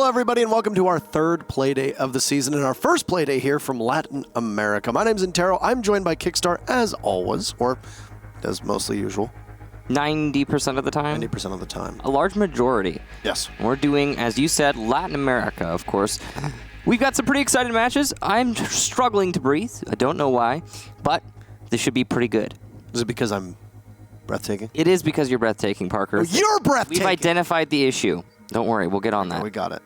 Hello, everybody, and welcome to our third Playday of the season and our first Playday here from Latin America. My name's Intero. I'm joined by Kickstar, as always, or as mostly usual. 90% of the time? 90% of the time. A large majority. Yes. We're doing, as you said, Latin America, of course. We've got some pretty exciting matches. I'm struggling to breathe. I don't know why, but this should be pretty good. Is it because I'm breathtaking? It is because you're breathtaking, Parker. You're breathtaking! We've identified the issue. Don't worry, we'll get on that. We got it.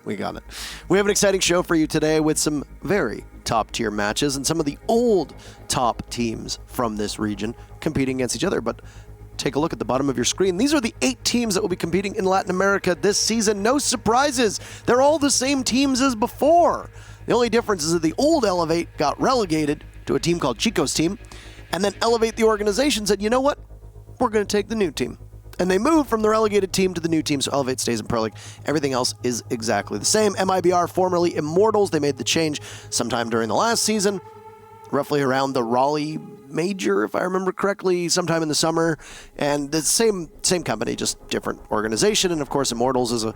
We got it. We have an exciting show for you today with some very top-tier matches and some of the old top teams from this region competing against each other. But take a look at the bottom of your screen. These are the 8 teams that will be competing in Latin America this season. No surprises. They're all the same teams as before. The only difference is that the old Elevate got relegated to a team called Chico's team, and then Elevate, the organization, said, you know what? We're going to take the new team. And they moved from the relegated team to the new team, so Elevate stays in Pro League. Everything else is exactly the same. MIBR, formerly Immortals, they made the change sometime during the last season, roughly around the Raleigh Major, if I remember correctly, sometime in the summer. And the same company, just different organization. And of course, Immortals is an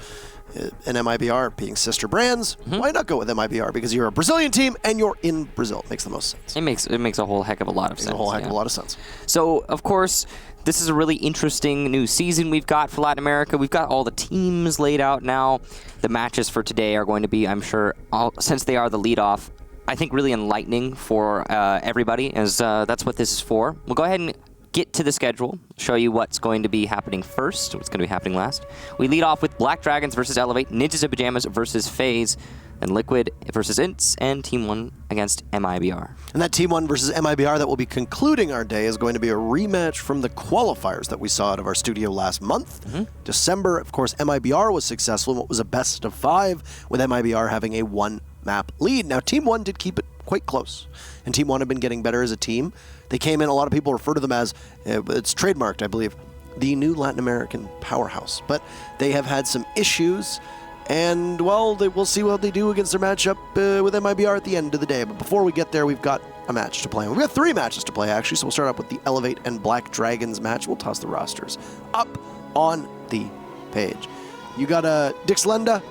MIBR, being sister brands. Mm-hmm. Why not go with MIBR? Because you're a Brazilian team and you're in Brazil. It makes the most sense. It makes a whole heck of a lot of sense. A whole heck of a lot of sense. So, of course, this is a really interesting new season we've got for Latin America. We've got all the teams laid out now. The matches for today are going to be, I'm sure, since they are the leadoff, I think really enlightening for everybody, as that's what this is for. We'll go ahead and get to the schedule, show you what's going to be happening first, what's going to be happening last. We lead off with Black Dragons versus Elevate, Ninjas in Pajamas versus FaZe, and Liquid versus Ints, and Team 1 against MIBR. And that Team 1 versus MIBR that will be concluding our day is going to be a rematch from the qualifiers that we saw out of our studio last month. Mm-hmm. December, of course, MIBR was successful in what was a best of 5, with MIBR having a 1-map lead. Now, Team 1 did keep it quite close, and Team 1 have been getting better as a team. They came in, a lot of people refer to them as, it's trademarked, I believe, the new Latin American powerhouse. But they have had some issues, and, well, we'll see what they do against their matchup with MIBR at the end of the day. But before we get there, we've got a match to play. We've got 3 matches to play, actually, so we'll start up with the Elevate and Black Dragons match. We'll toss the rosters up on the page. You got Dixlenda,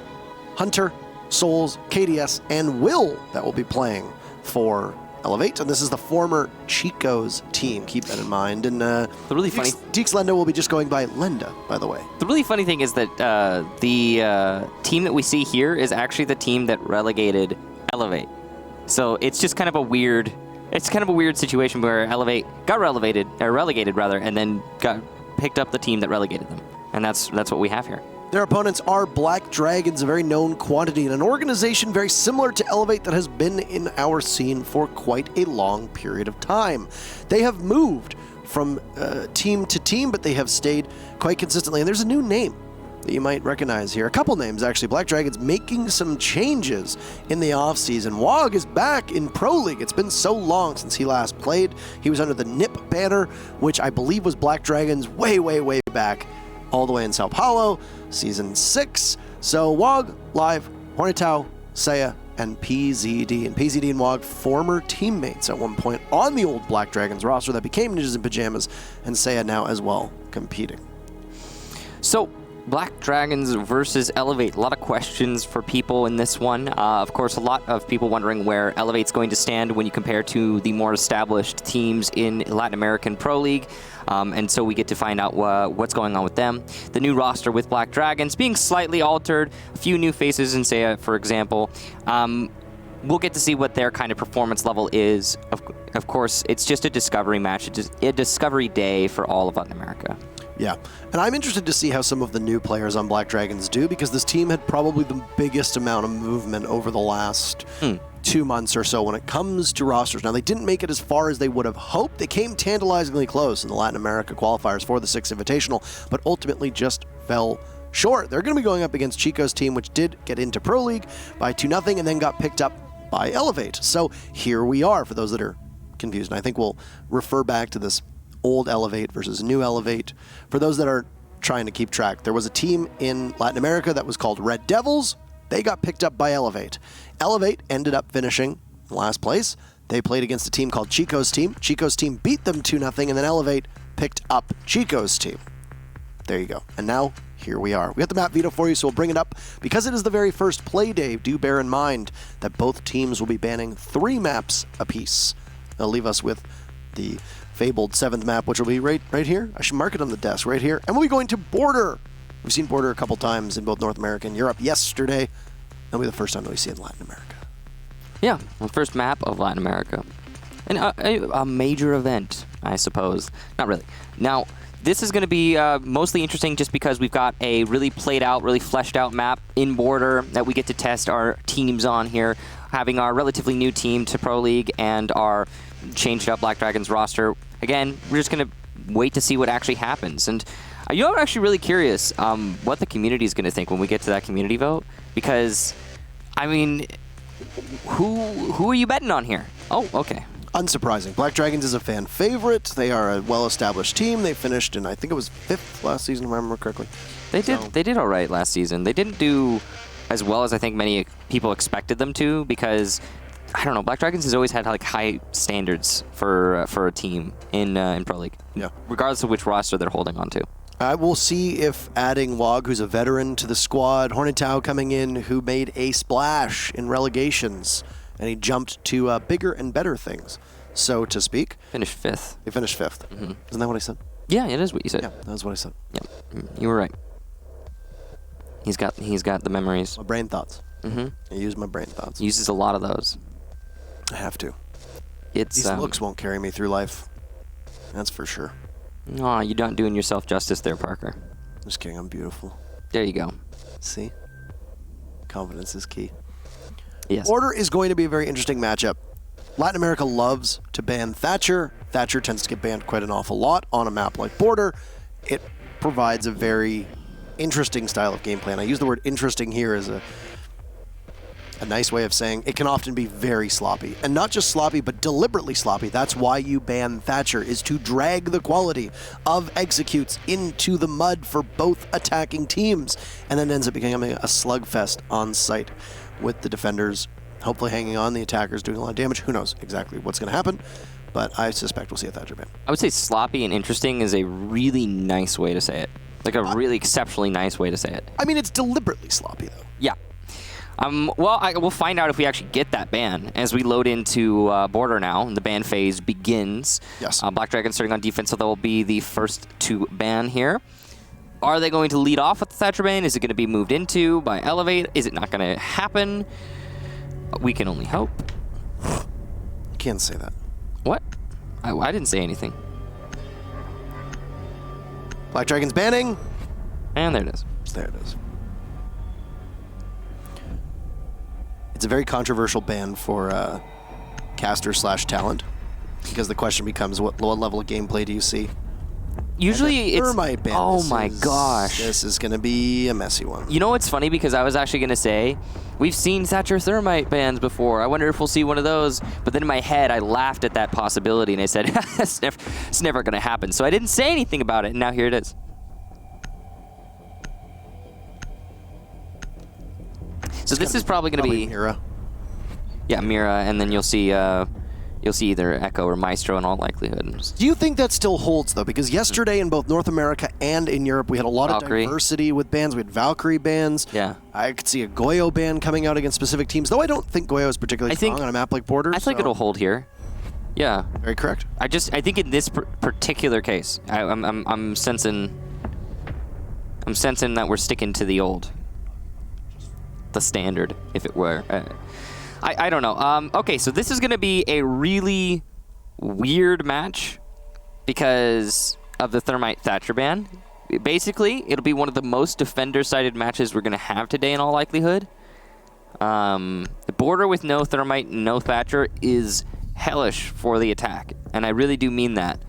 Hunter, Souls, KDS, and Will that will be playing for Elevate, and this is the former Chico's team. Keep that in mind. And the really funny Dixlenda will be just going by Lenda, by the way. The really funny thing is that the team that we see here is actually the team that relegated Elevate. So it's just kind of a weird. It's kind of a weird situation where Elevate got relegated, and then got picked up the team that relegated them, and that's what we have here. Their opponents are Black Dragons, a very known quantity, and an organization very similar to Elevate that has been in our scene for quite a long period of time. They have moved from team to team, but they have stayed quite consistently. And there's a new name that you might recognize here. A couple names, actually. Black Dragons making some changes in the offseason. Wog is back in Pro League. It's been so long since he last played. He was under the NIP banner, which I believe was Black Dragons way, way, way back, all the way in Sao Paulo, Season 6. So Wog, Live, Hornetau, Saya, and PZD. And PZD and Wog, former teammates at one point on the old Black Dragons roster that became Ninjas in Pajamas, and Saya now as well competing. So, Black Dragons versus Elevate. A lot of questions for people in this one. Of course, a lot of people wondering where Elevate's going to stand when you compare to the more established teams in Latin American Pro League. And so we get to find out what's going on with them. The new roster with Black Dragons being slightly altered. A few new faces in Saya, for example. We'll get to see what their kind of performance level is. Of course, it's just a discovery match. It's just a discovery day for all of Latin America. Yeah, and I'm interested to see how some of the new players on Black Dragons do, because this team had probably the biggest amount of movement over the last 2 months or so when it comes to rosters. Now, they didn't make it as far as they would have hoped. They came tantalizingly close in the Latin America qualifiers for the 6th Invitational, but ultimately just fell short. They're going to be going up against Chico's team, which did get into Pro League by 2-0 and then got picked up by Elevate. So here we are, for those that are confused. And I think we'll refer back to this old Elevate versus new Elevate. For those that are trying to keep track, there was a team in Latin America that was called Red Devils. They got picked up by Elevate. Elevate ended up finishing in last place. They played against a team called Chico's team. Chico's team beat them 2-0, and then Elevate picked up Chico's team. There you go. And now here we are. We got the map veto for you, so we'll bring it up. Because it is the very first play day, do bear in mind that both teams will be banning 3 maps apiece. They'll leave us with the fabled 7th map, which will be right here. I should mark it on the desk right here. And we'll be going to Border. We've seen Border a couple times in both North America and Europe yesterday. That'll be the first time that we see it in Latin America. Yeah, the first map of Latin America. And a major event, I suppose. Not really. Now, this is going to be mostly interesting just because we've got a really played out, really fleshed out map in Border that we get to test our teams on here, having our relatively new team to Pro League and our changed up Black Dragons roster. Again, we're just going to wait to see what actually happens. And you know, I'm actually really curious what the community is going to think when we get to that community vote, because, I mean, who are you betting on here? Oh, okay. Unsurprising. Black Dragons is a fan favorite. They are a well-established team. They finished in, I think it was 5th last season, if I remember correctly. They did all right last season. They didn't do as well as I think many people expected them to, because I don't know, Black Dragons has always had like high standards for a team in Pro League. Yeah. Regardless of which roster they're holding on to. We'll see if adding Wog, who's a veteran to the squad, Hornetau coming in, who made a splash in relegations, and he jumped to bigger and better things, so to speak. Finished 5th. He finished 5th. Mm-hmm. Isn't that what I said? Yeah, it is what you said. Yeah, that was what I said. Yeah, you were right. He's got the memories. My brain thoughts. Mm-hmm. I use my brain thoughts. He uses a lot of those. I have to. These looks won't carry me through life. That's for sure. Aw, you're not doing yourself justice there, Parker. Just kidding, I'm beautiful. There you go. See? Confidence is key. Yes. Border is going to be a very interesting matchup. Latin America loves to ban Thatcher. Thatcher tends to get banned quite an awful lot on a map like Border. It provides a very interesting style of gameplay, and I use the word interesting here as a nice way of saying it can often be very sloppy. And not just sloppy, but deliberately sloppy. That's why you ban Thatcher, is to drag the quality of executes into the mud for both attacking teams, and then ends up becoming a slugfest on site with the defenders hopefully hanging on, the attackers doing a lot of damage. Who knows exactly what's going to happen, but I suspect we'll see a Thatcher ban. I would say sloppy and interesting is a really nice way to say it. Like a really exceptionally nice way to say it. I mean, it's deliberately sloppy, though. Yeah. Well, we'll find out if we actually get that ban as we load into Border now, and the ban phase begins. Yes. Black Dragon starting on defense, so they'll be the first to ban here. Are they going to lead off with the Thatcher ban? Is it going to be moved into by Elevate? Is it not going to happen? We can only hope. You can't say that. What? I didn't say anything. Black Dragon's banning. And there it is. There it is. It's a very controversial ban for caster/talent, because the question becomes, what level of gameplay do you see? Usually it's... Thermite ban. Oh my gosh. This is going to be a messy one. You know what's funny? Because I was actually going to say, we've seen Thatcher Thermite bans before. I wonder if we'll see one of those. But then in my head, I laughed at that possibility, and I said, it's never going to happen. So I didn't say anything about it, and now here it is. So this is probably going to be Mira. Yeah, Mira, and then you'll see either Echo or Maestro in all likelihood. Do you think that still holds, though? Because yesterday in both North America and in Europe, we had a lot of diversity with bans. We had Valkyrie bans. Yeah. I could see a Goyo ban coming out against specific teams, though I don't think Goyo is particularly strong on a map like Border. I think it'll hold here. Yeah. Very correct. I think in this particular case, I'm sensing that we're sticking to the standard, if it were. I don't know. Okay, so this is going to be a really weird match because of the Thermite Thatcher ban. Basically, it'll be one of the most defender-sided matches we're going to have today in all likelihood. The Border with no Thermite and no Thatcher is hellish for the attack, and I really do mean that.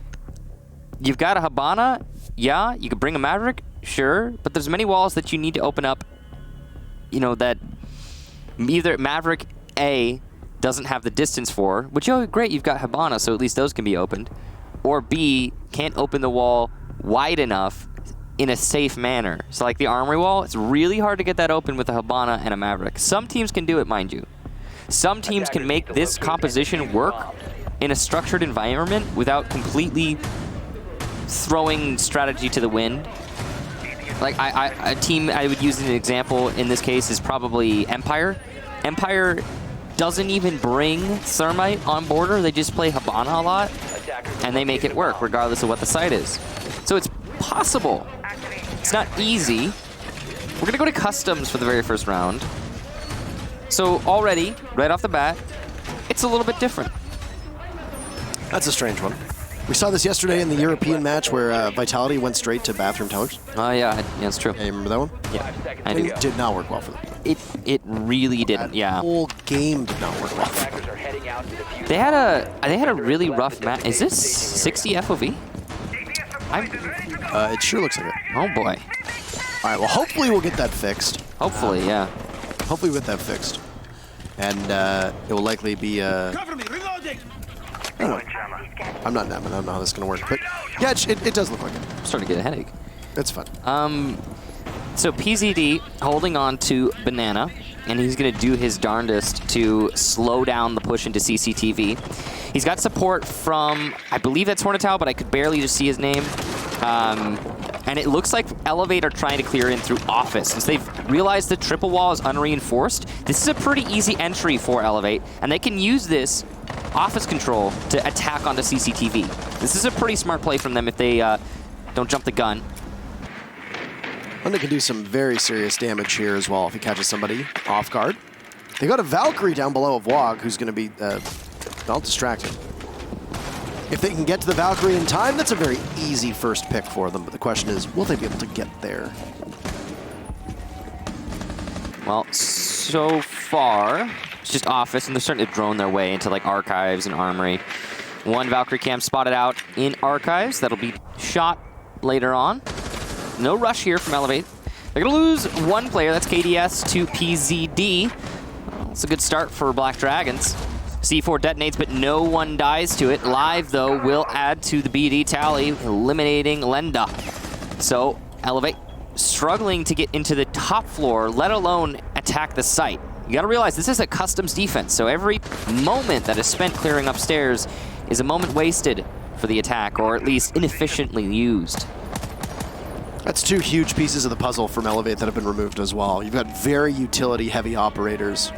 You've got a Habana, yeah, you could bring a Maverick, sure, but there's many walls that you need to open up, that either Maverick A doesn't have the distance for, which, oh, great, you've got Habana, so at least those can be opened, or B, can't open the wall wide enough in a safe manner. So like the armory wall, it's really hard to get that open with a Habana and a Maverick. Some teams can do it, mind you. Some teams can make this composition work in a structured environment without completely throwing strategy to the wind. Like, a team I would use as an example in this case is probably Empire. Empire doesn't even bring Thermite on border. They just play Habana a lot, and they make it work regardless of what the site is. So it's possible. It's not easy. We're going to go to customs for the very first round. So already, right off the bat, it's a little bit different. That's a strange one. We saw this yesterday in the European match where Vitality went straight to bathroom towers. Oh, yeah, it's true. Yeah, you remember that one? Yeah, I do. It did not work well for them. It really didn't, yeah. The whole game did not work well for them. They had a really rough match. Is this 60 FOV? It sure looks like it. Oh, boy. All right, well, hopefully we'll get that fixed. Hopefully, yeah. Hopefully we'll get that fixed. And it will likely be... Cover me, reloading! I don't know. I'm not Naman. I don't know how this is going to work. But yeah, it does look like it. I'm starting to get a headache. It's fun. So PZD holding on to Banana, and he's going to do his darndest to slow down the push into CCTV. He's got support from, I believe that's Hornetow, but I could barely just see his name. And it looks like Elevate are trying to clear in through Office. Since they've realized the triple wall is unreinforced, this is a pretty easy entry for Elevate, and they can use this Office control to attack onto CCTV. This is a pretty smart play from them if they don't jump the gun. And they can do some very serious damage here as well if he catches somebody off guard. They got a Valkyrie down below of Wog, who's going to be all distracted. If they can get to the Valkyrie in time, that's a very easy first pick for them. But the question is, will they be able to get there? Well, so far, it's just Office, and they're starting to drone their way into like Archives and Armory. One Valkyrie cam spotted out in Archives. That'll be shot later on. No rush here from Elevate. They're going to lose one player. That's KDS to PZD. Well, it's a good start for Black Dragons. C4 detonates, but no one dies to it. Live, though, will add to the BD tally, eliminating Lenda. So, Elevate struggling to get into the top floor, let alone attack the site. You gotta realize this is a customs defense, so every moment that is spent clearing upstairs is a moment wasted for the attack, or at least inefficiently used. That's two huge pieces of the puzzle from Elevate that have been removed as well. You've got very utility-heavy operators.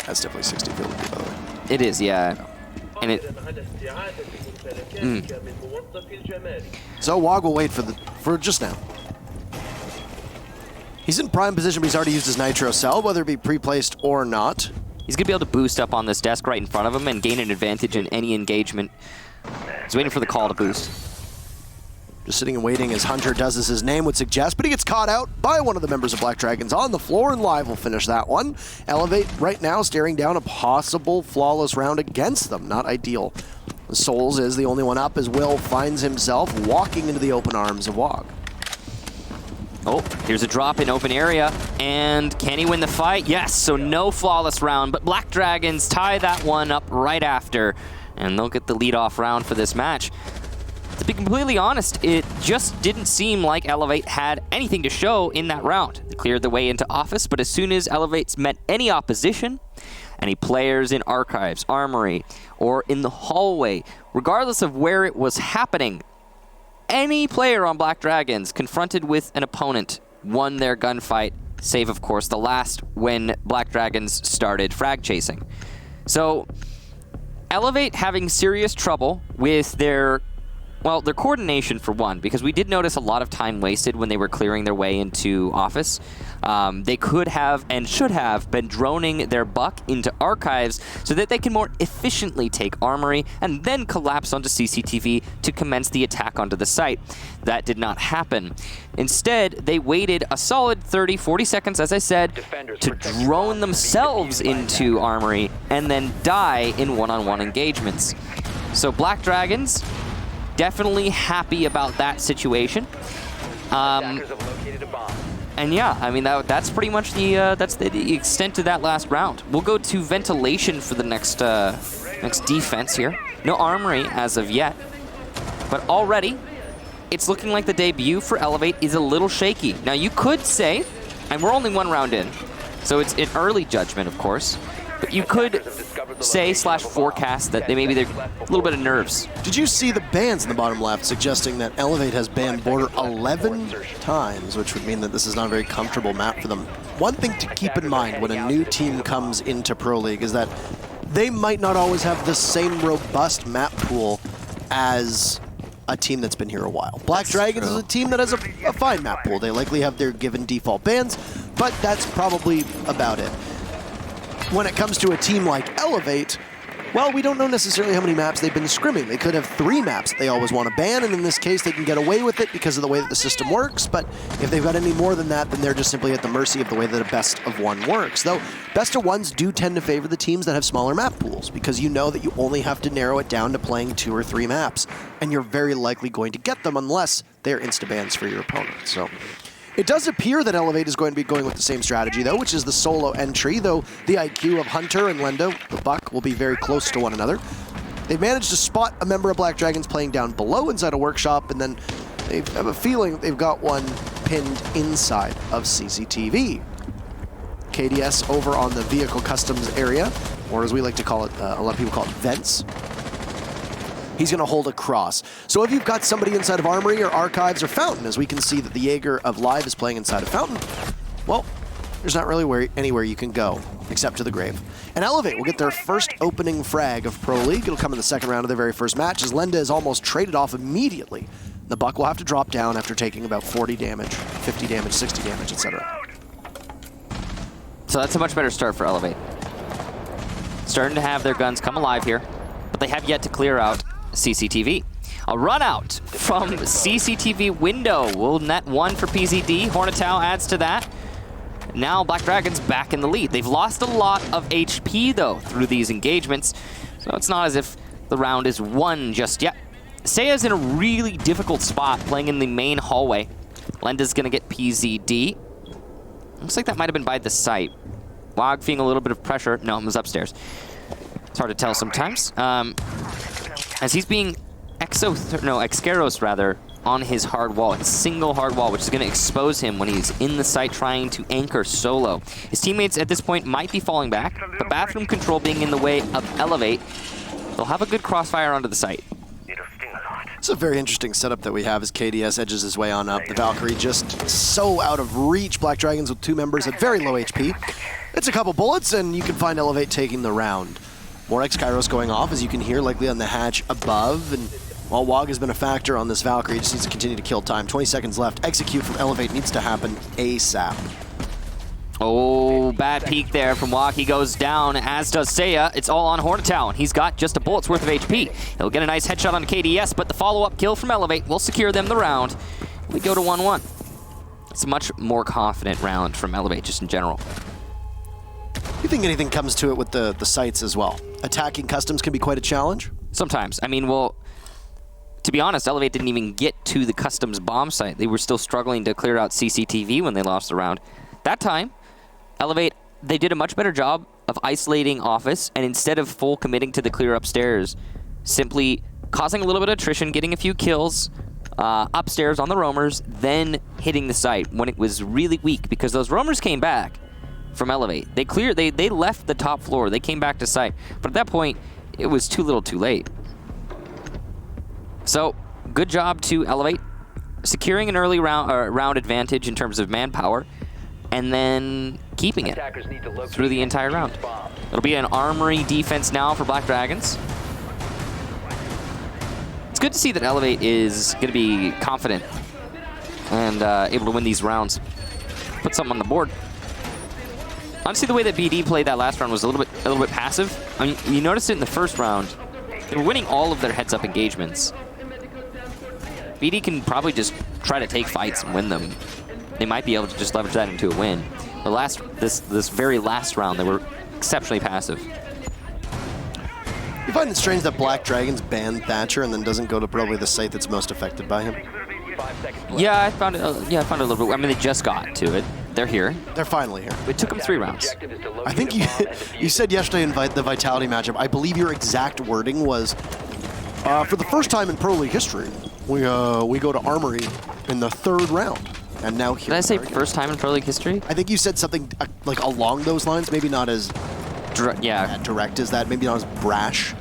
That's definitely 60 field of view, by the way. It is, yeah. And it... So Wog will wait for just now. He's in prime position, but he's already used his Nitro Cell, whether it be pre-placed or not. He's going to be able to boost up on this desk right in front of him and gain an advantage in any engagement. He's waiting for the call to boost. Just sitting and waiting as Hunter does as his name would suggest, but he gets caught out by one of the members of Black Dragons on the floor, and Live will finish that one. Elevate right now staring down a possible flawless round against them. Not ideal. Souls is the only one up as Will finds himself walking into the open arms of Wog. Oh, here's a drop in open area, and can he win the fight? Yes, so no flawless round, but Black Dragons tie that one up right after, and they'll get the lead-off round for this match. To be completely honest, it just didn't seem like Elevate had anything to show in that round. They cleared the way into Office, but as soon as Elevate's met any opposition, any players in Archives, Armory, or in the hallway, regardless of where it was happening, any player on Black Dragons confronted with an opponent won their gunfight, save, of course, the last when Black Dragons started frag chasing. So, Elevate having serious trouble with their coordination for one, because we did notice a lot of time wasted when they were clearing their way into Office. They could have and should have been droning their buck into Archives so that they can more efficiently take Armory and then collapse onto CCTV to commence the attack onto the site. That did not happen. Instead, they waited a solid 30-40 seconds, as I said, to drone themselves into Armory and then die in one-on-one engagements. So Black Dragons definitely happy about that situation. And yeah, I mean, that's pretty much the extent of that last round. We'll go to ventilation for the next defense here. No Armory as of yet, but already it's looking like the debut for Elevate is a little shaky. Now you could say, and we're only one round in, so it's an early judgment, of course, But you could say / forecast that they're a little bit of nerves. Did you see the bans in the bottom left suggesting that Elevate has banned Border 11 times, which would mean that this is not a very comfortable map for them? One thing to keep in mind when a new team comes into Pro League is that they might not always have the same robust map pool as a team that's been here a while. Black Dragons is a team that has a fine map pool. They likely have their given default bans, but that's probably about it. When it comes to a team like Elevate, well, we don't know necessarily how many maps they've been scrimming. They could have 3 maps that they always want to ban, and in this case, they can get away with it because of the way that the system works, but if they've got any more than that, then they're just simply at the mercy of the way that a best of 1 works. Though, best of 1s do tend to favor the teams that have smaller map pools, because you know that you only have to narrow it down to playing 2 or 3 maps, and you're very likely going to get them unless they're insta-bans for your opponent. So, it does appear that Elevate is going to be going with the same strategy, though, which is the solo entry, though the IQ of Hunter and Lendo, the Buck, will be very close to one another. They've managed to spot a member of Black Dragons playing down below inside a workshop, and then they have a feeling they've got one pinned inside of CCTV. KDS over on the vehicle customs area, or as we like to call it, a lot of people call it vents. He's going to hold a cross. So if you've got somebody inside of Armory or Archives or Fountain, as we can see that the Jaeger of Live is playing inside of Fountain, well, there's not really anywhere you can go except to the grave. And Elevate will get their first opening frag of Pro League. It'll come in the second round of their very first match, as Lenda is almost traded off immediately. The Buck will have to drop down after taking about 40 damage, 50 damage, 60 damage, etc. So that's a much better start for Elevate. Starting to have their guns come alive here, but they have yet to clear out CCTV. A run out from CCTV window will net 1 for PZD. Hornetow adds to that. Now Black Dragons back in the lead. They've lost a lot of HP though through these engagements, so it's not as if the round is won just yet. Seiya's in a really difficult spot playing in the main hallway. Lenda's gonna get PZD. Looks like that might have been by the site. Wog feeling a little bit of pressure. No, it was upstairs. It's hard to tell sometimes. As he's being Excaros rather, on his hard wall, his single hard wall, which is going to expose him when he's in the site trying to anchor solo. His teammates at this point might be falling back, but bathroom control being in the way of Elevate, they'll have a good crossfire onto the site. It's a very interesting setup that we have as KDS edges his way on up. The Valkyrie just so out of reach. Black Dragons with 2 members at very low HP. It's a couple bullets, and you can find Elevate taking the round. More X-Kairos going off, as you can hear, likely on the hatch above. And while Wog has been a factor on this Valkyrie, just needs to continue to kill time. 20 seconds left. Execute from Elevate needs to happen ASAP. Oh, bad peek there from Wog. He goes down, as does Seiya. It's all on Hornetow, and he's got just a bullet's worth of HP. He'll get a nice headshot on KDS, but the follow-up kill from Elevate will secure them the round. We go to 1-1. It's a much more confident round from Elevate, just in general. You think anything comes to it with the sites as well? Attacking customs can be quite a challenge? Sometimes. I mean, well, to be honest, Elevate didn't even get to the customs bomb site. They were still struggling to clear out CCTV when they lost the round. That time, Elevate, they did a much better job of isolating Office, and instead of full committing to the clear upstairs, simply causing a little bit of attrition, getting a few kills upstairs on the roamers, then hitting the site when it was really weak, because those roamers came back from Elevate. They left the top floor. They came back to site. But at that point, it was too little too late. So, good job to Elevate, securing an early round advantage in terms of manpower, and then keeping it through the entire round. It'll be an Armory defense now for Black Dragons. It's good to see that Elevate is going to be confident and able to win these rounds. Put something on the board. Honestly, the way that BD played that last round was a little bit passive. I mean, you noticed it in the first round. They were winning all of their heads-up engagements. BD can probably just try to take fights and win them. They might be able to just leverage that into a win. The this very last round, they were exceptionally passive. You find it strange that Black Dragons banned Thatcher and then doesn't go to probably the site that's most affected by him? Yeah, I found it. I found it a little bit. I mean, they just got to it. They're here. They're finally here. It took them 3 rounds. I think you said yesterday in the Vitality matchup, I believe your exact wording was, for the first time in Pro League history, we go to Armory in the 3rd round. And now here. Did I say first time in Pro League history? I think you said something like along those lines, maybe not as Yeah. direct as that. Maybe not as brash.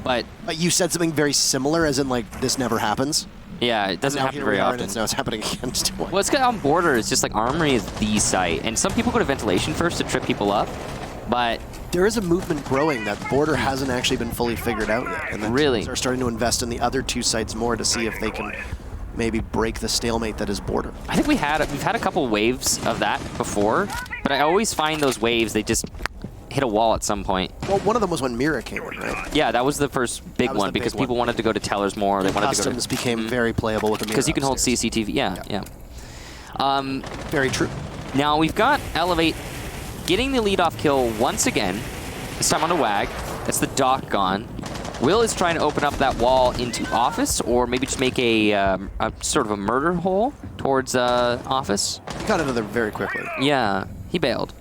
But you said something very similar, as in like this never happens. Yeah, it doesn't happen very often. Now it's happening again. Well, it's good on Border. It's just like Armory is the site, and some people go to ventilation first to trip people up, but there is a movement growing that Border hasn't actually been fully figured out yet, and then really are starting to invest in the other two sites more to see if they can maybe break the stalemate that is Border. I think we've had a couple waves of that before, but I always find those waves, they just hit a wall at some point. Well, one of them was when Mira came in, right? Yeah, that was the first big one because people wanted to go to Tellers more. They wanted Customs became very playable with the Mira. Because you can hold CCTV. Yeah. Very true. Now we've got Elevate getting the leadoff kill once again. This time on a WAG. That's the dock gone. Will is trying to open up that wall into Office, or maybe just make a sort of a murder hole towards Office. He got into there very quickly. Yeah, he bailed.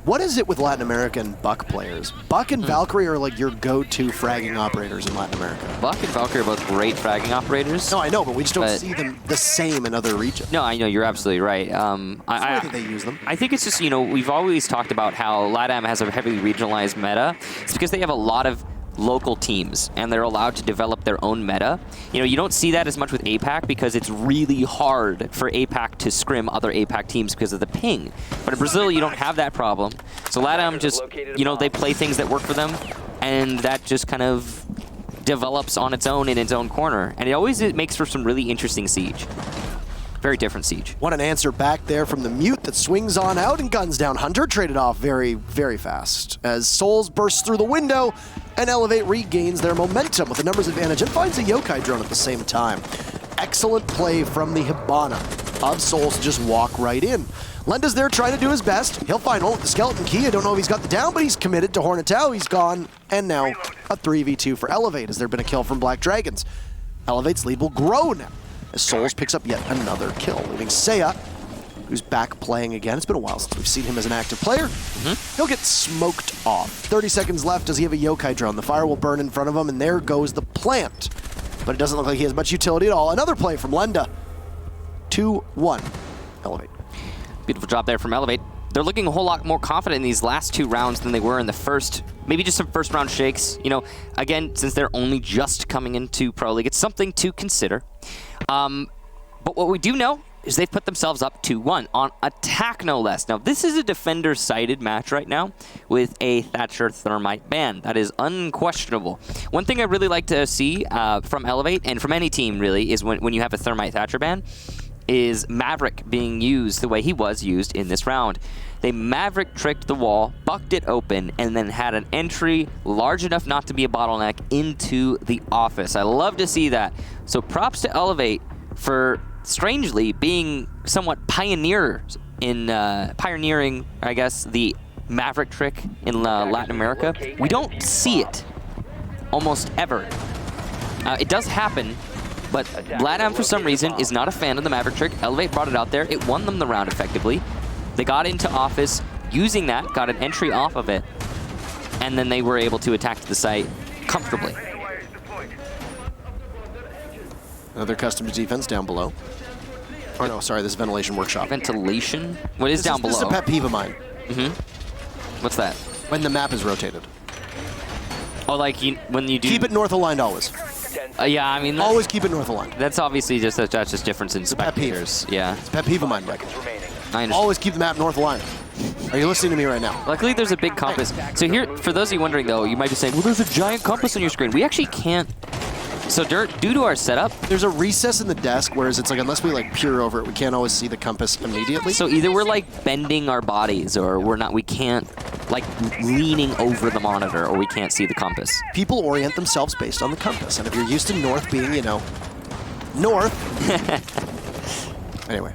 What is it with Latin American Buck players? Buck and Valkyrie are like your go-to fragging operators in Latin America. Buck and Valkyrie are both great fragging operators. No, I know, but we just don't see them the same in other regions. No, I know, you're absolutely right. I think they use them. I think it's just, we've always talked about how LATAM has a heavily regionalized meta. It's because they have a lot of local teams, and they're allowed to develop their own meta. You don't see that as much with APAC because it's really hard for APAC to scrim other APAC teams because of the ping. But in Brazil, you don't have that problem. So LATAM just, they play things that work for them, and that just kind of develops on its own in its own corner. And it makes for some really interesting Siege. Very different Siege. What an answer back there from the mute that swings on out and guns down Hunter. Traded off very, very fast as Souls bursts through the window and Elevate regains their momentum with the numbers advantage and finds a Yokai drone at the same time. Excellent play from the Hibana of Souls to just walk right in. Lenda's there trying to do his best. He'll find one with the skeleton key. I don't know if he's got the down, but he's committed to Hornetau. He's gone. And now a 3v2 for Elevate as there been a kill from Black Dragons. Elevate's lead will grow now as Souls picks up yet another kill, leaving Seiya, who's back playing again. It's been a while since we've seen him as an active player. He'll get smoked off. 30 seconds left. Does he have a Yokai drone? The fire will burn in front of him, and there goes the plant. But it doesn't look like he has much utility at all. Another play from Lenda. 2-1. Elevate. Beautiful job there from Elevate. They're looking a whole lot more confident in these last two rounds than they were in the first. Maybe just some first round shakes. Again, since they're only just coming into Pro League, it's something to consider. But what we do know is they've put themselves up 2-1 on attack, no less. Now, this is a defender-sided match right now with a Thatcher Thermite ban. That is unquestionable. One thing I really like to see from Elevate, and from any team really, is when you have a Thermite Thatcher ban, is Maverick being used the way he was used in this round. They Maverick tricked the wall, bucked it open, and then had an entry large enough not to be a bottleneck into the office. I love to see that. So props to Elevate for, strangely, being somewhat pioneers in pioneering, I guess, the Maverick trick in Latin America. We don't see it almost ever. It does happen, but LATAM, for some reason, is not a fan of the Maverick trick. Elevate brought it out there. It won them the round effectively. They got into office using that, got an entry off of it, and then they were able to attack the site comfortably. Another customs defense down below. Oh no, sorry, this is Ventilation Workshop. Ventilation? What is down below? This is a pet peeve of mine. What's that? When the map is rotated. Oh, like when you do... Keep it north aligned always. Yeah, I mean... Always keep it north aligned. That's obviously just difference in spectators. Yeah. It's a pet peeve of mine, Rick. I understand. Always keep the map north aligned. Are you listening to me right now? Luckily, there's a big compass. So here, for those of you wondering, though, you might be saying, well, there's a giant compass on your screen. We actually can't... So due to our setup... There's a recess in the desk, whereas it's like, unless we peer over it, we can't always see the compass immediately. So either we're bending our bodies, or we can't, leaning over the monitor, or we can't see the compass. People orient themselves based on the compass, and if you're used to north being, north. Anyway.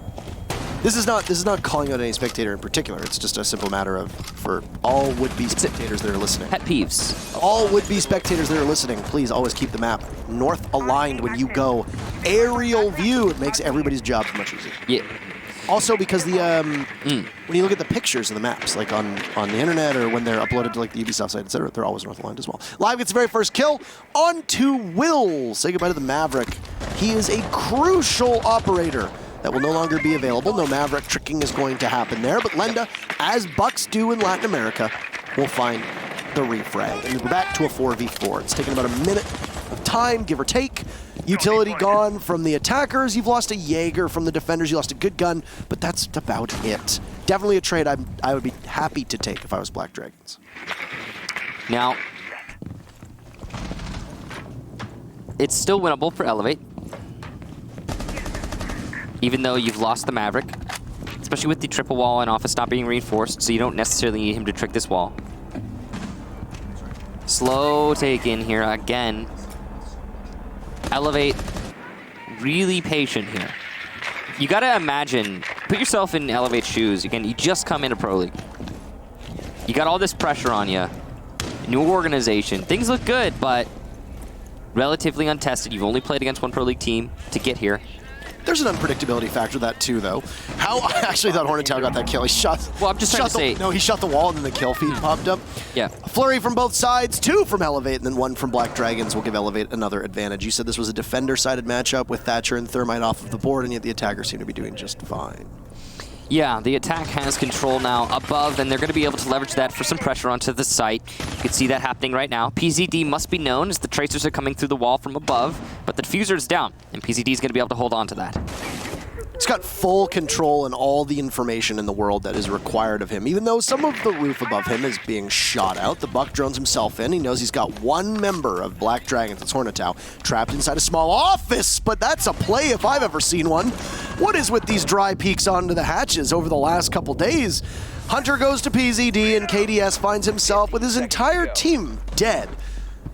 This is not calling out any spectator in particular. It's just a simple matter of, for all would-be spectators that are listening. Pet peeves. All would-be spectators that are listening, please always keep the map north aligned when you go aerial view. It makes everybody's job much easier. Yeah. Also, because the when you look at the pictures of the maps, on the internet or when they're uploaded to the Ubisoft site, etc., they're always north aligned as well. Live gets the very first kill. On to Will. Say goodbye to the Maverick. He is a crucial operator that will no longer be available. No Maverick tricking is going to happen there, but Lenda, as Bucks do in Latin America, will find the refrag. And we're back to a 4v4. It's taken about a minute of time, give or take. Utility gone from the attackers. You've lost a Jaeger from the defenders. You lost a good gun, but that's about it. Definitely a trade I would be happy to take if I was Black Dragons. Now, it's still winnable for Elevate, even though you've lost the Maverick, especially with the triple wall and Office not being reinforced, so you don't necessarily need him to trick this wall. Slow take in here again. Elevate, really patient here. You gotta imagine, put yourself in Elevate's shoes. Again, you just come into Pro League. You got all this pressure on you. New organization. Things look good, but relatively untested. You've only played against one Pro League team to get here. There's an unpredictability factor to that too, though. How I actually thought Hornetail got that kill. He shot. Well, I'm just trying to say. No, he shot the wall and then the kill feed popped up. Yeah. A flurry from both sides, 2 from Elevate, and then 1 from Black Dragons will give Elevate another advantage. You said this was a defender-sided matchup with Thatcher and Thermite off of the board, and yet the attackers seem to be doing just fine. Yeah, the attack has control now above, and they're going to be able to leverage that for some pressure onto the site. You can see that happening right now. PZD must be known as the tracers are coming through the wall from above, but the diffuser is down, and PZD is going to be able to hold on to that. He's got full control and all the information in the world that is required of him. Even though some of the roof above him is being shot out, the Buck drones himself in. He knows he's got one member of Black Dragons, it's Hornetail, trapped inside a small office, but that's a play if I've ever seen one. What is with these dry peaks onto the hatches over the last couple days? Hunter goes to PZD and KDS finds himself with his entire team dead.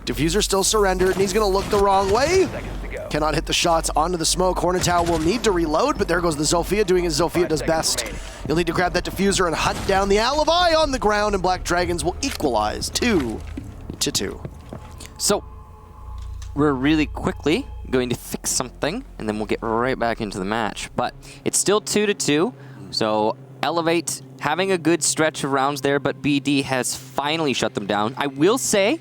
Diffuser still surrendered and he's gonna look the wrong way. Cannot hit the shots onto the smoke. Hornetail will need to reload, but there goes the Zofia doing as Zofia does best. You'll need to grab that diffuser and hunt down the Alibi on the ground, and Black Dragons will equalize 2-2. So, we're really quickly going to fix something, and then we'll get right back into the match. But it's still 2-2, so Elevate having a good stretch of rounds there, but BD has finally shut them down. I will say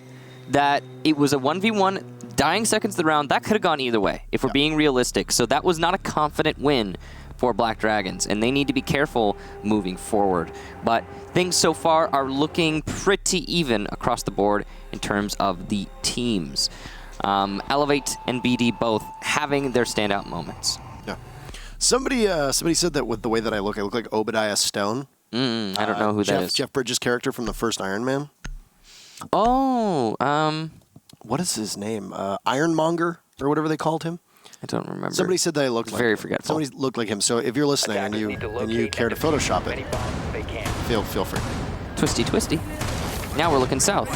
that it was a 1v1, dying seconds of the round. That could have gone either way, if we're being realistic. So that was not a confident win for Black Dragons, and they need to be careful moving forward. But things so far are looking pretty even across the board in terms of the teams. Elevate and BD both having their standout moments. Yeah. Somebody said that with the way that I look like Obadiah Stone. I don't know who that is. Jeff Bridges' character from the first Iron Man. Oh, what is his name? Ironmonger or whatever they called him. I don't remember. Somebody said that I looked like very him. forgetful. Somebody looked like him. So if you're listening and you care to Photoshop it, feel free. Twisty. Now we're looking south.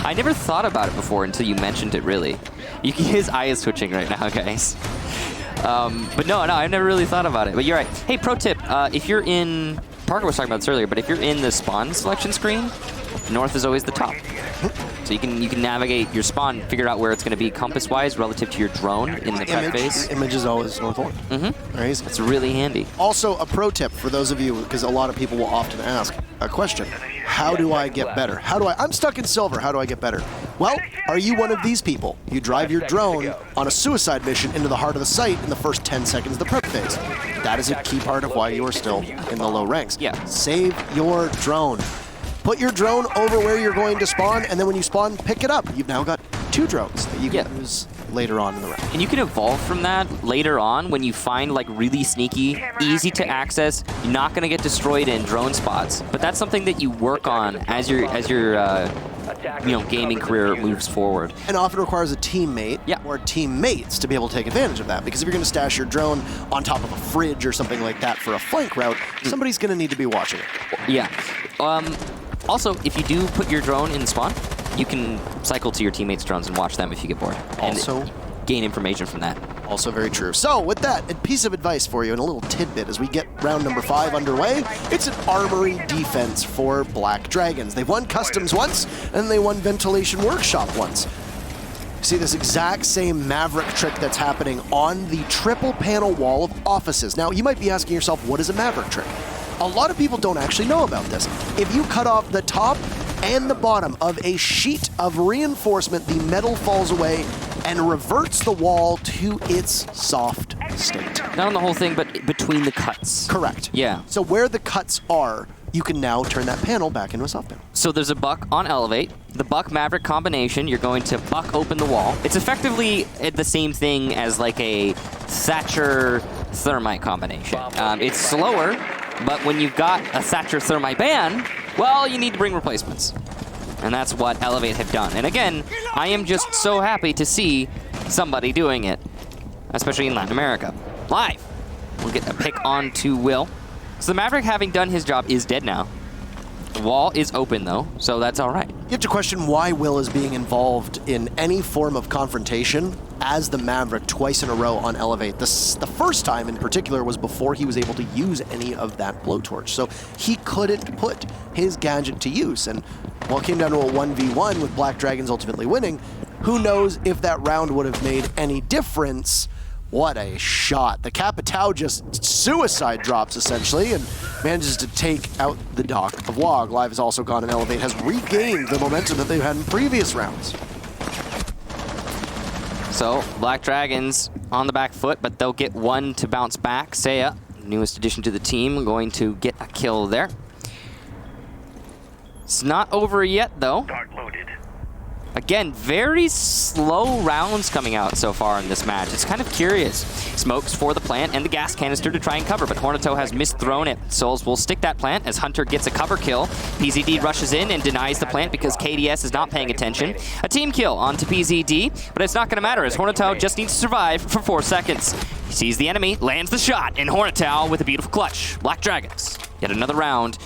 I never thought about it before until you mentioned it, really. His eye is twitching right now, guys. But no, I've never really thought about it. But you're right. Hey, pro tip, if you're in... Parker was talking about this earlier, but if you're in the spawn selection screen, north is always the top. So you can navigate your spawn, figure out where it's going to be compass-wise relative to your drone in the prep phase. Image is always northward. Right? It's really handy. Also, a pro tip for those of you, because a lot of people will often ask a question. How do I get better? I'm stuck in silver. How do I get better? Well, are you one of these people? You drive your drone on a suicide mission into the heart of the site in the first 10 seconds of the prep phase. That is a key part of why you are still in the low ranks. Yeah. Save your drone. Put your drone over where you're going to spawn, and then when you spawn, pick it up. You've now got 2 drones that you can use later on in the round. And you can evolve from that later on when you find like really sneaky, easy to access, you're not going to get destroyed in drone spots. But that's something that you work on as your gaming career moves forward. And often requires a teammate or teammates to be able to take advantage of that. Because if you're going to stash your drone on top of a fridge or something like that for a flank route, somebody's going to need to be watching it. Yeah. Also, if you do put your drone in spawn, you can cycle to your teammates' drones and watch them if you get bored. Also, and gain information from that. Also very true. So with that, a piece of advice for you and a little tidbit as we get round number 5 underway. It's an armory defense for Black Dragons. They've won Customs once, and they won Ventilation Workshop once. See this exact same Maverick trick that's happening on the triple panel wall of offices. Now, you might be asking yourself, what is a Maverick trick? A lot of people don't actually know about this. If you cut off the top and the bottom of a sheet of reinforcement, the metal falls away and reverts the wall to its soft state. Not on the whole thing, but between the cuts. Correct. Yeah. So where the cuts are, you can now turn that panel back into a soft panel. So there's a buck on Elevate. The buck Maverick combination, you're going to buck open the wall. It's effectively the same thing as like a Thatcher Thermite combination. It's slower, but when you've got a Thatcher Thermite ban, well, you need to bring replacements. And that's what Elevate have done. And again, I am just so happy to see somebody doing it, especially in Latin America. Live. We'll get a pick on to Will. So the Maverick, having done his job, is dead now. The wall is open, though, so that's all right. You have to question why Will is being involved in any form of confrontation as the Maverick twice in a row on Elevate. The first time in particular was before he was able to use any of that blowtorch. So he couldn't put his gadget to use. And while it came down to a 1v1 with Black Dragons ultimately winning, who knows if that round would have made any difference. What a shot. The Capitao just suicide drops, essentially, and manages to take out the Dock of Wog. Live has also gone and Elevate has regained the momentum that they've had in previous rounds. So, Black Dragons on the back foot, but they'll get one to bounce back. Seiya, newest addition to the team, going to get a kill there. It's not over yet, though. Again, very slow rounds coming out so far in this match. It's kind of curious. Smokes for the plant and the gas canister to try and cover, but Hornito has misthrown it. Souls will stick that plant as Hunter gets a cover kill. PZD rushes in and denies the plant because KDS is not paying attention. A team kill onto PZD, but it's not going to matter as Hornito just needs to survive for 4 seconds. He sees the enemy, lands the shot, and Hornito with a beautiful clutch. Black Dragons, yet another round,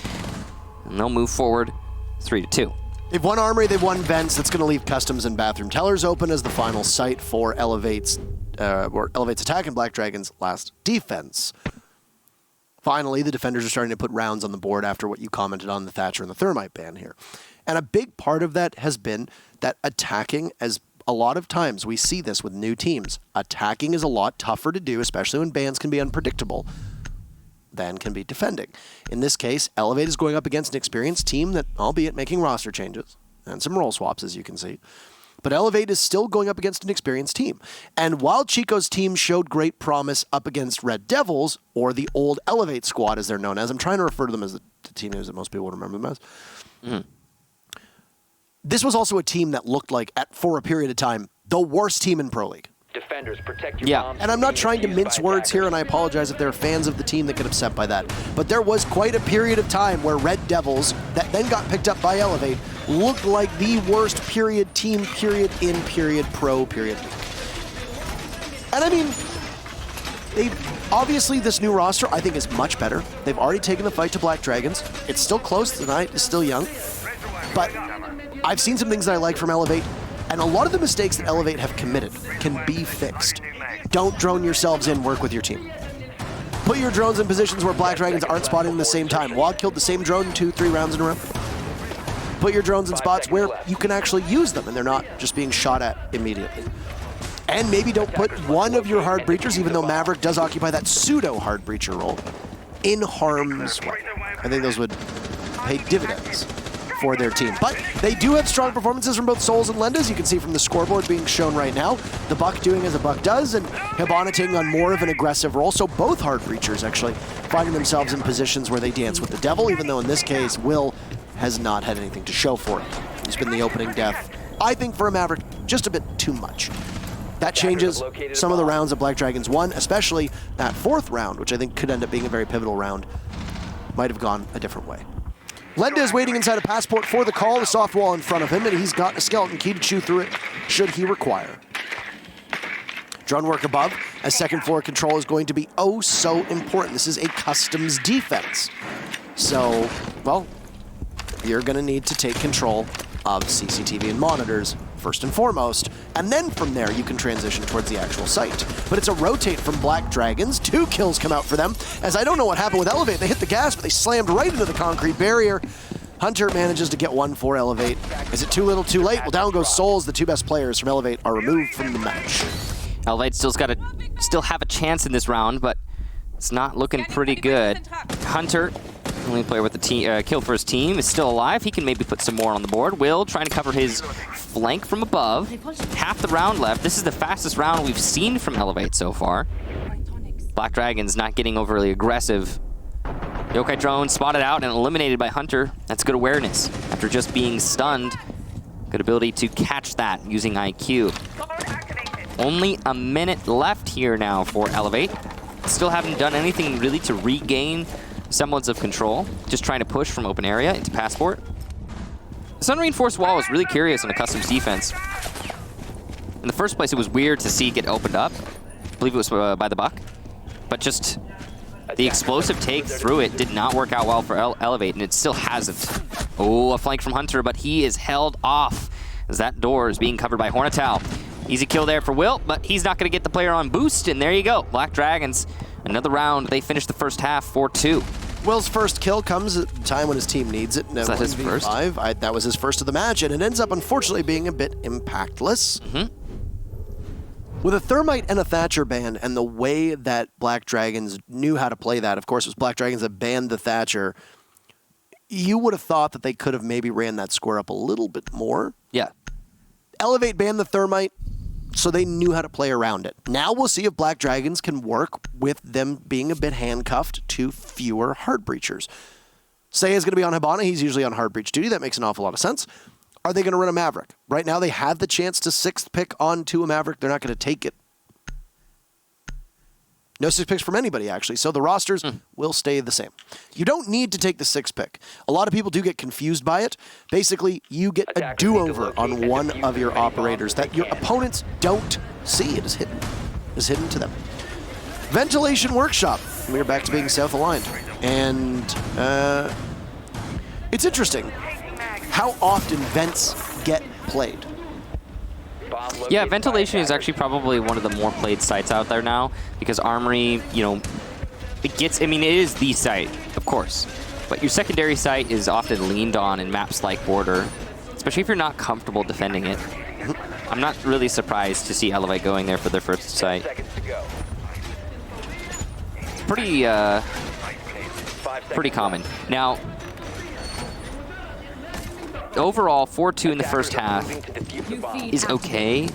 and they'll move forward 3-2. They've won Armory, they've won Vents. That's going to leave Customs and Bathroom Tellers open as the final site for Elevate's attack and Black Dragon's last defense. Finally, the defenders are starting to put rounds on the board after what you commented on the Thatcher and the Thermite ban here. And a big part of that has been that attacking, as a lot of times we see this with new teams, attacking is a lot tougher to do, especially when bans can be unpredictable, than can be defending. In this case, Elevate is going up against an experienced team that, albeit making roster changes and some role swaps, as you can see, but Elevate is still going up against an experienced team. And while Chico's team showed great promise up against Red Devils, or the old Elevate squad as they're known as, I'm trying to refer to them as the team names that most people would remember them as. This was also a team that looked like, for a period of time, the worst team in Pro League. Defenders, protect your bombs. And I'm not trying to mince words here, and I apologize if there are fans of the team that get upset by that. But there was quite a period of time where Red Devils, that then got picked up by Elevate, looked like the worst period team, period in, period pro, period league. And I mean, obviously this new roster I think is much better. They've already taken the fight to Black Dragons. It's still close tonight, it's still young. But I've seen some things that I like from Elevate. And a lot of the mistakes that Elevate have committed can be fixed. Don't drone yourselves in, work with your team. Put your drones in positions where Black Dragons aren't spotting them at the same time. Wog killed the same drone 2-3 rounds in a row. Put your drones in spots where you can actually use them and they're not just being shot at immediately. And maybe don't put one of your hard breachers, even though Maverick does occupy that pseudo hard breacher role, in harm's way. I think those would pay dividends for their team. But they do have strong performances from both Souls and Lendas. You can see from the scoreboard being shown right now. The Buck doing as a Buck does, and Hibana taking on more of an aggressive role. So both hard breachers actually finding themselves in positions where they dance with the devil, even though in this case, Will has not had anything to show for it. He's been the opening death, I think, for a Maverick, just a bit too much. That changes some of the rounds that Black Dragons won, especially that 4th round, which I think could end up being a very pivotal round. Might have gone a different way. Lenda is waiting inside a passport for the call, the soft wall in front of him, and he's got a skeleton key to chew through it should he require. Drone work above, as second floor control is going to be oh so important. This is a customs defense. So, well, you're going to need to take control of CCTV and monitors first and foremost, and then from there you can transition towards the actual site. But it's a rotate from Black Dragons. 2 kills come out for them, as I don't know what happened with Elevate. They hit the gas, but they slammed right into the concrete barrier. Hunter manages to get one for Elevate. Is it too little too late? Well, down goes Souls. The 2 best players from Elevate are removed from the match. Elevate still have a chance in this round, but it's not looking pretty good. Hunter, only player with the kill for his team, is still alive. He can maybe put some more on the board. Will trying to cover his flank from above. Half the round left. This is the fastest round we've seen from Elevate so far. Black Dragons not getting overly aggressive Yokai drone spotted out and eliminated by Hunter. That's good awareness. After just being stunned, good ability to catch that using IQ. Only a minute left here now for Elevate. Still haven't done anything really to regain semblance of control. Just trying to push from open area into Passport. The Sun Reinforced Wall was really curious on a Customs defense. In the first place, it was weird to see it get opened up. I believe it was by the Buck. But just the explosive take through it did not work out well for Elevate, and it still hasn't. Oh, a flank from Hunter, but he is held off as that door is being covered by Hornetow. Easy kill there for Will, but he's not going to get the player on boost, and there you go. Black Dragons, another round. They finished the first half 4-2. Will's first kill comes at a time when his team needs it. Is that his first? That was his first of the match, and it ends up, unfortunately, being a bit impactless. With a Thermite and a Thatcher ban, and the way that Black Dragons knew how to play that, of course, it was Black Dragons that banned the Thatcher, you would have thought that they could have maybe ran that score up a little bit more. Yeah. Elevate banned the Thermite, so they knew how to play around it. Now we'll see if Black Dragons can work with them being a bit handcuffed to fewer Heart Breachers. Say is going to be on Hibana. He's usually on Heart Breach duty. That makes an awful lot of sense. Are they going to run a Maverick? Right now they have the chance to 6th pick onto a Maverick. They're not going to take it. No 6 picks from anybody, actually. So the rosters will stay the same. You don't need to take the 6th pick. A lot of people do get confused by it. Basically, you get a do-over on one of your operators that your opponents don't see. It is hidden. It is hidden to them. Ventilation Workshop. We're back to being south-aligned. And it's interesting how often vents get played. Yeah, Ventilation is actually probably one of the more played sites out there now, because Armory, you know, it is the site, of course, but your secondary site is often leaned on in maps like Border, especially if you're not comfortable defending it. I'm not really surprised to see Elevate going there for their first site. Pretty common. Now, overall, 4-2 in the first half is okay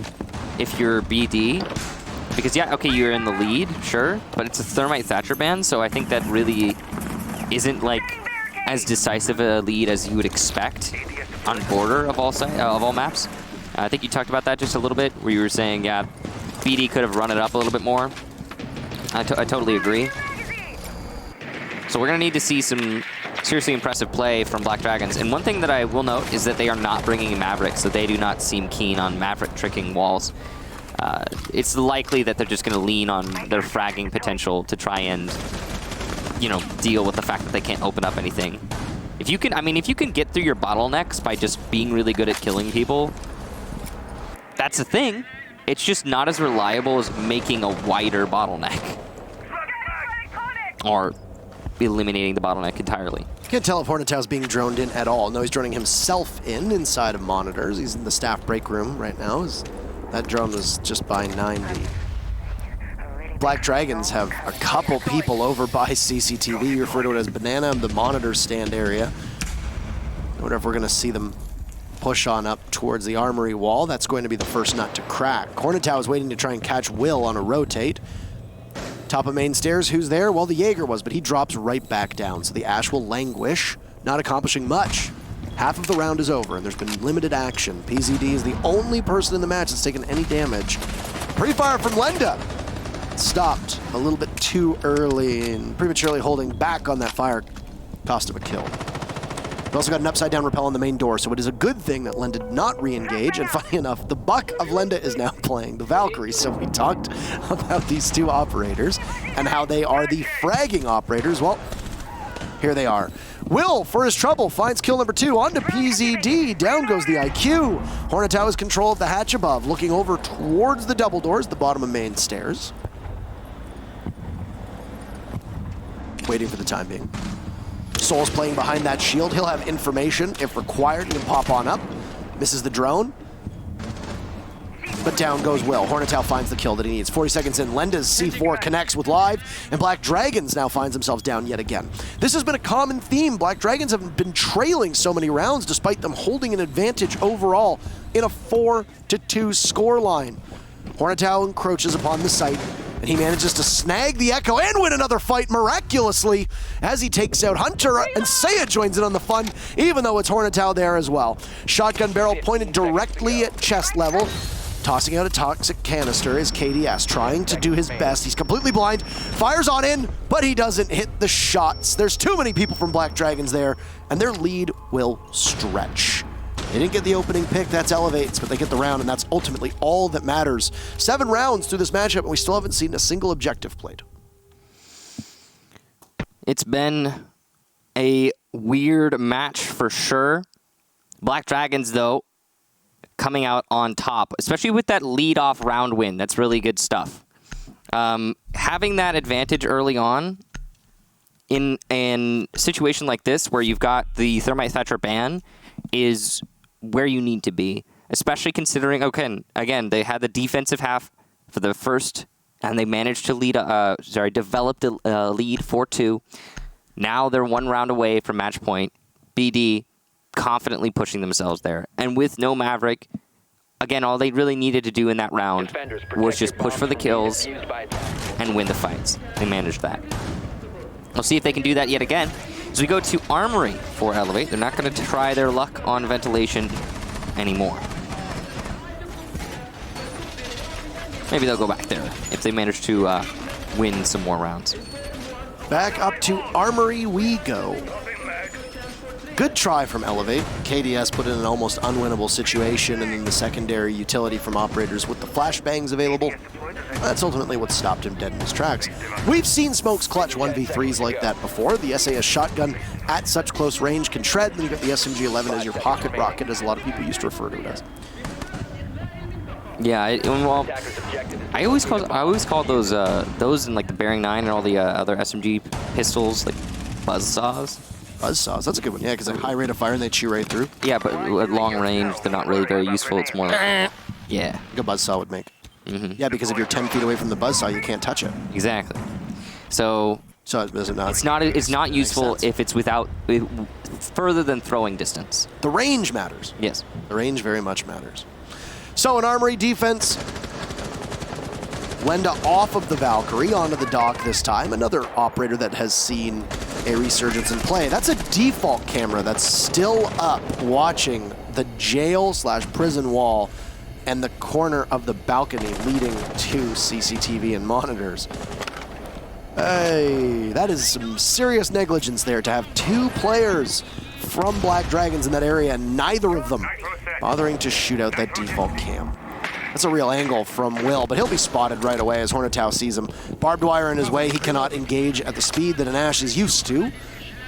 if you're BD. Because, yeah, okay, you're in the lead, sure, but it's a Thermite Thatcher ban, so I think that really isn't, like, as decisive a lead as you would expect on Border of all maps. I think you talked about that just a little bit, where you were saying, yeah, BD could have run it up a little bit more. I totally agree. So we're going to need to see some seriously impressive play from Black Dragons. And one thing that I will note is that they are not bringing Maverick, so they do not seem keen on Maverick tricking walls. It's likely that they're just going to lean on their fragging potential to try and, you know, deal with the fact that they can't open up anything. If you can get through your bottlenecks by just being really good at killing people, that's a thing. It's just not as reliable as making a wider bottleneck. Or eliminating the bottleneck entirely. Can't tell if Hornetow's being droned in at all. No, he's droning himself inside of monitors. He's in the staff break room right now. That drone was just by 90. Black Dragons have a couple people over by CCTV. You refer to it as Banana, the monitor stand area. I wonder if we're going to see them push on up towards the armory wall. That's going to be the first nut to crack. Hornetow is waiting to try and catch Will on a rotate. Top of main stairs, who's there? Well, the Jaeger was, but he drops right back down. So the Ash will languish, not accomplishing much. Half of the round is over, and there's been limited action. PZD is the only person in the match that's taken any damage. Pre-fire from Lenda. Stopped a little bit too early and prematurely holding back on that fire. Cost of a kill. We've also got an upside-down rappel on the main door, so it is a good thing that Lenda did not re-engage. And funny enough, the Buck of Lenda is now playing the Valkyrie. So we talked about these two operators and how they are the fragging operators. Well, here they are. Will, for his trouble, finds kill number 2 onto PZD. Down goes the IQ. Hornetow has control of the hatch above, looking over towards the double doors, the bottom of main stairs. Waiting for the time being. Soul's playing behind that shield. He'll have information if required. He can pop on up. Misses the drone. But down goes Will. Hornetow finds the kill that he needs. 40 seconds in, Lenda's C4 connects with Live, and Black Dragons now finds themselves down yet again. This has been a common theme. Black Dragons have been trailing so many rounds despite them holding an advantage overall in a 4-2 scoreline. Hornetow encroaches upon the site. And he manages to snag the Echo and win another fight miraculously as he takes out Hunter, and Seiya joins in on the fun, even though it's Hornetow there as well. Shotgun barrel pointed directly at chest level. Tossing out a toxic canister is KDS, trying to do his best. He's completely blind, fires on in, but he doesn't hit the shots. There's too many people from Black Dragons there, and their lead will stretch. They didn't get the opening pick, that's Elevates, but they get the round, and that's ultimately all that matters. 7 rounds through this matchup, and we still haven't seen a single objective played. It's been a weird match for sure. Black Dragons, though, coming out on top, especially with that lead-off round win. That's really good stuff. Having that advantage early on in a situation like this where you've got the Thermite Thatcher ban is where you need to be, especially considering, okay, again, they had the defensive half for the first, and they managed to develop the lead 4-2. Now they're 1 round away from match point. BD confidently pushing themselves there. And with no Maverick, again, all they really needed to do in that round was just push for the kills and win the fights. They managed that. We'll see if they can do that yet again. As we go to Armory for Elevate, they're not going to try their luck on ventilation anymore. Maybe they'll go back there if they manage to win some more rounds. Back up to Armory we go. Good try from Elevate. KDS put in an almost unwinnable situation, and then the secondary utility from operators with the flashbangs available. That's ultimately what stopped him dead in his tracks. We've seen Smokes clutch 1v3s like that before. The SAS shotgun at such close range can shred, then you got the SMG-11 as your pocket rocket, as a lot of people used to refer to it as. Yeah, well, I always call those in like the Bearing 9 and all the other SMG pistols like buzzsaws. Buzzsaws, that's a good one, yeah, because a high rate of fire and they chew right through. Yeah, but at long range, they're not really very useful. It's more like, yeah. Like a buzzsaw would make. Mm-hmm. Yeah, because if you're 10 feet away from the buzzsaw, you can't touch it. Exactly. So is it not? It's not useful if it's further than throwing distance. The range matters. Yes. The range very much matters. So an Armory defense, Lenda off of the Valkyrie onto the dock this time. Another operator that has seen a resurgence in play. That's a default camera that's still up watching the jail/prison wall and the corner of the balcony leading to CCTV and monitors. Hey, that is some serious negligence there to have 2 players from Black Dragons in that area, and neither of them bothering to shoot out that default cam. That's a real angle from Will, but he'll be spotted right away as Hornetow sees him. Barbed wire in his way, he cannot engage at the speed that an Ashe is used to.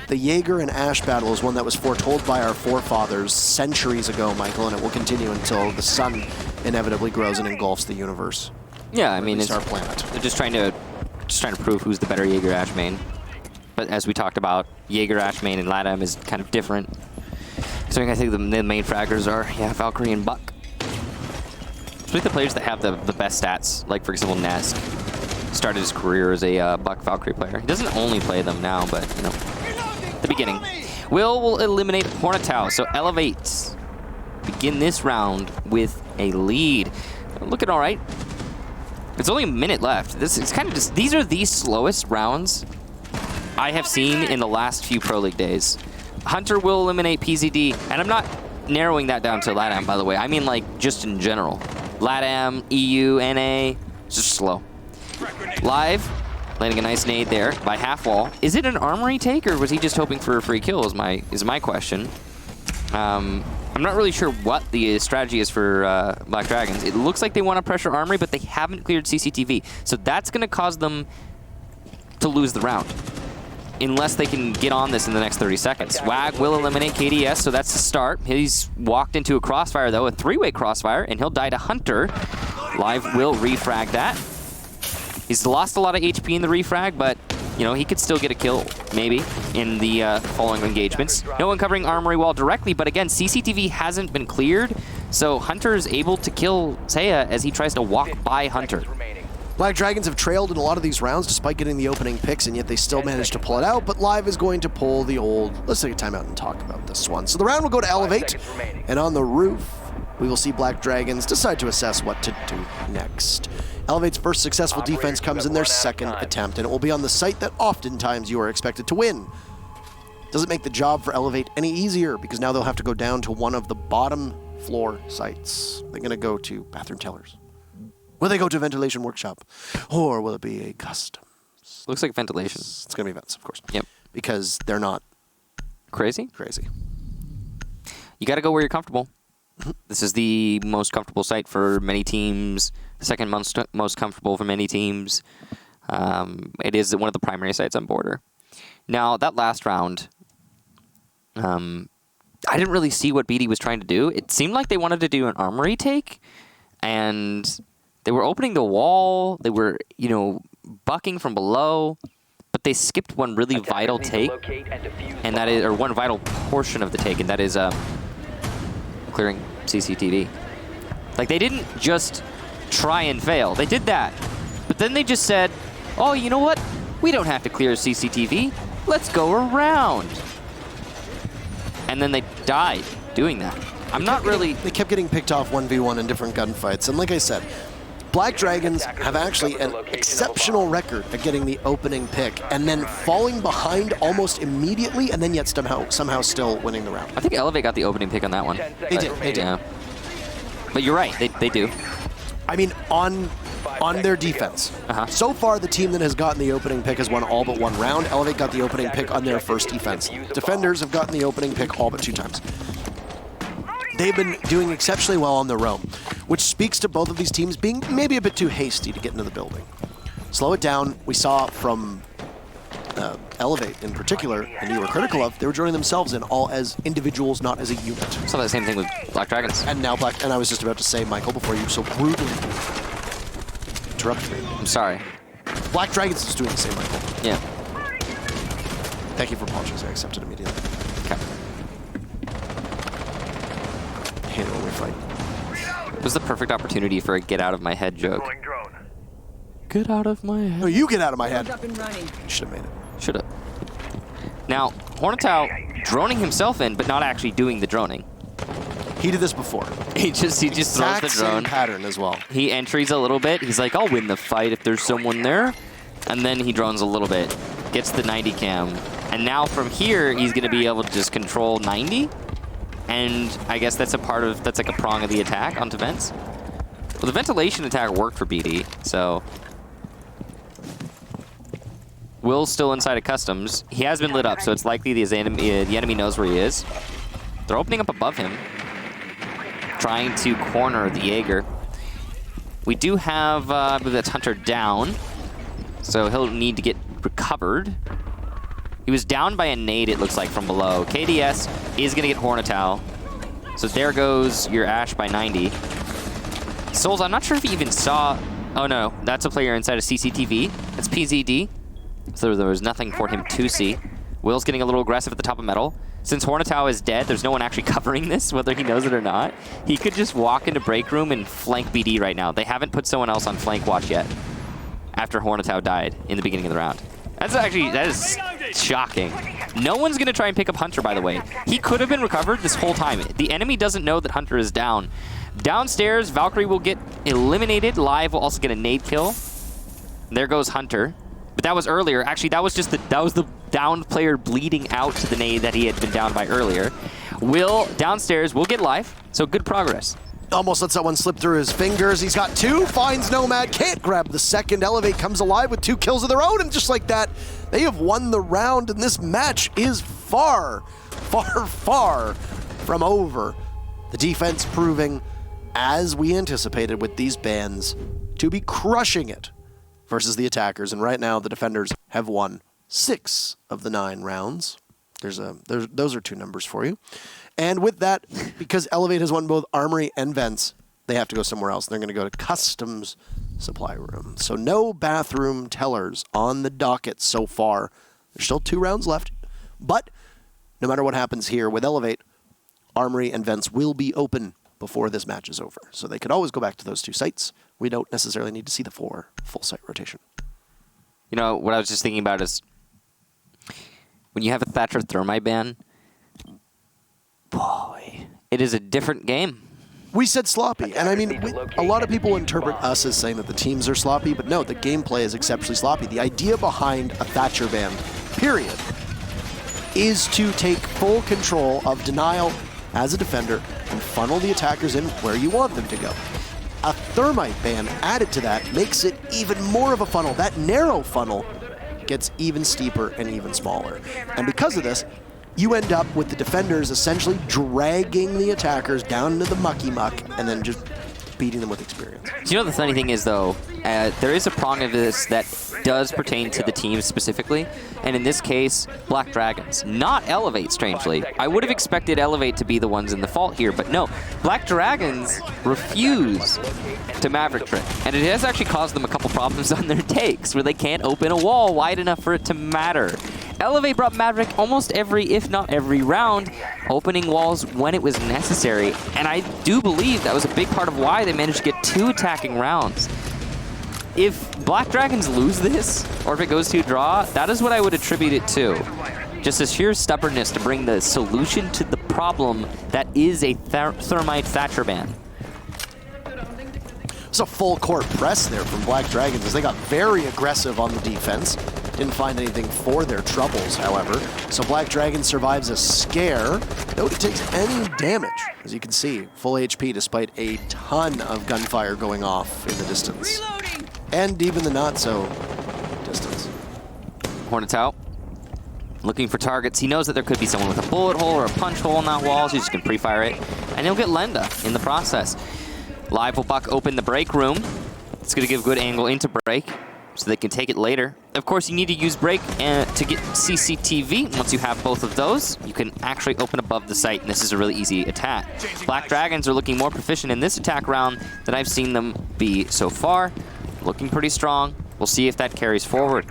The Jaeger and Ashe battle is one that was foretold by our forefathers centuries ago, Michael, and it will continue until the sun inevitably grows and engulfs the universe. Yeah, I mean, it's our planet. They're just trying to prove who's the better Jaeger Ashe main. But as we talked about, Jaeger Ashe main in LATAM is kind of different. So I think the main fraggers are, Valkyrie and Buck. Especially the players that have the best stats, like for example Nesk. Started his career as a Buck Valkyrie player. He doesn't only play them now, but you know, the beginning. Will eliminate Hornetow, so Elevates begin this round with a lead. Looking all right. It's only a minute left. This is kind of just, these are the slowest rounds I have seen in the last few Pro League days. Hunter will eliminate PZD, and I'm not narrowing that down to LATAM, by the way. I mean, like, just in general. LATAM, EU, NA, it's just slow. Live, landing a nice nade there by half wall. Is it an Armory take, or was he just hoping for a free kill is my question. I'm not really sure what the strategy is for Black Dragons. It looks like they want to pressure Armory, but they haven't cleared CCTV. So that's going to cause them to lose the round, unless they can get on this in the next 30 seconds. Swag will eliminate KDS, so that's the start. He's walked into a crossfire, though, a 3-way crossfire, and he'll die to Hunter. Live will refrag that. He's lost a lot of HP in the refrag, but, you know, he could still get a kill, maybe, in the following engagements. No one covering Armory wall directly, but again, CCTV hasn't been cleared, so Hunter is able to kill Seiya as he tries to walk by Hunter. Black Dragons have trailed in a lot of these rounds despite getting the opening picks, and yet they still managed to pull it out, but Live is going to pull the old, let's take a timeout and talk about this one. So the round will go to Elevate, and on the roof, we will see Black Dragons decide to assess what to do next. Elevate's first successful defense comes in their second attempt, and it will be on the site that oftentimes you are expected to win. Doesn't make the job for Elevate any easier, because now they'll have to go down to one of the bottom floor sites. They're going to go to Bathroom Tellers. Will they go to Ventilation Workshop? Or will it be a custom? Looks like ventilation. It's going to be vents, of course. Yep. Because they're not crazy. You got to go where you're comfortable. This is the most comfortable site for many teams. The second most comfortable for many teams. It is one of the primary sites on Border. Now, that last round, I didn't really see what BD was trying to do. It seemed like they wanted to do an armory take, and they were opening the wall. They were, bucking from below, but they skipped one really vital take, and that is, or one vital portion of the take, and that is clearing CCTV. Like, they didn't just try and fail. They did that, but then they just said, oh, you know what? We don't have to clear CCTV. Let's go around. And then they died doing that. They kept getting picked off 1v1 in different gunfights, and like I said, Black Dragons have actually an exceptional record at getting the opening pick and then falling behind almost immediately, and then yet somehow still winning the round. I think Elevate got the opening pick on that one. They did. Yeah. But you're right, they do. I mean, on their defense. So far, the team that has gotten the opening pick has won all but one round. Elevate got the opening pick on their first defense. Defenders have gotten the opening pick all but 2 times. They've been doing exceptionally well on their own, which speaks to both of these teams being maybe a bit too hasty to get into the building. Slow it down. We saw from Elevate in particular, and you were critical of, they were joining themselves in all as individuals, not as a unit. Saw the same thing with Black Dragons. And now and I was just about to say, Michael, before you so rudely interrupted me. I'm sorry. Black Dragons is doing the same, Michael. Yeah. Thank you for apologizing. I accept it immediately. Okay. Handle away fight. It was the perfect opportunity for a get out of my head joke. Get out of my head. No, you get out of my head. Should have made it. Should have. Now, Hornetow droning himself in, but not actually doing the droning. He did this before. He just throws the drone. Same pattern as well. He entries a little bit. He's like, I'll win the fight if there's someone there. And then he drones a little bit, gets the 90 cam. And now from here, he's going to be able to just control 90. And I guess that's like a prong of the attack onto vents. Well, the ventilation attack worked for BD, so Will's still inside of customs. He has been lit up, so it's likely the enemy knows where he is. They're opening up above him, trying to corner the Jaeger. We do have, I believe that's Hunter down, so he'll need to get recovered. He was down by a nade, it looks like, from below. KDS is going to get Hornetow. So there goes your Ash by 90. Souls, I'm not sure if he even saw... Oh, no. That's a player inside of CCTV. That's PZD. So there was nothing for him to see. Will's getting a little aggressive at the top of metal. Since Hornetow is dead, there's no one actually covering this, whether he knows it or not. He could just walk into break room and flank BD right now. They haven't put someone else on flank watch yet after Hornetow died in the beginning of the round. That is shocking. No one's going to try and pick up Hunter, by the way. He could have been recovered this whole time. The enemy doesn't know that Hunter is down. Downstairs, Valkyrie will get eliminated. Live will also get a nade kill. There goes Hunter. But that was earlier. Actually, that was the downed player bleeding out to the nade that he had been down by earlier. Will, downstairs, will get Live. So good progress. Almost lets that one slip through his fingers. He's got 2, finds Nomad, can't grab the second. Elevate comes alive with 2 kills of their own, and just like that, they have won the round, and this match is far, far, far from over. The defense proving, as we anticipated with these bans, to be crushing it versus the attackers, and right now the defenders have won 6 of the 9 rounds. Those are 2 numbers for you. And with that, because Elevate has won both Armory and Vents, they have to go somewhere else. They're going to go to Customs Supply Room. So no Bathroom Tellers on the docket so far. There's still 2 rounds left. But no matter what happens here with Elevate, Armory and Vents will be open before this match is over. So they could always go back to those 2 sites. We don't necessarily need to see the 4 full site rotation. You know, what I was just thinking about is when you have a Thatcher Thermite ban, boy, it is a different game. We said sloppy, and I mean, a lot of people interpret us as saying that the teams are sloppy, but no, the gameplay is exceptionally sloppy. The idea behind a Thatcher ban, period, is to take full control of denial as a defender and funnel the attackers in where you want them to go. A thermite ban added to that makes it even more of a funnel. That narrow funnel gets even steeper and even smaller. And because of this, you end up with the defenders essentially dragging the attackers down into the mucky muck and then just beating them with experience. So you know the funny thing is, though, there is a prong of this that does pertain to the team specifically, and in this case, Black Dragons, not Elevate, strangely. I would have expected Elevate to be the ones in the fault here, but no. Black Dragons refuse to Maverick Trick, and it has actually caused them a couple problems on their takes, where they can't open a wall wide enough for it to matter. Elevate brought Maverick almost every, if not every round, opening walls when it was necessary, and I do believe that was a big part of why they managed to get 2 attacking rounds. If Black Dragons lose this, or if it goes to a draw, that is what I would attribute it to. Just a sheer stubbornness to bring the solution to the problem that is a Thermite Thatcher ban. It's a full court press there from Black Dragons as they got very aggressive on the defense. Didn't find anything for their troubles, however. So Black Dragon survives a scare. Nobody takes any damage, as you can see. Full HP despite a ton of gunfire going off in the distance. Reloading. And even the not-so-distance. Hornet's out. Looking for targets. He knows that there could be someone with a bullet hole or a punch hole in that wall, so he's just going to pre-fire it. And he'll get Lenda in the process. Live will buck open the break room. It's going to give good angle into break, so they can take it later. Of course, you need to use break to get CCTV. Once you have both of those, you can actually open above the site, and this is a really easy attack. Black Dragons are looking more proficient in this attack round than I've seen them be so far. Looking pretty strong. We'll see if that carries forward.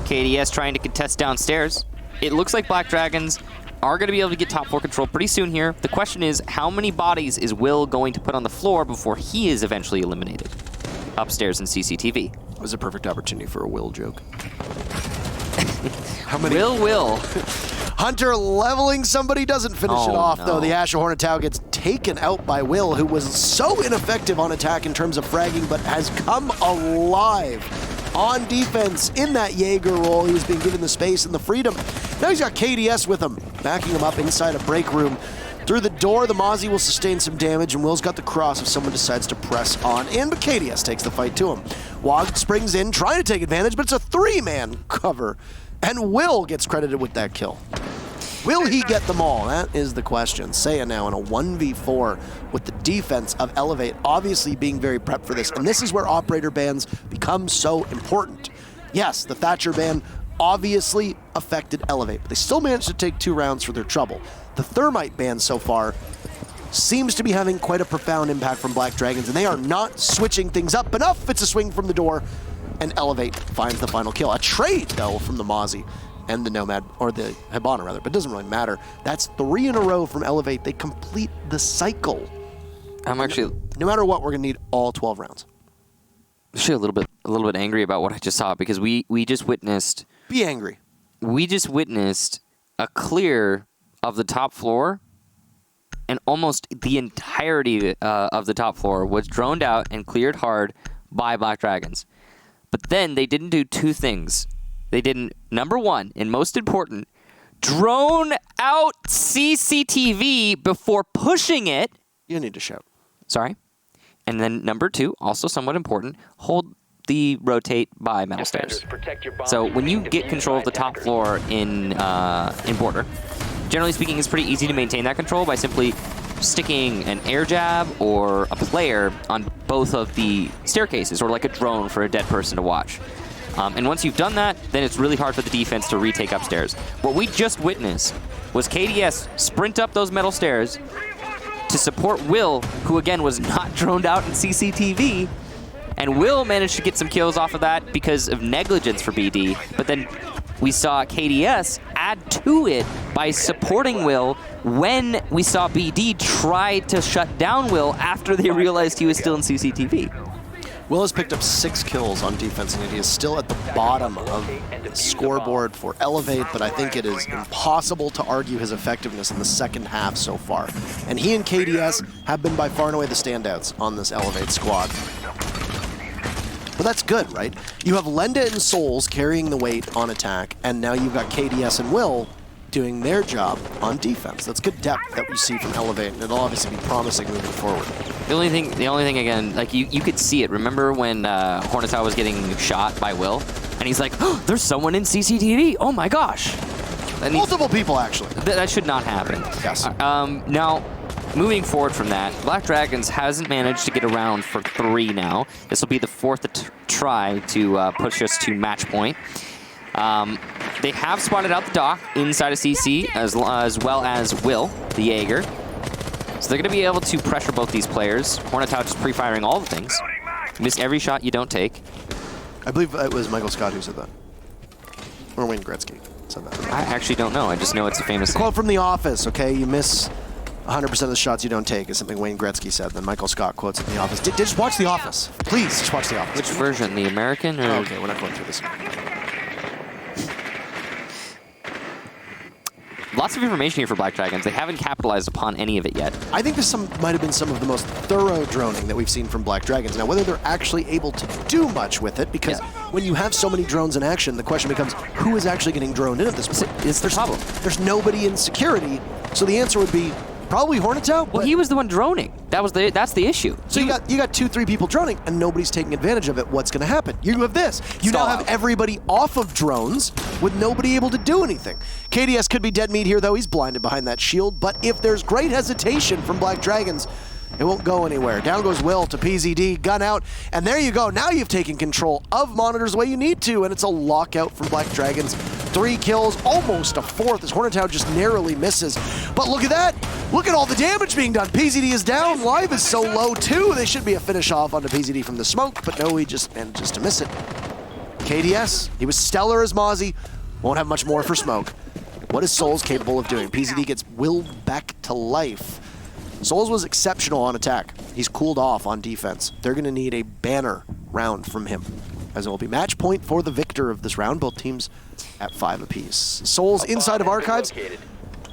KDS trying to contest downstairs. It looks like Black Dragons are going to be able to get top 4 control pretty soon here. The question is, how many bodies is Will going to put on the floor before he is eventually eliminated? Upstairs in CCTV. It was a perfect opportunity for a Will joke. How many? Will. Hunter leveling somebody doesn't finish it off, no. though. The Asher Hornetau gets taken out by Will, who was so ineffective on attack in terms of fragging, but has come alive on defense in that Jaeger role. He was being given the space and the freedom. Now he's got KDS with him, backing him up inside a break room. Through the door, the Mozzie will sustain some damage, and Will's got the cross if someone decides to press on in, but KDS takes the fight to him. Wog springs in, trying to take advantage, but it's a 3-man cover, and Will gets credited with that kill. Will he get them all? That is the question. Seiya now in a 1v4 with the defense of Elevate, obviously being very prepped for this, and this is where operator bans become so important. Yes, the Thatcher ban obviously affected Elevate, but they still managed to take 2 rounds for their trouble. The Thermite ban so far seems to be having quite a profound impact from Black Dragons, and they are not switching things up enough. It's a swing from the door, and Elevate finds the final kill. A trade, though, from the Mozzie and the Nomad, or the Hibana, rather, but it doesn't really matter. That's 3 in a row from Elevate. They complete the cycle. I'm actually... No matter what, we're going to need all 12 rounds. Actually a little bit angry about what I just saw, because we just witnessed... Be angry. We just witnessed a clear of the top floor, and almost the entirety of the top floor was droned out and cleared hard by Black Dragons. But then they didn't do 2 things. They didn't, number 1, and most important, drone out CCTV before pushing it. You need to shout. Sorry. And then number 2, also somewhat important, hold the rotate by metal stairs. So when you get control of the top floor in Border, generally speaking, it's pretty easy to maintain that control by simply sticking an air jab or a player on both of the staircases, or like a drone for a dead person to watch. And once you've done that, then it's really hard for the defense to retake upstairs. What we just witnessed was KDS sprint up those metal stairs to support Will, who again was not droned out in CCTV, and Will managed to get some kills off of that because of negligence for BD, but then we saw KDS add to it by supporting Will when we saw BD try to shut down Will after they realized he was still in CCTV. Will has picked up 6 kills on defense, and he is still at the bottom of the scoreboard for Elevate, but I think it is impossible to argue his effectiveness in the second half so far. And he and KDS have been by far and away the standouts on this Elevate squad. But that's good, right? You have Lenda and Souls carrying the weight on attack, and now you've got KDS and Will doing their job on defense. That's good depth that we see from Elevate, and it'll obviously be promising moving forward. The only thing again, like you could see it. Remember when Hornetow was getting shot by Will, and he's like, "Oh, there's someone in CCTV! Oh my gosh!" And multiple people actually. That should not happen. Yes. Now, moving forward from that, Black Dragons hasn't managed to get around for 3 now. This will be the 4th try to push us to match point. They have spotted out the dock inside of CC, as well as Will, the Jaeger. So they're going to be able to pressure both these players. Hornetow just pre-firing all the things. Miss every shot you don't take. I believe it was Michael Scott who said that. Or Wayne Gretzky said that. I actually don't know. I just know it's a famous quote from The Office, okay? You miss 100% of the shots you don't take is something Wayne Gretzky said. Then Michael Scott quotes it in The Office. Just watch The Office. Please, just watch The Office. Which version? The American? Or? Okay, we're not going through this. Lots of information here for Black Dragons. They haven't capitalized upon any of it yet. I think this might have been some of the most thorough droning that we've seen from Black Dragons. Now, whether they're actually able to do much with it, because when you have so many drones in action, the question becomes, who is actually getting droned in at this point? It's the problem. There's nobody in security, so the answer would be probably Hornetow. Well, he was the one droning. That's the issue. So you got 2-3 people droning, and nobody's taking advantage of it. What's going to happen? You have this. You now have everybody off of drones with nobody able to do anything. KDS could be dead meat here, though. He's blinded behind that shield. But if there's great hesitation from Black Dragons, it won't go anywhere. Down goes Will to PZD, gun out, and there you go. Now you've taken control of monitors the way you need to, and it's a lockout from Black Dragons. 3 kills, almost a 4th, as Hornetow just narrowly misses. But look at that. Look at all the damage being done. PZD is down. Live is so low, too. They should be a finish off onto PZD from the smoke, but no, he just manages to miss it. KDS, he was stellar as Mozzie. Won't have much more for smoke. What is Souls capable of doing? PZD gets Will back to life. Souls was exceptional on attack. He's cooled off on defense. They're going to need a banner round from him, as it will be match point for the victor of this round. Both teams at 5 apiece. Souls inside of Archives.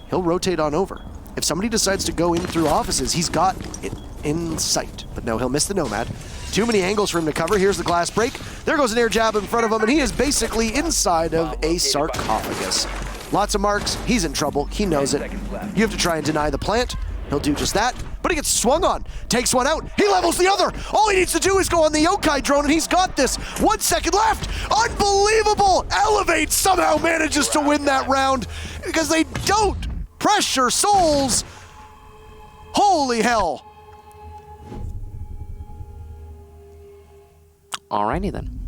He'll rotate on over. If somebody decides to go in through offices, he's got it in sight. But no, he'll miss the Nomad. Too many angles for him to cover. Here's the glass break. There goes an air jab in front of him, and he is basically inside of a sarcophagus. Lots of marks. He's in trouble. He knows it. You have to try and deny the plant. He'll do just that, but he gets swung on. Takes one out. He levels the other. All he needs to do is go on the Yokai drone, and he's got this. 1 second left. Unbelievable. Elevate somehow manages to win that round because they don't pressure Souls. Holy hell. Alrighty then.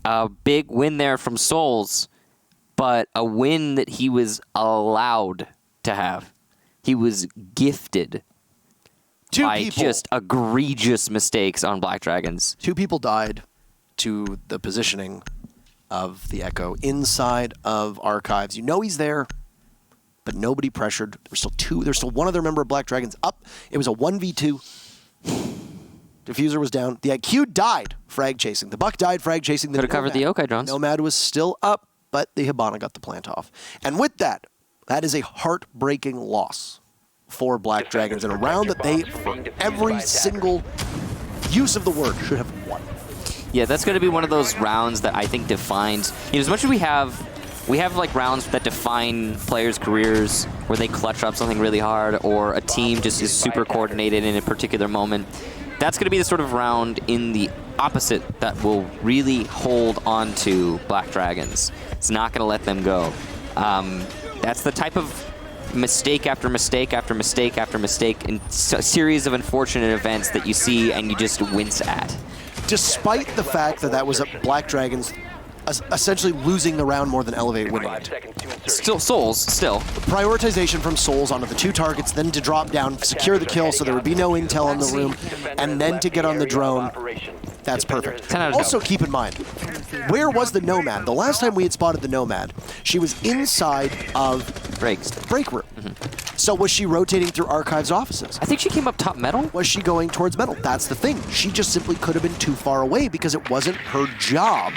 A big win there from Souls, but a win that he was allowed to have. He was gifted by just egregious mistakes on Black Dragons. 2 people died to the positioning of the Echo inside of Archives. You know he's there, but nobody pressured. There's still one other member of Black Dragons up. It was a 1v2. Diffuser was down. The IQ died frag chasing. The Buck died frag chasing. Could have covered the Yokai drones. Nomad was still up, but the Hibana got the plant off. And with that, that is a heartbreaking loss for Black Dragons in a round that they, for every single use of the word, should have won. Yeah, that's going to be one of those rounds that I think defines, as much as we have like rounds that define players' careers where they clutch up something really hard or a team just is super coordinated in a particular moment. That's going to be the sort of round in the opposite that will really hold on to Black Dragons. It's not going to let them go. That's the type of mistake after mistake after mistake after mistake and a series of unfortunate events that you see and you just wince at. Despite the fact that that was a Black Dragons essentially losing the round more than Elevate winning it. Still, Souls, still. Prioritization from Souls onto the 2 targets, then to drop down, secure the kill so there would be no intel in the room, and then to get on the drone. That's perfect. Also keep in mind, where was the Nomad? The last time we had spotted the Nomad, she was inside of break room. So was she rotating through Archives offices? I think she came up top metal. Was she going towards metal? That's the thing. She just simply could have been too far away because it wasn't her job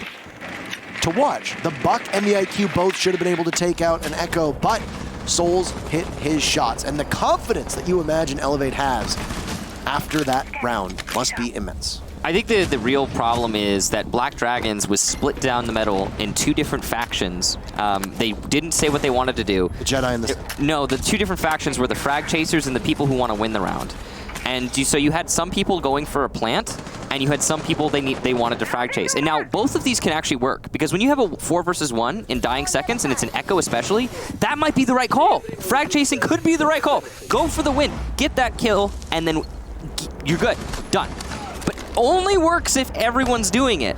to watch. The Buck and the IQ both should have been able to take out an Echo, but Souls hit his shots. And the confidence that you imagine Elevate has after that round must be immense. I think the real problem is that Black Dragons was split down the middle in two different factions. They didn't say what they wanted to do. The Jedi and the... No, the two different factions were the frag chasers and the people who want to win the round. And so you had some people going for a plant, and you had some people they wanted to frag chase. And now both of these can actually work, because when you have a 4 versus 1 in dying seconds, and it's an Echo especially, that might be the right call. Frag chasing could be the right call. Go for the win, get that kill, and then you're good, done. But only works if everyone's doing it.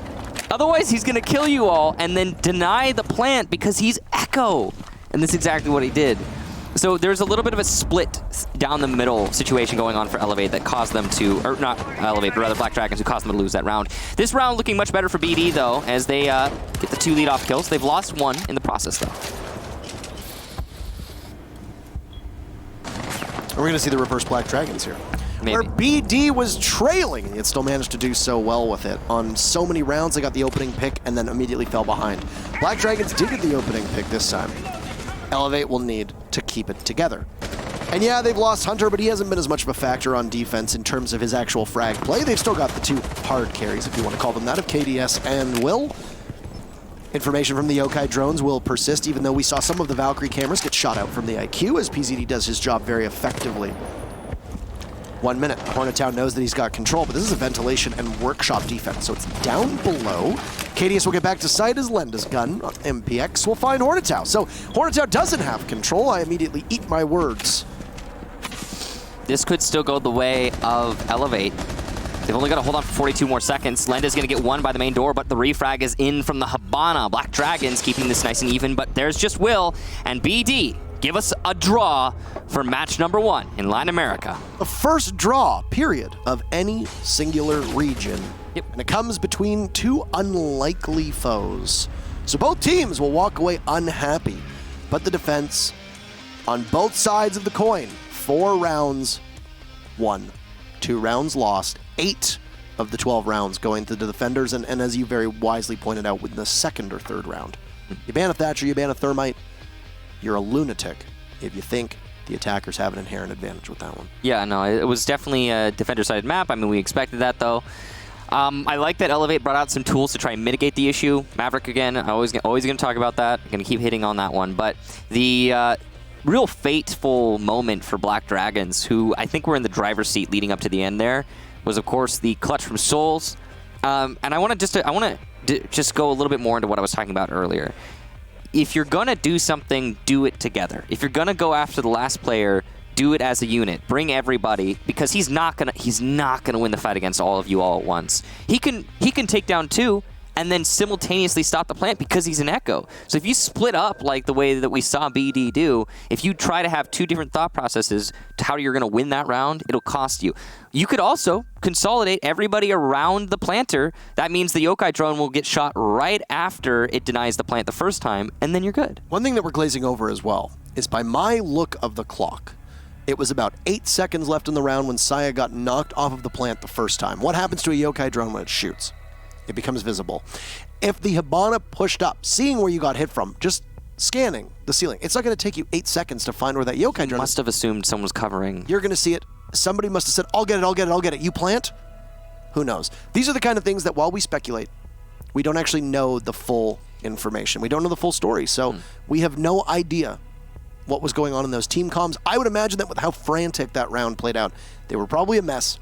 Otherwise, he's gonna kill you all and then deny the plant because he's Echo. And that's exactly what he did. So there's a little bit of a split down the middle situation going on for Elevate that caused them to, or not Elevate, but rather Black Dragons, who caused them to lose that round. This round looking much better for BD, though, as they get the 2 lead-off kills. They've lost 1 in the process, though. We're going to see the reverse Black Dragons here. Maybe. Where BD was trailing, yet still managed to do so well with it. On so many rounds, they got the opening pick and then immediately fell behind. Black Dragons did get the opening pick this time. Elevate will need to keep it together. And yeah, they've lost Hunter, but he hasn't been as much of a factor on defense in terms of his actual frag play. They've still got the 2 hard carries, if you want to call them that, of KDS and Will. Information from the Yokai drones will persist, even though we saw some of the Valkyrie cameras get shot out from the IQ, as PZD does his job very effectively. 1 minute. Hornetown knows that he's got control, but this is a ventilation and workshop defense, so it's down below. KDS will get back to sight as Lenda's gun on MPX will find Hornetown. So Hornetown doesn't have control. I immediately eat my words. This could still go the way of Elevate. They've only got to hold on for 42 more seconds. Lenda's going to get 1 by the main door, but the refrag is in from the Habana. Black Dragons keeping this nice and even, but there's just Will and BD. Give us a draw for match number 1 in Latin America. The first draw, period, of any singular region. Yep. And it comes between 2 unlikely foes. So both teams will walk away unhappy. But the defense on both sides of the coin, 4 rounds won, 2 rounds lost, 8 of the 12 rounds going to the defenders. And as you very wisely pointed out, with the 2nd or 3rd round. You ban a Thatcher, you ban a Thermite. You're a lunatic if you think the attackers have an inherent advantage with that one. Yeah, no, it was definitely a defender-sided map. I mean, we expected that, though. I like that Elevate brought out some tools to try and mitigate the issue. Maverick, again, always going to talk about that. Going to keep hitting on that one. But the real fateful moment for Black Dragons, who I think were in the driver's seat leading up to the end there, was, of course, the clutch from Souls. And I want to just go a little bit more into what I was talking about earlier. If you're going to do something, do it together. If you're going to go after the last player, do it as a unit. Bring everybody, because he's not going to win the fight against all of you all at once. He can take down 2 and then simultaneously stop the plant because he's an Echo. So if you split up like the way that we saw BD do, if you try to have 2 different thought processes to how you're going to win that round, it'll cost you. You could also consolidate everybody around the planter. That means the Yokai drone will get shot right after it denies the plant the first time, and then you're good. One thing that we're glazing over as well is, by my look of the clock, it was about 8 seconds left in the round when Saya got knocked off of the plant the first time. What happens to a Yokai drone when it shoots? It becomes visible. If the Habana pushed up, seeing where you got hit from, just scanning the ceiling, it's not going to take you 8 seconds to find where that Yokai drone is. Must have assumed someone was covering. You're going to see it. Somebody must have said, I'll get it, I'll get it, I'll get it. You plant? Who knows? These are the kind of things that, while we speculate, we don't actually know the full information. We don't know the full story. So we have no idea what was going on in those team comms. I would imagine that with how frantic that round played out, they were probably a mess.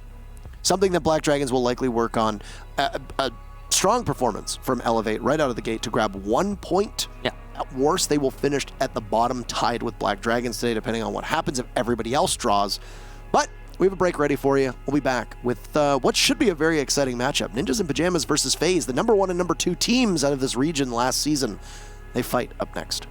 Something that Black Dragons will likely work on. A strong performance from Elevate right out of the gate to grab 1 point. Yeah. At worst, they will finish at the bottom, tied with Black Dragons today, depending on what happens if everybody else draws. But we have a break ready for you. We'll be back with what should be a very exciting matchup. Ninjas in Pajamas versus FaZe, the number 1 and number 2 teams out of this region last season. They fight up next.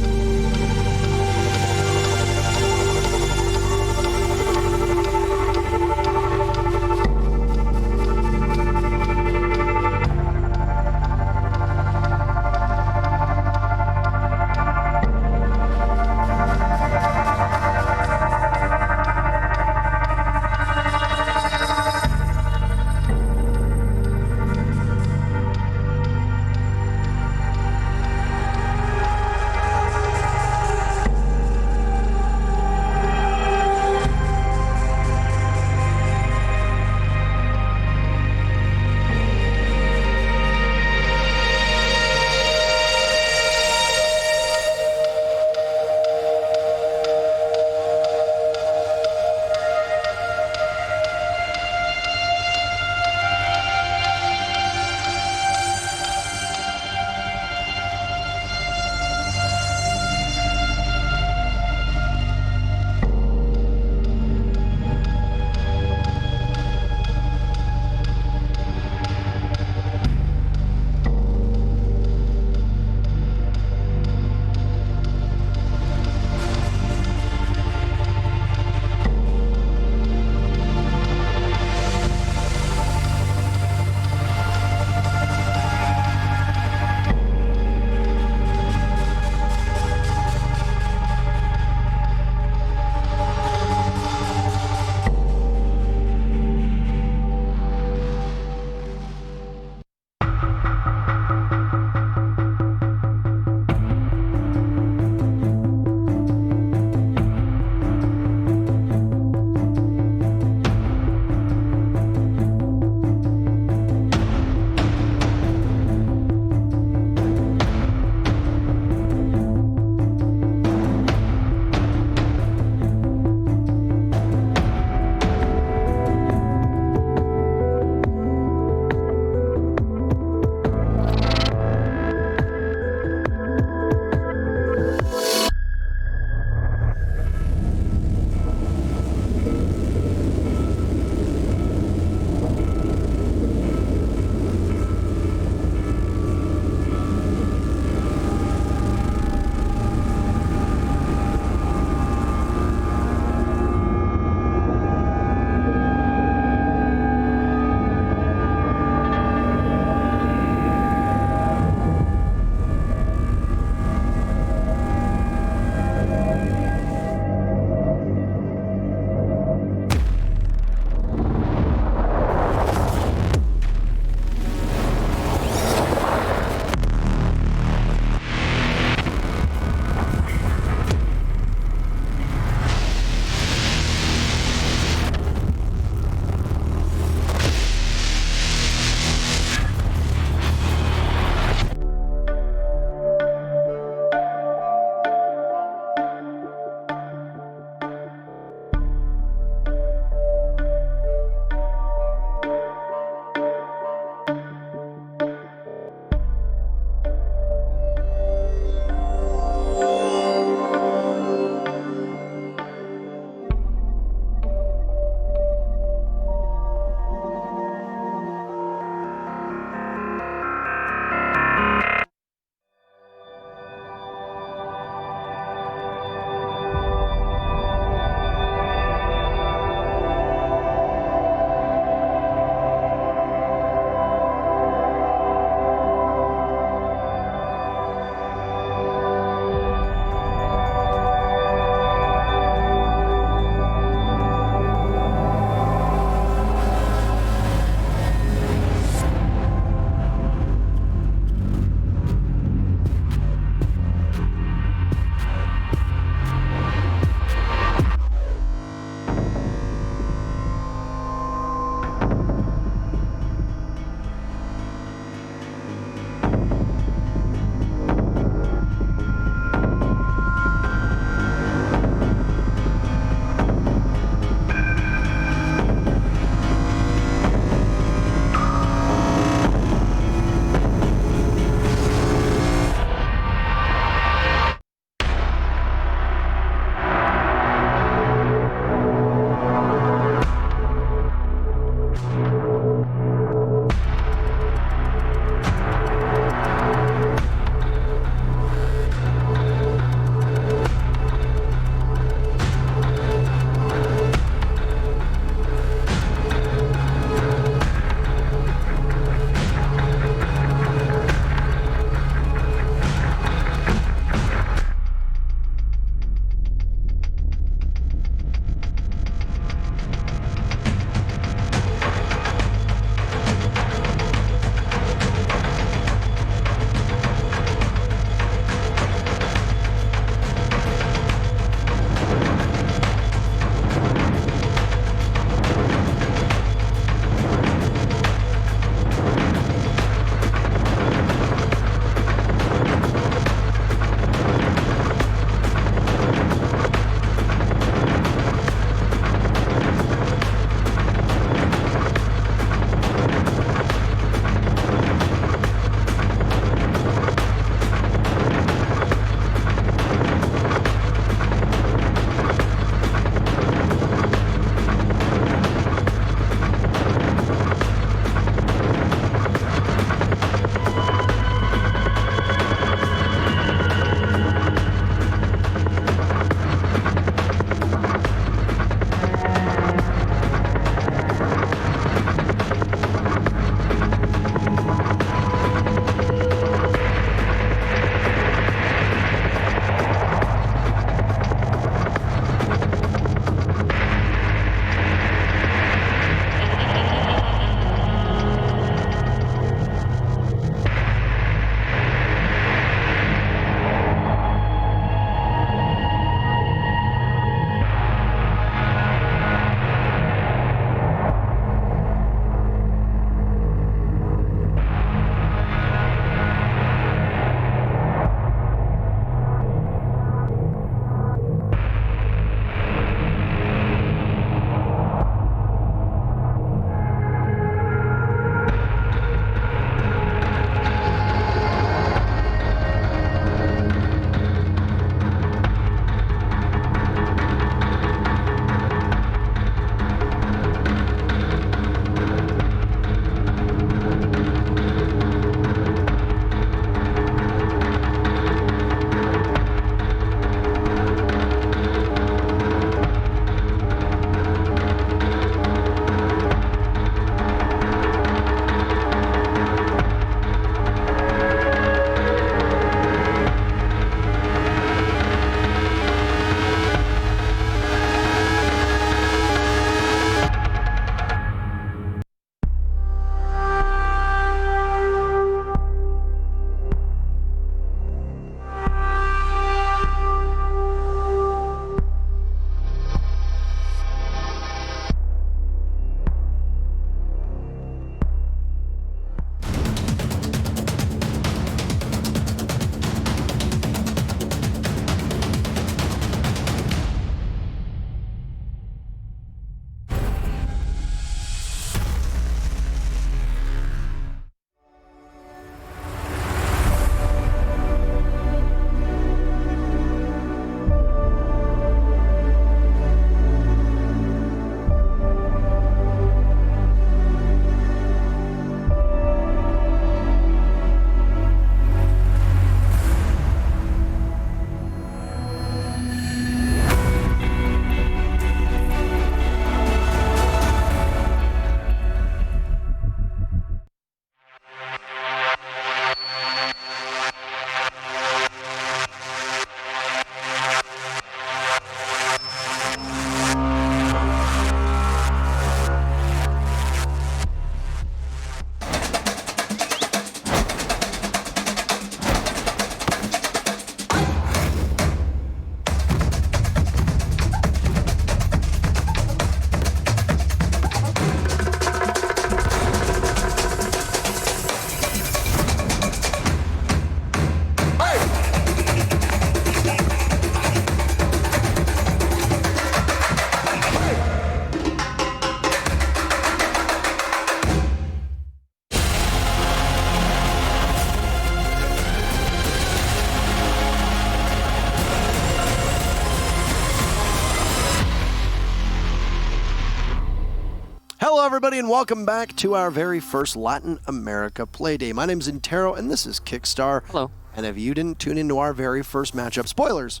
Hello, everybody, and welcome back to our very first Latin America Playday. My name's Intero, and this is Kickstar. Hello. And if you didn't tune into our very first matchup, spoilers,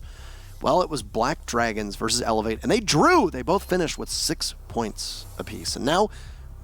well, it was Black Dragons versus Elevate, and they drew. They both finished with 6 points apiece. And now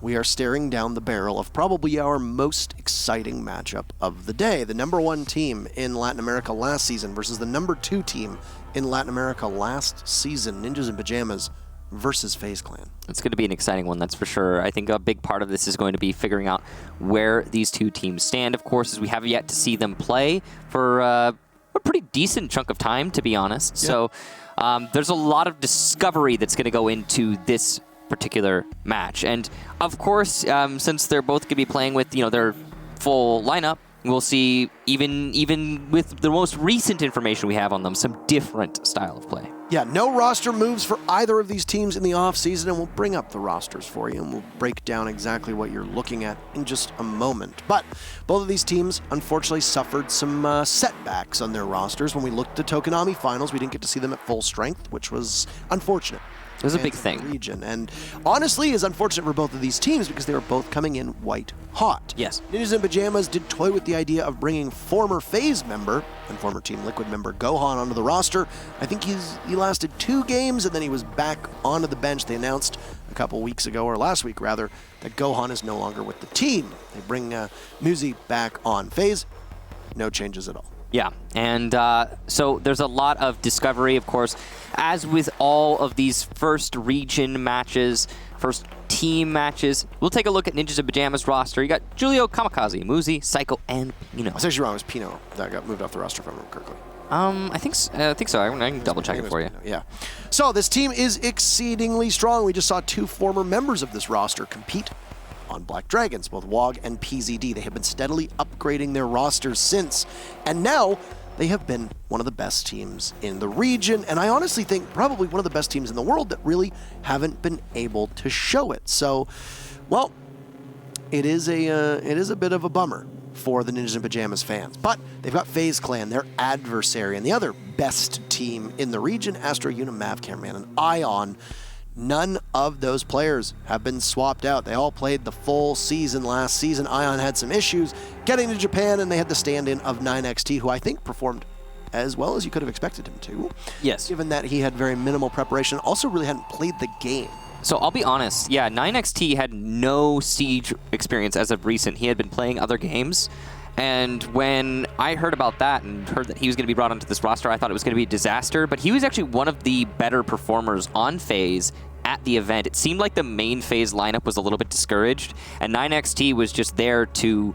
we are staring down the barrel of probably our most exciting matchup of the day. The number 1 team in Latin America last season versus the number 2 team in Latin America last season, Ninjas in Pajamas versus FaZe Clan. It's going to be an exciting one, that's for sure. I think a big part of this is going to be figuring out where these two teams stand, of course, as we have yet to see them play for a pretty decent chunk of time, to be honest. Yeah. So there's a lot of discovery that's going to go into this particular match. And, of course, since they're both going to be playing with, their full lineup, we'll see, even with the most recent information we have on them, some different style of play. Yeah, no roster moves for either of these teams in the offseason, and we'll bring up the rosters for you, and we'll break down exactly what you're looking at in just a moment. But both of these teams, unfortunately, suffered some setbacks on their rosters. When we looked at the Tokonami finals, we didn't get to see them at full strength, which was unfortunate. It was a big thing. Region. And honestly, it's unfortunate for both of these teams because they were both coming in white hot. Yes. Ninjas in Pajamas did toy with the idea of bringing former FaZe member and former Team Liquid member Gohan onto the roster. I think he lasted 2 games and then he was back onto the bench. They announced a couple weeks ago, or last week rather, that Gohan is no longer with the team. They bring Muzi back on. FaZe, no changes at all. Yeah, and so there's a lot of discovery, of course, as with all of these first region matches, first team matches. We'll take a look at Ninjas in Pajamas roster. You got Julio, Kamikaze, Muzi, Psycho, and Pino. I was actually wrong. It was Pino that got moved off the roster, if I remember correctly. I think so. I can double check it for you. Pino, yeah. So this team is exceedingly strong. We just saw 2 former members of this roster compete on Black Dragons, both WOG and PZD. They have been steadily upgrading their rosters since, and now they have been one of the best teams in the region, and I honestly think probably one of the best teams in the world that really haven't been able to show it. So, well, it is a bit of a bummer for the Ninjas in Pajamas fans, but they've got FaZe Clan, their adversary, and the other best team in the region, Astro Unum, Mavcamman, and Ion. None of those players have been swapped out. They all played the full season last season. Ion had some issues getting to Japan, and they had the stand-in of 9XT, who I think performed as well as you could have expected him to. Yes. Given that he had very minimal preparation, also really hadn't played the game. So I'll be honest, yeah, 9XT had no Siege experience as of recent. He had been playing other games. And when I heard about that and heard that he was going to be brought onto this roster, I thought it was going to be a disaster. But he was actually one of the better performers on FaZe at the event. It seemed like the main FaZe lineup was a little bit discouraged, and 9XT was just there to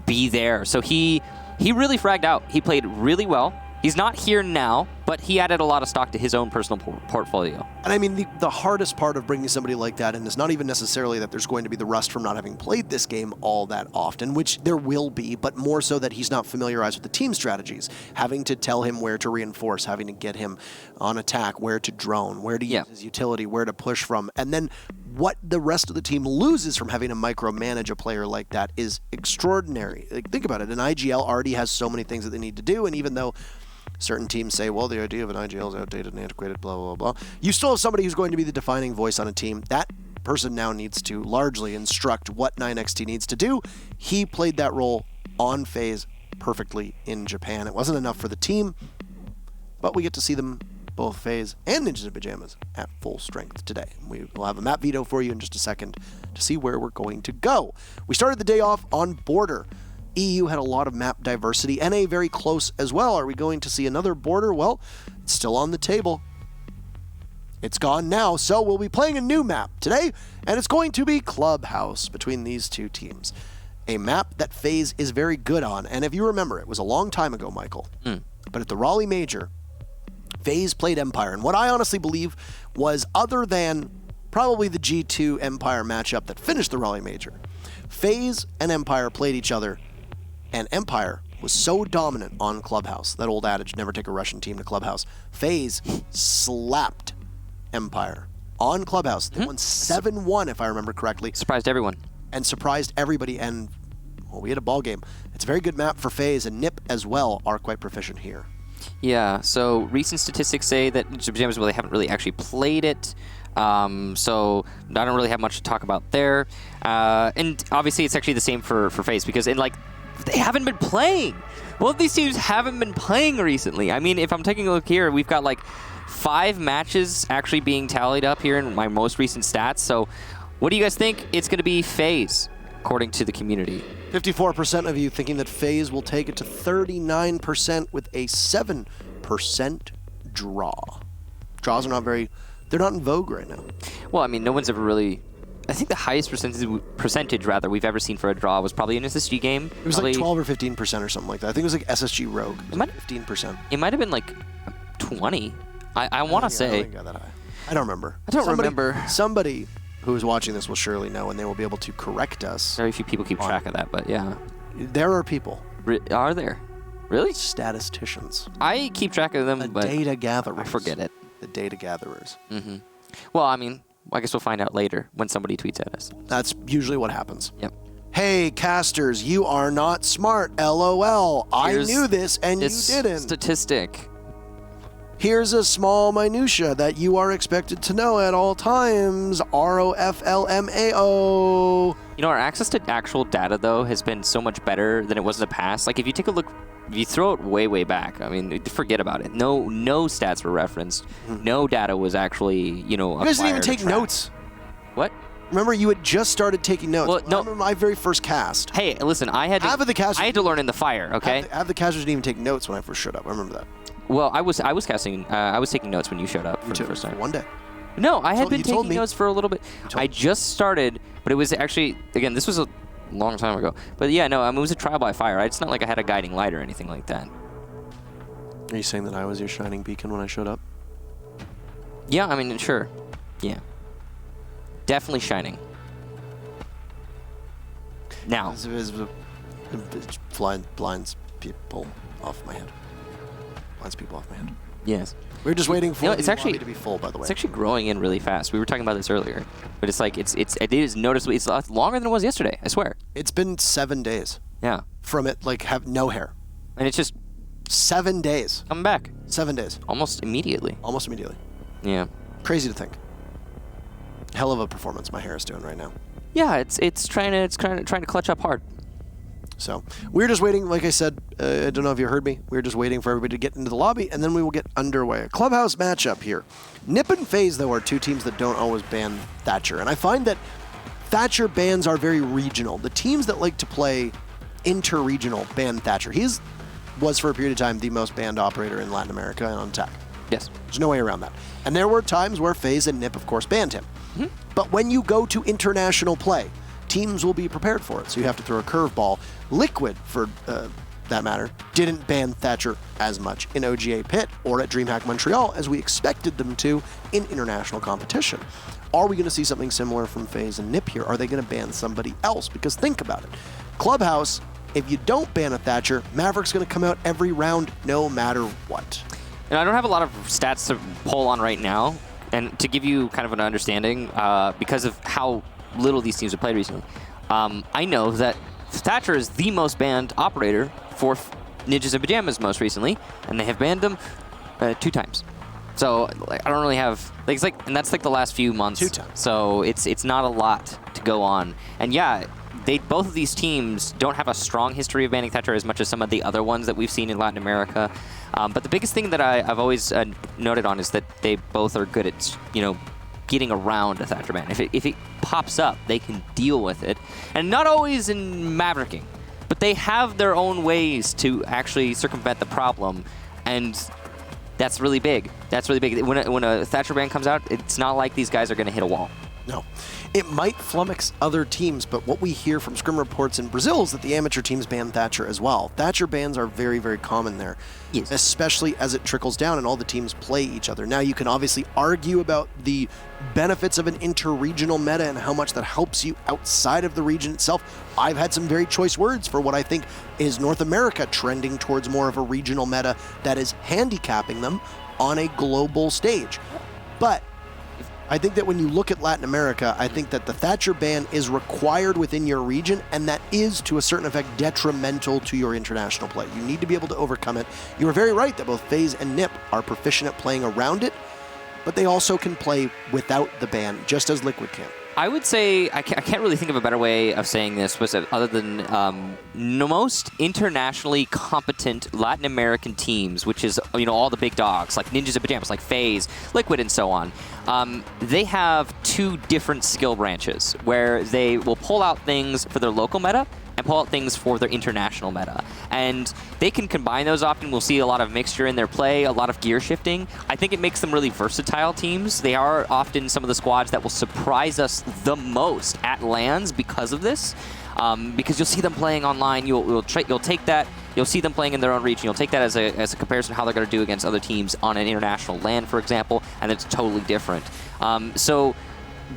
be there. So he really fragged out. He played really well. He's not here now, but he added a lot of stock to his own personal portfolio. And I mean, the hardest part of bringing somebody like that in is not even necessarily that there's going to be the rust from not having played this game all that often, which there will be, but more so that he's not familiarized with the team strategies, having to tell him where to reinforce, having to get him on attack, where to drone, where to use his utility, where to push from, and then what the rest of the team loses from having to micromanage a player like that is extraordinary. Like, think about it, an IGL already has so many things that they need to do, and even though certain teams say, well, the idea of an IGL is outdated and antiquated, blah, blah, blah. You still have somebody who's going to be the defining voice on a team. That person now needs to largely instruct what 9XT needs to do. He played that role on FaZe perfectly in Japan. It wasn't enough for the team, but we get to see them, both FaZe and Ninjas in Pajamas, at full strength today. We will have a map veto for you in just a second to see where we're going to go. We started the day off on Border. EU had a lot of map diversity, NA very close as well. Are we going to see another Border? Well, it's still on the table. It's gone now, so we'll be playing a new map today, and it's going to be Clubhouse between these two teams. A map that FaZe is very good on, and if you remember, it was a long time ago, Michael, but at the Raleigh Major, FaZe played Empire, and what I honestly believe was, other than probably the G2 Empire matchup that finished the Raleigh Major, FaZe and Empire played each other, and Empire was so dominant on Clubhouse, that old adage, never take a Russian team to Clubhouse. FaZe slapped Empire on Clubhouse. They won 7-1, if I remember correctly. Surprised everyone. And surprised everybody, and well, we had a ball game. It's a very good map for FaZe, and Nip as well are quite proficient here. Yeah, so recent statistics say that Ninjas in Pajamas, well, they haven't really actually played it. So I don't really have much to talk about there. And obviously, it's actually the same for FaZe because they haven't been playing. Both these teams haven't been playing recently. I mean, if I'm taking a look here, we've got 5 matches actually being tallied up here in my most recent stats. So what do you guys think? It's going to be FaZe, according to the community. 54% of you thinking that FaZe will take it to 39% with a 7% draw. Draws are they're not in vogue right now. Well, I mean, no one's ever really... I think the highest percentage we've ever seen for a draw was probably an SSG game. It was 12 or 15% or something like that. I think it was SSG Rogue. It was 15%. It might have been 20. I want to say. I don't think it got that high. I don't remember. Remember. Somebody who is watching this will surely know, and they will be able to correct us. Very few people keep track of that, but yeah. There are people. Are there? Really? Statisticians. I keep track of them, but data gatherers. I forget it. The data gatherers. Mm-hmm. Well, I mean, I guess we'll find out later when somebody tweets at us. That's usually what happens. Yep. Hey, casters, you are not smart. LOL. I knew this, and you didn't. Statistic. Here's a small minutia that you are expected to know at all times. ROFLMAO. You know, our access to actual data, though, has been so much better than it was in the past. If you take a look, if you throw it way, way back, I mean, forget about it. No stats were referenced. No data was actually, you guys didn't even take notes. What? Remember, you had just started taking notes. Well, no. I remember my very first cast. Hey, listen, I had to learn in the fire, okay? Half the casters didn't even take notes when I first showed up. I remember that. Well, I was casting. I was taking notes when you showed up for the first time. For one day. No, I had been taking notes for a little bit. I just started, but it was actually, again, this was a long time ago. But yeah, no, it was a trial by fire. It's not like I had a guiding light or anything like that. Are you saying that I was your shining beacon when I showed up? Yeah, I mean, sure. Yeah. Definitely shining. Now. It blinds people off my head. Blinds people off my head. Yes. We're just waiting for it's actually to be full, by the way. It's actually growing in really fast. We were talking about this earlier. But it is noticeably, it's a lot longer than it was yesterday, I swear. It's been 7 days. Yeah. From it, have no hair. And it's just 7 days. Coming back. 7 days. Almost immediately. Yeah. Crazy to think. Hell of a performance my hair is doing right now. Yeah, it's trying to clutch up hard. So we're just waiting. Like I said, I don't know if you heard me. We're just waiting for everybody to get into the lobby, and then we will get underway. A clubhouse matchup here. Nip and FaZe, though, are two teams that don't always ban Thatcher, and I find that Thatcher bans are very regional. The teams that like to play inter-regional ban Thatcher. He was for a period of time the most banned operator in Latin America and on attack. Yes. There's no way around that. And there were times where FaZe and Nip, of course, banned him. Mm-hmm. But when you go to international play, teams will be prepared for it, so you have to throw a curveball. Liquid, for that matter, didn't ban Thatcher as much in OGA Pit or at DreamHack Montreal as we expected them to in international competition. Are we going to see something similar from FaZe and Nip here? Are they going to ban somebody else? Because think about it. Clubhouse, if you don't ban a Thatcher, Maverick's going to come out every round no matter what. And I don't have a lot of stats to pull on right now, and to give you kind of an understanding, because of how little these teams have played recently, I know that Thatcher is the most banned operator for Ninjas and Pajamas most recently, and they have banned them 2 times. So I don't really have and that's the last few months. 2 times. So it's not a lot to go on, and yeah. Both of these teams don't have a strong history of banning Thatcher as much as some of the other ones that we've seen in Latin America. But the biggest thing that I've always noted on is that they both are good at, getting around a Thatcher ban. If it pops up, they can deal with it. And not always in Mavericking, but they have their own ways to actually circumvent the problem. And that's really big. That's really big. When a Thatcher ban comes out, it's not like these guys are going to hit a wall. No. It might flummox other teams, but what we hear from scrim reports in Brazil is that the amateur teams ban Thatcher as well. Thatcher bans are very, very common there, yes. Especially as it trickles down and all the teams play each other. Now, you can obviously argue about the benefits of an inter-regional meta and how much that helps you outside of the region itself. I've had some very choice words for what I think is North America trending towards more of a regional meta that is handicapping them on a global stage. But I think that when you look at Latin America, I think that the Thatcher ban is required within your region, and that is, to a certain effect, detrimental to your international play. You need to be able to overcome it. You were very right that both FaZe and Nip are proficient at playing around it, but they also can play without the ban, just as Liquid can. I would say, I can't really think of a better way of saying this, other than most internationally competent Latin American teams, which is, all the big dogs, like Ninjas in Pajamas, like FaZe, Liquid, and so on. They have two different skill branches where they will pull out things for their local meta and pull out things for their international meta. And they can combine those often. We'll see a lot of mixture in their play, a lot of gear shifting. I think it makes them really versatile teams. They are often some of the squads that will surprise us the most at LANs because of this. Because you'll see them playing online, you'll take that, you'll see them playing in their own region, you'll take that as a comparison of how they're going to do against other teams on an international LAN, for example, and it's totally different. So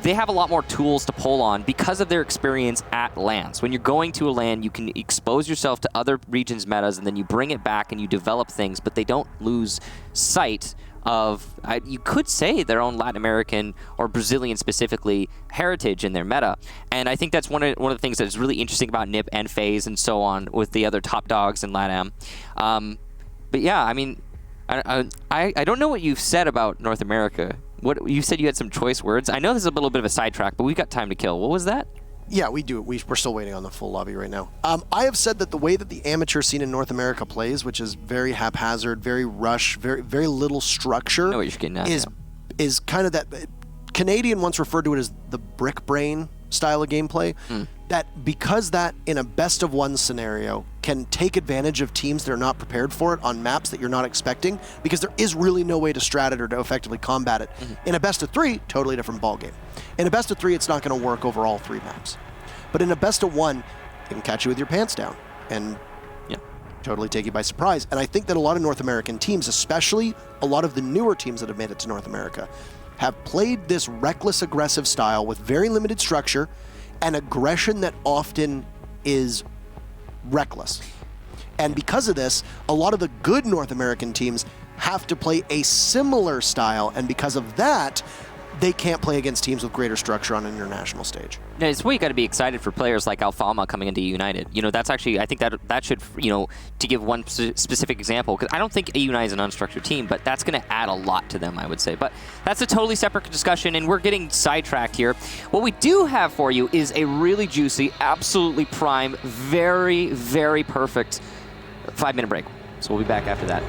they have a lot more tools to pull on because of their experience at LANs. When you're going to a LAN, you can expose yourself to other regions' metas, and then you bring it back and you develop things, but they don't lose sight of, you could say, their own Latin American or Brazilian specifically heritage in their meta. And I think that's one of the things that's really interesting about NiP and FaZe and so on with the other top dogs in LATAM. But yeah, I mean, I don't know what you've said about North America. What you said, you had some choice words. I know this is a little bit of a sidetrack, but we've got time to kill. What was that? Yeah, we do. We're still waiting on the full lobby right now. I have said that the way that the amateur scene in North America plays, which is very haphazard, very rush, very little structure, I know what you're getting at, is kind of that. Canadian once referred to it as the brick brain style of gameplay. That because that in a best of one scenario can take advantage of teams that are not prepared for it on maps that you're not expecting, because there is really no way to strat it or to effectively combat it. In a best of three, totally different ballgame. In a best of three, it's not going to work over all three maps. But in a best of one, it can catch you with your pants down and totally take you by surprise. And I think that a lot of North American teams, especially a lot of the newer teams that have made it to North America, have played this reckless, aggressive style with very limited structure and aggression that often is reckless. And because of this, a lot of the good North American teams have to play a similar style, and because of that, they can't play against teams with greater structure on an international stage. Yeah, it's why you got to be excited for players like Alfama coming into United. That's actually, I think that should, to give one specific example, because I don't think United is an unstructured team, but that's going to add a lot to them, I would say. But that's a totally separate discussion, and we're getting sidetracked here. What we do have for you is a really juicy, absolutely prime, very, very perfect 5-minute break. So we'll be back after that.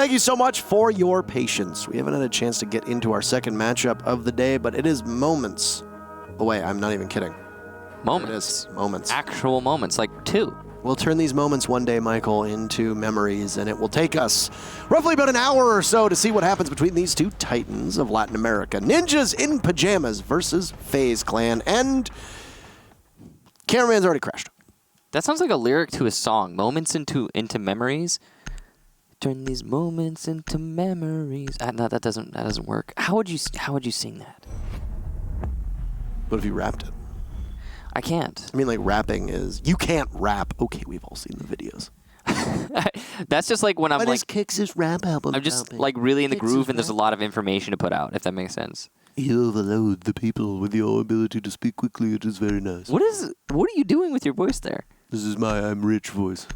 thank you so much for your patience. We haven't had a chance to get into our second matchup of the day, but it is moments away. I'm not even kidding. Moments. It is moments. Actual moments, like 2. We'll turn these moments one day, Michael, into memories, and it will take us roughly about an hour or so to see what happens between these two titans of Latin America. Ninjas in Pajamas versus FaZe Clan, and Cameraman's already crashed. That sounds like a lyric to a song. Moments into memories. Turn these moments into memories. No, that doesn't work. How would you sing that? What if you rapped it? I can't. I mean, like, rapping is... You can't rap. Okay, we've all seen the videos. That's just like when I'm like... Kix's rap album. I'm just like really in the groove and there's a lot of information to put out, if that makes sense. You overload the people with your ability to speak quickly. It is very nice. What are you doing with your voice there? This is my I'm rich voice.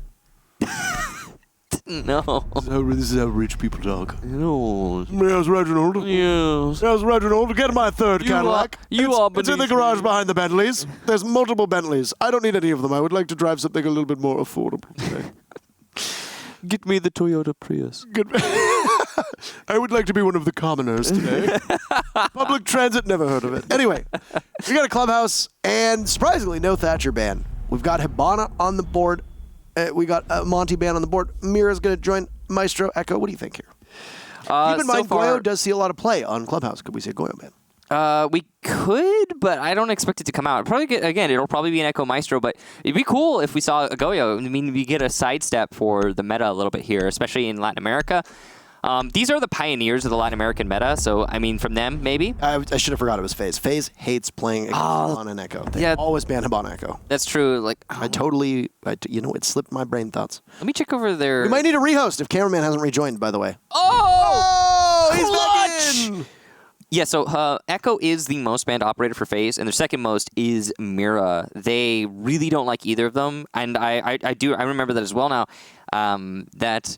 No. This is how rich people talk. No. Yes, Reginald. Yes. Yes, Reginald. Get my third Cadillac. It's in the garage behind the Bentleys. There's multiple Bentleys. I don't need any of them. I would like to drive something a little bit more affordable today. Get me the Toyota Prius. I would like to be one of the commoners today. Public transit, never heard of it. Anyway, we got a clubhouse, and surprisingly, no Thatcher ban. We've got Hibana on the board. We got a Monty ban on the board. Mira's going to join Maestro. Echo, what do you think here? Keep in mind, Goyo does see a lot of play on Clubhouse. Could we say Goyo ban? We could, but I don't expect it to come out. It'll probably be an Echo Maestro, but it'd be cool if we saw a Goyo. I mean, we get a sidestep for the meta a little bit here, especially in Latin America. These are the pioneers of the Latin American meta, so, I mean, from them, maybe. I should have forgot it was FaZe. FaZe hates playing against Hibana and Echo. They always ban Hibana Echo. That's true. Like, it slipped my brain thoughts. Let me check over there. We might need a rehost if Cameraman hasn't rejoined, by the way. Oh! He's back in! Yeah, so Echo is the most banned operator for FaZe, and their second most is Mira. They really don't like either of them, and I remember that as well now, that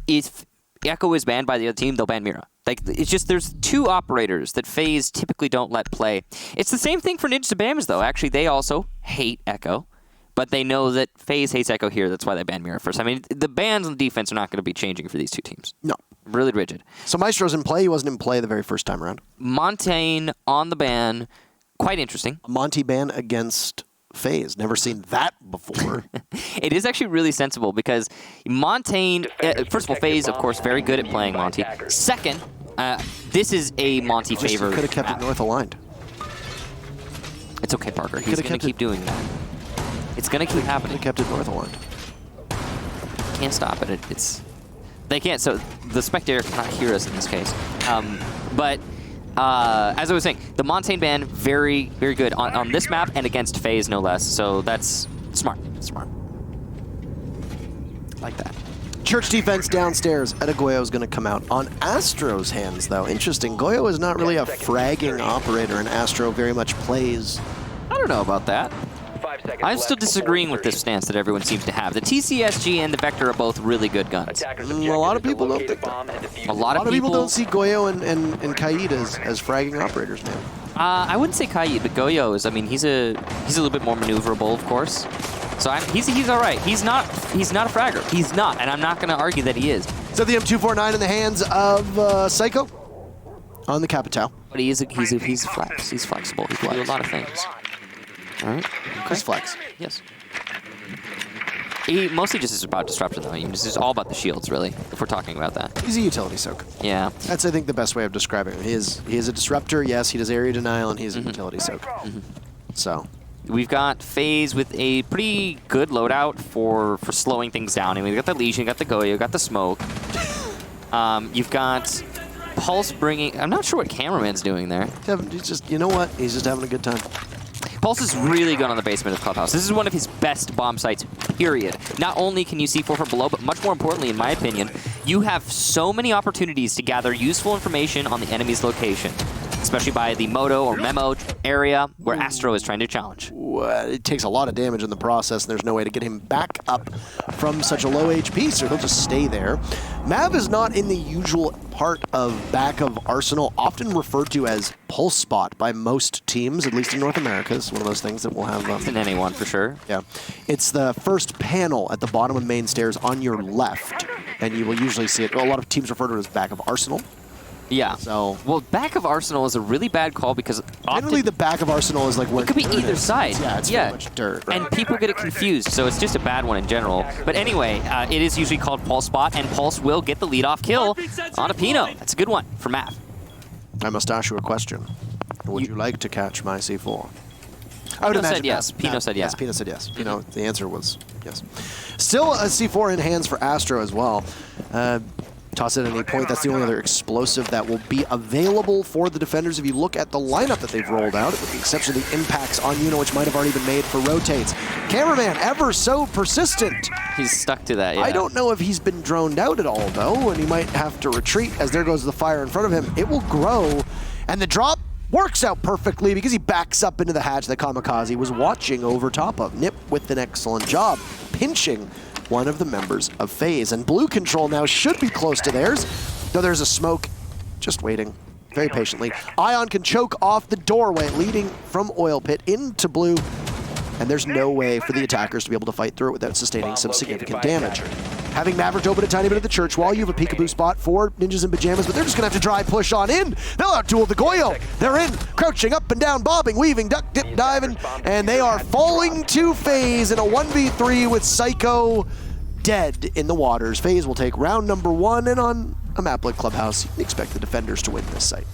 if Echo is banned by the other team, they'll ban Mira. Like, it's just there's two operators that FaZe typically don't let play. It's the same thing for Ninja Bamas, though. Actually, they also hate Echo, but they know that FaZe hates Echo here. That's why they ban Mira first. I mean, the bans on defense are not going to be changing for these two teams. No. Really rigid. So Maestro's in play. He wasn't in play the very first time around. Montaigne on the ban. Quite interesting. Monty ban against FaZe. Never seen that before. It is actually really sensible because Montaigne, first of all, FaZe, of course, very good at playing Monty. Second, this is a Monty favor. He could have kept it north aligned. It's okay, Parker. He's going to keep doing that. It's going to keep happening. He kept it north aligned. Can't stop it. They can't. So the spectator cannot hear us in this case. But as I was saying, the Montaigne ban, very, very good on this map and against FaZe, no less. So that's smart. Smart. Like that. Church defense downstairs. Goyo is going to come out on Astro's hands, though. Interesting. Goyo is not really a fragging operator, and Astro very much plays. I don't know about that. I'm still disagreeing with this stance that everyone seems to have. The TCSG and the Vector are both really good guns. A lot of people don't think that. A lot of people don't see Goyo and Kaid as fragging operators, man. I wouldn't say Kaid, but Goyo is. I mean, he's a little bit more maneuverable, of course. So he's all right. He's not a fragger. He's not, and I'm not going to argue that he is. So the M249 in the hands of Psycho on the Capital. But he's flex. He's flexible. He can do a lot of things. All right. Okay. He's flex. Yes. He mostly just is about disruption, though. It's just all about the shields, really, if we're talking about that. He's a utility soak. Yeah. That's, I think, the best way of describing him. He is a disruptor, yes. He does area denial, and he's a utility soak. So. We've got FaZe with a pretty good loadout for slowing things down. I mean, we've got the Legion, got the Goyo, got the Smoke. You've got Pulse bringing... I'm not sure what Cameraman's doing there. He's just, you know what? He's just having a good time. Pulse is really good on the basement of Clubhouse. This is one of his best bomb sites, period. Not only can you see 4 from below, but much more importantly, in my opinion, you have so many opportunities to gather useful information on the enemy's location, especially by the Moto or Memo area where Astro is trying to challenge. It takes a lot of damage in the process, and there's no way to get him back up from such a low HP, so he'll just stay there. Mav is not in the usual part of back of Arsenal, often referred to as pulse spot by most teams, at least in North America. It's one of those things that we'll have. It's an NA1 for sure. Yeah. It's the first panel at the bottom of main stairs on your left. and you will usually see it. Well, a lot of teams refer to it as back of arsenal. Yeah. So, well, back of arsenal is a really bad call because generally the back of arsenal is like where it could be dirt either is. side. Yeah, it's pretty much dirt. Right? And people get it confused, so it's just a bad one in general. But anyway, it is usually called Pulse Spot, and Pulse will get the leadoff kill on a Pino. That's a good one for Math. I must ask you a question. Would you like to catch my C4? I would Pino imagine said yes. Pino said yes. Pino said yes. Pino, the answer was yes. Still a C4 in hands for Astro as well. Toss it at any point. That's the only other explosive that will be available for the defenders. If you look at the lineup that they've rolled out, with the exception of the impacts on Yuna, which might have already been made for rotates. Cameraman, ever so persistent. He's stuck to that, yeah. I don't know if he's been droned out at all, though, and he might have to retreat as there goes the fire in front of him. It will grow, and the drop works out perfectly because he backs up into the hatch that Kamikaze was watching over top of. Nip with an excellent job, pinching one of the members of FaZe. And blue control now should be close to theirs, though there's a smoke just waiting very patiently. Ion can choke off the doorway leading from Oil Pit into blue, and there's no way for the attackers to be able to fight through it without sustaining some significant damage. Having Maverick open a tiny bit of the church wall, you have a peekaboo spot for Ninjas in Pajamas, but they're just going to have to dry push on in. They'll out-duel the Goyo. They're in, crouching up and down, bobbing, weaving, duck, dip, diving, and they are falling to FaZe in a 1v3 with Psycho dead in the waters. FaZe will take round number 1, and on a map like Clubhouse, you can expect the defenders to win this site.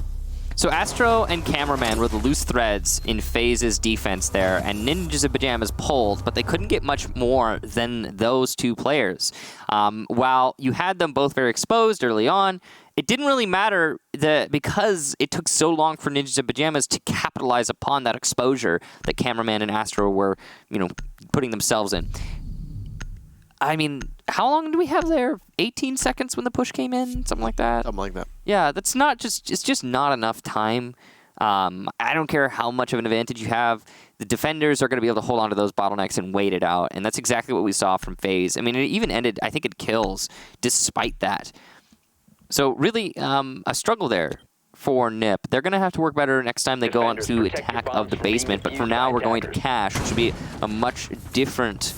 So Astro and Cameraman were the loose threads in FaZe's defense there, and Ninjas in Pajamas pulled, but they couldn't get much more than those two players. While you had them both very exposed early on, it didn't really matter because it took so long for Ninjas in Pajamas to capitalize upon that exposure that Cameraman and Astro were, putting themselves in. I mean, how long do we have there? 18 seconds when the push came in? Something like that? Something like that. Yeah, it's just not enough time. I don't care how much of an advantage you have. The defenders are going to be able to hold on to those bottlenecks and wait it out, and that's exactly what we saw from FaZe. I mean, it even ended, I think, in kills despite that. So really, a struggle there for Nip. They're going to have to work better next time they go on to attack of the basement, but for now we're going to Cache, which should be a much different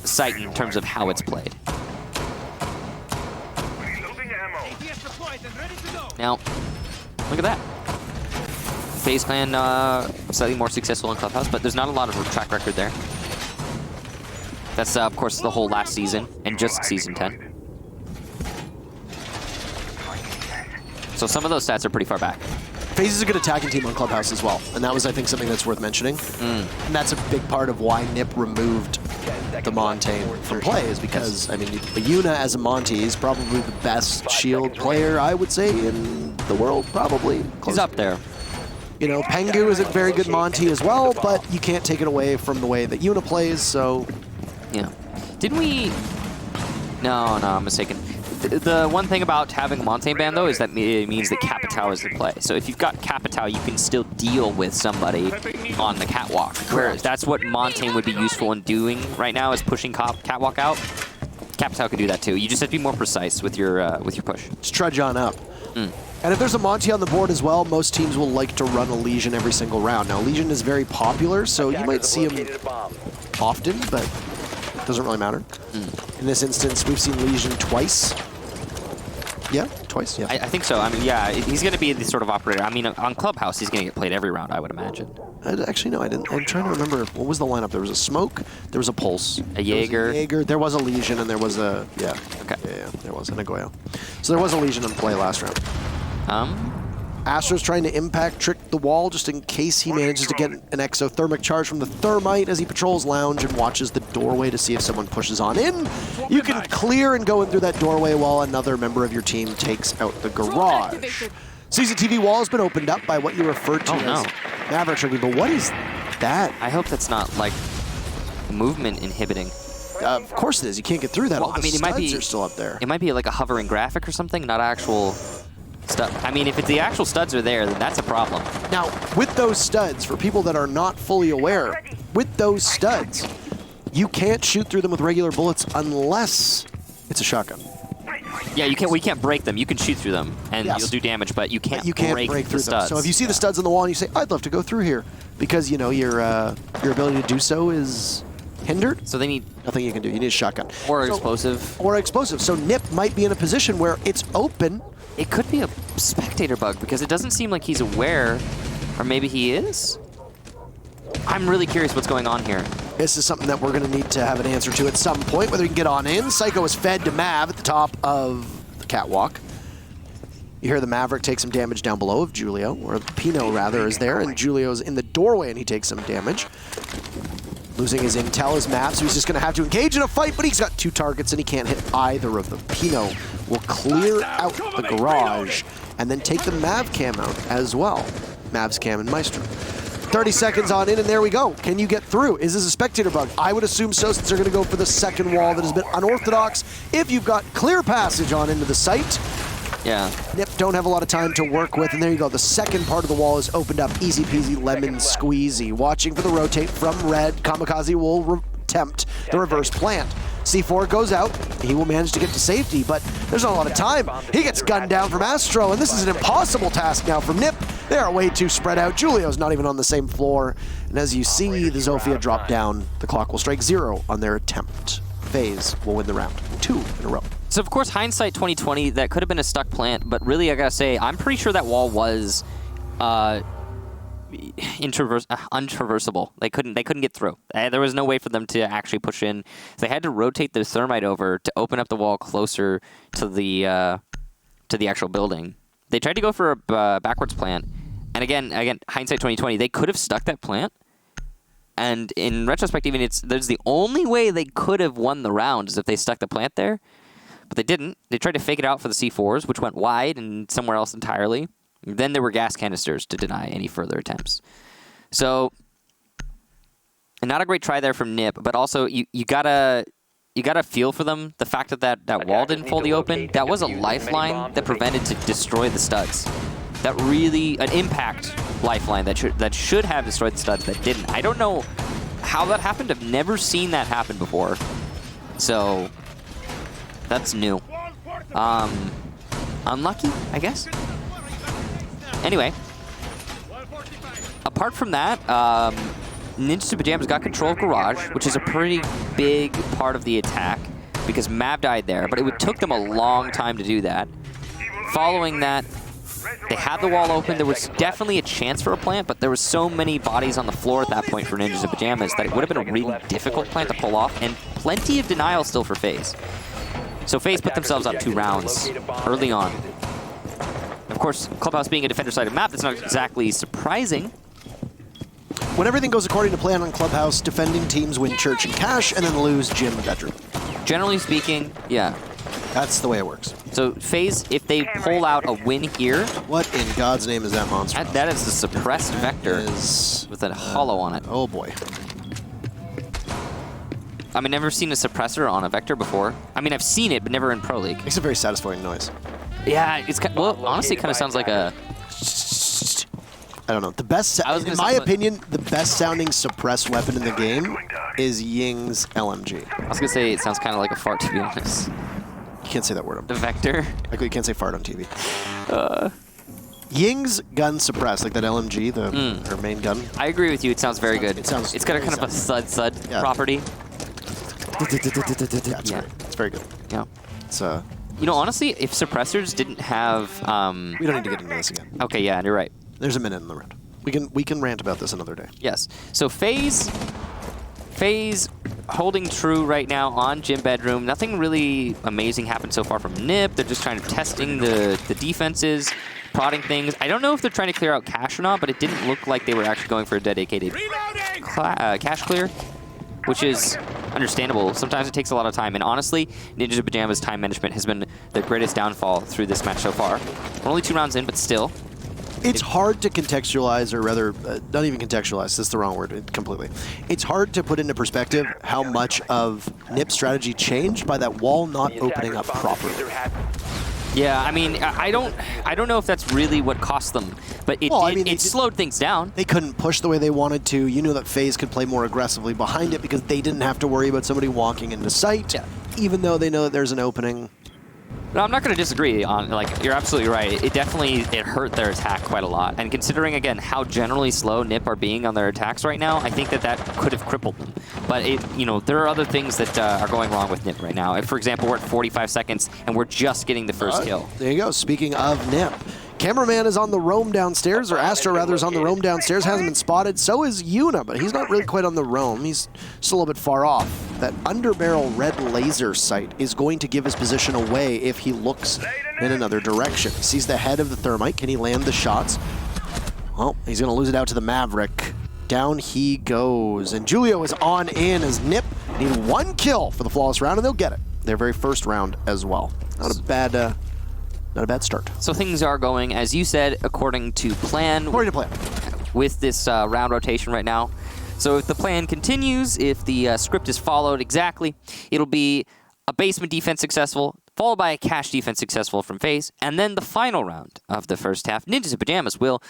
site in terms of how it's played. Now, look at that. FaZe Clan slightly more successful in Clubhouse, but there's not a lot of a track record there. That's, of course, the whole last season, and just Season 10. So some of those stats are pretty far back. FaZe is a good attacking team on Clubhouse as well, and that was, I think, something that's worth mentioning. And that's a big part of why Nip removed the Montaigne from play, is because, I mean, Yuna as a Monty is probably the best shield player, I would say, in the world, probably. He's up there. Pengu is a very good Monty as well, but you can't take it away from the way that Yuna plays, so... Yeah. Didn't we... No, I'm mistaken. The one thing about having Montaigne ban, though, is that it means that Capitao is the play. So if you've got Capitao, you can still deal with somebody on the catwalk. Whereas that's what Montaigne would be useful in doing right now, is pushing catwalk out. Capitao can do that too. You just have to be more precise with your push. Just trudge on up. And if there's a Monty on the board as well, most teams will like to run a Legion every single round. Now, Legion is very popular, so you might see him often, but it doesn't really matter. In this instance, we've seen Legion twice. Yeah, twice, yeah. I think so. I mean, yeah, he's going to be the sort of operator. I mean, on Clubhouse, he's going to get played every round, I would imagine. Actually, no, I didn't. I'm trying to remember. What was the lineup? There was a Smoke, there was a Pulse. A Jaeger. There was a Legion, and there was a... Yeah. Okay. Yeah, there was. And a Goyo. So there was a Legion in play last round. Astro's trying to impact trick the wall just in case he manages to get an exothermic charge from the Thermite as he patrols Lounge and watches the doorway to see if someone pushes on in. You can clear and go in through that doorway while another member of your team takes out the garage. CCTV wall has been opened up by what you referred to as Maverick tricking, but what is that? I hope that's not, like, movement inhibiting. Of course it is. You can't get through that. Well, All the studs are still up there. It might be like a hovering graphic or something, not actual... I mean, if the actual studs are there, then that's a problem. Now, with those studs, for people that are not fully aware, with those studs, you can't shoot through them with regular bullets unless it's a shotgun. Yeah, we can't break them. You can shoot through them, and you'll do damage, but you can't break through the studs. So if you see the studs on the wall and you say, I'd love to go through here, because, your ability to do so is hindered. So they need Nothing you can do. You need a shotgun. or explosive. Or explosive. So Nip might be in a position where it's open. It could be a spectator bug because it doesn't seem like he's aware, or maybe he is. I'm really curious what's going on here. This is something that we're going to need to have an answer to at some point, whether we can get on in. Psycho is fed to Mav at the top of the catwalk. You hear the Maverick take some damage down below of Julio, or Pino rather is there, and Julio's in the doorway and he takes some damage. Losing his intel is Mav, so he's just going to have to engage in a fight, but he's got 2 targets and he can't hit either of them. Pino will clear out the garage and then take the Mav cam out as well. Mav's cam and Maestro. 30 seconds on in, and there we go. Can you get through? Is this a spectator bug? I would assume so, since they're going to go for the second wall that has been unorthodox. If you've got clear passage on into the site, Yeah. Nip don't have a lot of time to work with, and there you go. The second part of the wall is opened up. Easy peasy, lemon squeezy. Watching for the rotate from red. Kamikaze will attempt the reverse plant. C4 goes out. He will manage to get to safety, but there's not a lot of time. He gets gunned down from Astro, and this is an impossible task now from Nip. They are way too spread out. Julio's not even on the same floor. And as you see the Zofia drop down, the clock will strike 0 on their attempt. FaZe will win the round. 2 in a row. So of course, hindsight 2020, that could have been a stuck plant, but really I gotta say, I'm pretty sure that wall was untraversable. They couldn't get through. There was no way for them to actually push in. They had to rotate the thermite over to open up the wall closer to the actual building. They tried to go for a backwards plant, and again, hindsight 2020, they could have stuck that plant. And in retrospect, even there's the only way they could have won the round is if they stuck the plant there, but they didn't. They tried to fake it out for the C4s, which went wide and somewhere else entirely. Then there were gas canisters to deny any further attempts. So, not a great try there from Nip, but also you gotta feel for them. The fact that wall didn't fully open, that was a lifeline that prevented to destroy the studs. That really, an impact lifeline that should have destroyed the studs that didn't. I don't know how that happened. I've never seen that happen before. So, that's new. Unlucky, I guess. Anyway, apart from that, Ninjas in Pajamas got control of Garage, which is a pretty big part of the attack because Mav died there, but it took them a long time to do that. Following that, they had the wall open. There was definitely a chance for a plant, but there was so many bodies on the floor at that point for Ninjas in Pajamas that it would have been a really difficult plant to pull off, and plenty of denial still for FaZe. So FaZe put themselves up 2 rounds early on. Of course, Clubhouse being a defender-sided map, that's not exactly surprising. When everything goes according to plan on Clubhouse, defending teams win church and cash and then lose gym and bedroom. Generally speaking, yeah. That's the way it works. So FaZe, if they pull out a win here... What in God's name is that monster? That is the suppressed vector with a hollow on it. Oh boy. I mean, never seen a suppressor on a vector before. I mean, I've seen it, but never in Pro League. Makes a very satisfying noise. Yeah, it's well, honestly, it kind of sounds like a... I don't know. The best, in my opinion, the best sounding suppressed weapon in the game is Ying's LMG. I was gonna say it sounds kind of like a fart, to be honest. You can't say that word. The vector. Like you can't say fart on TV. Ying's gun suppressed, like that LMG, her main gun. I agree with you. It sounds very good. It sounds. It's got a kind of a thud property. Yeah, it's very good. Yeah. It's You know, honestly, if suppressors didn't have... We don't need to get into this again. Okay, yeah, you're right. There's a minute in the round. We can rant about this another day. Yes. So FaZe holding true right now on gym bedroom. Nothing really amazing happened so far from Nip. They're just trying to testing the defenses, prodding things. I don't know if they're trying to clear out cache or not, but it didn't look like they were actually going for a dedicated cache clear, which is understandable. Sometimes it takes a lot of time, and honestly, Ninjas in Pajamas time management has been the greatest downfall through this match so far. We're only 2 rounds in, but still. It's hard to contextualize, or rather, not even contextualize, that's the wrong word completely. It's hard to put into perspective how much of Nip's strategy changed by that wall not opening up properly. Yeah, I mean, I don't know if that's really what cost them, but it slowed things down. They couldn't push the way they wanted to. You knew that FaZe could play more aggressively behind it because they didn't have to worry about somebody walking into sight, even though they know that there's an opening. No, I'm not going to disagree on, like, you're absolutely right. It definitely, it hurt their attack quite a lot. And considering, again, how generally slow NIP are being on their attacks right now, I think that that could have crippled them. But, you know, there are other things that are going wrong with NIP right now. If, for example, we're at 45 seconds and we're just getting the first kill. There you go. Speaking of NIP, Cameraman is on the roam downstairs, or Astro rather is on the roam downstairs, hasn't been spotted. So is Yuna, but he's not really quite on the roam. He's still a little bit far off. That underbarrel red laser sight is going to give his position away if he looks in another direction. He sees the head of the Thermite. Can he land the shots? Well, he's going to lose it out to the Maverick. Down he goes. And Julio is on in as NIP need 1 kill for the flawless round, and they'll get it. Their very first round as well. Not a bad start. So things are going, as you said, according to plan. According to plan. With this round rotation right now. So if the plan continues, if the script is followed exactly, it'll be a basement defense successful, followed by a cash defense successful from FaZe, and then the final round of the first half, Ninjas in Pajamas will,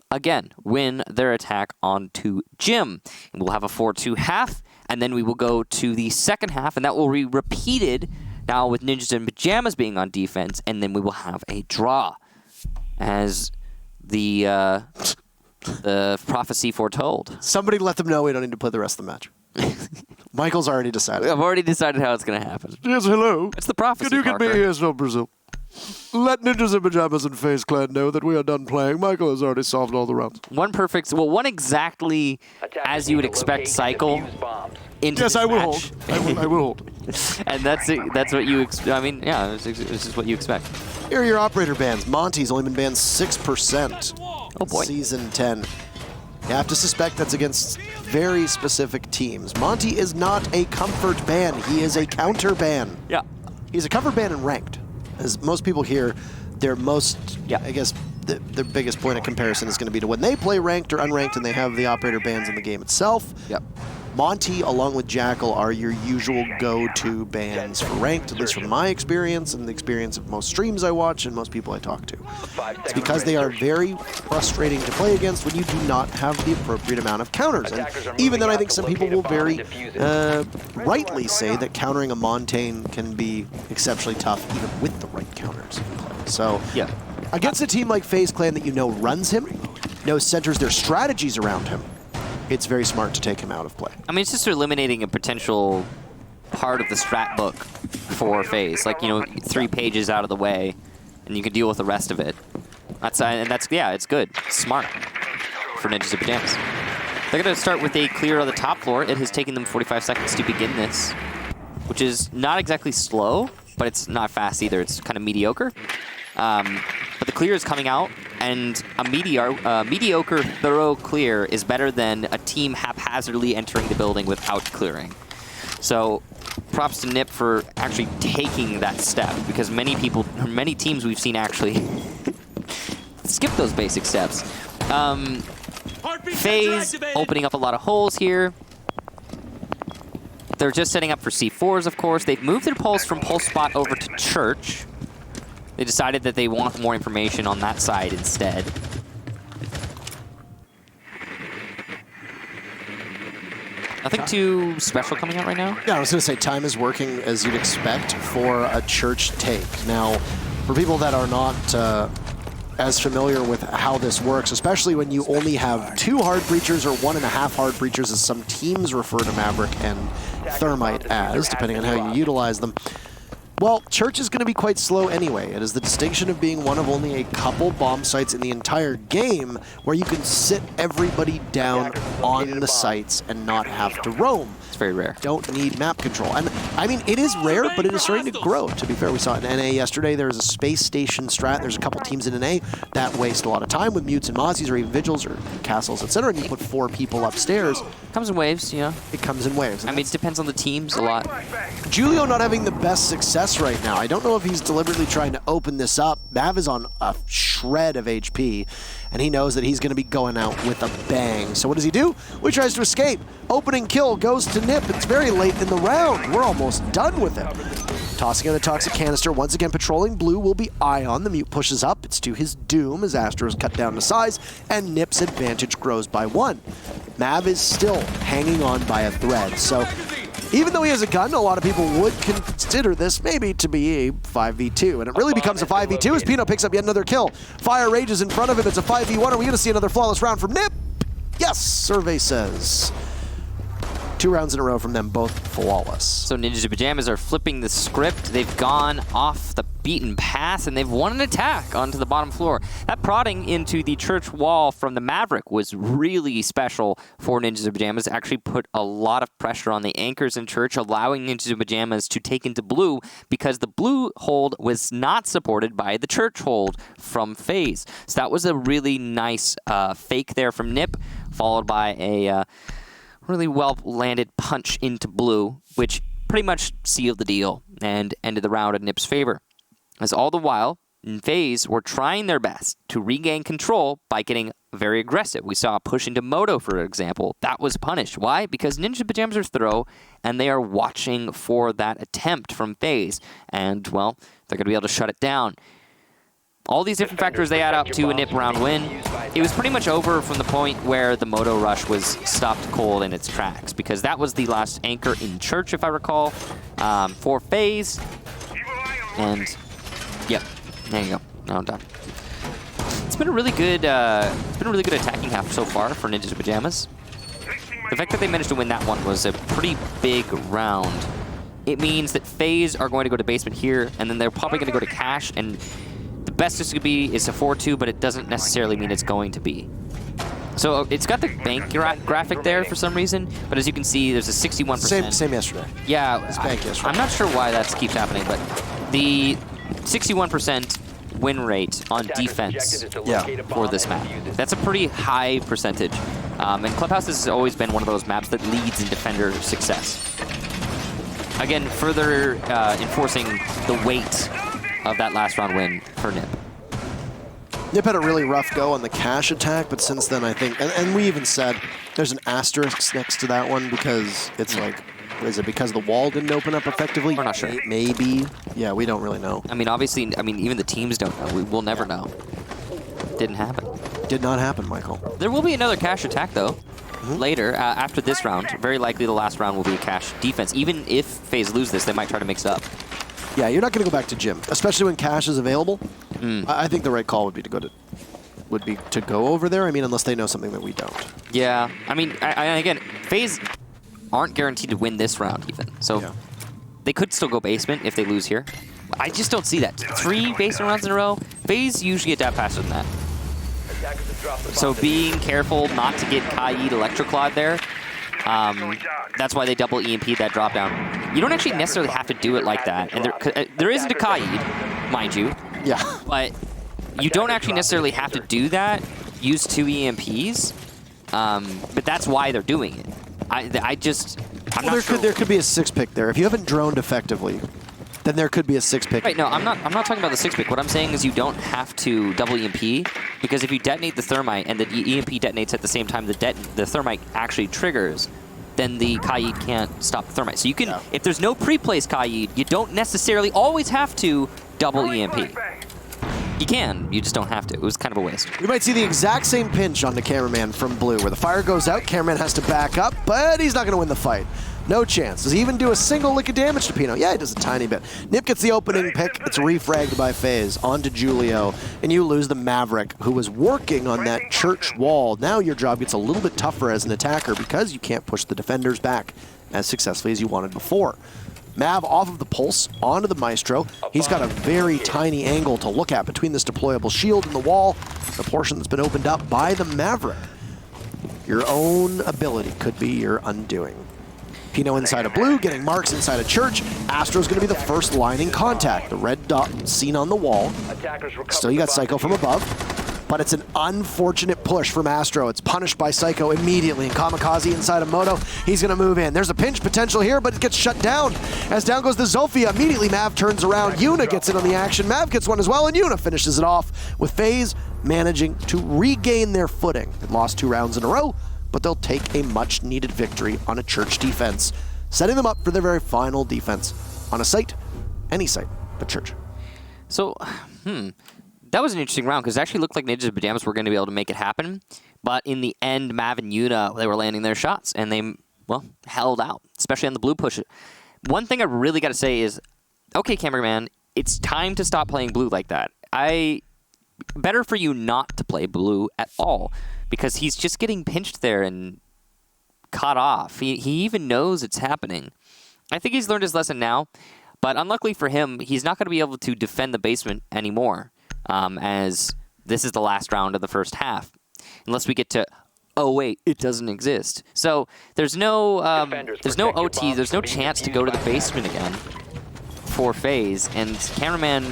again, win their attack onto Jim. And we'll have a 4-2 half, and then we will go to the second half, and that will be repeated now with Ninjas in Pajamas being on defense, and then we will have a draw, as the prophecy foretold. Somebody let them know we don't need to play the rest of the match. Michael's already decided. I've already decided how it's going to happen. Yes, hello. It's the prophecy, Can you get me Parker. here, Snow Brazil? Let Ninjas in Pajamas and FaZe Clan know that we are done playing. Michael has already solved all the rounds. One exactly as you would expect cycle into Yes, this I will match. hold. I will hold. And that's what you I mean, yeah, this is what you expect. Here are your operator bans. Monty's only been banned 6%. Oh boy. Season 10. You have to suspect that's against very specific teams. Monty is not a comfort ban. He is a counter ban. Yeah. He's a comfort ban in ranked. As most people here, their most, I guess, their biggest point of comparison is going to be to when they play ranked or unranked and they have the operator bans in the game itself. Yep. Monty, along with Jackal, are your usual go-to bans for ranked, at least from my experience and the experience of most streams I watch and most people I talk to. It's because they are very frustrating to play against when you do not have the appropriate amount of counters. And even then, I think some people will very rightly say that countering a Montaigne can be exceptionally tough even with the right counters in play. So, yeah. Against a team like FaZe Clan that you know runs him, centers their strategies around him, it's very smart to take him out of play. I mean, it's just eliminating a potential part of the strat book for FaZe. Like, 3 pages out of the way, and you can deal with the rest of it. It's good. It's smart for Ninjas in Pajamas. They're going to start with a clear on the top floor. It has taken them 45 seconds to begin this, which is not exactly slow, but it's not fast either. It's kind of mediocre. But the clear is coming out, and a mediocre, thorough clear is better than a team haphazardly entering the building without clearing. So props to NIP for actually taking that step, because many teams we've seen actually skip those basic steps. FaZe opening up a lot of holes here. They're just setting up for C4s, of course. They've moved their pulse from pulse spot over to church. They decided that they want more information on that side instead. Nothing too special coming out right now? Yeah, I was going to say time is working as you'd expect for a church take. Now, for people that are not as familiar with how this works, especially when you only have 2 hard breachers or 1.5 hard breachers, as some teams refer to Maverick and Thermite as, depending on how you utilize them. Well, church is going to be quite slow anyway. It is the distinction of being one of only a couple bomb sites in the entire game where you can sit everybody down on the sites and not have to roam. It's very rare. Don't need map control. And I mean, it is rare, but it is starting to grow. To be fair, we saw it in NA yesterday. There was a space station strat. There's a couple teams in NA that waste a lot of time with mutes and mozzies or even vigils or castles, etc. And you put 4 people upstairs. Comes in waves, yeah. It comes in waves. I mean, it depends on the teams a lot. Julio not having the best success right now. I don't know if he's deliberately trying to open this up. Mav is on a shred of HP, and he knows that he's going to be going out with a bang. So what does he do? Well, he tries to escape. Opening kill goes to NIP. It's very late in the round. We're almost done with it. Tossing in the toxic canister. Once again, patrolling blue will be Ion. The mute pushes up. It's to his doom as Astro is cut down to size, and NIP's advantage grows by 1. Mav is still hanging on by a thread. So Even though he has a gun, a lot of people would consider this maybe to be a 5v2. And it really becomes a 5v2 as Pino picks up yet another kill. Fire rages in front of him. It's a 5v1. Are we going to see another flawless round from Nip? Yes, survey says. 2 rounds in a row from them, both flawless. So Ninja Pajamas are flipping the script. They've gone off the beaten path, and they've won an attack onto the bottom floor. That prodding into the church wall from the Maverick was really special for Ninja Pajamas. It actually put a lot of pressure on the anchors in church, allowing Ninja Pajamas to take into blue because the blue hold was not supported by the church hold from FaZe. So that was a really nice fake there from Nip, followed by a really well-landed punch into blue, which pretty much sealed the deal and ended the round in Nip's favor. As all the while, FaZe were trying their best to regain control by getting very aggressive. We saw a push into Moto, for example. That was punished. Why? Because Ninja Pajamas are throw, and they are watching for that attempt from FaZe. And, well, they're going to be able to shut it down. All these different factors, they add up to a Nip round win. It was pretty much over from the point where the Moto rush was stopped cold in its tracks, because that was the last anchor in church, if I recall, for FaZe. And, yep, there you go. Now I'm done. It's been a really good attacking half so far for Ninja Pajamas. The fact that they managed to win that one was a pretty big round. It means that FaZe are going to go to basement here, and then they're probably going to go to cash, and the best this could be is a 4-2, but it doesn't necessarily mean it's going to be. So it's got the bank graphic there for some reason, but as you can see, there's a 61%. Same yesterday. Yeah, It's bank yesterday. I'm not sure why that keeps happening, but the 61% win rate on defense for this map. That's a pretty high percentage. And Clubhouse has always been one of those maps that leads in defender success. Again, further enforcing the weight of that last round win for Nip. Nip had a really rough go on the cash attack, but since then I think, and we even said there's an asterisk next to that one because it's like, is it because the wall didn't open up effectively? We're not sure. Maybe. Yeah, we don't really know. I mean, obviously, even the teams don't know. We'll never know. Didn't happen. Did not happen, Michael. There will be another cash attack, though. Later, after this round. Very likely the last round will be a cash defense. Even if FaZe lose this, they might try to mix it up. Yeah, you're not going to go back to gym, especially when cash is available. I think the right call would be to go over there. I mean, unless they know something that we don't. Yeah, I mean, again, FaZe aren't guaranteed to win this round even, so they could still go basement if they lose here. I just don't see that. 3 basement rounds in a row. FaZe usually adapt faster than that. So being careful not to get Kaid Electroclad there. That's why they double EMP that drop down. You don't actually necessarily have to do it like that. And there isn't a Kaid, mind you. Yeah. But you don't actually necessarily have to do that. Use 2 EMPs. But that's why they're doing it. I'm not sure. There could be a 6-pick there. If you haven't droned effectively, then there could be a 6-pick. Right, no, I'm not talking about the 6-pick. What I'm saying is you don't have to double EMP, because if you detonate the thermite and the EMP detonates at the same time the thermite actually triggers, then the Kaid can't stop the thermite. So you can, if there's no pre-placed Kaid, you don't necessarily always have to double EMP. You can, you just don't have to. It was kind of a waste. We might see the exact same pinch on the cameraman from blue, where the fire goes out, cameraman has to back up, but he's not going to win the fight. No chance. Does he even do a single lick of damage to Pino? Yeah, he does a tiny bit. Nip gets the opening pick. It's refragged by FaZe onto Julio, and you lose the Maverick, who was working on that church wall. Now your job gets a little bit tougher as an attacker because you can't push the defenders back as successfully as you wanted before. Mav off of the pulse, onto the Maestro. He's got a very tiny angle to look at between this deployable shield and the wall, the portion that's been opened up by the Maverick. Your own ability could be your undoing. Pino inside of blue, getting marks inside of church. Astro's going to be the first line in contact. The red dot seen on the wall. Still, you got Psycho from above. But it's an unfortunate push from Astro. It's punished by Psycho immediately. And Kamikaze inside of Moto, he's going to move in. There's a pinch potential here, but it gets shut down. As down goes the Zofia. Immediately, Mav turns around. Yuna gets in on the action. Mav gets one as well, and Yuna finishes it off with FaZe managing to regain their footing. They lost 2 rounds in a row, but they'll take a much-needed victory on a church defense, setting them up for their very final defense on a site, any site, but church. So, that was an interesting round, because it actually looked like Ninja Pajamas were going to be able to make it happen, but in the end, Mav and Yuna, they were landing their shots, and they well, held out, especially on the blue push. One thing I really got to say is, okay, cameraman, it's time to stop playing blue like that. Better for you not to play blue at all, because he's just getting pinched there and caught off. He even knows it's happening. I think he's learned his lesson now, but unluckily for him, he's not going to be able to defend the basement anymore, as this is the last round of the first half, unless we get to, oh wait, it doesn't exist. So there's no OT, there's no chance to go to the basement again for FaZe, and cameraman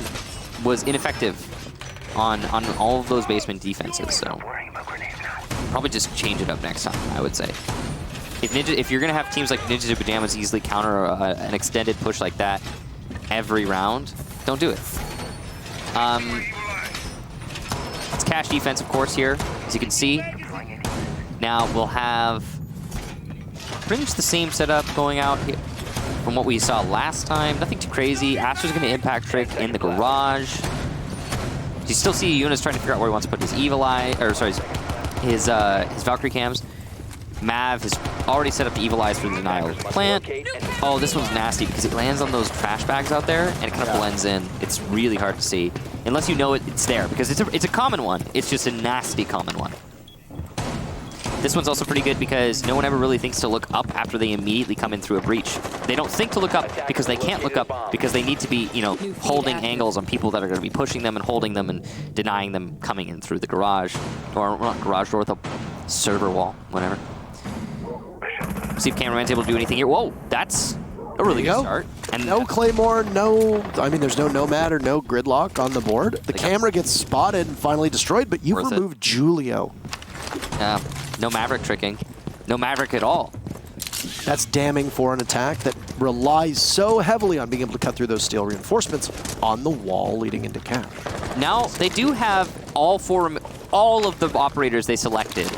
was ineffective on all of those basement defenses, so probably just change it up next time, I would say. If you're going to have teams like Ninjas in Pajamas easily counter an extended push like that every round, don't do it. It's cash defense, of course, here, as you can see. Now we'll have pretty much the same setup going out here from what we saw last time. Nothing too crazy. Astro's going to impact trick in the garage. You still see Eunice trying to figure out where he wants to put his Evil Eye, or sorry, his Valkyrie cams. Mav has already set up the Evil Eyes for the denial plant. Oh, this one's nasty because it lands on those trash bags out there and it kind of blends in. It's really hard to see unless you know it's there, because it's a common one. It's just a nasty common one. This one's also pretty good because no one ever really thinks to look up after they immediately come in through a breach. They don't think to look up because they can't look up because they need to be, you know, holding angles on people that are going to be pushing them and holding them and denying them coming in through the garage, or not garage door, the server wall, whatever. See if cameraman's able to do anything here. Whoa, that's a really good start. And no Claymore, there's no Nomad or no Gridlock on the board. The camera gets spotted and finally destroyed, but you've removed Julio. Yeah, no Maverick tricking. No Maverick at all. That's damning for an attack that relies so heavily on being able to cut through those steel reinforcements on the wall leading into cash. Now, they do have all of the operators they selected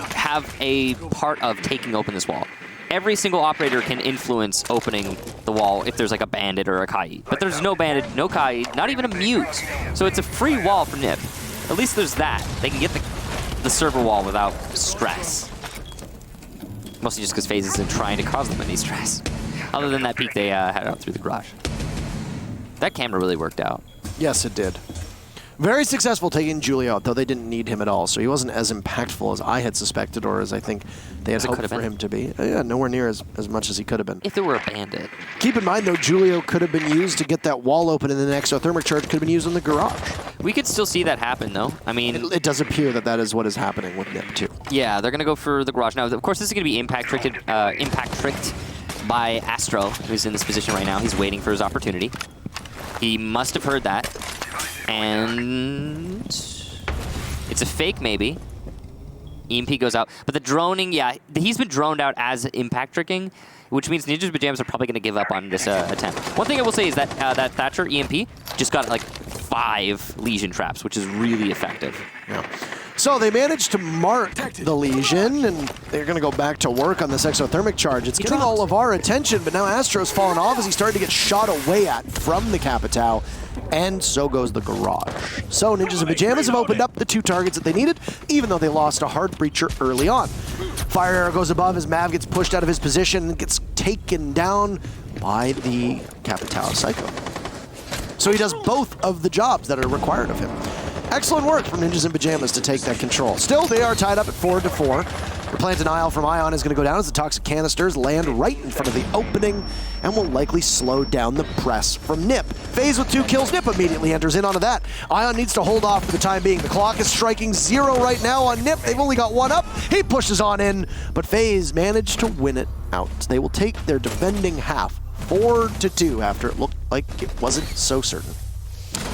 have a part of taking open this wall. Every single operator can influence opening the wall if there's like a bandit or a Kai. But there's no bandit, no Kai, not even a mute. So it's a free wall for NiP. At least there's that. They can get the server wall without stress. Mostly just because FaZe isn't trying to cause them any stress. Other than that peek they had out through the garage. That camera really worked out. Yes, it did. Very successful taking Julio out, though they didn't need him at all, so he wasn't as impactful as I had suspected or as I think they had hoped for him to be. Yeah, nowhere near as much as he could have been. If there were a bandit. Keep in mind, though, Julio could have been used to get that wall open, and then the exothermic charge could have been used in the garage. We could still see that happen, though. I mean... It does appear that is what is happening with NiP, too. Yeah, they're going to go for the garage. Now, of course, this is going to be impact tricked by Astro, who's in this position right now. He's waiting for his opportunity. He must have heard that. And it's a fake, maybe. EMP goes out. But the droning, yeah, he's been droned out as impact tricking, which means Ninjas Pajamas are probably going to give up on this attempt. One thing I will say is that that Thatcher EMP just got like 5 Legion traps, which is really effective. Yeah. So they managed to mark the Legion, and they're going to go back to work on this exothermic charge. It's getting all of our attention, but now Astro's fallen off as he started to get shot away at from the Capitao, and so goes the garage. So Ninjas in Pajamas have opened up the 2 targets that they needed, even though they lost a hard breacher early on. Fire arrow goes above as Mav gets pushed out of his position and gets taken down by the Capitao Psycho. So he does both of the jobs that are required of him. Excellent work from Ninjas in Pajamas to take that control. Still, they are tied up at 4-4. The plant denial from Ion is going to go down as the toxic canisters land right in front of the opening and will likely slow down the press from NiP. FaZe with 2 kills. NiP immediately enters in onto that. Ion needs to hold off for the time being. The clock is striking 0 right now on NiP. They've only got 1 up. He pushes on in, but FaZe managed to win it out. They will take their defending half 4-2 after it looked like it wasn't so certain.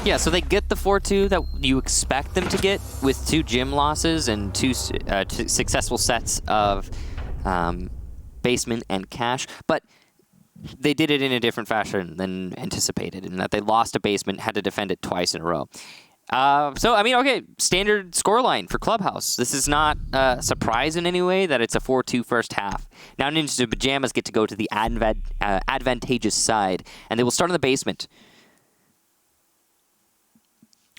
Yeah, so they get the 4-2 that you expect them to get with 2 gym losses and 2 successful sets of basement and cash, but they did it in a different fashion than anticipated, in that they lost a basement, had to defend it twice in a row. So, I mean, okay, standard scoreline for Clubhouse. This is not a surprise in any way that it's a 4-2 first half. Now Ninjas in Pajamas get to go to the advantageous side, and they will start in the basement.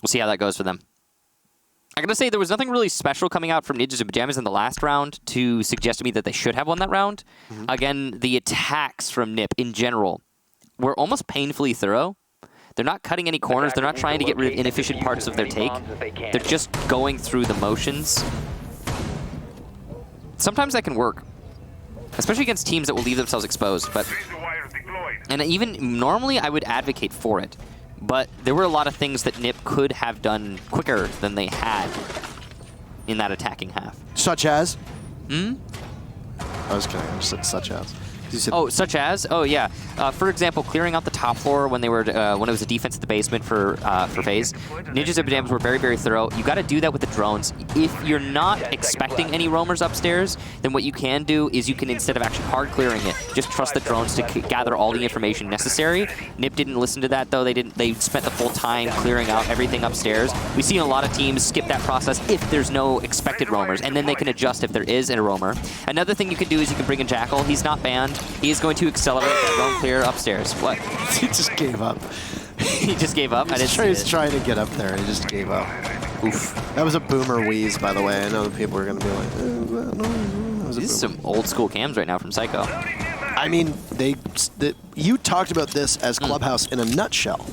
We'll see how that goes for them. I gotta say, there was nothing really special coming out from Ninjas in Pajamas in the last round to suggest to me that they should have won that round. Again, the attacks from NIP in general were almost painfully thorough. They're not cutting any corners. They're not trying to get rid of inefficient parts of their take. They're just going through the motions. Sometimes that can work, especially against teams that will leave themselves exposed. And even normally, I would advocate for it. But there were a lot of things that NIP could have done quicker than they had in that attacking half. Such as? I was kidding. I just said such as. Oh, such as? Oh, yeah. For example, clearing out the top floor when they were when it was a defense at the basement for FaZe. Ninjas and Pajamas were very, very thorough. You got to do that with the drones. If you're not expecting any roamers upstairs, then what you can do is you can, instead of actually hard clearing it, just trust the drones to gather all the information necessary. NIP didn't listen to that, though. They spent the full time clearing out everything upstairs. We've seen a lot of teams skip that process if there's no expected roamers, and then they can adjust if there is a roamer. Another thing you can do is you can bring in Jackal. He's not banned. He is going to accelerate that roam clear upstairs. What? He just gave up. He just gave up? He was trying to get up there. He just gave up. Oof. That was a boomer wheeze, by the way. I know that people are going to be like, These are some old school cams right now from Psycho. I mean, you talked about this as Clubhouse in a nutshell.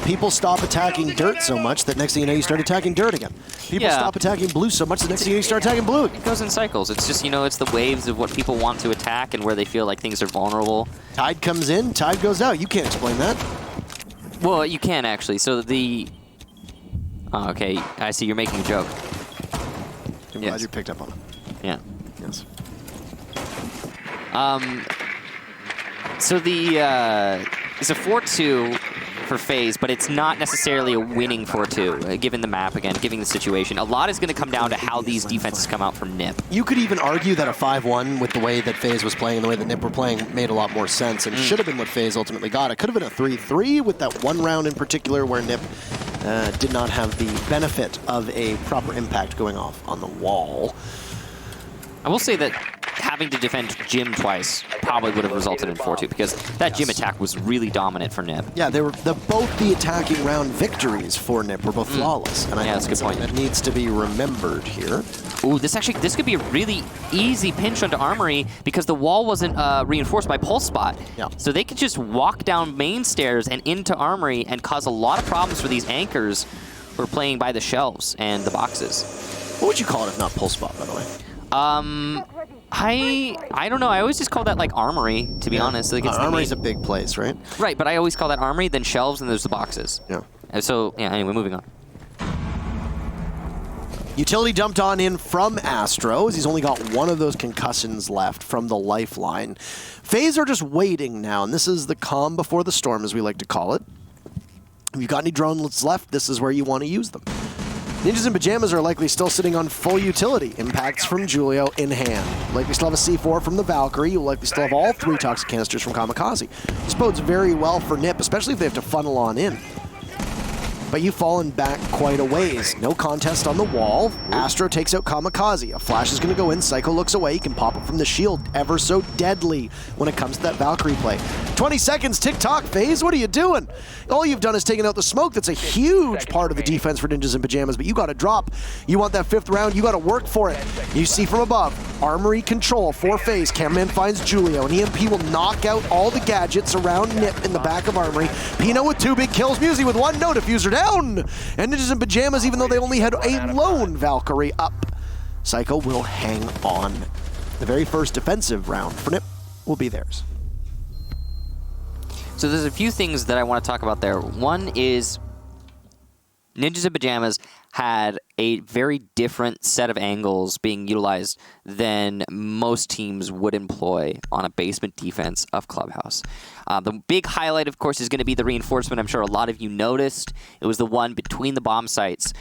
People stop attacking dirt so much that next thing you know, you start attacking dirt again. People stop attacking blue so much that next thing you know, you start attacking blue. It goes in cycles. It's just, it's the waves of what people want to attack and where they feel like things are vulnerable. Tide comes in, tide goes out. You can't explain that. Well, you can actually. So Oh, okay. I see. You're making a joke. I'm glad you picked up on it. Yeah. Yes. So it's a 4-2 for FaZe, but it's not necessarily a winning 4-2, given the map, again, given the situation. A lot is going to come down to how these defenses come out from NIP. You could even argue that a 5-1 with the way that FaZe was playing and the way that NIP were playing made a lot more sense and should have been what FaZe ultimately got. It could have been a 3-3 with that one round in particular where NIP did not have the benefit of a proper impact going off on the wall. I will say that having to defend Jim twice probably would have resulted in 4-2 because that Jim attack was really dominant for NIP. Yeah, they were both the attacking round victories for NIP were both flawless, and I think that's a good point. That needs to be remembered here. Ooh, this could be a really easy pinch onto Armory because the wall wasn't reinforced by Pulse Spot. Yeah. So they could just walk down main stairs and into Armory and cause a lot of problems for these anchors who are playing by the shelves and the boxes. What would you call it if not Pulse Spot, by the way? I don't know. I always just call that like Armory, to be honest. Like, it's Armory's a big place, right? Right, but I always call that Armory, then shelves, and there's the boxes. Yeah. So, yeah, anyway, moving on. Utility dumped on in from Astro, as he's only got one of those concussions left from the lifeline. FaZe are just waiting now, and this is the calm before the storm, as we like to call it. If you've got any drones left, this is where you want to use them. Ninjas in Pajamas are likely still sitting on full utility. Impacts from Julio in hand. Likely still have a C4 from the Valkyrie. You'll likely still have all 3 toxic canisters from Kamikaze. This bodes very well for NIP, especially if they have to funnel on in. But you've fallen back quite a ways. No contest on the wall. Astro takes out Kamikaze. A flash is going to go in. Psycho looks away. He can pop it from the shield. Ever so deadly when it comes to that Valkyrie play. 20 seconds, tick-tock, FaZe. What are you doing? All you've done is taken out the smoke. That's a huge part of the defense for Ninjas in Pajamas, but you got to drop. You want that 5th round, you got to work for it. You see from above, Armory control for FaZe. Cameraman finds Julio, and EMP will knock out all the gadgets around NIP in the back of Armory. Pino with 2 big kills, Musi with 1, no diffuser down. And Ninjas in Pajamas, even though they only had a lone Valkyrie up, Psycho will hang on. The very first defensive round for NIP will be theirs. So there's a few things that I want to talk about there. One is Ninjas in Pajamas had a very different set of angles being utilized than most teams would employ on a basement defense of Clubhouse. The big highlight, of course, is going to be the reinforcement. I'm sure a lot of you noticed. It was the one between the bomb sites.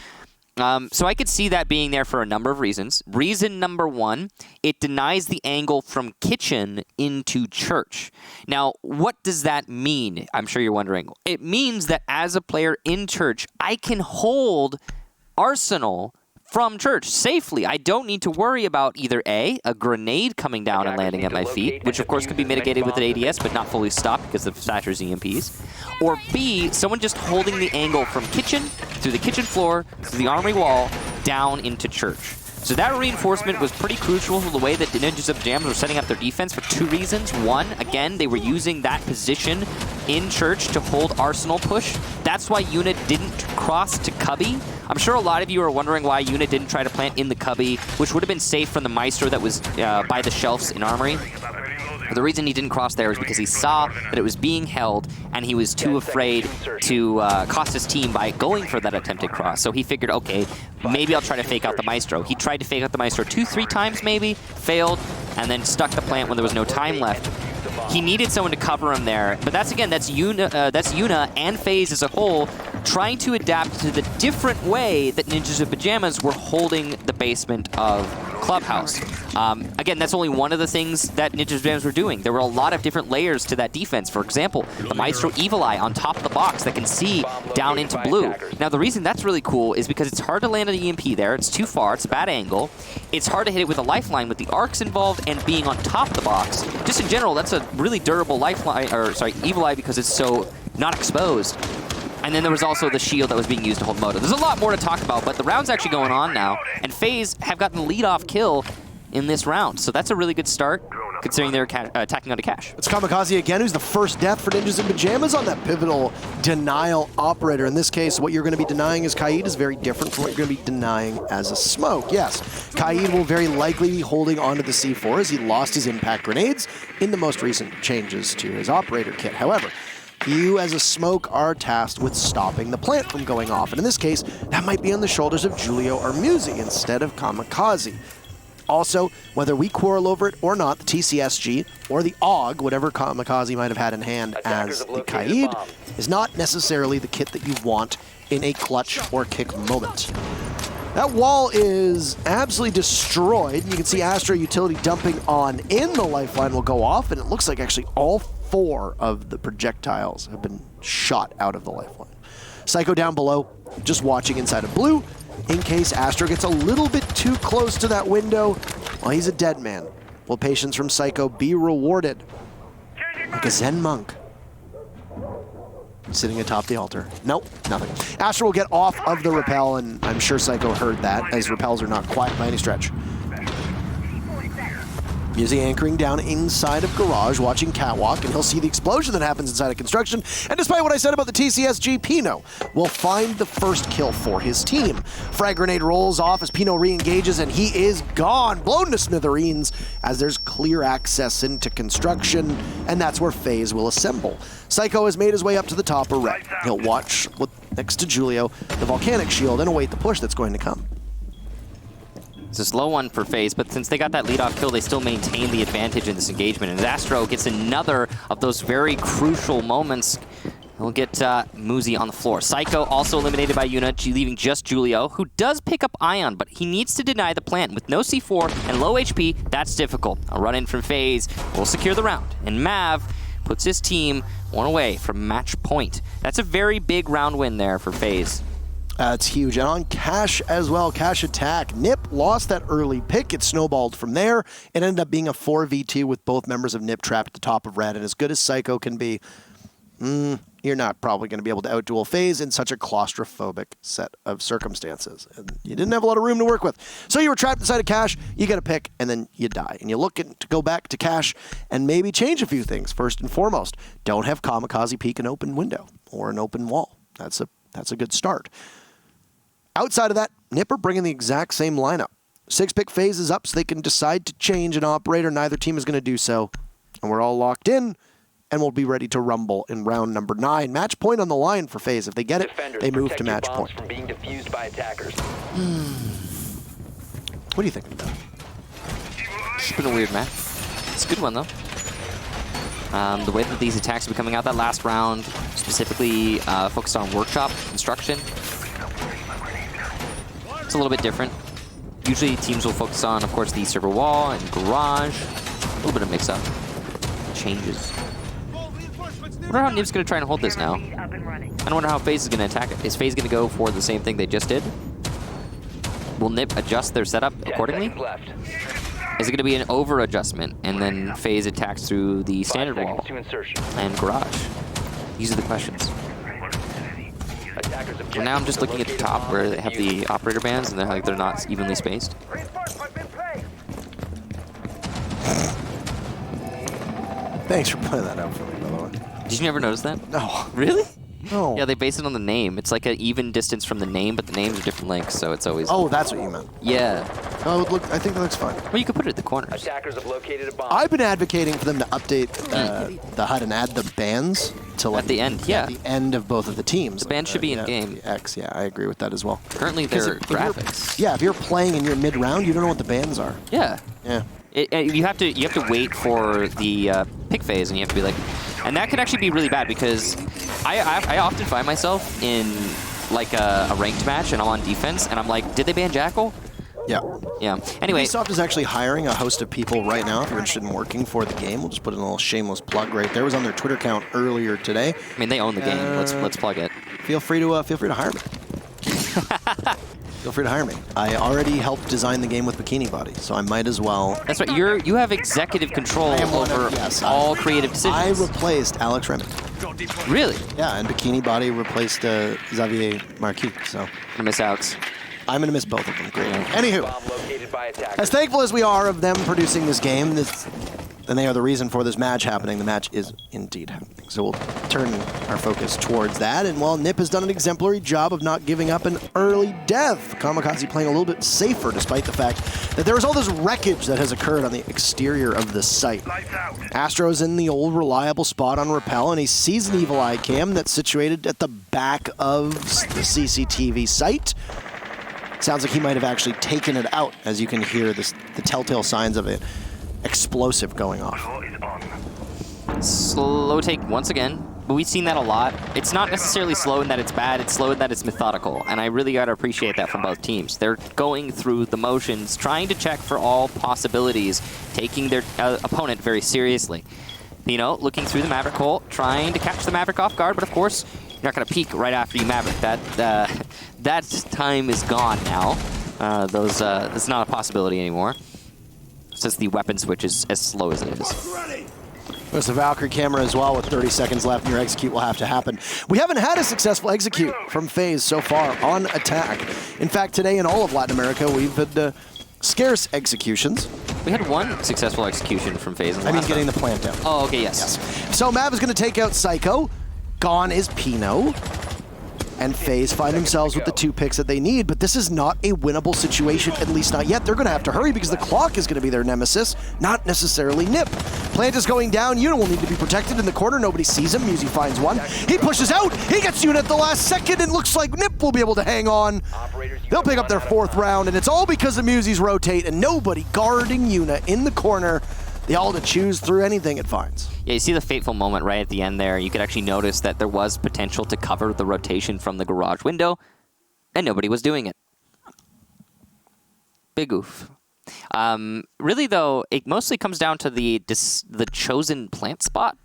So I could see that being there for a number of reasons. Reason number 1, it denies the angle from kitchen into church. Now, what does that mean? I'm sure you're wondering. It means that as a player in church, I can hold Arsenal from church safely. I don't need to worry about either A, a grenade coming down and landing at my feet, which of course could be mitigated with an ADS, but not fully stopped because of Thatcher's EMPs. Or B, someone just holding the angle from kitchen, through the kitchen floor, through the armory wall, down into Church. So that reinforcement was pretty crucial to the way that the Ninjas of Pajamas were setting up their defense for 2 reasons. One, again, they were using that position in Church to hold Arsenal push. That's why Unit didn't cross to Cubby. I'm sure a lot of you are wondering why Unit didn't try to plant in the Cubby, which would have been safe from the Maestro that was by the shelves in Armory. The reason he didn't cross there is because he saw that it was being held, and he was too afraid to cost his team by going for that attempted cross. So he figured, okay, maybe I'll try to fake out the Maestro. He tried to fake out the Maestro 2-3 times maybe, failed, and then stuck the plant when there was no time left. He needed someone to cover him there, but that's Yuna and FaZe as a whole trying to adapt to the different way that Ninjas of Pajamas were holding the basement of Clubhouse. Again, that's only one of the things that Ninjas of Pajamas were doing. There were a lot of different layers to that defense. For example, the Maestro Evil Eye on top of the box that can see down into blue. Now, the reason that's really cool is because it's hard to land an EMP there. It's too far. It's a bad angle. It's hard to hit it with a lifeline with the arcs involved and being on top of the box. Just in general, that's a really durable lifeline, or sorry, Evil Eye, because it's so not exposed. And then there was also the shield that was being used to hold Moto. There's a lot more to talk about, but the round's actually going on now, and FaZe have gotten the lead-off kill in this round. So that's a really good start, considering they're attacking onto Cash. It's Kamikaze again, who's the first death for Ninjas in Pajamas on that pivotal denial operator. In this case, what you're going to be denying as Kaid is very different from what you're going to be denying as a smoke. Yes, Kaid will very likely be holding onto the C4 as he lost his impact grenades in the most recent changes to his operator kit. However, you as a smoke are tasked with stopping the plant from going off. And in this case, that might be on the shoulders of Julio or Musi instead of Kamikaze. Also, whether we quarrel over it or not, the TCSG or the AUG, whatever Kamikaze might have had in hand as the Kaid, is not necessarily the kit that you want in a clutch or kick moment. That wall is absolutely destroyed. You can see Astro Utility dumping on in. The lifeline will go off, and it looks like actually all 4 of the projectiles have been shot out of the lifeline. Psycho down below, just watching inside of blue, in case Astro gets a little bit too close to that window. Well, he's a dead man. Will patience from Psycho be rewarded? Like a Zen monk. Sitting atop the altar. Nope, nothing. Astro will get off of the rappel, and I'm sure Psycho heard that, as rappels are not quiet by any stretch. Musi anchoring down inside of Garage, watching Catwalk, and he'll see the explosion that happens inside of construction. And despite what I said about the TCSG, Pino will find the first kill for his team. Frag grenade rolls off as Pino re-engages, and he is gone, blown to smithereens, as there's clear access into construction, and that's where FaZe will assemble. Psycho has made his way up to the top of red. He'll watch, next to Julio, the volcanic shield, and await the push that's going to come. It's a slow one for FaZe, but since they got that lead-off kill, they still maintain the advantage in this engagement. And Astro gets another of those very crucial moments. He'll get Musi on the floor. Psycho also eliminated by Yuna, leaving just Julio, who does pick up Ion, but he needs to deny the plant. With no C4 and low HP, that's difficult. A run-in from FaZe will secure the round. And Mav puts his team 1 away from match point. That's a very big round win there for FaZe. It's huge. And on Cash as well, Cash attack. Nip lost that early pick. It snowballed from there. It ended up being a 4v2 with both members of Nip trapped at the top of red. And as good as Psycho can be, you're not probably going to be able to outduel FaZe in such a claustrophobic set of circumstances. And you didn't have a lot of room to work with. So you were trapped inside of Cash, you get a pick, and then you die. And you look to go back to Cash and maybe change a few things. First and foremost, don't have Kamikaze peek an open window or an open wall. That's a good start. Outside of that, Nipper bringing the exact same lineup. 6-pick FaZe is up so they can decide to change an operator. Neither team is going to do so. And we're all locked in, and we'll be ready to rumble in round number 9. Match point on the line for FaZe. If they get it, they move to match point. From being defused by attackers. What do you think of that? It's been a weird match. It's a good one, though. The way that these attacks have been coming out that last round, specifically focused on workshop construction, it's a little bit different. Usually teams will focus on, of course, the server wall and garage. A little bit of mix-up. Changes. I wonder how Nip's going to try and hold this now. I wonder how FaZe is going to attack it. Is FaZe going to go for the same thing they just did? Will Nip adjust their setup accordingly? Is it going to be an over-adjustment, and then FaZe attacks through the standard wall and garage? These are the questions. And now I'm just looking at the top where they have the operator bands, and they're not evenly spaced. Thanks for putting that out for me, by the way. Did you never notice that? No. Really? No. Yeah, they base it on the name. It's like an even distance from the name, but the names are different lengths, so it's always... Oh, that's what you meant. Yeah. Oh, I think that looks fine. Well, you could put it at the corners. Attackers have located a bomb. I've been advocating for them to update the HUD and add the bands to like At the end, yeah. at the end of both of the teams. The band should be in game. The X, yeah, I agree with that as well. Currently, Because they're if you're- graphics. Yeah, if you're playing in your mid-round, you don't know what the bands are. Yeah. Yeah. You have to wait for the pick phase, and you have to be like, and that can actually be really bad because I often find myself in like a ranked match and I'm on defense and I'm like, did they ban Jackal? Yeah. Yeah. Anyway, Ubisoft is actually hiring a host of people right now. If you're interested in working for the game, we'll just put in a little shameless plug right there. It was on their Twitter account earlier today. I mean, they own the game. Let's plug it. Feel free to hire me. Feel free to hire me. I already helped design the game with Bikini Body, so I might as well. That's right. You have executive control over all creative decisions. I replaced Alex Remy. Really? Yeah, and Bikini Body replaced Xavier Marquis. So I'm gonna miss Alex. I'm gonna miss both of them. Great. Anywho, Bomb located by attackers. as thankful as we are of them producing this game, and they are the reason for this match happening. The match is indeed happening. So we'll turn our focus towards that. And while Nip has done an exemplary job of not giving up an early death, Kamikaze playing a little bit safer despite the fact that there is all this wreckage that has occurred on the exterior of the site. Astro's in the old reliable spot on Rappel, and he sees an Evil Eye cam that's situated at the back of the CCTV site. Sounds like he might have actually taken it out, as you can hear the telltale signs of it. Explosive going off. Slow take once again, but we've seen that a lot. It's not necessarily slow in that it's bad, it's slow in that it's methodical, and I really gotta appreciate that from both teams. They're going through the motions, trying to check for all possibilities, taking their opponent very seriously. You know, looking through the Maverick hole, trying to catch the Maverick off guard, but of course, you're not gonna peek right after you Maverick. That time is gone now. That's not a possibility anymore. Since the weapon switch is as slow as it is. There's the Valkyrie camera as well with 30 seconds left, and your execute will have to happen. We haven't had a successful execute from FaZe so far on attack. In fact, today in all of Latin America, we've had scarce executions. We had one successful execution from FaZe. I mean, getting the plant down. Oh, okay, yes. So Mav is going to take out Psycho. Gone is Pino. And FaZe find themselves with the 2 picks that they need, but this is not a winnable situation, at least not yet. They're going to have to hurry because the clock is going to be their nemesis, not necessarily Nip. Plant is going down. Yuna will need to be protected in the corner. Nobody sees him. Musi finds one. He pushes out. He gets Yuna at the last second, and looks like Nip will be able to hang on. They'll pick up their 4th round, and it's all because of Musi's rotate and nobody guarding Yuna in the corner. The all to choose through anything it finds. Yeah, you see the fateful moment right at the end there. You could actually notice that there was potential to cover the rotation from the garage window, and nobody was doing it. Big oof. Really, though, it mostly comes down to the chosen plant spot.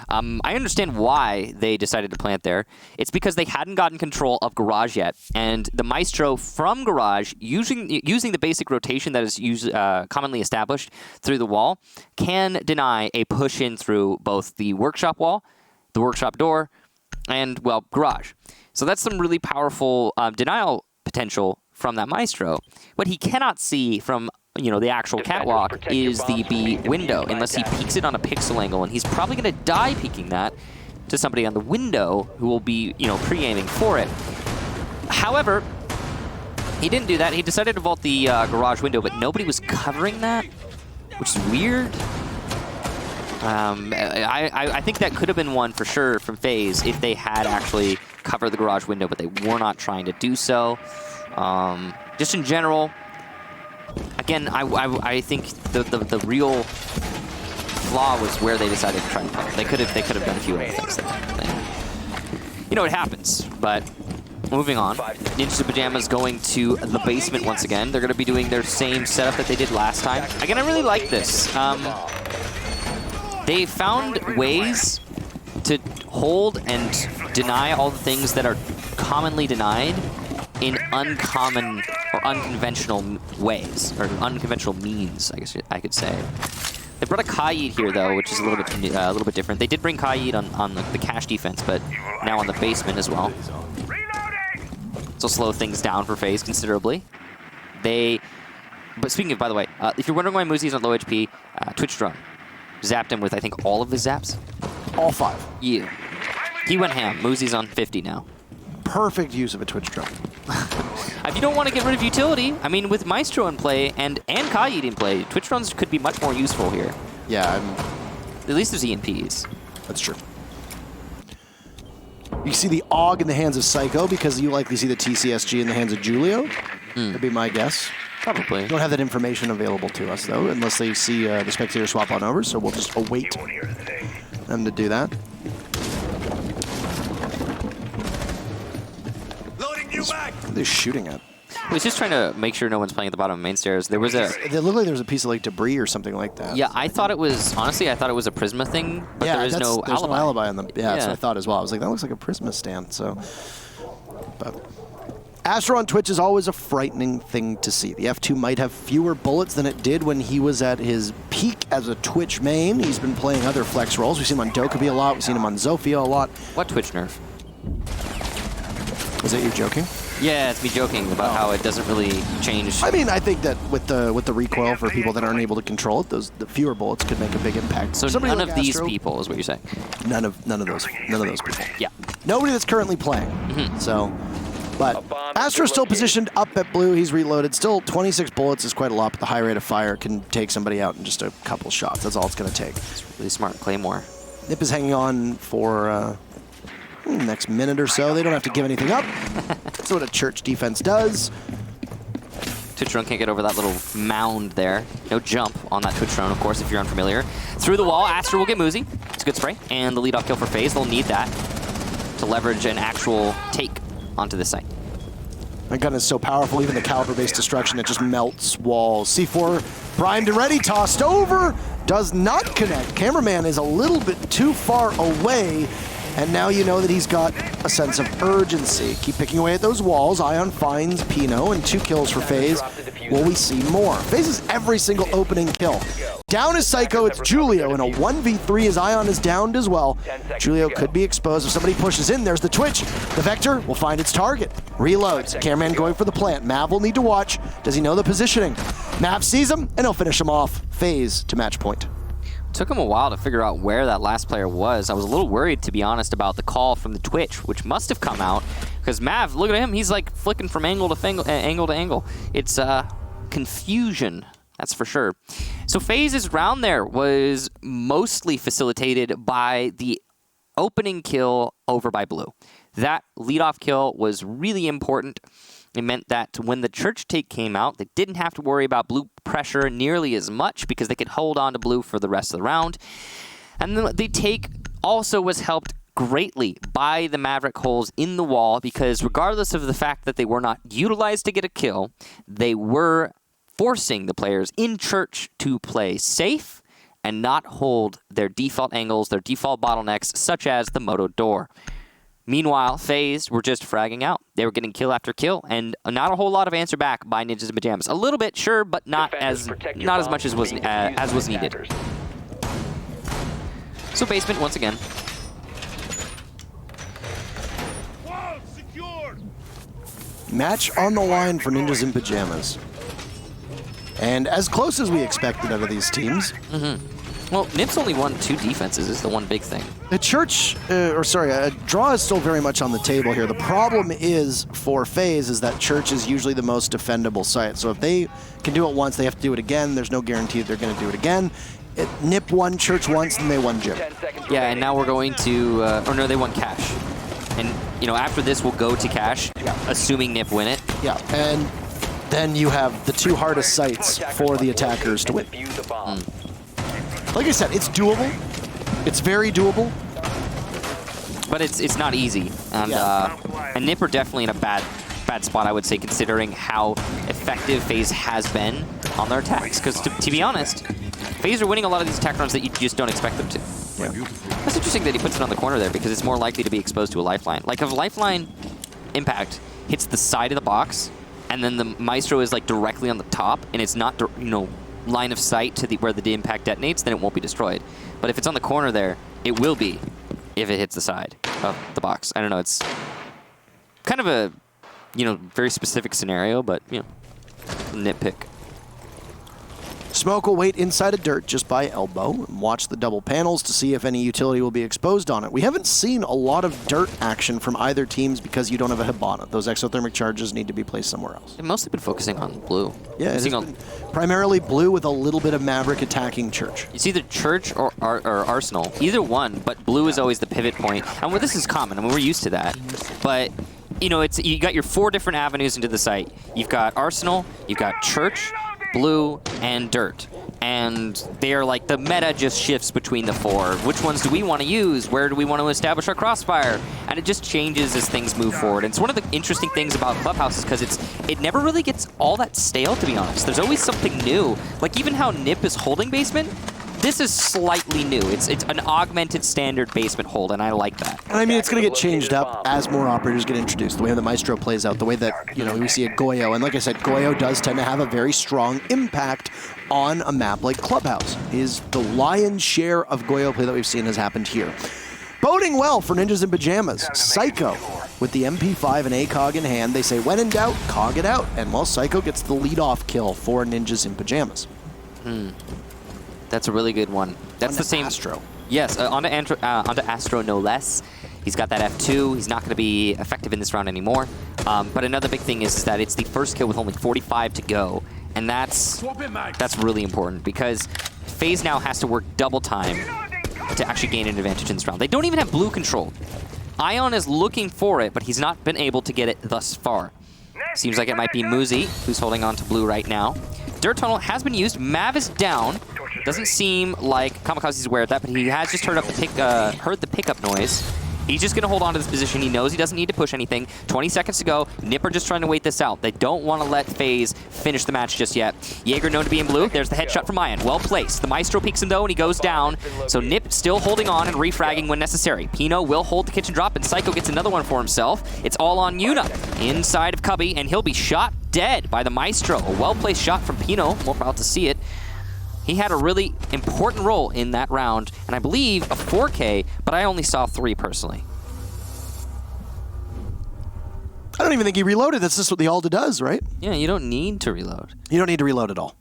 I understand why they decided to plant there. It's because they hadn't gotten control of Garage yet, and the Maestro from Garage, using the basic rotation that is commonly established through the wall, can deny a push-in through both the workshop wall, the workshop door, and, well, Garage. So that's some really powerful denial potential from that Maestro. What he cannot see from the actual catwalk is the B window, unless he peeks it on a pixel angle, and he's probably going to die peeking that to somebody on the window who will be, pre-aiming for it. However, he didn't do that. He decided to vault the garage window, but nobody was covering that, which is weird. I think that could have been one for sure from FaZe if they had actually covered the garage window, but they were not trying to do so. Just in general, again, I think the real flaw was where they decided to try to play. They could have done a few other things there. It happens, but moving on. Ninjas in Pajamas going to the basement once again. They're going to be doing their same setup that they did last time. Again, I really like this. They found ways to hold and deny all the things that are commonly denied in uncommon or unconventional ways, or unconventional means, I guess I could say. They brought a Kaid here, though, which is a little bit different. They did bring Kaid on the cache defense, but now on the basement as well. This will slow things down for FaZe considerably. But speaking of, by the way, if you're wondering why Moosey's on low HP, Twitch drone zapped him with, I think, all of his zaps. All 5. Yeah. He went ham. Moosey's on 50 now. Perfect use of a Twitch drone. If you don't want to get rid of utility, I mean, with Maestro in play and Kaid in play, Twitch drones could be much more useful here. Yeah, At least there's EMPs. that's true. You see the AUG in the hands of Psycho because you likely see the TCSG in the hands of Julio. That'd be my guess. Probably. Don't have that information available to us, though, unless they see the spectator swap on over, so we'll just await them to do that. Loading you back. What are they shooting at? I was just trying to make sure no one's playing at the bottom of main stairs. There was a... It looked like there was a piece of like debris or something like that. Yeah, I thought it was... Honestly, I thought it was a Prisma thing, but there is there's no alibi. no alibi on them. Yeah, that's Yeah. what I thought as well. I was like, that looks like a Prisma stand, so... But Astro on Twitch is always a frightening thing to see. The F2 might have fewer bullets than it did when he was at his peak as a Twitch main. He's been playing other flex roles. We've seen him on Dokkaebi a lot. We've seen him on Zofia a lot. What Twitch nerf? Was that you joking? Yeah, it's me joking about how it doesn't really change. I mean, I think that with the recoil for people that aren't able to control it, the fewer bullets could make a big impact. So Somebody none like of these Astro, people is what you're saying. None of those people. Yeah. Nobody that's currently playing. So, but Astro's still positioned up at blue. He's reloaded. Still 26 bullets is quite a lot, but the high rate of fire can take somebody out in just a couple shots. That's all it's going to take. It's really smart. Claymore. Nip is hanging on for next minute or so. They don't have to give anything up. That's what a church defense does. Twitch drone can't get over that little mound there. No jump on that Twitch drone, of course, if you're unfamiliar. Through the wall, Astro will get Moosey. It's a good spray. And the lead-off kill for FaZe. They'll need that to leverage an actual take onto this site. My gun is so powerful, even the caliber-based destruction, it just melts walls. C4 primed and ready, tossed over, does not connect. Cameraman is a little bit too far away, and now you know that he's got a sense of urgency. Keep picking away at those walls. Ion finds Pino, and 2 kills for FaZe. Will we see more? FaZe is every single opening kill. Down is Psycho, it's Julio, and a 1v3 as Ion is downed as well. Julio could be exposed if somebody pushes in. There's the Twitch. The Vector will find its target. Reloads. Cameraman going for the plant. Mav will need to watch. Does he know the positioning? Mav sees him, and he'll finish him off. FaZe to match point. Took him a while to figure out where that last player was. I was a little worried, to be honest, about the call from the Twitch, which must have come out, because Mav, look at him, he's like flicking from angle to angle. It's confusion, that's for sure. So FaZe's round there was mostly facilitated by the opening kill over by Blue. That leadoff kill was really important. It meant that when the church take came out, they didn't have to worry about Blue pressure nearly as much because they could hold on to Blue for the rest of the round. And the take also was helped greatly by the Maverick holes in the wall because regardless of the fact that they were not utilized to get a kill, they were forcing the players in church to play safe and not hold their default angles, their default bottlenecks, such as the Moto door. Meanwhile, FaZe were just fragging out. They were getting kill after kill, and not a whole lot of answer back by Ninjas in Pajamas. A little bit, sure, but not as much as was needed. So basement once again. Match on the line for Ninjas in Pajamas. And as close as we expected out of these teams. Well, Nip's only won 2 defenses is the one big thing. The church, a draw is still very much on the table here. The problem is for FaZe is that church is usually the most defendable site. So if they can do it once, they have to do it again. There's no guarantee that they're going to do it again. Nip won church once, and they won gym. Yeah, and now we're going to, or no, they won cash. And, you know, after this, we'll go to cash, assuming Nip win it. Yeah, and then you have the 2 hardest sites for the attackers to win. Like I said, it's doable. It's very doable. But it's not easy. And and Nip are definitely in a bad spot, I would say, considering how effective FaZe has been on their attacks. Because to be honest, FaZe are winning a lot of these attack runs that you just don't expect them to. Yeah. That's interesting that he puts it on the corner there because it's more likely to be exposed to a lifeline. Like if a lifeline impact hits the side of the box and then the Maestro is like directly on the top and it's not, line of sight to where the impact detonates, then it won't be destroyed. But if it's on the corner there, it will be if it hits the side of the box. I don't know, it's kind of a very specific scenario, but, nitpick. Smoke will wait inside of dirt just by elbow and watch the double panels to see if any utility will be exposed on it. We haven't seen a lot of dirt action from either teams because you don't have a Hibana. Those exothermic charges need to be placed somewhere else. They've mostly been focusing on blue. Yeah, it's primarily blue with a little bit of Maverick attacking Church. It's either Church or Arsenal, either one, but blue is always the pivot point. And this is common. I mean, we're used to that. But, you got your 4 different avenues into the site. You've got Arsenal, you've got Church, blue, and dirt. And they are like, the meta just shifts between the 4. Which ones do we want to use? Where do we want to establish our crossfire? And it just changes as things move forward. And it's one of the interesting things about Clubhouse is because it never really gets all that stale, to be honest. There's always something new. Like even how Nip is holding basement, this is slightly new. It's an augmented standard basement hold, and I like that. And I mean, it's going to get changed up as more operators get introduced. The way the Maestro plays out, the way that, we see a Goyo. And like I said, Goyo does tend to have a very strong impact on a map like Clubhouse. The lion's share of Goyo play that we've seen has happened here. Boding well for Ninjas in Pajamas. Psycho with the MP5 and ACOG in hand. They say, when in doubt, cog it out. And Psycho gets the lead-off kill for Ninjas in Pajamas. That's a really good one. That's the same. Astro. Yes, onto Astro no less. He's got that F2. He's not going to be effective in this round anymore. But another big thing is that it's the first kill with only 45 to go. And that's really important because FaZe now has to work double time to actually gain an advantage in this round. They don't even have blue control. Ion is looking for it, but he's not been able to get it thus far. Seems like it might be Muzi who's holding on to blue right now. Dirt Tunnel has been used. Mav is down. Doesn't seem like Kamikaze's aware of that, but he has just heard the pickup noise. He's just going to hold on to this position. He knows he doesn't need to push anything. 20 seconds to go. Nipper just trying to wait this out. They don't want to let FaZe finish the match just yet. Jaeger known to be in blue. There's the headshot from Ion. Well placed. The Maestro peeks him though, and he goes down. So Nip still holding on and refragging when necessary. Pino will hold the kitchen drop, and Psycho gets another one for himself. It's all on Yuna inside of Cubby, and he'll be shot dead by the Maestro. A well-placed shot from Pino. More proud to see it. He had a really important role in that round, and I believe a 4K, but I only saw 3 personally. I don't even think he reloaded. That's just what the Alda does, right? Yeah, you don't need to reload. You don't need to reload at all.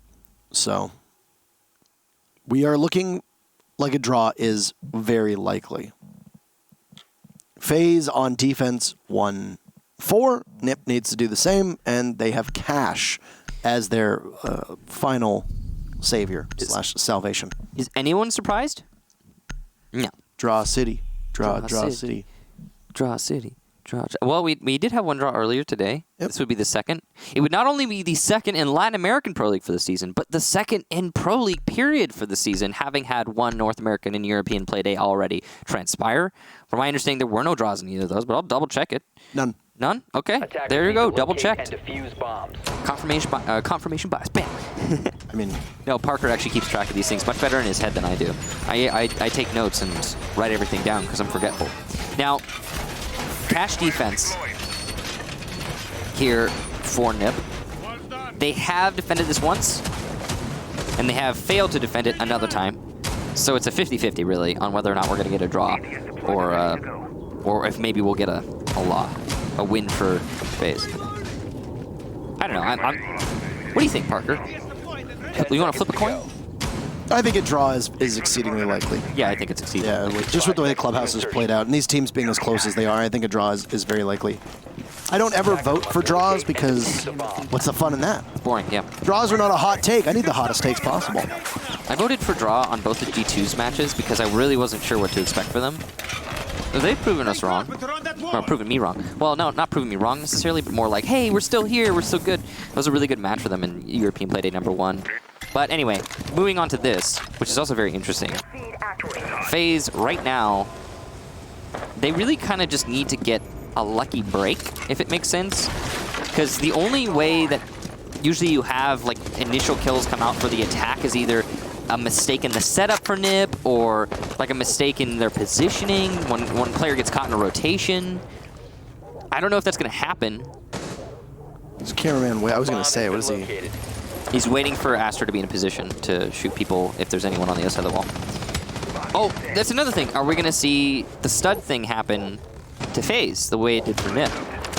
So we are looking like a draw is very likely. FaZe on defense 1-4. Nip needs to do the same, and they have Cash as their final savior / salvation. Is anyone surprised? No. Draw city. Draw city. Draw city. Well, we did have one draw earlier today. Yep. This would be the second. It would not only be the second in Latin American Pro League for the season, but the second in Pro League period for the season, having had one North American and European Playday already transpire. From my understanding, there were no draws in either of those, but I'll double check it. None. None? Okay. There you go. Double checked. Bombs. Confirmation bias. Bam. I mean, no, Parker actually keeps track of these things much better in his head than I do. I take notes and write everything down because I'm forgetful. Now, Cash defense here for Nip. They have defended this once, and they have failed to defend it another time. So it's a 50-50 really on whether or not we're going to get a draw, or if maybe we'll get a win for FaZe. I don't know. What do you think, Parker? You want to flip a coin? I think a draw is exceedingly likely. Yeah, I think it's exceedingly likely. Just with the way the Clubhouse has played out, and these teams being as close as they are, I think a draw is very likely. I don't ever vote for draws because what's the fun in that? It's boring, yeah. Draws are not a hot take. I need the hottest takes possible. I voted for draw on both the G2's matches because I really wasn't sure what to expect for them. They've proven us wrong. Or proven me wrong. Well, no, not proven me wrong necessarily, but more like, hey, we're still here, we're still good. It was a really good match for them in European Playday #1. But anyway, moving on to this, which is also very interesting. FaZe, right now, they really kind of just need to get a lucky break, if it makes sense. Because the only way that usually you have like initial kills come out for the attack is either a mistake in the setup for Nip or like a mistake in their positioning when one player gets caught in a rotation. I don't know if that's going to happen. This cameraman, I was going to say, what is he? He's waiting for Astro to be in a position to shoot people if there's anyone on the other side of the wall. Oh, that's another thing. Are we going to see the stud thing happen to FaZe the way it did for Nip?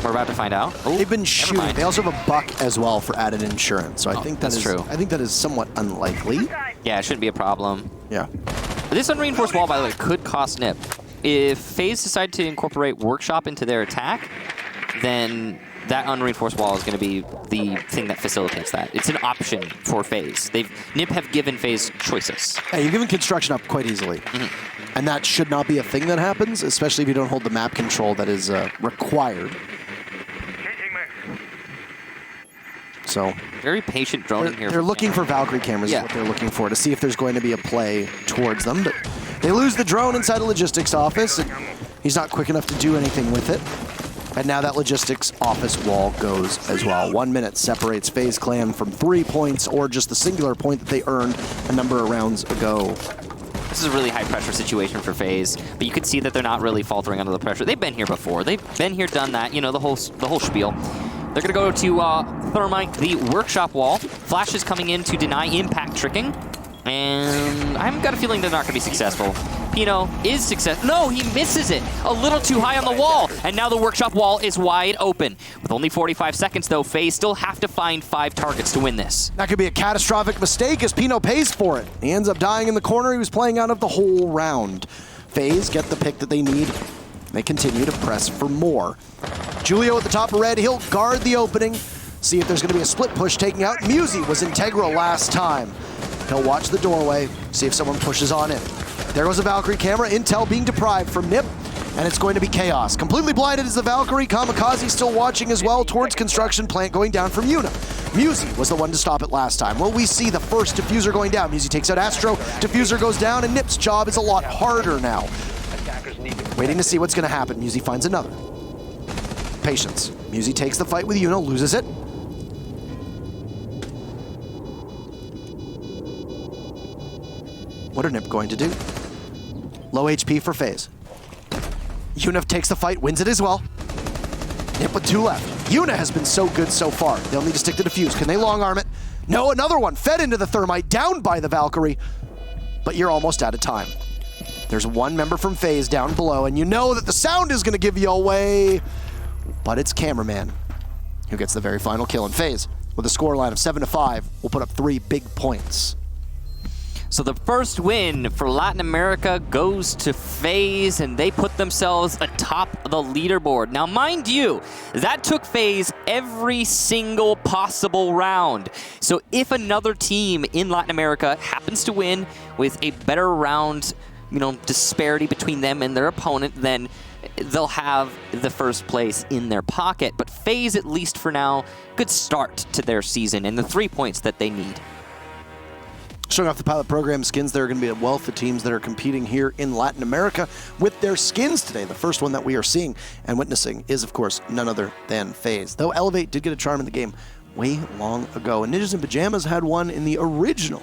We're about to find out. Oh, They've been never shooting. mind. They also have a buck as well for added insurance. So I think that's true. I think that is somewhat unlikely. Yeah, it shouldn't be a problem. Yeah. This unreinforced wall, by the way, could cost Nip. If FaZe decide to incorporate Workshop into their attack, then that unreinforced wall is going to be the thing that facilitates that. It's an option for FaZe. Nip have given FaZe choices. Yeah, you're giving construction up quite easily. And that should not be a thing that happens, especially if you don't hold the map control that is required. So Very patient droning here. they're looking for Valkyrie cameras is what they're looking for, to see if there's going to be a play towards them. But they lose the drone inside the logistics office, and he's not quick enough to do anything with it. And now that logistics office wall goes as well. 1 minute separates FaZe Clan from 3 points, or just the singular point that they earned a number of rounds ago. This is a really high-pressure situation for FaZe, but you can see that they're not really faltering under the pressure. They've been here before. They've been here, done that, you know, the whole spiel. They're going to go to Thermite, the workshop wall. Flash is coming in to deny impact tricking, and I've got a feeling they're not going to be successful. Pino is successful. No, he misses it. A little too high on the wall, and now the workshop wall is wide open. With only 45 seconds, though, FaZe still have to find 5 targets to win this. That could be a catastrophic mistake as Pino pays for it. He ends up dying in the corner. He was playing out of the whole round. FaZe get the pick that they need. They continue to press for more. Julio at the top of red. He'll guard the opening. See if there's going to be a split push taking out. Musi was integral last time. He'll watch the doorway, see if someone pushes on in. There goes a Valkyrie camera. Intel being deprived from Nip, and it's going to be chaos. Completely blinded is the Valkyrie. Kamikaze still watching as well towards construction plant going down from Yuna. Musi was the one to stop it last time. Well, we see the first diffuser going down. Musi takes out Astro. Diffuser goes down, and Nip's job is a lot harder now. Waiting to see what's going to happen. Musi finds another. Patience. Musi takes the fight with Yuna, loses it. What are Nip going to do? Low HP for FaZe. Yuna takes the fight, wins it as well. Nip with 2 left. Yuna has been so good so far. They'll need to stick to defuse. Can they long arm it? No, another one fed into the Thermite, down by the Valkyrie. But you're almost out of time. There's one member from FaZe down below, and you know that the sound is going to give you away. But it's Cameraman who gets the very final kill. And FaZe, with a scoreline of 7-5, will put up 3 big points. So the first win for Latin America goes to FaZe, and they put themselves atop the leaderboard. Now, mind you, that took FaZe every single possible round. So if another team in Latin America happens to win with a better round, disparity between them and their opponent, then they'll have the first place in their pocket. But FaZe, at least for now, good start to their season and the 3 points that they need. Showing off the pilot program skins, there are going to be a wealth of teams that are competing here in Latin America with their skins today. The first one that we are seeing and witnessing is, of course, none other than FaZe. Though Elevate did get a charm in the game way long ago, and Ninjas in Pajamas had one in the original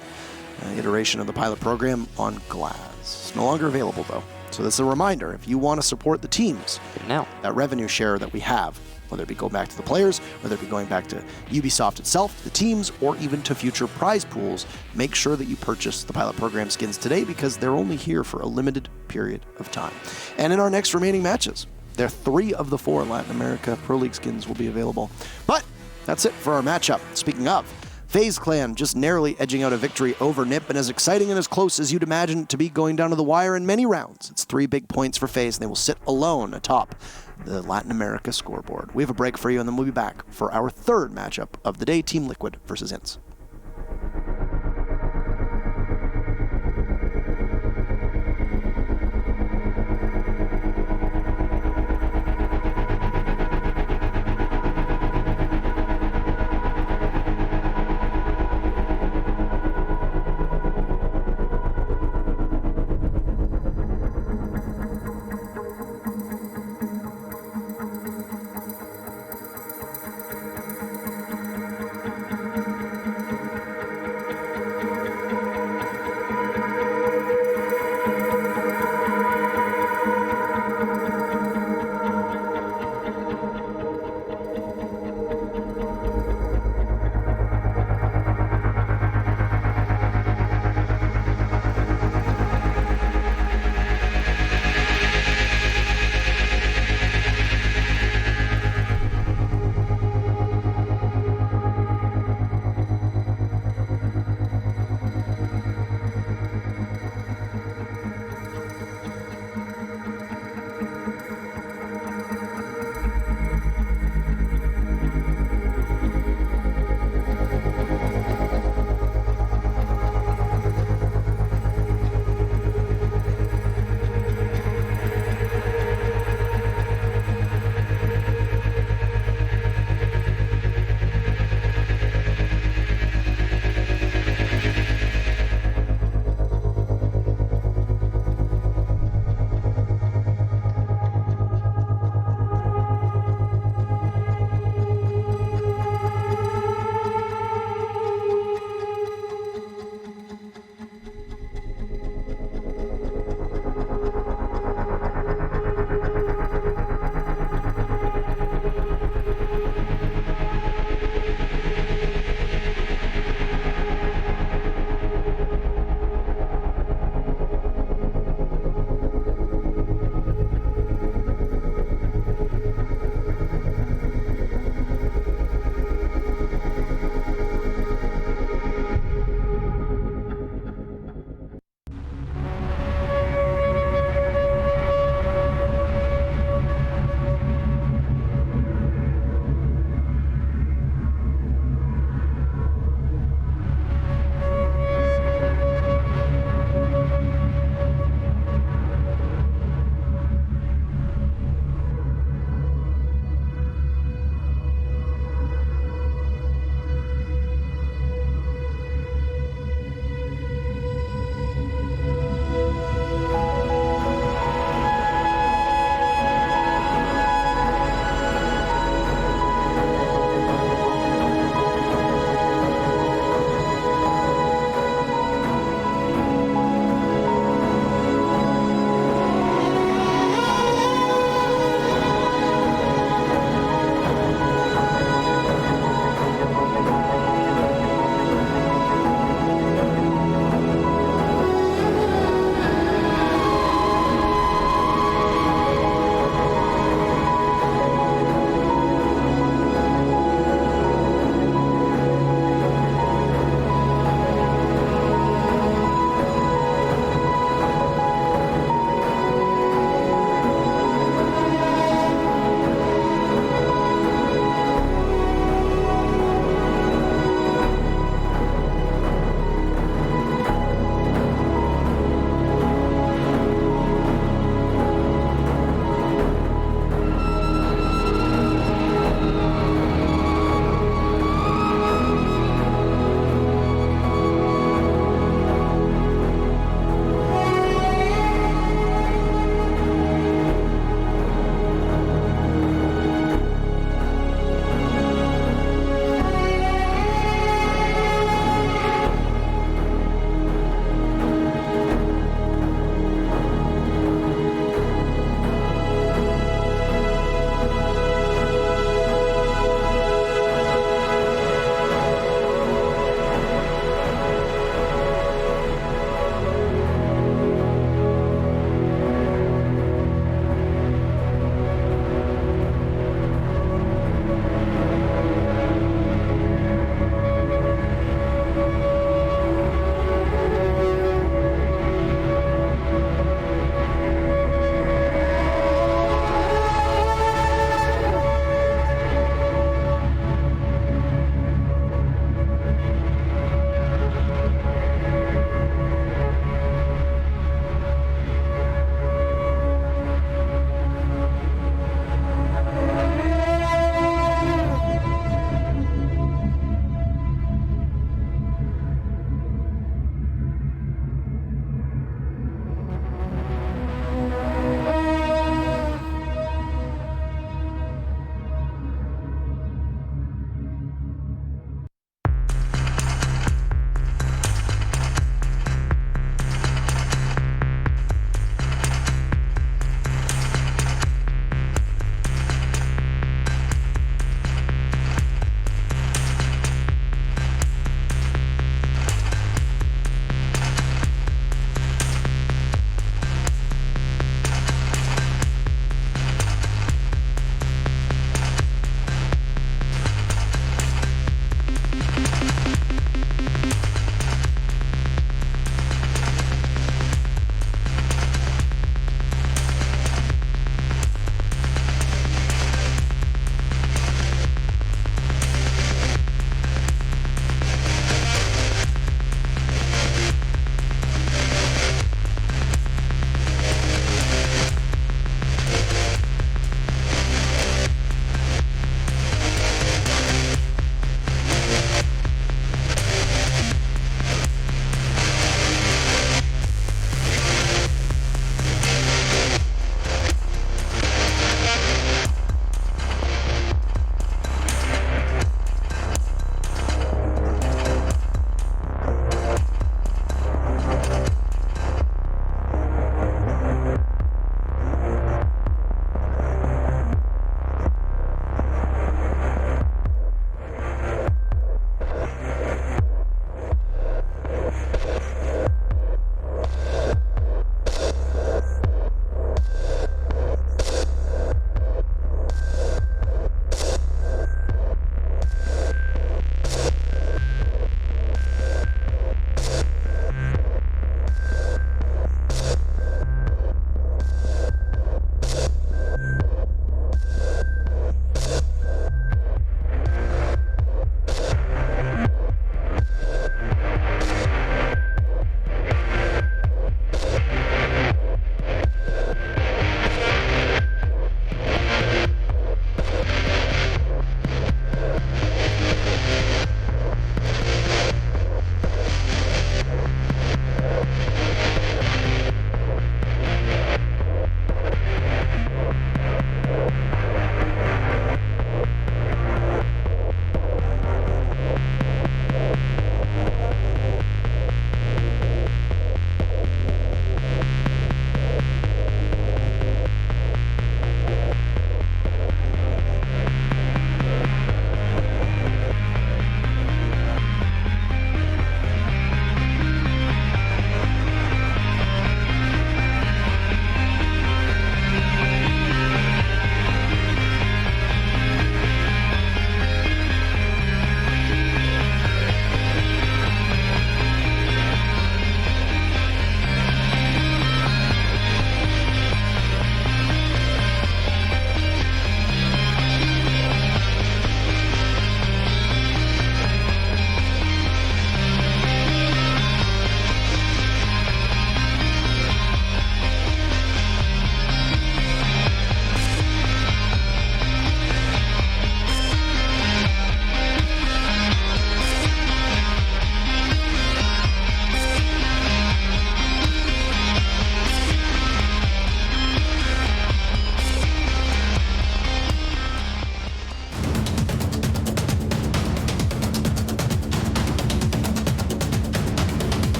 iteration of the pilot program on Glass. It's no longer available, though. So this is a reminder, if you want to support the teams, now that revenue share that we have, whether it be going back to the players, whether it be going back to Ubisoft itself, the teams, or even to future prize pools, make sure that you purchase the pilot program skins today because they're only here for a limited period of time. And in our next remaining matches, there are 3 of the 4 Latin America Pro League skins will be available. But that's it for our matchup. Speaking of, FaZe Clan just narrowly edging out a victory over Nip, and as exciting and as close as you'd imagine it to be going down to the wire in many rounds. It's 3 big points for FaZe, and they will sit alone atop the Latin America scoreboard. We have a break for you, and then we'll be back for our 3rd matchup of the day, Team Liquid versus Ints.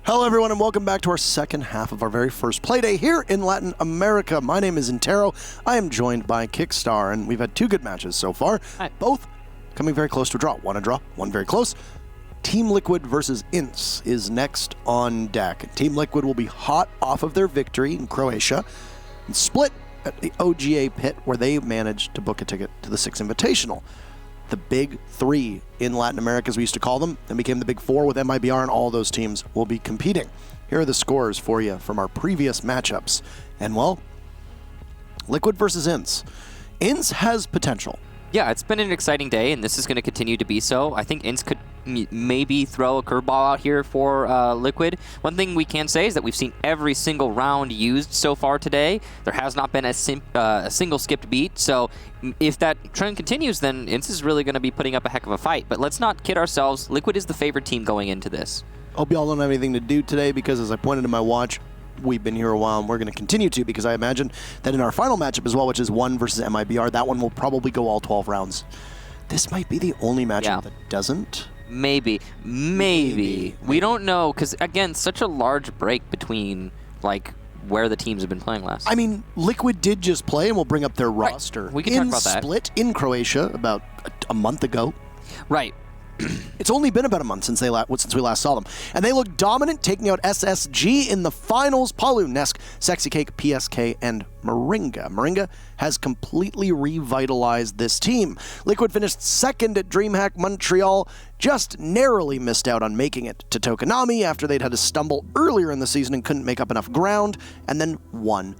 Hello, everyone, and welcome back to our second half of our very first Playday here in Latin America. My name is Intero. I am joined by Kickstar, and we've had 2 good matches so far. Hi. Both coming very close to a draw. One a draw, one very close. Team Liquid versus INTS is next on deck. Team Liquid will be hot off of their victory in Croatia and split at the OGA pit, where they managed to book a ticket to the 6 Invitational. The big 3 in Latin America, as we used to call them, then became the big 4 with MIBR, and all those teams will be competing. Here are the scores for you from our previous matchups. And, well, Liquid versus INTS. INTS has potential. Yeah, it's been an exciting day, and this is going to continue to be so. I think INTS could maybe throw a curveball out here for Liquid. One thing we can say is that we've seen every single round used so far today. There has not been a single skipped beat, so if that trend continues, then INTS is really going to be putting up a heck of a fight. But let's not kid ourselves. Liquid is the favorite team going into this. Hope y'all don't have anything to do today, because as I pointed in my watch, we've been here a while, and we're going to continue to, because I imagine that in our final matchup as well, which is 1 versus MIBR, that one will probably go all 12 rounds. This might be the only matchup that doesn't. Maybe. We don't know, because, again, such a large break between, like, where the teams have been playing last. I mean, Liquid did just play, and we'll bring up their roster. We can talk about that. Split in Croatia about a month ago. Right. It's only been about a month since we last saw them. And they look dominant, taking out SSG in the finals. Palu, Nesk, Sexy Cake, PSK, and Moringa. Moringa has completely revitalized this team. Liquid finished 2nd at DreamHack Montreal, just narrowly missed out on making it to Tokonami after they'd had to stumble earlier in the season and couldn't make up enough ground, and then won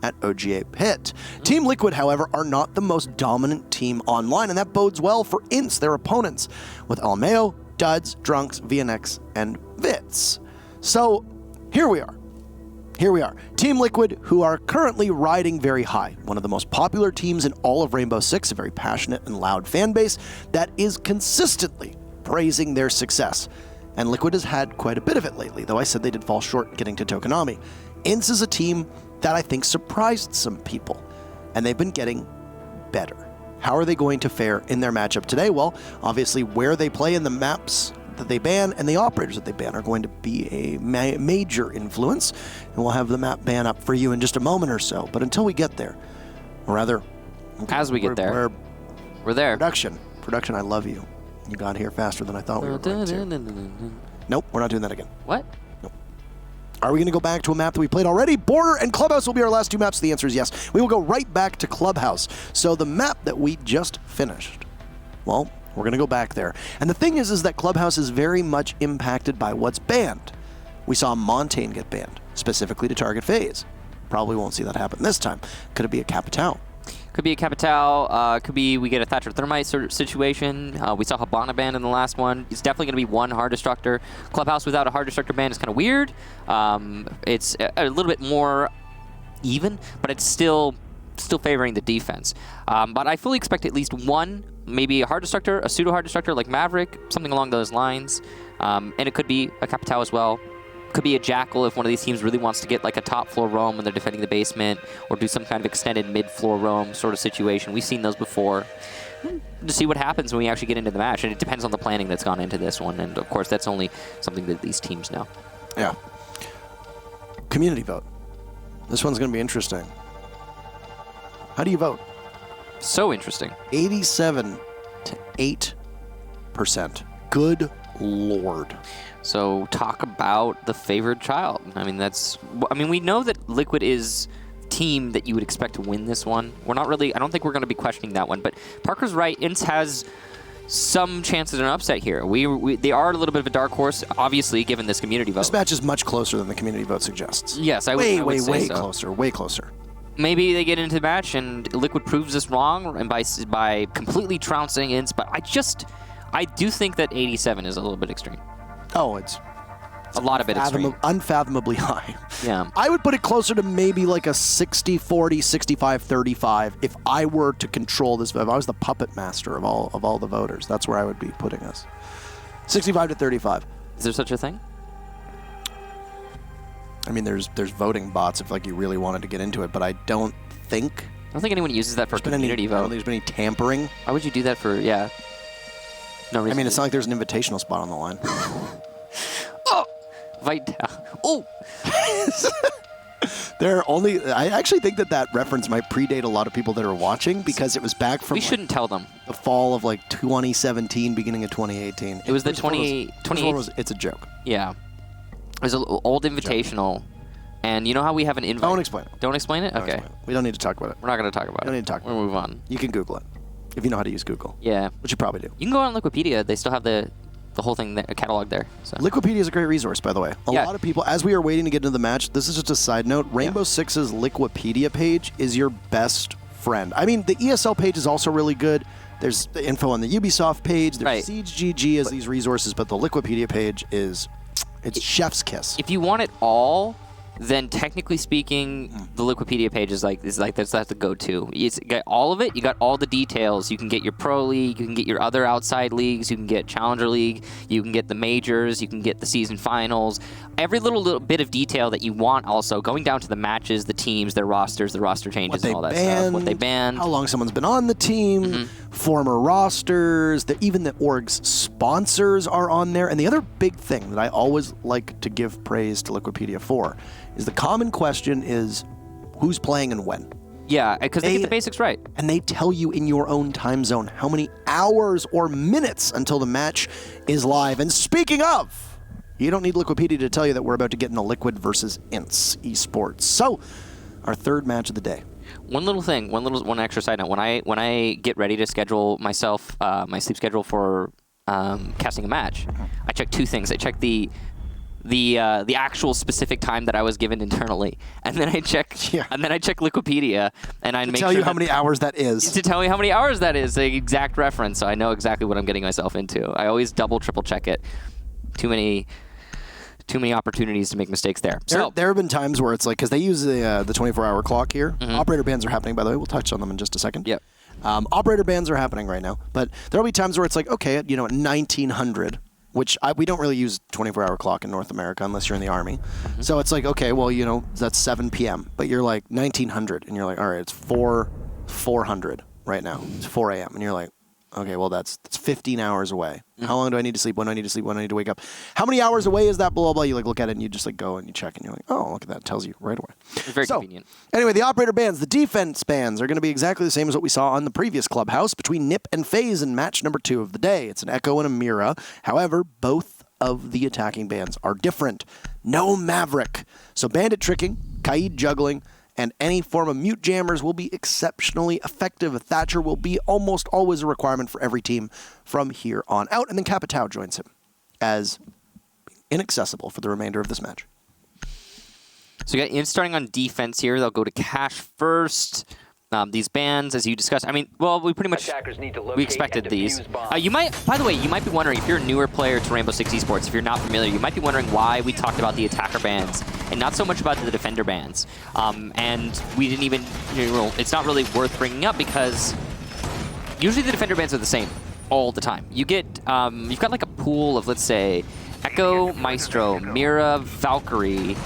at OGA Pit. Team Liquid, however, are not the most dominant team online, and that bodes well for INTS, their opponents, with Almeo, Duds, Drunks, VNX, and Vits. So, here we are. Team Liquid, who are currently riding very high. One of the most popular teams in all of Rainbow Six, a very passionate and loud fan base that is consistently praising their success. And Liquid has had quite a bit of it lately, though I said they did fall short getting to Tokonami. INTS is a team that I think surprised some people, and they've been getting better. How are they going to fare in their matchup today? Well, obviously where they play in the maps that they ban and the operators that they ban are going to be a major influence, and we'll have the map ban up for you in just a moment or so. But until we get there, or rather, as we get there, we're there. Production, I love you. You got here faster than I thought we were going to. Nope, we're not doing that again. What? Are we going to go back to a map that we played already? Border and Clubhouse will be our last 2 maps. The answer is yes. We will go right back to Clubhouse. So the map that we just finished, well, we're going to go back there. And the thing is that Clubhouse is very much impacted by what's banned. We saw Montaigne get banned, specifically to target phase. Probably won't see that happen this time. Could it be a Capital? Could be a Capital, could be we get a Thatcher Thermite sort of situation. We saw Habana ban in the last one. It's definitely going to be one hard destructor. Clubhouse without a hard destructor ban is kind of weird. It's a little bit more even, but it's still favoring the defense. But I fully expect at least one, maybe a hard destructor, a pseudo-hard destructor like Maverick, something along those lines. And it could be a Capital as well. Could be a Jackal if one of these teams really wants to get like a top floor roam when they're defending the basement, or do some kind of extended mid floor roam sort of situation. We've seen those before. To see what happens when we actually get into the match, and it depends on the planning that's gone into this one. And of course, that's only something that these teams know. Yeah. Community vote. This one's going to be interesting. How do you vote? So interesting. 87 to 8%. Good Lord. So talk about the favored child. I mean, we know that Liquid is a team that you would expect to win this one. I don't think we're going to be questioning that one, but Parker's right. INTS has some chances of an upset here. They are a little bit of a dark horse, obviously, given this community vote. This match is much closer than the community vote suggests. Yes, I would say so. Way closer. Maybe they get into the match and Liquid proves us wrong, and by completely trouncing INTS, but I do think that 87 is a little bit extreme. Oh, it's a lot of it extreme. Unfathomably high. Yeah. I would put it closer to maybe like a 60-40, 65-35 if I were to control this. If I was the puppet master of all the voters, that's where I would be putting us. 65 to 35. Is there such a thing? I mean, there's voting bots if like you really wanted to get into it, but I don't think anyone uses that for community vote. I don't think there's been any tampering. Why would you do that for? Yeah. No reason. I mean, it's not like there's an invitational spot on the line. Vital. Oh! I actually think that reference might predate a lot of people that are watching because it was back from We shouldn't tell them. the fall of 2017, beginning of 2018. It was the First one 28. It's a joke. Yeah. It was an old invitational. And you know how we have an invite? Don't explain it. Don't explain it? Don't Okay. explain it. We don't need to talk about it. We're not going to talk about it. Don't need to talk about We'll move on. You can Google it if you know how to use Google. Yeah. Which you probably do. You can go on Wikipedia. They still have the whole thing, there, catalog there. So. Liquipedia is a great resource, by the way. A lot of people, as we are waiting to get into the match, this is just a side note, Rainbow Six's Liquipedia page is your best friend. I mean, the ESL page is also really good. There's the info on the Ubisoft page. There's Siege GG as these resources, but the Liquipedia page it's chef's kiss. If you want it all, then technically speaking, the Liquipedia page is that's the go-to. It's got all of it. You got all the details. You can get your pro league. You can get your other outside leagues. You can get Challenger League. You can get the majors. You can get the season finals. Every little bit of detail that you want. Also going down to the matches, the teams, their rosters, the roster changes, and all that stuff. What they banned, how long someone's been on the team, former rosters. Even the org's sponsors are on there. And the other big thing that I always like to give praise to Liquipedia for is the common question is who's playing and when. Yeah, because they get the basics right. And they tell you in your own time zone how many hours or minutes until the match is live. And speaking of, you don't need Liquipedia to tell you that we're about to get into Liquid versus Ints esports. So, our third match of the day. One little thing, one extra side note. When I get ready to schedule myself, my sleep schedule for casting a match, I check two things. I check the actual specific time that I was given internally, and then I check Liquipedia, and I make tell sure you how many hours that is. To tell me how many hours that is, the exact reference, so I know exactly what I'm getting myself into. I always double, triple check it. Too many opportunities to make mistakes there. There have been times where it's like, because they use the 24-hour clock here. Operator bans are happening, by the way. We'll touch on them in just a second. Yep. Operator bans are happening right now, but there'll be times where it's like, okay, at 1900. Which we don't really use 24-hour clock in North America unless you're in the Army. So it's like, okay, well, that's 7 p.m. But you're like 1900, and you're like, all right, it's 400 right now. It's 4 a.m. And you're like, okay, well, that's 15 hours away. How long do I need to sleep? When do I need to sleep? When do I need to wake up? How many hours away is that? Blah, blah, blah. You look at it, and you just go and you check, and you're like, oh, look at that. It tells you right away. It's very convenient. Anyway, the operator bans, the defense bans are going to be exactly the same as what we saw on the previous clubhouse between Nip and FaZe in match number 2 of the day. It's an Echo and a Mira. However, both of the attacking bans are different. No Maverick. So Bandit tricking, Kaid juggling, and any form of mute jammers will be exceptionally effective. Thatcher will be almost always a requirement for every team from here on out. And then Capitao joins him as inaccessible for the remainder of this match. So you got Ints starting on defense here. They'll go to Cash first. These bans, as you discussed, we pretty much we expected these. By the way, you might be wondering, if you're a newer player to Rainbow Six Esports, if you're not familiar, you might be wondering why we talked about the attacker bans and not so much about the defender bans. And we didn't even, it's not really worth bringing up because usually the defender bans are the same all the time. You get, you've got like a pool of, let's say, Echo, Maestro, Mira, Valkyrie,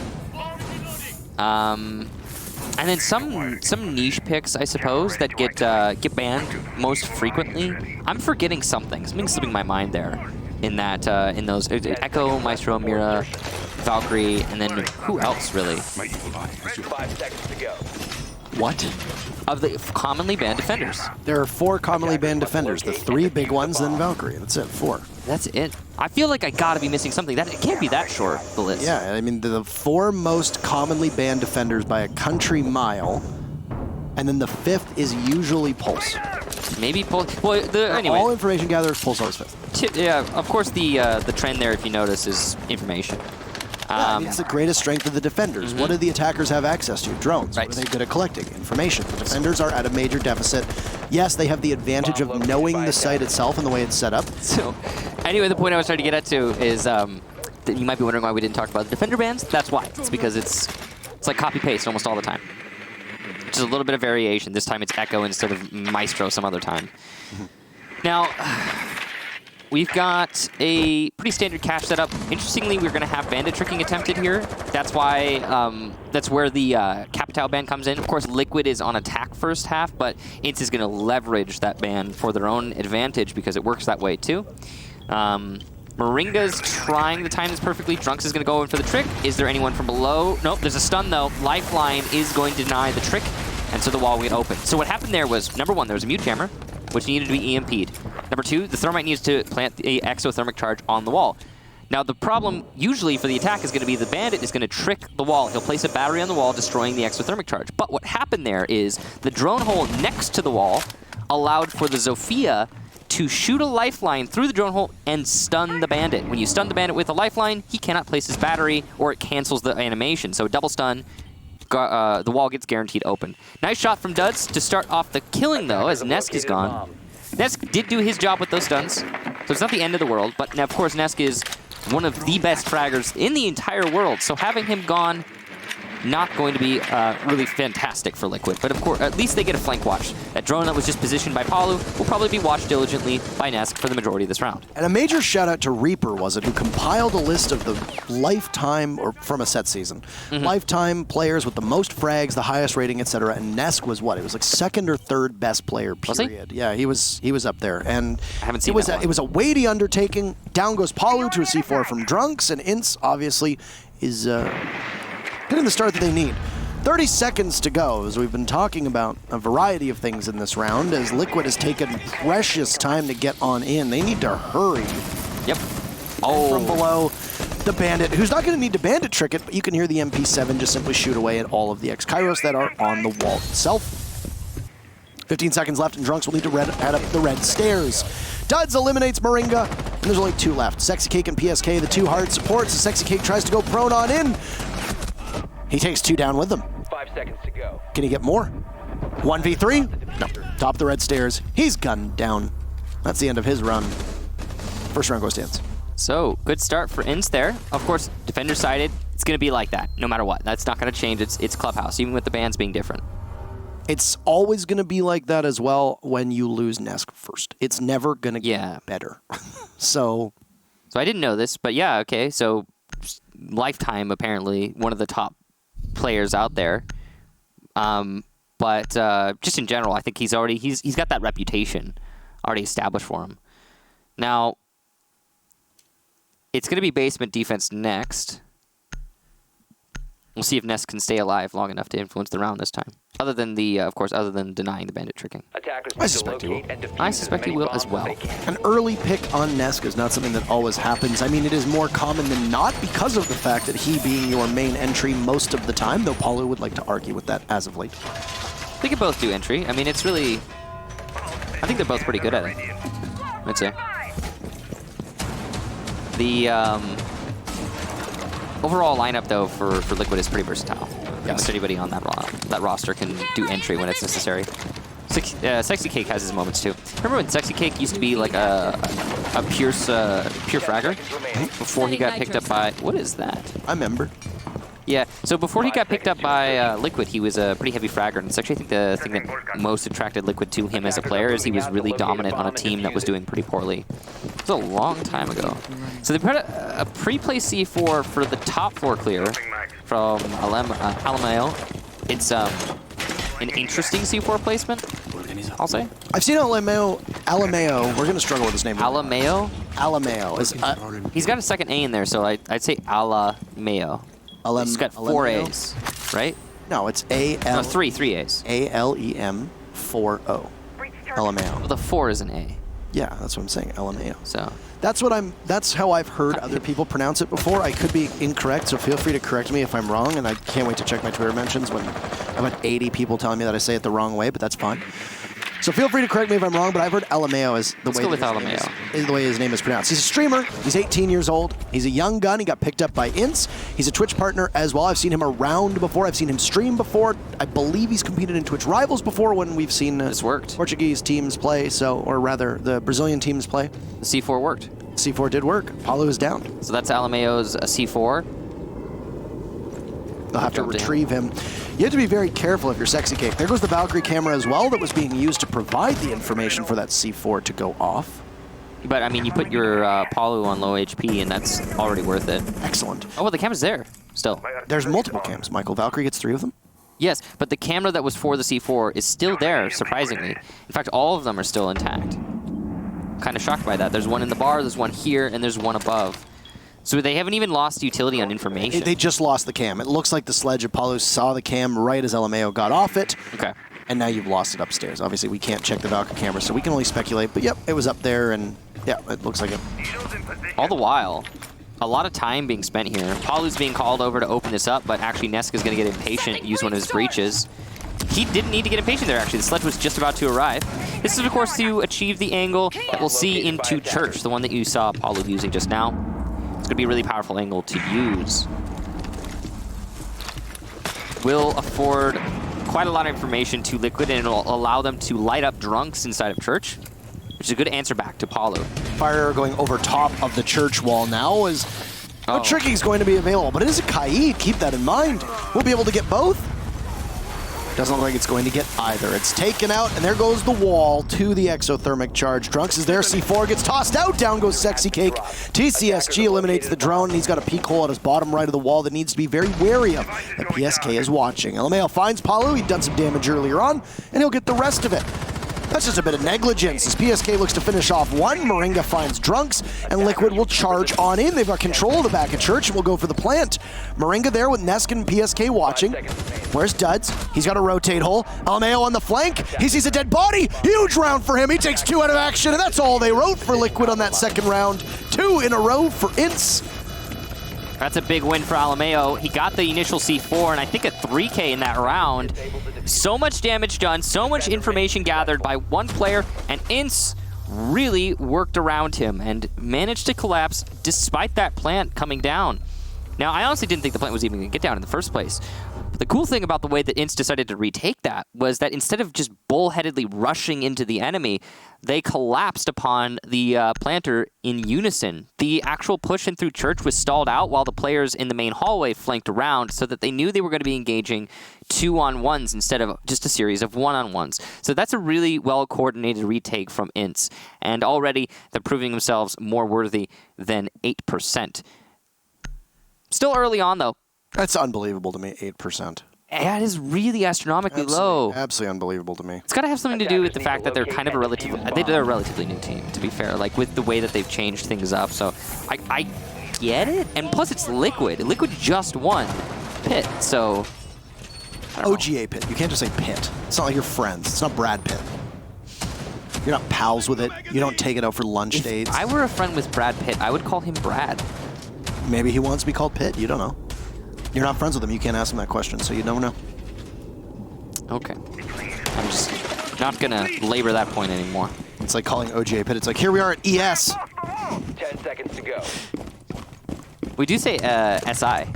and then some niche picks, I suppose, that get banned most frequently. I'm forgetting something. Something's slipping my mind there. In that, in those Echo, Maestro, Mira, Valkyrie, and then who else really? 5 seconds to go. What? Of the commonly banned defenders. There are 4 commonly banned defenders. The 3 big ones, then Valkyrie. That's it. 4. That's it. I feel like I gotta be missing something. It can't be that short, the list. Yeah, I mean, the 4 most commonly banned defenders by a country mile, and then the 5th is usually Pulse. Maybe Pulse. Well, anyway. All information gatherers, Pulse always 5th. Yeah, of course the trend there, if you notice, is information. It's the greatest strength of the defenders. What do the attackers have access to? Drones. Right. What are they good at collecting? Information. The defenders are at a major deficit. Yes, they have the advantage of knowing the site itself and the way it's set up. So, anyway, the point I was trying to get at too is that you might be wondering why we didn't talk about the defender bans. That's why. It's because it's like copy-paste almost all the time. Just a little bit of variation. This time it's Echo instead of Maestro some other time. Now, we've got a pretty standard cache setup. Interestingly, we're going to have bandit tricking attempted here. That's why, that's where the Capitao ban comes in. Of course, Liquid is on attack first half, but Ints is going to leverage that ban for their own advantage because it works that way too. Moringa's trying to time this perfectly. Drunks is going to go in for the trick. Is there anyone from below? Nope, there's a stun though. Lifeline is going to deny the trick, and so the wall will get open. So what happened there was, number one, there was a mute jammer, which needed to be EMP'd. Number two, the Thermite needs to plant the exothermic charge on the wall. Now the problem usually for the attack is going to be the bandit is going to trick the wall. He'll place a battery on the wall, destroying the exothermic charge. But what happened there is the drone hole next to the wall allowed for the Zofia to shoot a lifeline through the drone hole and stun the bandit. When you stun the bandit with a lifeline, he cannot place his battery or it cancels the animation. So double stun, the wall gets guaranteed open. Nice shot from Duds to start off the killing though, as Nesk is gone. Nesk did do his job with those stuns, so it's not the end of the world, but now of course Nesk is one of the best fraggers in the entire world, so having him gone, not going to be really fantastic for Liquid. But of course, at least they get a flank watch. That drone that was just positioned by Palu will probably be watched diligently by Nesk for the majority of this round. And a major shout out to Reaper, was it, who compiled a list of the lifetime, or from a set season, lifetime players with the most frags, the highest rating, etc. And Nesk was what? It was like second or third best player, period. Yeah, he was up there. And I haven't seen it was a weighty undertaking. Down goes Palu to a C4 from Drunks, and Ince obviously is getting the start that they need. 30 seconds to go, as we've been talking about a variety of things in this round, as Liquid has taken precious time to get on in. They need to hurry. Yep. From below, the bandit, who's not going to need to bandit trick it, but you can hear the MP7 just simply shoot away at all of the X-Kairos that are on the wall itself. 15 seconds left, and Drunks will need to head up the red stairs. Duds eliminates Moringa, and there's only two left. Sexy Cake and PSK, the two hard supports. The Sexy Cake tries to go prone on in. He takes two down with them. 5 seconds to go. Can he get more? 1v3? No. Top the red stairs. He's gunned down. That's the end of his run. First round goes to Ince. So, good start for Ince there. Of course, defender sided, it's going to be like that, no matter what. That's not going to change. It's Clubhouse, even with the bans being different. It's always going to be like that as well when you lose Nesk first. It's never going to get better. So I didn't know this, but yeah, okay. So, Lifetime, apparently, one of the top players out there. But just in general, I think he's got that reputation already established for him. Now, it's going to be basement defense next. We'll see if Nesk can stay alive long enough to influence the round this time. Other than other than denying the bandit tricking. I suspect he will. I suspect he will as well. An early pick on Nesk is not something that always happens. I mean, it is more common than not because of the fact that he being your main entry most of the time, though Palu would like to argue with that as of late. They could both do entry. I mean, it's really... I think they're both pretty good at it, I'd say. The overall lineup, though, for Liquid is pretty versatile. Yes. Anybody on that roster can do entry when it's necessary. Sexy Cake has his moments, too. Remember when Sexy Cake used to be like a pure fragger before he got picked up by... What is that? I remember. Yeah, so before he got picked up by Liquid, he was a pretty heavy fragger, and it's actually, I think, the thing that most attracted Liquid to him as a player is he was really dominant on a team that was doing pretty poorly. It was a long time ago. So they put a pre-play C4 for the top floor clear from Alameo. It's an interesting C4 placement, I'll say. I've seen Alameo. We're going to struggle with his name. Alameo? Alameo. He's got a second A in there, so I'd say Alameo. He's got 4 A's, right? No, it's A-L... No, three A's. A-L-E-M-4-O. Alameo. Well, the 4 is an A. Yeah, that's what I'm saying, Alameo. So... That's how I've heard other people pronounce it before. I could be incorrect, so feel free to correct me if I'm wrong, and I can't wait to check my Twitter mentions when I've had 80 people telling me that I say it the wrong way, but that's fine. So feel free to correct me if I'm wrong, but I've heard Alameo is the way his name is pronounced. He's a streamer. He's 18 years old. He's a young gun. He got picked up by Ince. He's a Twitch partner as well. I've seen him around before. I've seen him stream before. I believe he's competed in Twitch Rivals before when we've seen Portuguese teams play, or rather the Brazilian teams play. The C4 worked. C4 did work. Palu is down. So that's Alameo's C4. They'll have to retrieve him. You have to be very careful if you're Sexy Cake. There goes the Valkyrie camera as well that was being used to provide the information for that C4 to go off. But, I mean, you put your Palu on low HP, and that's already worth it. Excellent. Oh, well, the camera's there still. There's multiple cams, Michael. Valkyrie gets 3 of them? Yes, but the camera that was for the C4 is still there, surprisingly. In fact, all of them are still intact. kind of shocked by that. There's one in the bar, there's one here, and there's one above. So they haven't even lost utility on information. They just lost the cam. It looks like the Sledge Apollo saw the cam right as LMAO got off it. Okay. And now you've lost it upstairs. Obviously, we can't check the Valkyrie camera, so we can only speculate. But yep, it was up there, and yeah, it looks like it. All the while, a lot of time being spent here. Palu's being called over to open this up, but actually Neska's going to get impatient, use one of his breaches. He didn't need to get impatient there, actually. The Sledge was just about to arrive. This is, of course, to achieve the angle that we'll see into Church, the one that you saw Palu using just now. It's going to be a really powerful angle to use. Will afford quite a lot of information to Liquid, and it'll allow them to light up drunks inside of Church, which is a good answer back to Palu. Fire going over top of the Church wall now is no tricking is going to be available, but it is a Kaid. Keep that in mind. We'll be able to get both. Doesn't look like it's going to get either. It's taken out, and there goes the wall to the exothermic charge. Drunks is there. C4 gets tossed out. Down goes Sexy Cake. TCSG eliminates the drone, and he's got a peek hole at his bottom right of the wall that needs to be very wary of. The PSK is watching. LMAO finds Palu. He'd done some damage earlier on, and he'll get the rest of it. That's just a bit of negligence as PSK looks to finish off one. Moringa finds Drunks, and Liquid will charge on in. They've got control of the back of Church, and will go for the plant. Moringa there with Nesk and PSK watching. Where's Duds? He's got a rotate hole. LMAO on the flank. He sees a dead body. Huge round for him. He takes 2 out of action, and that's all they wrote for Liquid on that second round. 2 in a row for Ince. That's a big win for LMAO. He got the initial C4 and I think a 3K in that round. So much damage done, so much information gathered by one player, and Ince really worked around him and managed to collapse despite that plant coming down. Now, I honestly didn't think the plant was even going to get down in the first place. But the cool thing about the way that Ince decided to retake that was that instead of just bullheadedly rushing into the enemy, they collapsed upon the planter in unison. The actual push in through Church was stalled out while the players in the main hallway flanked around so that they knew they were going to be engaging 2-on-1s instead of just a series of 1-on-1s. So that's a really well-coordinated retake from Ince. And already they're proving themselves more worthy than 8%. Still early on, though. That's unbelievable to me, 8%. That is really astronomically low. Absolutely unbelievable to me. It's got to have something to do with the fact that they're kind of a relatively new team, to be fair, like with the way that they've changed things up. So I get it. And plus it's Liquid. Liquid just won Pit, so OGA Pit. You can't just say Pit. It's not like you're friends. It's not Brad Pitt. You're not pals with it. You don't take it out for lunch dates. If I were a friend with Brad Pitt, I would call him Brad. Maybe he wants to be called Pitt. You don't know. You're not friends with him. You can't ask him that question, so you don't know. Okay. I'm just not going to labor that point anymore. It's like calling OGA Pitt. It's like, here we are at ES. 10 seconds to go. We do say SI.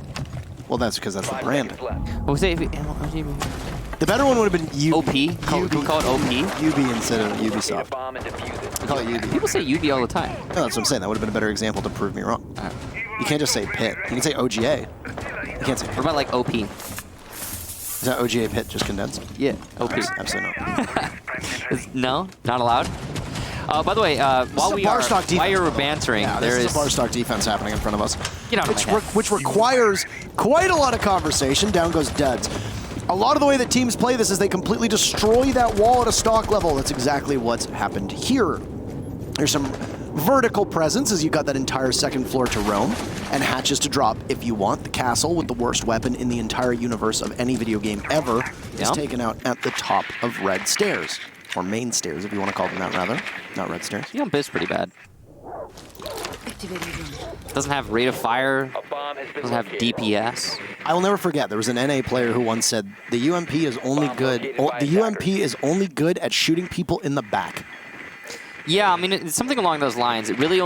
Well, that's because that's the brand. What was it? The better one would have been OP? Can we call it OP? UB instead of Ubisoft. Bomb and defuse it. We call it UB. People say UB all the time. No, that's what I'm saying. That would have been a better example to prove me wrong. You can't just say Pitt. You can say OGA. You can't say Pitt. What about like OP? Is that OGA Pitt just condensed? Yeah, OP. Absolutely not. No? Not allowed? By the way, while you're bantering, there is a bar stock defense happening in front of us. Get out of my head. Which requires quite a lot of conversation. Down goes Duds. A lot of the way that teams play this is they completely destroy that wall at a stock level. That's exactly what's happened here. There's some vertical presence as you got that entire second floor to roam, and hatches to drop if you want. The castle with the worst weapon in the entire universe of any video game ever is taken out at the top of red stairs. Or main stairs, if you want to call them that, rather. Not red stairs. The UMP is pretty bad. Doesn't have rate of fire. Doesn't have DPS. I will never forget, there was an NA player who once said, the UMP is only good. The UMP is only good at shooting people in the back. Yeah, I mean, it's something along those lines. It really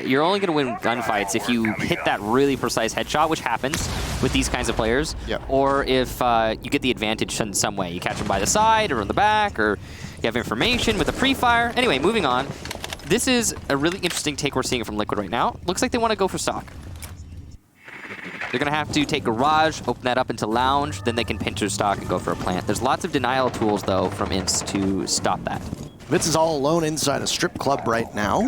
you're only going to win gunfights if you hit that really precise headshot, which happens with these kinds of players. Yep. Or if you get the advantage in some way. You catch them by the side or in the back, or you have information with a pre-fire. Anyway, moving on. This is a really interesting take we're seeing from Liquid right now. Looks like they want to go for stock. They're going to have to take Garage, open that up into Lounge, then they can pinch their stock and go for a plant. There's lots of denial tools, though, from Ince to stop that. Vitz is all alone inside a strip club right now.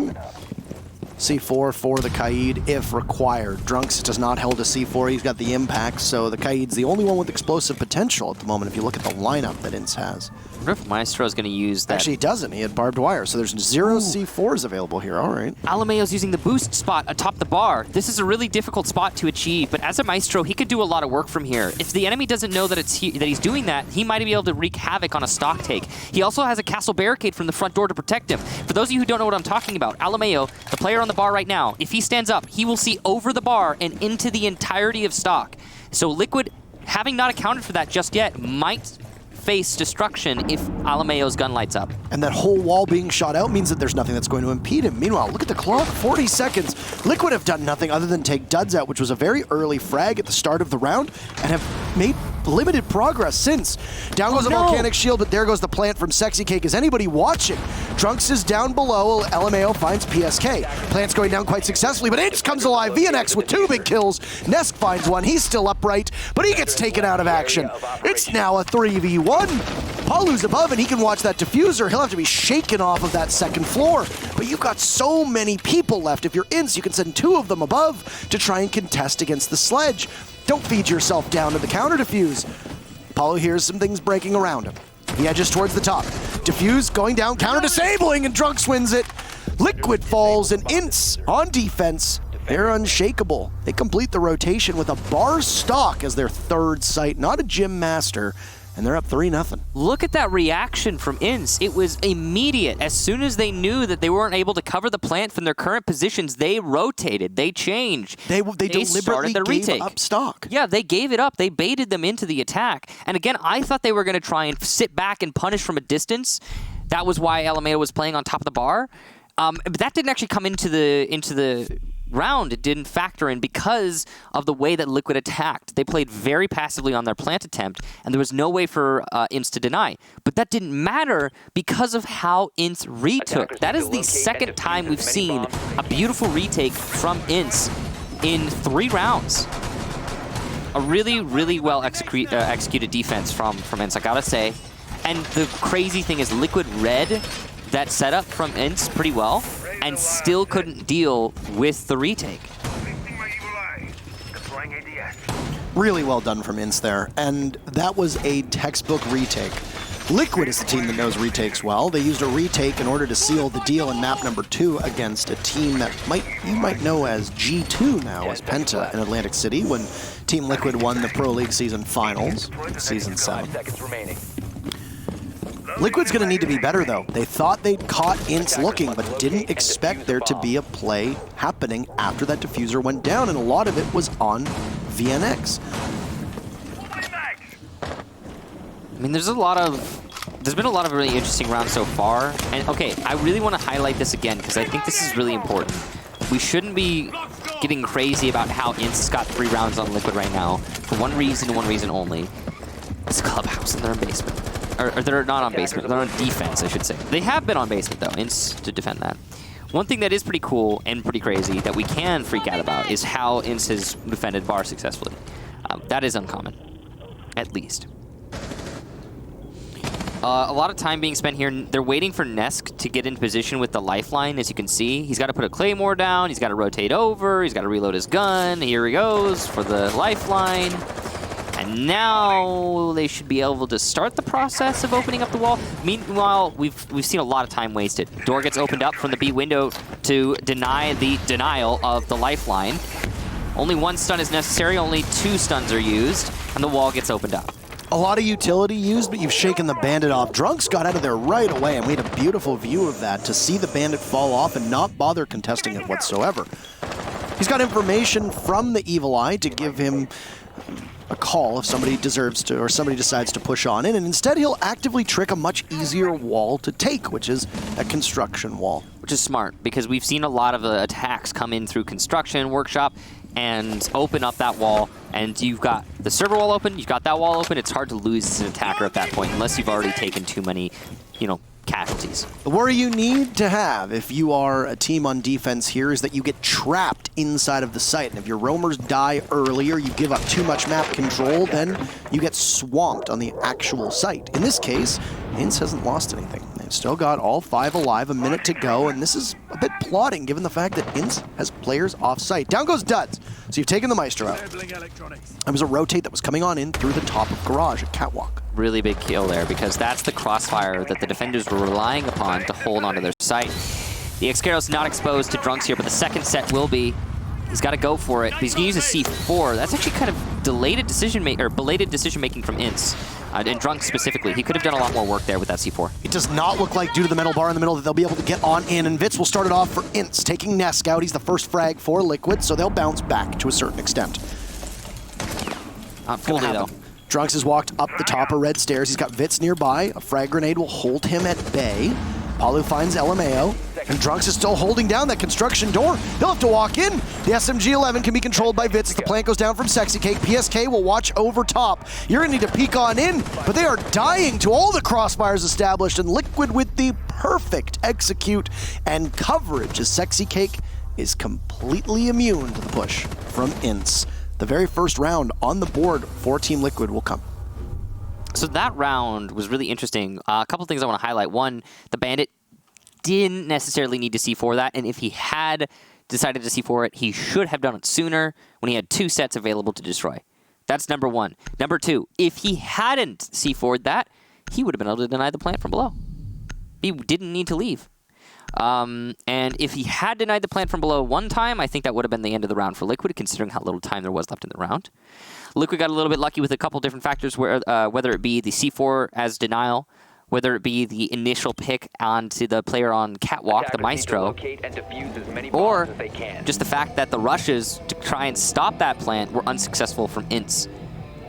C4 for the Kaid if required. Drunks does not hold a C4. He's got the impact, so the Kaid's the only one with explosive potential at the moment if you look at the lineup that Ince has. wonder if Maestro's going to use that. Actually, he doesn't. He had barbed wire, so there's 0 C4s available here. All right. Alamayo's using the boost spot atop the bar. This is a really difficult spot to achieve, but as a Maestro, he could do a lot of work from here. If the enemy doesn't know that that he's doing that, he might be able to wreak havoc on a stock take. He also has a castle barricade from the front door to protect him. For those of you who don't know what I'm talking about, Alamayo, the player on the bar right now, if he stands up, he will see over the bar and into the entirety of stock. So Liquid, having not accounted for that just yet, might face destruction if Alamayo's gun lights up. And that whole wall being shot out means that there's nothing that's going to impede him. Meanwhile, look at the clock, 40 seconds. Liquid have done nothing other than take duds out, which was a very early frag at the start of the round, and have made limited progress since. Down goes the volcanic shield, but there goes the plant from Sexy Cake. Is anybody watching? Trunks is down below. LMAO finds PSK. Plant's going down quite successfully, but Inch comes alive. VNX with 2 big kills. Nesk finds one. He's still upright, but he gets taken out of action. It's now a 3v1. Palu's above, and he can watch that diffuser. He'll have to be shaken off of that second floor. But you've got so many people left. If you're Ince, you can send 2 of them above to try and contest against the sledge. Don't feed yourself down to the counter diffuse. Palu hears some things breaking around him. He edges towards the top. Diffuse going down, counter disabling, and Drunks wins it. Liquid falls, and Ince on defense. They're unshakable. They complete the rotation with a bar stock as their 3rd site, not a gym master. And they're up 3-0. Look at that reaction from Ince. It was immediate. As soon as they knew that they weren't able to cover the plant from their current positions, they rotated, they changed. They deliberately gave up stock. Yeah, they gave it up. They baited them into the attack. And again, I thought they were going to try and sit back and punish from a distance. That was why Alameda was playing on top of the bar. But that didn't actually come into the round. It didn't factor in because of the way that Liquid attacked. They played very passively on their plant attempt, and there was no way for Ince to deny. But that didn't matter because of how Ince retook. That is the 2nd time we've seen a beautiful retake from Ince in 3 rounds. A really, really well executed defense from Ince, I gotta say. And the crazy thing is Liquid read that setup from Ince pretty well and still couldn't deal with the retake. Really well done from Ince there, and that was a textbook retake. Liquid is the team that knows retakes well. They used a retake in order to seal the deal in map number 2 against a team that you might know as G2 now, as Penta in Atlantic City, when Team Liquid won the Pro League season finals in season 7. Liquid's going to need to be better, though. They thought they'd caught Ince looking, but didn't expect there to be a play happening after that diffuser went down, and a lot of it was on VNX. I mean, there's been a lot of really interesting rounds so far. And okay, I really want to highlight this again because I think this is really important. We shouldn't be getting crazy about how Ince has got 3 rounds on Liquid right now for one reason and one reason only. It's Clubhouse and they're in basement. Or they're not on basement, they're on defense, I should say. They have been on basement, though, Ince to defend that. One thing that is pretty cool and pretty crazy that we can freak out about is how Ince has defended bar successfully. That is uncommon, at least. A lot of time being spent here. They're waiting for Nesk to get in position with the lifeline, as you can see. He's got to put a claymore down, he's got to rotate over, he's got to reload his gun. Here he goes for the lifeline. And now they should be able to start the process of opening up the wall. Meanwhile, we've seen a lot of time wasted. Door gets opened up from the B window to deny the denial of the lifeline. Only 1 stun is necessary, only 2 stuns are used, and the wall gets opened up. A lot of utility used, but you've shaken the bandit off. Drunks got out of there right away, and we had a beautiful view of that, to see the bandit fall off and not bother contesting it whatsoever. He's got information from the Evil Eye to give him a call if somebody deserves to, or somebody decides to push on in, and instead he'll actively trick a much easier wall to take, which is a construction wall. Which is smart, because we've seen a lot of attacks come in through construction, workshop, and open up that wall, and you've got the server wall open, you've got that wall open. It's hard to lose as an attacker at that point, unless you've already taken too many, casualties. The worry you need to have if you are a team on defense here is that you get trapped inside of the site. And if your roamers die early or you give up too much map control, then you get swamped on the actual site. In this case, Ince hasn't lost anything. They've still got all 5 alive, a minute to go, and this is a bit plotting given the fact that Ince has players off site. Down goes Duds. So you've taken the Maestro out. It was a rotate that was coming on in through the top of Garage at Catwalk. Really big kill there, because that's the crossfire that the defenders were relying upon to hold onto their site. The Xcaro's not exposed to Drunks here, but the second set will be. He's got to go for it, but he's going to use a C4. That's actually kind of belated decision making from Ince, and Drunks specifically. He could have done a lot more work there with that C4. It does not look like, due to the metal bar in the middle, that they'll be able to get on in, and Vitz will start it off for Ince, taking Nesk out. He's the first frag for Liquid, so they'll bounce back to a certain extent. Not fully, though. Drunks has walked up the top of red stairs. He's got Vitz nearby. A frag grenade will hold him at bay. Palu finds LMAO, and Drunks is still holding down that construction door. He'll have to walk in. The SMG-11 can be controlled by Vitz as the plant goes down from Sexy Cake. PSK will watch over top. You're going to need to peek on in, but they are dying to all the crossfires established, and Liquid with the perfect execute and coverage as Sexy Cake is completely immune to the push from Ince. The very first round on the board for Team Liquid will come. So that round was really interesting. A couple things I want to highlight. One, the Bandit didn't necessarily need to C4 that, and if he had decided to C4 it, he should have done it sooner when he had 2 sets available to destroy. That's number one. Number two, if he hadn't C4'd that, he would have been able to deny the plant from below. He didn't need to leave. And if he had denied the plant from below one time, I think that would have been the end of the round for Liquid, considering how little time there was left in the round. Liquid got a little bit lucky with a couple different factors, where whether it be the C4 as denial, whether it be the initial pick onto the player on Catwalk, the Maestro, or just the fact that the rushes to try and stop that plant were unsuccessful from Ince.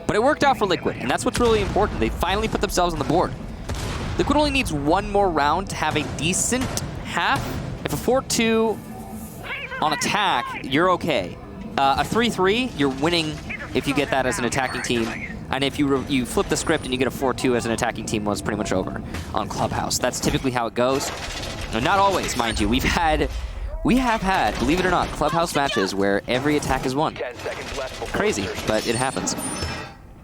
But it worked out for Liquid, and that's what's really important. They finally put themselves on the board. Liquid only needs one more round to have a decent half. If a 4-2 on attack, you're okay. A 3-3, you're winning if you get that as an attacking team. And if you flip the script and you get a 4-2 as an attacking team, well, it's pretty much over on Clubhouse. That's typically how it goes. Now, not always, mind you. We have had, believe it or not, Clubhouse matches where every attack is won. 10 seconds left before Crazy, but it happens.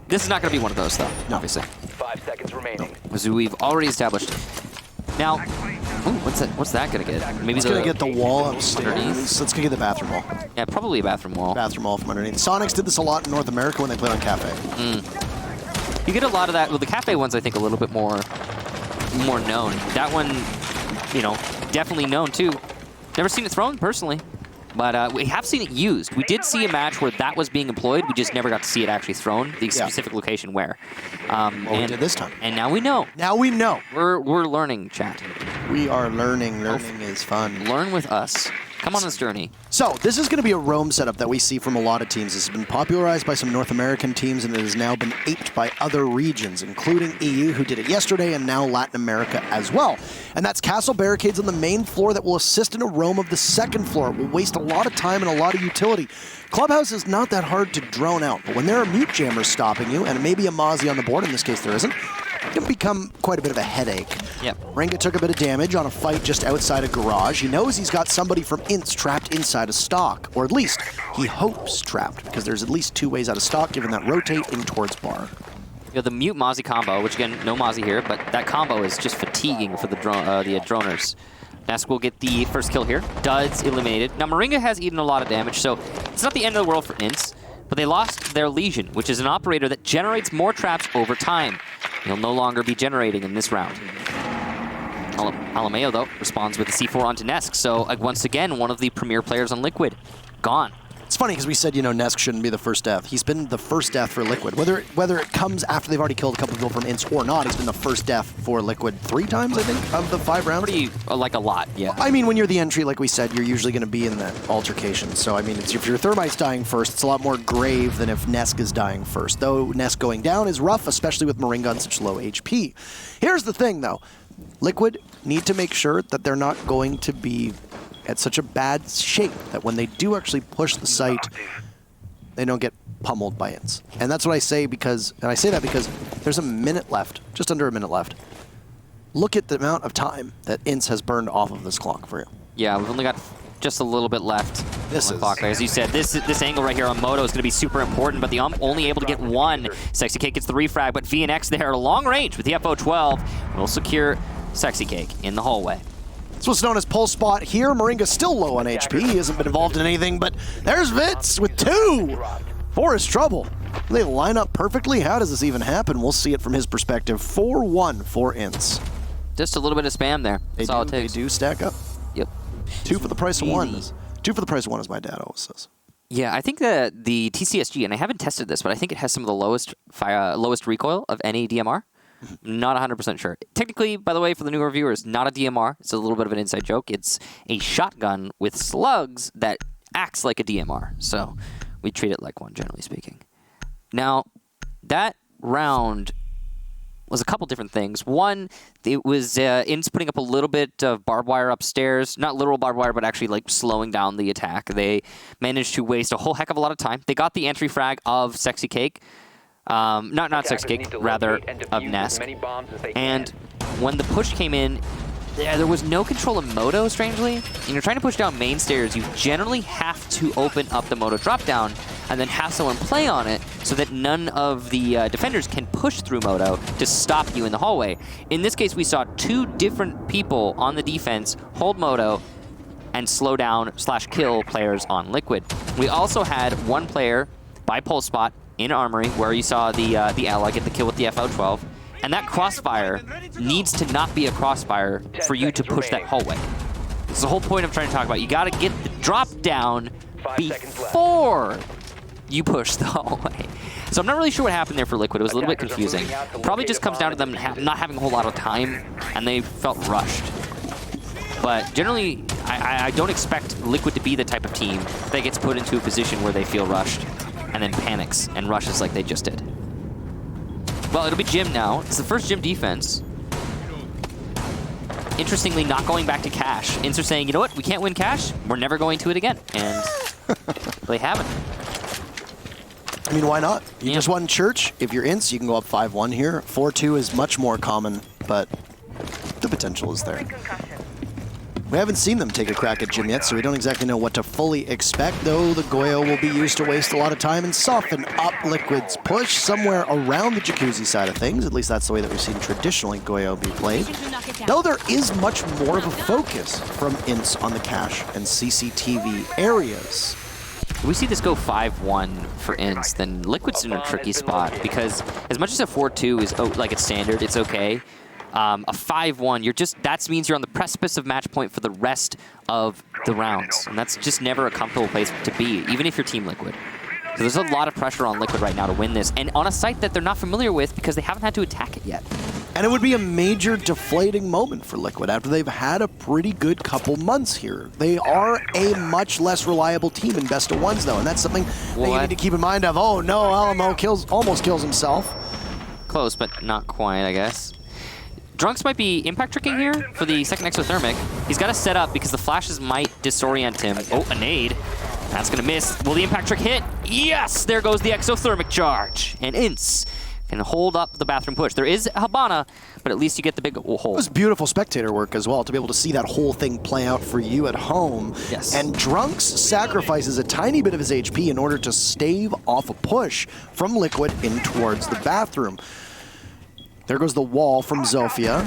This is not going to be one of those, though, obviously. 5 seconds remaining. As we've already established. Now, ooh, what's that going to get? Maybe it's going to get the wall upstairs. Underneath? Let's go get the bathroom wall. Yeah, probably a bathroom wall. Bathroom wall from underneath. Sonics did this a lot in North America when they played on Cafe. You get a lot of that. Well, the Cafe one's, I think, a little bit more known. That one, you know, definitely known, too. Never seen it thrown, personally. But we have seen it used. We did see a match where that was being employed. We just never got to see it actually thrown, the specific location where. We did this time. And now we know. Now we know. We're learning, chat. We are learning. Learning is fun. Learn with us. Come on this journey. So, this is going to be a roam setup that we see from a lot of teams. This has been popularized by some North American teams, and it has now been aped by other regions, including EU, who did it yesterday, and now Latin America as well. And that's castle barricades on the main floor that will assist in a roam of the second floor. It will waste a lot of time and a lot of utility. Clubhouse is not that hard to drone out, but when there are mute jammers stopping you, and maybe a Mozzie on the board, in this case there isn't, it can become quite a bit of a headache. Yep. Ringa took a bit of damage on a fight just outside a garage. He knows he's got somebody from Ince trapped inside a stock, or at least he hopes trapped, because there's at least 2 ways out of stock, given that rotate in towards bar. You know, the mute Mozzie combo, which again, no Mozzie here, but that combo is just fatiguing for the droners. Nesk will get the first kill here. Duds eliminated. Now, Moringa has eaten a lot of damage, so it's not the end of the world for Ince, but they lost their Legion, which is an operator that generates more traps over time. He'll no longer be generating in this round. Alameo, though, responds with the C4 onto Nesk, so once again, one of the premier players on Liquid, gone. It's funny because we said, you know, Nesk shouldn't be the first death. He's been the first death for Liquid. Whether it comes after they've already killed a couple people from Ince or not, he's been the first death for Liquid 3 times, I think, of the 5 rounds. Pretty, like a lot, yeah. I mean, when you're the entry, like we said, you're usually going to be in that altercation. So, I mean, if your Thermite's dying first, it's a lot more grave than if Nesk is dying first. Though Nesk going down is rough, especially with Moringa on such low HP. Here's the thing, though. Liquid need to make sure that they're not going to be at such a bad shape that when they do actually push the site, they don't get pummeled by Ince. And that's what I say because, and I say that because there's a minute left, just under a minute left. Look at the amount of time that Ince has burned off of this clock for you. Yeah, we've only got just a little bit left. This is clock. As you said, this angle right here on Moto is going to be super important, but the only able to get 1. Sexy Cake gets the refrag, but VNX there, long range with the FO12 will secure Sexy Cake in the hallway. It's what's known as pull spot here. Moringa's still low on HP. He hasn't been involved in anything, but there's Vitz with 2 for his trouble. They line up perfectly. How does this even happen? We'll see it from his perspective. 4-1 for Ints. Just a little bit of spam there. That's all it takes. They do stack up. Yep. 2 for the price of 1. 2 for the price of 1, as my dad always says. Yeah, I think that the TCSG, and I haven't tested this, but I think it has some of the lowest recoil of any DMR. Not 100% sure. Technically, by the way, for the newer viewers, not a DMR. It's a little bit of an inside joke. It's a shotgun with slugs that acts like a DMR. So we treat it like one, generally speaking. Now, that round was a couple different things. One, it was Ints putting up a little bit of barbed wire upstairs. Not literal barbed wire, but actually like slowing down the attack. They managed to waste a whole heck of a lot of time. They got the entry frag of Sexy Cake. Not Sexy Cake, rather of Nesk. And when the push came in, there was no control of Moto, strangely. When you're trying to push down main stairs, you generally have to open up the Moto drop-down and then have someone play on it so that none of the defenders can push through Moto to stop you in the hallway. In this case, we saw 2 different people on the defense hold Moto and slow down / kill players on Liquid. We also had one player by pole spot in Armory where you saw the ally get the kill with the FO12. And that crossfire needs to not be a crossfire for you to push that hallway. It's the whole point I'm trying to talk about. You got to get the drop down before you push the hallway. So I'm not really sure what happened there for Liquid. It was a little bit confusing. Probably just comes down to them not having a whole lot of time, and they felt rushed. But generally, I don't expect Liquid to be the type of team that gets put into a position where they feel rushed and then panics and rushes like they just did. Well, it'll be Jim now. It's the first Jim defense. Interestingly, not going back to Cash. Ints are saying, you know what? We can't win Cash. We're never going to it again. And they haven't. I mean, why not? You just won Church. If you're Ints, you can go up 5-1 here. 4-2 is much more common, but the potential is there. We haven't seen them take a crack at Jim yet, so we don't exactly know what to fully expect, though the Goyo will be used to waste a lot of time and soften up Liquid's push somewhere around the Jacuzzi side of things. At least that's the way that we've seen traditionally Goyo be played. Though there is much more of a focus from Ints on the Cash and CCTV areas. If we see this go 5-1 for Ints, then Liquid's in a tricky spot, because as much as a 4-2 is like it's standard, it's okay. A 5-1, that means you're on the precipice of match point for the rest of the rounds. And that's just never a comfortable place to be, even if you're Team Liquid. So there's a lot of pressure on Liquid right now to win this, and on a site that they're not familiar with because they haven't had to attack it yet. And it would be a major deflating moment for Liquid after they've had a pretty good couple months here. They are a much less reliable team in best of ones, though, and that's something that you need to keep in mind of, oh no, Alamo almost kills himself. Close, but not quite, I guess. Drunks might be impact tricking here for the second exothermic. He's got to set up because the flashes might disorient him. Oh, a nade. That's going to miss. Will the impact trick hit? Yes! There goes the exothermic charge. And Ints can hold up the bathroom push. There is Habana, but at least you get the big hole. It was beautiful spectator work as well, to be able to see that whole thing play out for you at home. Yes. And Drunks sacrifices a tiny bit of his HP in order to stave off a push from Liquid in towards the bathroom. There goes the wall from Zofia.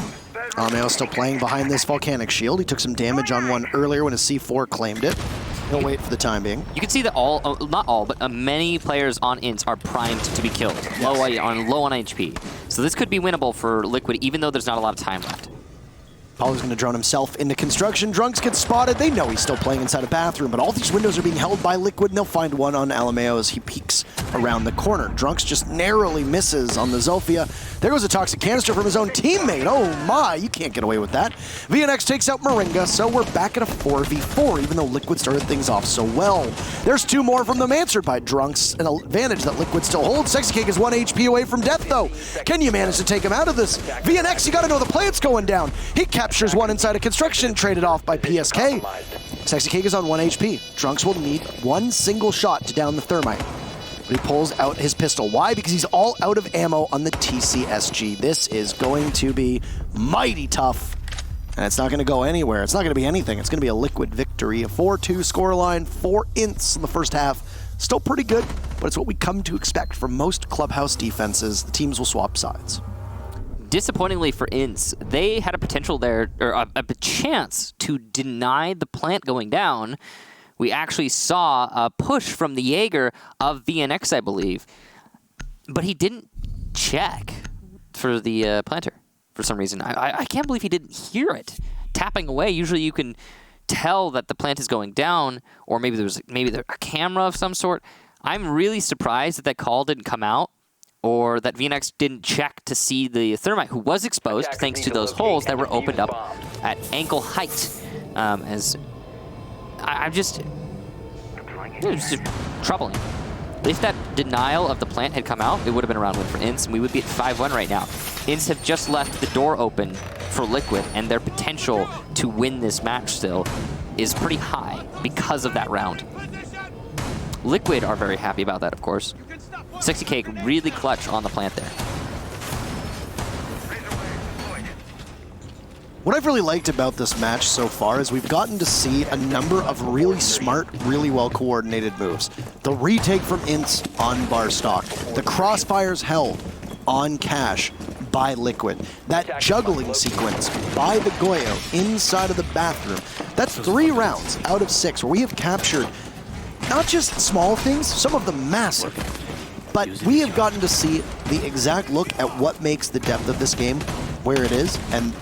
Ameo still playing behind this volcanic shield. He took some damage on one earlier when his C4 claimed it. He'll wait for the time being. You can see that not all, but many players on Ints are primed to be killed, low on HP. So this could be winnable for Liquid, even though there's not a lot of time left. Paulo's going to drone himself into construction. Drunks get spotted. They know he's still playing inside a bathroom, but all these windows are being held by Liquid, and they'll find one on Alameo as he peeks around the corner. Drunks just narrowly misses on the Zofia. There goes a toxic canister from his own teammate. Oh my, you can't get away with that. VNX takes out Moringa, so we're back at a 4v4, even though Liquid started things off so well. There's 2 more from them answered by Drunks, an advantage that Liquid still holds. Sexy Cake is 1 HP away from death, though. Can you manage to take him out of this? VNX, you gotta know the plant's going down. He captures one inside of construction, traded off by PSK. Sexy Cake is on 1 HP. Drunks will need 1 single shot to down the thermite. But he pulls out his pistol. Why? Because he's all out of ammo on the TCSG. This is going to be mighty tough. And it's not going to go anywhere. It's not going to be anything. It's going to be a Liquid victory. A 4-2 scoreline, 4 Ints in the first half. Still pretty good, but it's what we come to expect from most clubhouse defenses. The teams will swap sides. Disappointingly for Ints, they had a potential there, or a chance to deny the plant going down. We actually saw a push from the Jaeger of VNX, I believe. But he didn't check for the planter for some reason. I can't believe he didn't hear it tapping away. Usually you can tell that the plant is going down, or maybe there's a camera of some sort. I'm really surprised that call didn't come out, or that VNX didn't check to see the thermite, who was exposed thanks to those holes that were opened up at ankle height. It's just troubling. If that denial of the plant had come out, it would have been a round win for Ince, and we would be at 5-1 right now. Ince have just left the door open for Liquid, and their potential to win this match still is pretty high because of that round. Liquid are very happy about that, of course. 60K really clutch on the plant there. What I've really liked about this match so far is we've gotten to see a number of really smart, really well-coordinated moves. The retake from Ince on Barstock, the crossfires held on Cash by Liquid, that juggling sequence by the Goyo inside of the bathroom. That's 3 rounds out of 6 where we have captured not just small things, some of them massive, but we have gotten to see the exact look at what makes the depth of this game where it is, and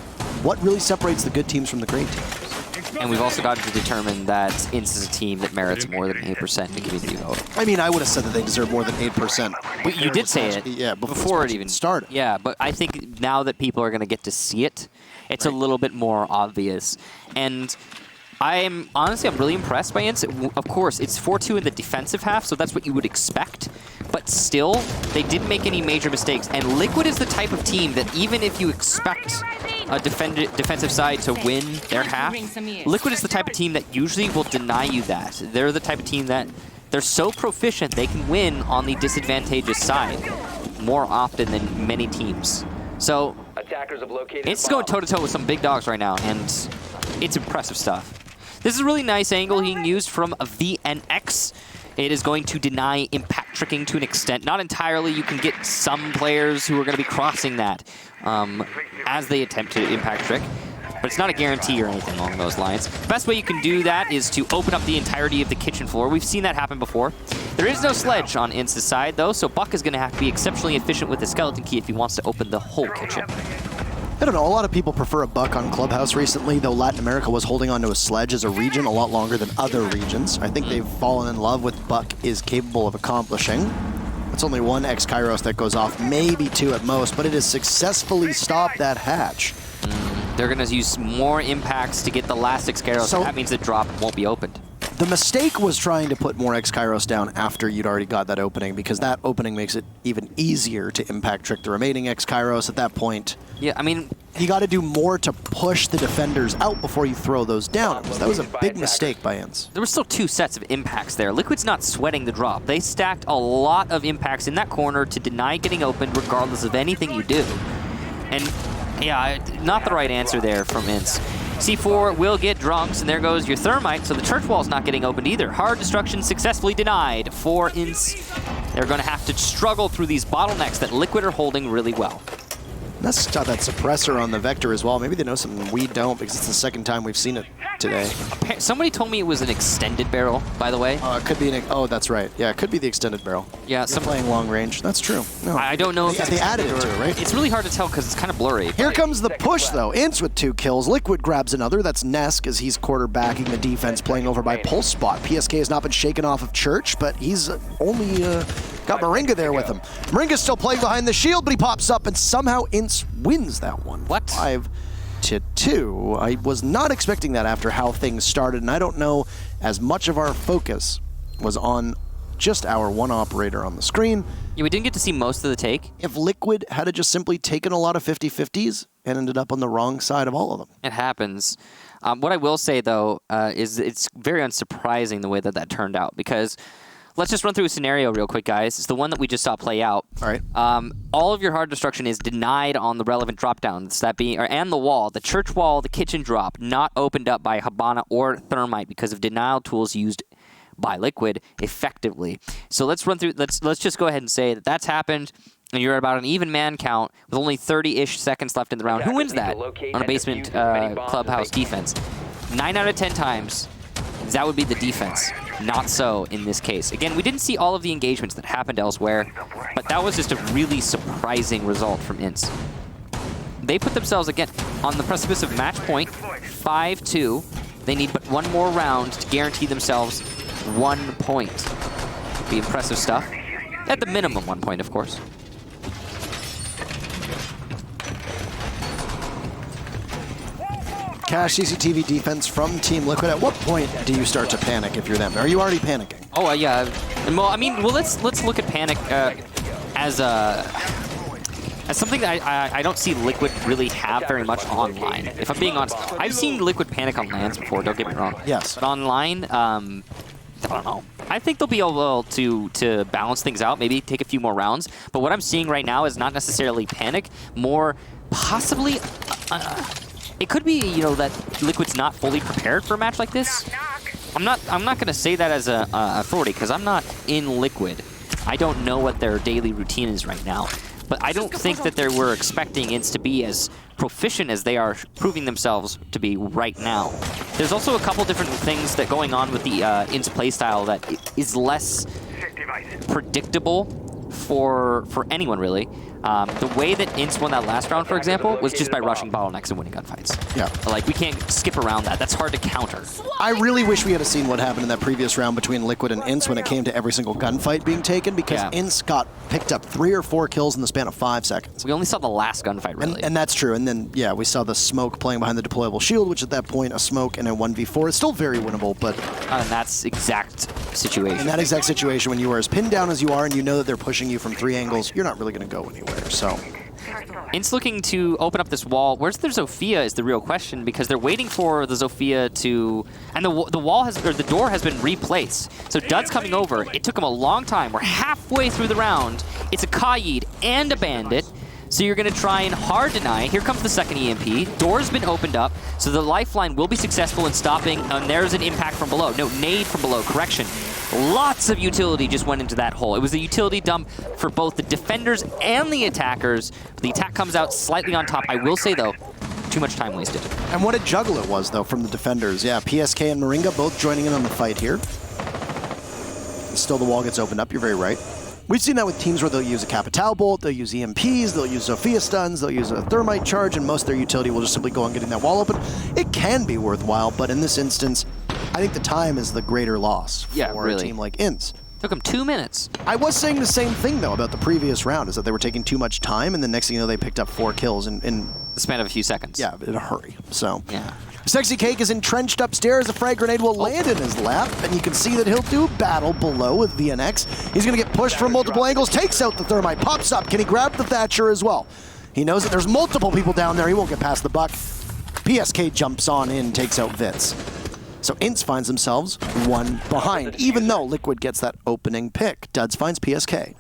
what really separates the good teams from the great teams. And we've also gotten to determine that Ince is a team that merits more than 8% in the community vote. I mean, I would have said that they deserve more than 8%. But you did say it before it even started. Yeah, but I think now that people are going to get to see it, it's a little bit more obvious. And I'm really impressed by Ince. Of course, it's 4-2 in the defensive half, so that's what you would expect. But still, they didn't make any major mistakes. And Liquid is the type of team that even if you expect a defensive side to win their half, Liquid is the type of team that usually will deny you that. They're the type of team that they're so proficient they can win on the disadvantageous side more often than many teams. So it's going toe-to-toe with some big dogs right now, and it's impressive stuff. This is a really nice angle being used from a VNX. It is going to deny impact tricking to an extent. Not entirely. You can get some players who are going to be crossing that as they attempt to impact trick. But it's not a guarantee or anything along those lines. The best way you can do that is to open up the entirety of the kitchen floor. We've seen that happen before. There is no sledge on Ince's side, though, so Buck is going to have to be exceptionally efficient with the skeleton key if he wants to open the whole kitchen. I don't know, a lot of people prefer a Buck on Clubhouse recently, though Latin America was holding onto a sledge as a region a lot longer than other regions. I think they've fallen in love with Buck is capable of accomplishing. It's only 1 X-Kairos that goes off, maybe 2 at most, but it has successfully stopped that hatch. They're going to use more impacts to get the last X-Kairos, so that means the drop won't be opened. The mistake was trying to put more X-Kairos down after you'd already got that opening, because that opening makes it even easier to impact trick the remaining X-Kairos at that point. Yeah, I mean, you got to do more to push the defenders out before you throw those down. That was a big mistake by Ince. There were still 2 sets of impacts there. Liquid's not sweating the drop. They stacked a lot of impacts in that corner to deny getting opened regardless of anything you do. And yeah, not the right answer there from Ince. C4 will get drunks, and there goes your thermite, so the church wall's not getting opened either. Hard destruction successfully denied for Ince. They're going to have to struggle through these bottlenecks that Liquid are holding really well. Let's got that suppressor on the Vector as well. Maybe they know something we don't, because it's the second time we've seen it today. Somebody told me it was an extended barrel, by the way. It could be oh, that's right. Yeah, it could be the extended barrel. Yeah, You're playing long range. That's true. No, I don't know if they added it to it, right? It's really hard to tell because it's kind of blurry. Here comes the push, though. Ince with 2 kills. Liquid grabs another. That's Nesk, as he's quarterbacking the defense, playing over by Pulse Spot. PSK has not been shaken off of Church, but he's only got Moringa there with him. Moringa's still playing behind the shield, but he pops up, and somehow Ince wins that one. What? 5-2. I was not expecting that after how things started, and I don't know as much of our focus was on just our one operator on the screen. Yeah, we didn't get to see most of the take. If Liquid had just simply taken a lot of 50-50s and ended up on the wrong side of all of them. It happens. What I will say, though, is it's very unsurprising the way that turned out, because let's just run through a scenario real quick, guys. It's the one that we just saw play out. All right. All of your hard destruction is denied on the relevant dropdowns, and the wall. The church wall, the kitchen drop, not opened up by Habana or Thermite because of denial tools used by Liquid effectively. So let's run through. Let's just go ahead and say that that's happened, and you're at about an even man count with only 30-ish seconds left in the round. Who wins that on a basement clubhouse defense? 9 out of 10 times, that would be the defense. Not so in this case. Again, we didn't see all of the engagements that happened elsewhere, but that was just a really surprising result from Ints. They put themselves, again, on the precipice of match point, 5-2. They need but one more round to guarantee themselves 1 point. Be impressive stuff. At the minimum 1 point, of course. Cash CCTV defense from Team Liquid. At what point do you start to panic if you're them? Are you already panicking? Oh, yeah. Well, I mean, let's look at panic as something that I don't see Liquid really have very much online. If I'm being honest, I've seen Liquid panic on lands before, don't get me wrong. Yes. But online, I don't know. I think they'll be able to balance things out, maybe take a few more rounds. But what I'm seeing right now is not necessarily panic, more possibly... it could be, you know, that Liquid's not fully prepared for a match like this. I'm not going to say that as a authority, because I'm not in Liquid. I don't know what their daily routine is right now. But I don't think that they were expecting Ints to be as proficient as they are proving themselves to be right now. There's also a couple different things that going on with the Ints playstyle that is less predictable for anyone, really. The way that Ints won that last round, for example, was just by rushing bottlenecks and winning gunfights. Yeah. Like, we can't skip around that. That's hard to counter. I really wish we had seen what happened in that previous round between Liquid and Ints when it came to every single gunfight being taken, because Ints got picked up 3 or 4 kills in the span of 5 seconds. We only saw the last gunfight, really. And that's true. And then, yeah, we saw the smoke playing behind the deployable shield, which at that point, a smoke and a 1v4 is still very winnable, but... and that's exact situation. In that exact situation, when you are as pinned down as you are and you know that they're pushing you from 3 angles, you're not really going to go anywhere, so... Ints looking to open up this wall. Where's their Zofia is the real question, because they're waiting for the Zofia to... And the wall has, or the door has been replaced. So Dud's coming over. It took him a long time. We're halfway through the round. It's a Kaid and a Bandit. So you're going to try and hard deny. Here comes the second EMP. Door's been opened up, so the lifeline will be successful in stopping. And there's an impact from below. No, nade from below. Correction. Lots of utility just went into that hole. It was a utility dump for both the defenders and the attackers. The attack comes out slightly on top. I will say, though, too much time wasted. And what a juggle it was, though, from the defenders. Yeah, PSK and Moringa both joining in on the fight here. Still, the wall gets opened up. You're very right. We've seen that with teams where they'll use a Capital Bolt, they'll use EMPs, they'll use Zofia stuns, they'll use a Thermite charge, and most of their utility will just simply go on getting that wall open. It can be worthwhile, but in this instance, I think the time is the greater loss for a team like Ints. Took them 2 minutes. I was saying the same thing, though, about the previous round, is that they were taking too much time, and the next thing you know, they picked up 4 kills in the span of a few seconds. Yeah, in a hurry. So, yeah. Sexy Cake is entrenched upstairs. A frag grenade will land in his lap, and you can see that he'll do battle below with VNX. He's going to get pushed from multiple angles, takes out the Thermite, pops up. Can he grab the Thatcher as well? He knows that there's multiple people down there. He won't get past the buck. PSK jumps on in, takes out Vitz. So Ints finds themselves 1 behind, even though Liquid gets that opening pick. Duds finds PSK.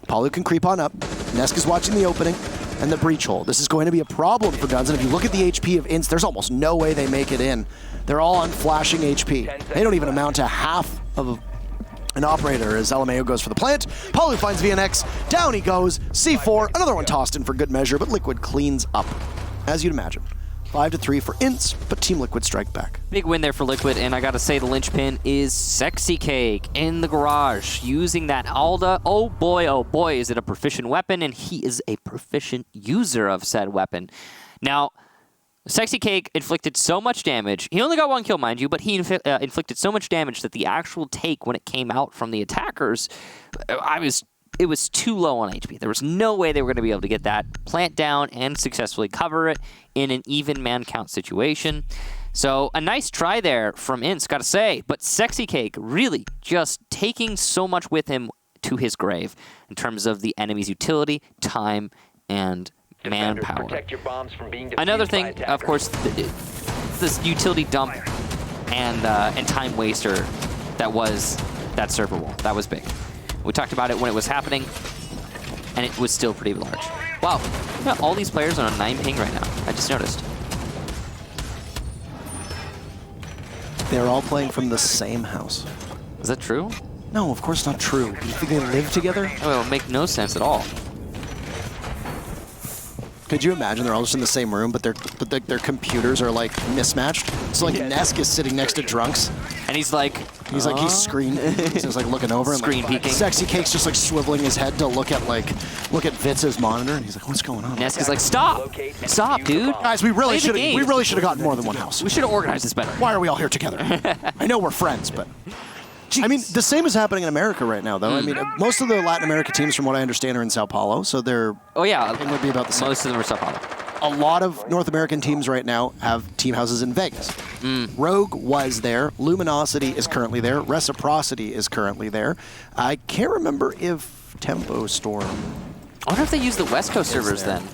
Palu can creep on up. Nesk is watching the opening and the breach hole. This is going to be a problem for Duds, and if you look at the HP of Ints, there's almost no way they make it in. They're all on flashing HP. They don't even amount to half of an operator as LMAO goes for the plant. Palu finds VNX. Down he goes. C4, another one tossed in for good measure, but Liquid cleans up, as you'd imagine. 5-3 for Ints, but Team Liquid strike back. Big win there for Liquid, and I gotta say the linchpin is Sexy Cake in the garage, using that Alda. Oh boy, is it a proficient weapon, and he is a proficient user of said weapon. Now, Sexy Cake inflicted so much damage. He only got 1 kill, mind you, but he inflicted so much damage that the actual take, when it came out from the attackers, it was too low on HP. There was no way they were going to be able to get that plant down and successfully cover it in an even man count situation. So a nice try there from Ints, gotta say, but Sexy Cake really just taking so much with him to his grave in terms of the enemy's utility, time, and manpower. Another thing, of course, this utility dump and time waster that was that server wall. That was big. We talked about it when it was happening, and it was still pretty large. Wow, yeah, all these players are on 9 ping right now. I just noticed. They're all playing from the same house. Is that true? No, of course not true. You think they live together? Oh, it would make no sense at all. Could you imagine they're all just in the same room, but their computers are like mismatched? So like Nesk is sitting next to Drunks, And he's like he's just like looking over and Screen like, peeking. Sexy Cake's just like swiveling his head to look at Vitz's monitor, and he's like, "What's going on?" Nesk is like, stop, dude. Guys, we really Play the should have gotten more than one house. We should have organized this better. Why are we all here together? I know we're friends, but I mean, the same is happening in America right now, though. I mean, most of the Latin America teams, from what I understand, are in Sao Paulo, so they're Oh yeah, it would be about the same. most of them are Sao Paulo. A lot of North American teams right now have team houses in Vegas. Rogue was there. Luminosity is currently there. Reciprocity is currently there. I can't remember if Tempo Storm. I wonder if they use the West Coast servers there. then.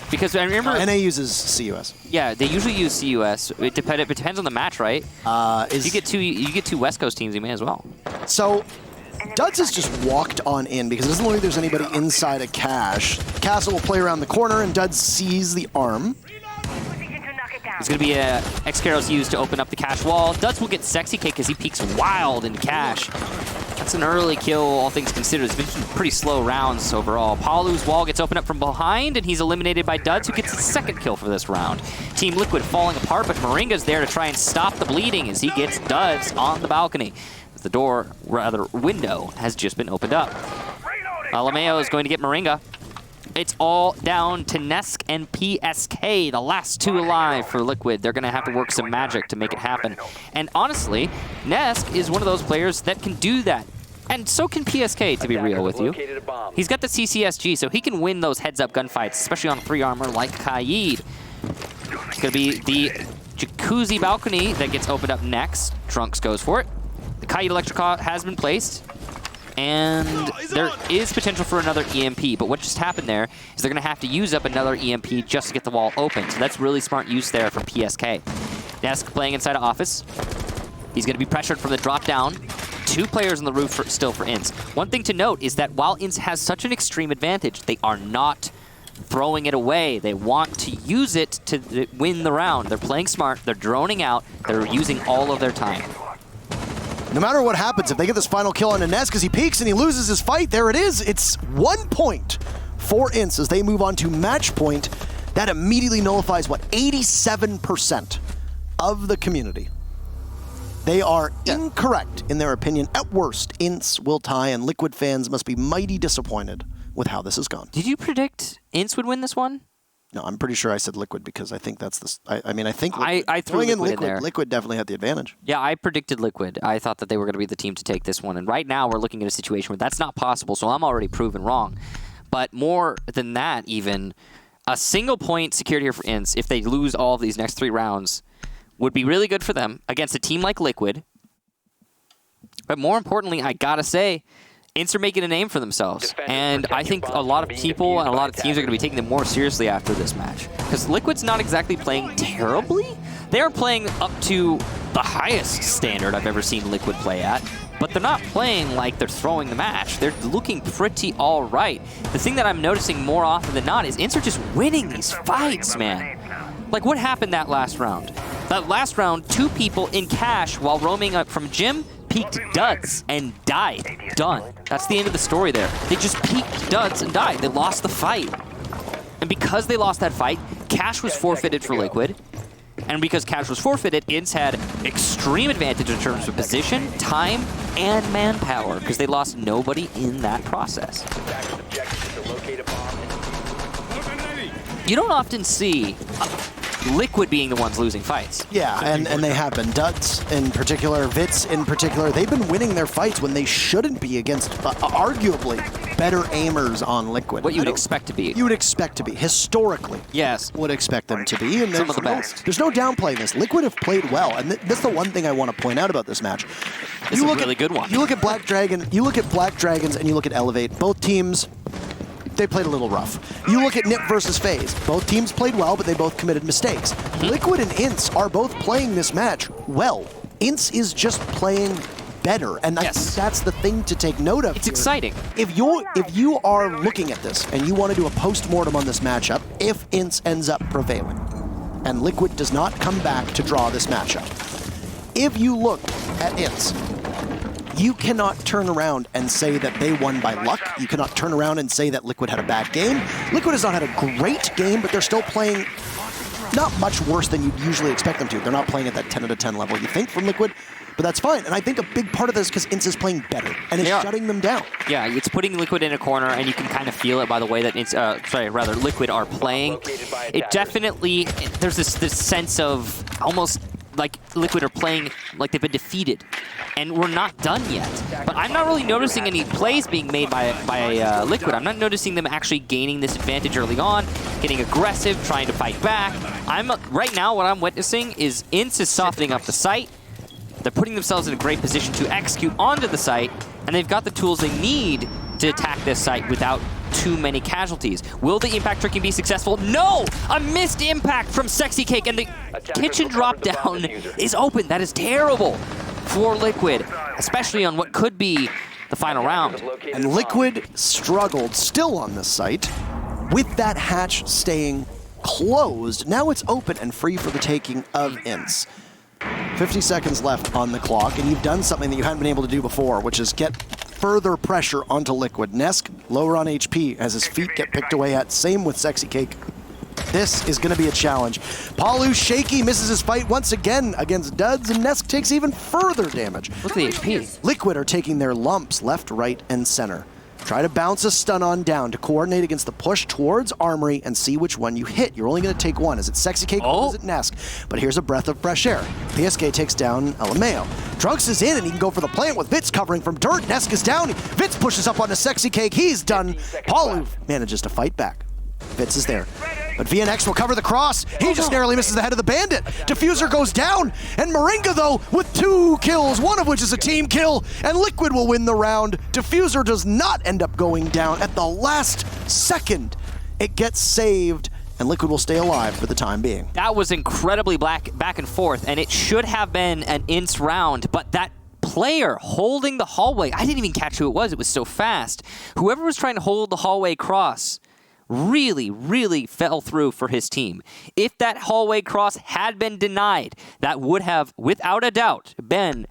Because I remember, NA uses CUS. yeah, they usually use CUS. It depends on the match, right? If you get two West Coast teams, you may as well. So Duds has just walked on in because it doesn't look like there's anybody inside a cache. Castle will play around the corner, and Duds sees the arm. It's going to be a X-Caro's used to open up the cache wall. Duds will get Sexy Cake because he peeks wild in cache. That's an early kill, all things considered. It's been some pretty slow rounds overall. Palu's wall gets opened up from behind, and he's eliminated by Duds, who gets his second kill for this round. Team Liquid falling apart, but Moringa's there to try and stop the bleeding as he gets Duds on the balcony. The door, rather window, has just been opened up. Alameo is going to get Moringa. It's all down to Nesk and PSK, the last two alive for Liquid. They're going to have to work some magic to make it happen. And honestly, Nesk is one of those players that can do that. And so can PSK, to be real with you. He's got the CCSG, so he can win those heads-up gunfights, especially on 3 armor like Kaid. It's going to be the Jacuzzi balcony that gets opened up next. Trunks goes for it. The Kaid Electrica has been placed. And there is potential for another EMP, but what just happened there is they're going to have to use up another EMP just to get the wall open. So that's really smart use there from PSK. Nesk playing inside of office. He's going to be pressured from the drop down. 2 players on the roof still for Ince. One thing to note is that while Ince has such an extreme advantage, they are not throwing it away. They want to use it to win the round. They're playing smart. They're droning out. They're using all of their time. No matter what happens, if they get this final kill on Nesk because he peeks and he loses his fight, there it is. It's 1 point for Ince as they move on to match point. That immediately nullifies, what, 87% of the community. They are incorrect in their opinion. At worst, Ince will tie, and Liquid fans must be mighty disappointed with how this has gone. Did you predict Ince would win this one? No, I'm pretty sure I said Liquid because I think that's the... I think I threw throwing in Liquid in there. Liquid definitely had the advantage. Yeah, I predicted Liquid. I thought that they were going to be the team to take this one. And right now we're looking at a situation where that's not possible, so I'm already proven wrong. But more than that even, a single point secured here for Ince, if they lose all of these next 3 rounds, would be really good for them against a team like Liquid. But more importantly, I got to say, Ince are making a name for themselves. And I think a lot of people and a lot of teams are going to be taking them more seriously after this match. Because Liquid's not exactly playing terribly. They are playing up to the highest standard I've ever seen Liquid play at. But they're not playing like they're throwing the match. They're looking pretty all right. The thing that I'm noticing more often than not is Ince are just winning these fights, man. Like, what happened that last round? That last round, 2 people in cache while roaming up from gym peeked Duds and died. Done. That's the end of the story there. They just peeked Duds and died. They lost the fight. And because they lost that fight, cache was forfeited for Liquid. And because cache was forfeited, Ince had extreme advantage in terms of position, time, and manpower, because they lost nobody in that process. You don't often see Liquid being the ones losing fights. Yeah, and they have been. Duds in particular, Vitz in particular, they've been winning their fights when they shouldn't be against arguably better aimers on Liquid. What you would expect to be. You would expect to be. Historically. Yes. Would expect them to be. And some of the best. There's no downplaying this. Liquid have played well, and that's the one thing I want to point out about this match. This is a really good one. You look at Black Dragon, you look at Black Dragons, and you look at Elevate. Both teams, they played a little rough. You look at NiP versus FaZe. Both teams played well, but they both committed mistakes. Liquid and Ince are both playing this match well. Ince is just playing better, and that's the thing to take note of. It's exciting. If you are looking at this and you want to do a post-mortem on this matchup, if Ince ends up prevailing, and Liquid does not come back to draw this matchup, if you look at Ince, you cannot turn around and say that they won by luck. You cannot turn around and say that Liquid had a bad game. Liquid has not had a great game, but they're still playing not much worse than you'd usually expect them to. They're not playing at that 10 out of 10 level, you think, from Liquid, but that's fine. And I think a big part of this is because INTZ is playing better, and it's shutting them down. Yeah, it's putting Liquid in a corner, and you can kind of feel it by the way that Liquid are playing. It definitely, there's this sense of almost like Liquid are playing like they've been defeated, and we're not done yet. But I'm not really noticing any plays being made by Liquid. I'm not noticing them actually gaining this advantage early on, getting aggressive, trying to fight back. Right now, what I'm witnessing is INTZ is softening up the site. They're putting themselves in a great position to execute onto the site, and they've got the tools they need to attack this site without too many casualties. Will the impact tricking be successful? No! A missed impact from Sexy Cake, and the kitchen drop down is open. That is terrible for Liquid, especially on what could be the final round. And Liquid struggled still on this site with that hatch staying closed. Now it's open and free for the taking of INTZ. 50 seconds left on the clock, and you've done something that you hadn't been able to do before, which is get further pressure onto Liquid. Nesk lower on HP as his feet get picked away at. Same with Sexy Cake. This is going to be a challenge. Palu shaky, misses his fight once again against Duds, and Nesk takes even further damage. Look at the HP. Liquid are taking their lumps left, right, and center. Try to bounce a stun on down to coordinate against the push towards Armory and see which one you hit. You're only going to take one. Is it Sexy Cake or is it Nesk? But here's a breath of fresh air. PSK takes down LMAO. Trunks is in and he can go for the plant with Vitz covering from dirt. Nesk is down. Vitz pushes up onto Sexy Cake. He's done. Palu manages to fight back. Vitz is there. But VNX will cover the cross. He just narrowly misses the head of the bandit. Diffuser goes down. And Moringa, though, with 2 kills, one of which is a team kill. And Liquid will win the round. Diffuser does not end up going down at the last second. It gets saved, and Liquid will stay alive for the time being. That was incredibly back and forth, and it should have been an INTZ round, but that player holding the hallway, I didn't even catch who it was so fast. Whoever was trying to hold the hallway cross really, really fell through for his team. If that hallway cross had been denied, that would have, without a doubt, been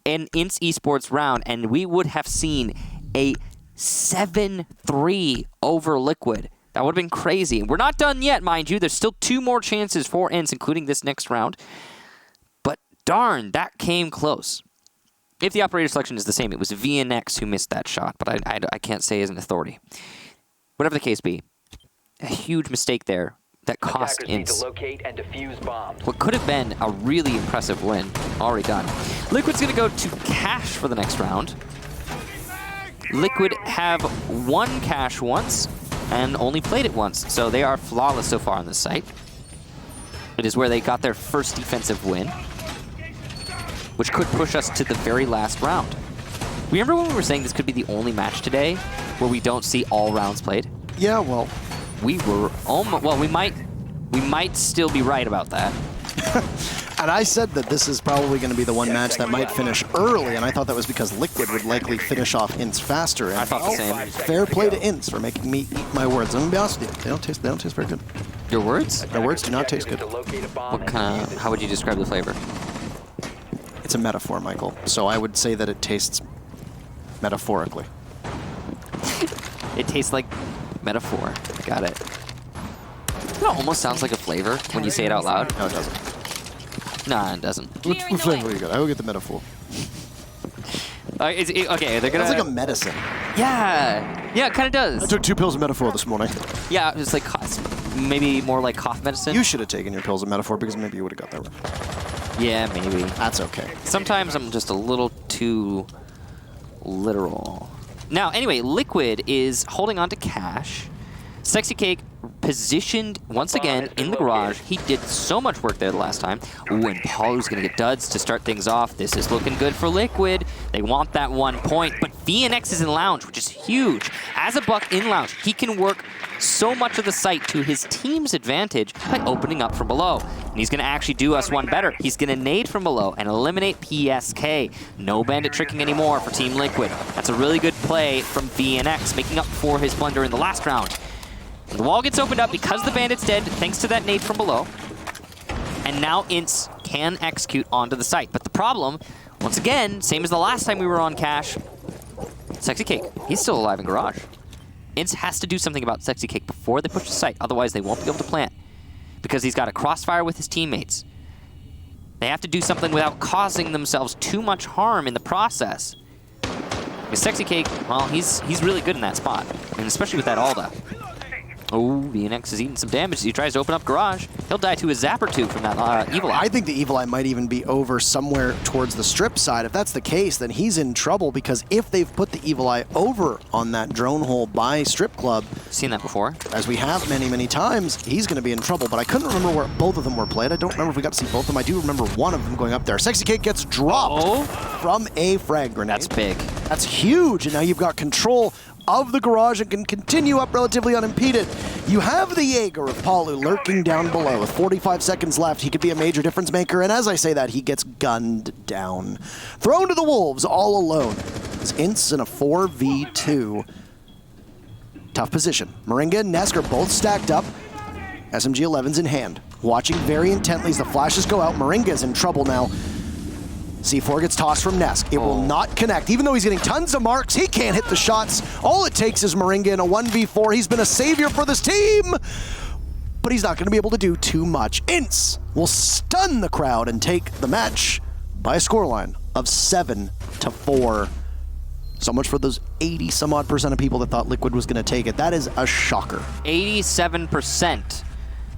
an INTZ Esports round, and we would have seen a 7-3 over Liquid. That would have been crazy. We're not done yet, mind you. There's still 2 more chances for INTZ, including this next round. But darn, that came close. If the operator selection is the same, it was VNX who missed that shot, but I can't say as an authority. Whatever the case be, a huge mistake there that cost INTZ what could have been a really impressive win. Already done. Liquid's going to go to Cash for the next round. Liquid have won Cash once and only played it once, so they are flawless so far on this site. It is where they got their first defensive win, which could push us to the very last round. Remember when we were saying this could be the only match today where we don't see all rounds played? Yeah, well, we were almost, well, we might still be right about that. And I said that this is probably going to be the one match that might finish early, and I thought that was because Liquid would likely finish off INTZ faster. And I thought the same. Fair play to INTZ for making me eat my words. I'm going to be honest with you, they don't taste very good. Your words? My words do not taste good. What kind of, how would you describe the flavor? It's a metaphor, Michael. So I would say that it tastes metaphorically. It tastes like metaphor. I got it. It almost sounds like a flavor when you say it out loud. No, it doesn't. Nah, it doesn't. What flavor you got? I will get the metaphor. Okay, they're gonna... It's like a medicine. Yeah, yeah, it kind of does. I took 2 pills of metaphor this morning. Yeah, it's like maybe more like cough medicine. You should have taken your pills of metaphor because maybe you would have got that right. Yeah, maybe. That's okay. Sometimes I'm just a little too literal. Now, anyway, Liquid is holding on to Cash. Sexy Cake positioned once again in the garage. He did so much work there the last time. Ooh, and Paulu's going to get duds to start things off. This is looking good for Liquid. They want that 1 point, but VNX is in Lounge, which is huge. As a Buck in Lounge, he can work so much of the site to his team's advantage by opening up from below. And he's going to actually do us one better. He's going to nade from below and eliminate PSK. No bandit tricking anymore for Team Liquid. That's a really good play from VNX, making up for his blunder in the last round. The wall gets opened up because the bandit's dead, thanks to that nade from below. And now INTZ can execute onto the site. But the problem Once again, same as the last time we were on Cash, Sexy Cake, he's still alive in Garage. Ince has to do something about Sexy Cake before they push the site, otherwise they won't be able to plant. Because he's got a crossfire with his teammates. They have to do something without causing themselves too much harm in the process. Because Sexy Cake, well, he's really good in that spot, and especially with that Alda. Oh, VNX is eating some damage as he tries to open up Garage. He'll die to a zap or two from that Evil Eye. I think the Evil Eye might even be over somewhere towards the strip side. If that's the case, then he's in trouble, because if they've put the Evil Eye over on that drone hole by Strip Club, Seen that before. as we have many, many times, he's going to be in trouble. But I couldn't remember where both of them were played. I don't remember if we got to see both of them. I do remember one of them going up there. Sexy Cake gets dropped from a frag grenade. That's big. That's huge, and now you've got control of the Garage and can continue up relatively unimpeded. You have the Jaeger of Palu lurking down below. With 45 seconds left, he could be a major difference maker, and as I say that, he gets gunned down. Thrown to the Wolves all alone. It's Ince in a 4v2. Tough position. Moringa and Nesk are both stacked up. SMG-11's in hand. Watching very intently as the flashes go out. Moringa's in trouble now. C4 gets tossed from Nesk. It will not connect. Even though he's getting tons of marks, he can't hit the shots. All it takes is Moringa in a 1v4. He's been a savior for this team, but he's not going to be able to do too much. Ince will stun the crowd and take the match by a scoreline of 7-4. So much for those 80-some-odd% of people that thought Liquid was going to take it. That is a shocker. 87%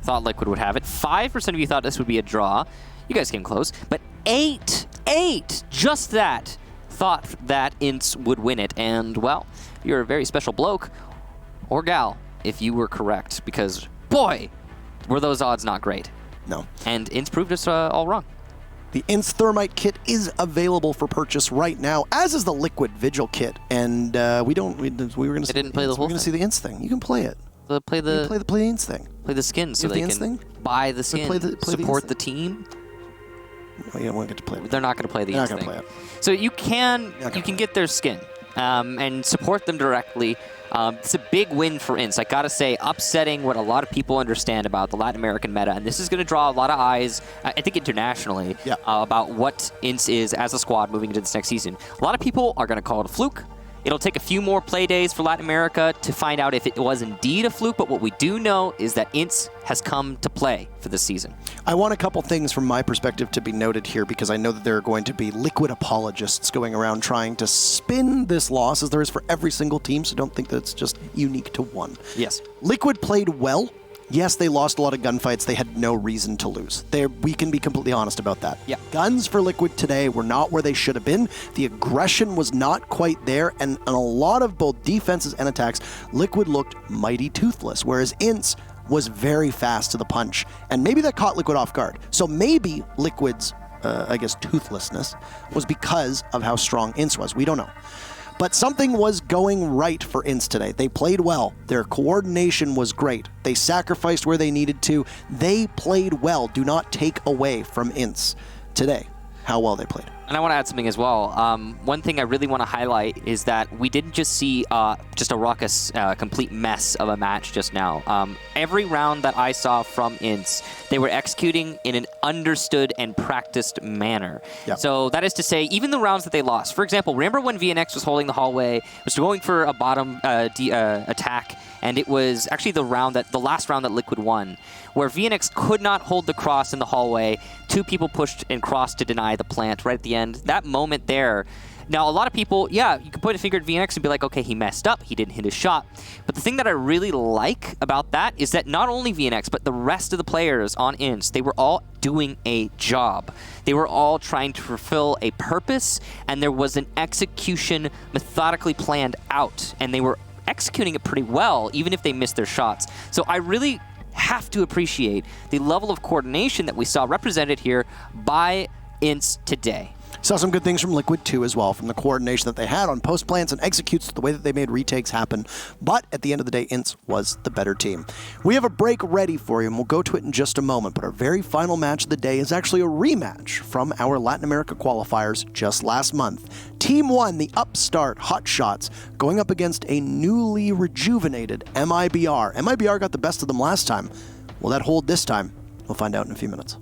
thought Liquid would have it. 5% of you thought this would be a draw. You guys came close, but 8, just that, thought that Ince would win it. And, well, you're a very special bloke, or gal, if you were correct, because, boy, were those odds not great. No. And Ince proved us all wrong. The Ince Thermite kit is available for purchase right now, as is the Liquid Vigil kit. And we were going to see didn't play the whole We're going to see the Ince thing. You can play it. Play the Ince thing. Play the skin so You have they the Ince can thing? buy the skin, play the support Ince the team. Well, you don't want to get to play it. They're not going to play the They're Ince not thing. going to play it. So you can get their skin and support them directly. It's a big win for Ince. I gotta say, upsetting what a lot of people understand about the Latin American meta, and this is going to draw a lot of eyes, I think internationally, about what Ince is as a squad moving into this next season. A lot of people are going to call it a fluke. It'll take a few more play days for Latin America to find out if it was indeed a fluke, but what we do know is that Ince has come to play for this season. I want a couple things from my perspective to be noted here, because I know that there are going to be Liquid apologists going around trying to spin this loss, as there is for every single team, so don't think that it's just unique to one. Yes. Liquid played well. Yes, they lost a lot of gunfights. They had no reason to lose. We can be completely honest about that. Yeah. Guns for Liquid today were not where they should have been. The aggression was not quite there, and on a lot of both defenses and attacks, Liquid looked mighty toothless, whereas Ince was very fast to the punch, and maybe that caught Liquid off guard. So maybe Liquid's, toothlessness was because of how strong Ince was. We don't know. But something was going right for Ince today. They played well. Their coordination was great. They sacrificed where they needed to. They played well. Do not take away from Ince today how well they played. And I want to add something as well. One thing I really want to highlight is that we didn't just see just a raucous, complete mess of a match just now. Every round that I saw from Ince, they were executing in an understood and practiced manner. Yep. So that is to say, even the rounds that they lost. For example, remember when VNX was holding the hallway, was going for a bottom attack, and it was actually the last round that Liquid won, where VNX could not hold the cross in the hallway. Two people pushed and crossed to deny the plant right at the end. That moment there. Now, a lot of people, you can point a finger at VNX and be like, okay, he messed up. He didn't hit his shot. But the thing that I really like about that is that not only VNX, but the rest of the players on Ince, they were all doing a job. They were all trying to fulfill a purpose, and there was an execution methodically planned out, and they were executing it pretty well, even if they missed their shots. So I really have to appreciate the level of coordination that we saw represented here by Ince today. Saw some good things from Liquid too as well, from the coordination that they had on post plants and executes, the way that they made retakes happen. But at the end of the day, Ince was the better team. We have a break ready for you, and we'll go to it in just a moment. But our very final match of the day is actually a rematch from our Latin America qualifiers just last month. Team 1, the upstart Hotshots, going up against a newly rejuvenated MIBR. MIBR got the best of them last time. Will that hold this time? We'll find out in a few minutes.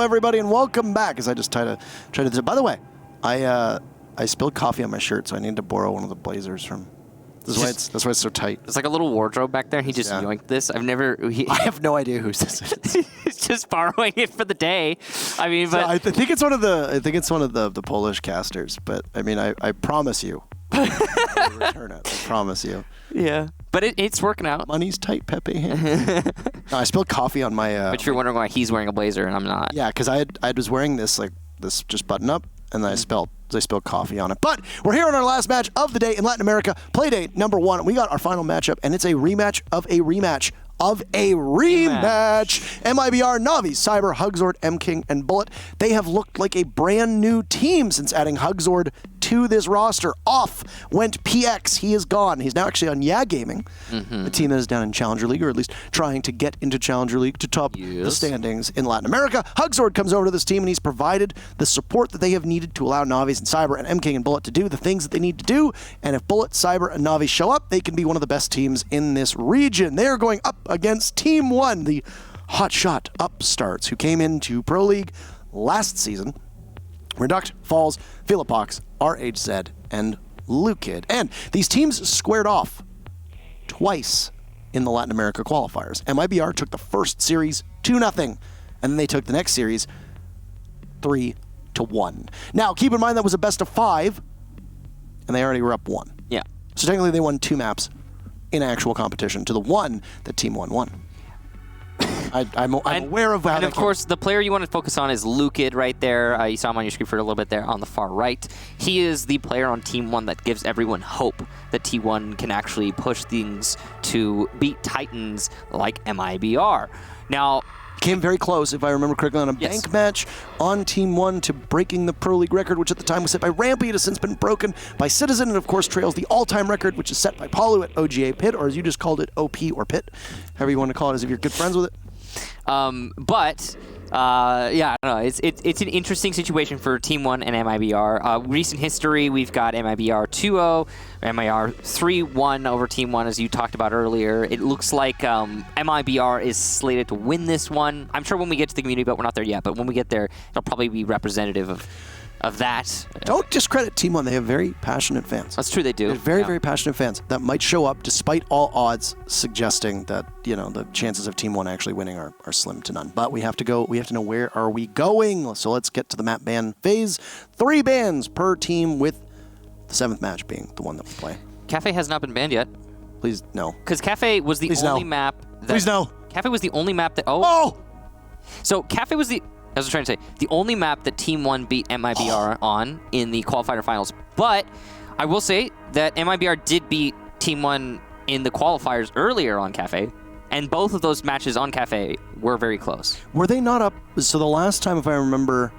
everybody, and welcome back. As I just tried to. By the way, I spilled coffee on my shirt, so I need to borrow one of the blazers from. That's why it's so tight. There's like a little wardrobe back there. He just yoinked this. I have no idea whose this is. He's just borrowing it for the day. I mean, but I think it's one of the Polish casters. But I mean, I promise you, I'll return it. I promise you. Yeah, but it's working out. Money's tight, Pepe. No, I spilled coffee on my. But you're wondering why he's wearing a blazer and I'm not. Yeah, because I was wearing this just button up, and then I spilled coffee on it. But we're here on our last match of the day in Latin America, Playday #1. We got our final matchup, and it's a rematch of a rematch of a rematch. MIBR, Navi, Cyber, Hugzord, M-King, and Bullet. They have looked like a brand new team since adding Hugzord to this roster. Off went PX. He is gone. He's now actually on Yeah Gaming, the team that is down in Challenger League, or at least trying to get into Challenger League to top the standings in Latin America. Hugzord comes over to this team, and he's provided the support that they have needed to allow Navis and Cyber and M-King and Bullet to do the things that they need to do. And if Bullet, Cyber, and Navi show up, they can be one of the best teams in this region. They are going up against Team 1, the hotshot upstarts who came into Pro League last season. Reduct, Falls, Philipox, RHZ, and Lukid. And these teams squared off twice in the Latin America qualifiers. MIBR took the first series 2-0, and then they took the next series 3-1. Now, keep in mind that was a best of 5, and they already were up 1. Yeah. So technically they won 2 maps in actual competition to the one that Team 1 won. I'm aware of how. And of course, the player you want to focus on is Lukid right there. You saw him on your screen for a little bit there on the far right. He is the player on Team 1 that gives everyone hope that T1 can actually push things to beat Titans like MIBR. Now, came very close, if I remember correctly, on a bank match on Team 1 to breaking the Pro League record, which at the time was set by Rampy. It has since been broken by Citizen, and of course trails the all-time record, which is set by Palu at OGA Pit, or as you just called it, OP or Pit, however you want to call it, as if you're good friends with it. Yeah, I don't know. It's an interesting situation for Team 1 and MIBR. Recent history, we've got MIBR 2-0, MIBR 3-1 over Team 1, as you talked about earlier. It looks like MIBR is slated to win this one. I'm sure when we get to the community, but we're not there yet. But when we get there, it'll probably be representative of that. Don't discredit Team 1. They have very passionate fans. That's true, they do. They're very passionate fans that might show up despite all odds suggesting that, the chances of Team 1 actually winning are slim to none. But we have to know where are we going. So let's get to the map ban phase. 3 bans per team, with the 7th match being the one that we play. Cafe has not been banned yet. Please, no. Because Cafe was the only map that... Please, no. Cafe was the only map that... So Cafe was the... I was trying to say, the only map that Team 1 beat MIBR on in the qualifier finals. But I will say that MIBR did beat Team 1 in the qualifiers earlier on Cafe, and both of those matches on Cafe were very close. Were they not up? So the last time, if I remember,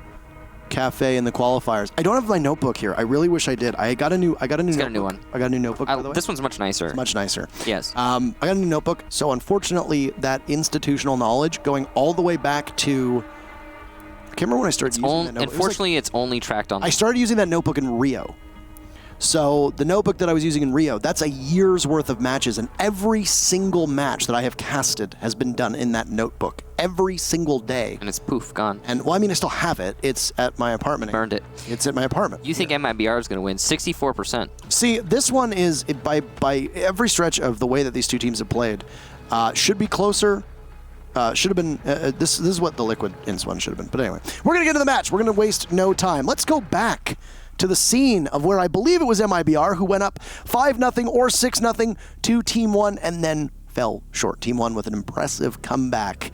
Cafe in the qualifiers. I don't have my notebook here. I really wish I did. I got a new notebook. Got a new one. I got a new notebook, by the way. This one's much nicer. It's much nicer. Yes. I got a new notebook. So unfortunately, that institutional knowledge going all the way back to... I can't remember when I started using that notebook. Unfortunately, it's only tracked on... I started using that notebook in Rio. So the notebook that I was using in Rio, that's a year's worth of matches, and every single match that I have casted has been done in that notebook. Every single day. And it's poof, gone. And, well, I mean, I still have it. It's at my apartment. Burned it. It's at my apartment. You think MIBR is going to win? 64%. See, this one is, by every stretch of the way that these two teams have played, should be closer. Should have been, this is what the Liquid Ints one should have been. But anyway, we're going to get to the match. We're going to waste no time. Let's go back to the scene of where I believe it was MIBR who went up 5-0 or 6-0 to Team 1 and then fell short. Team 1 with an impressive comeback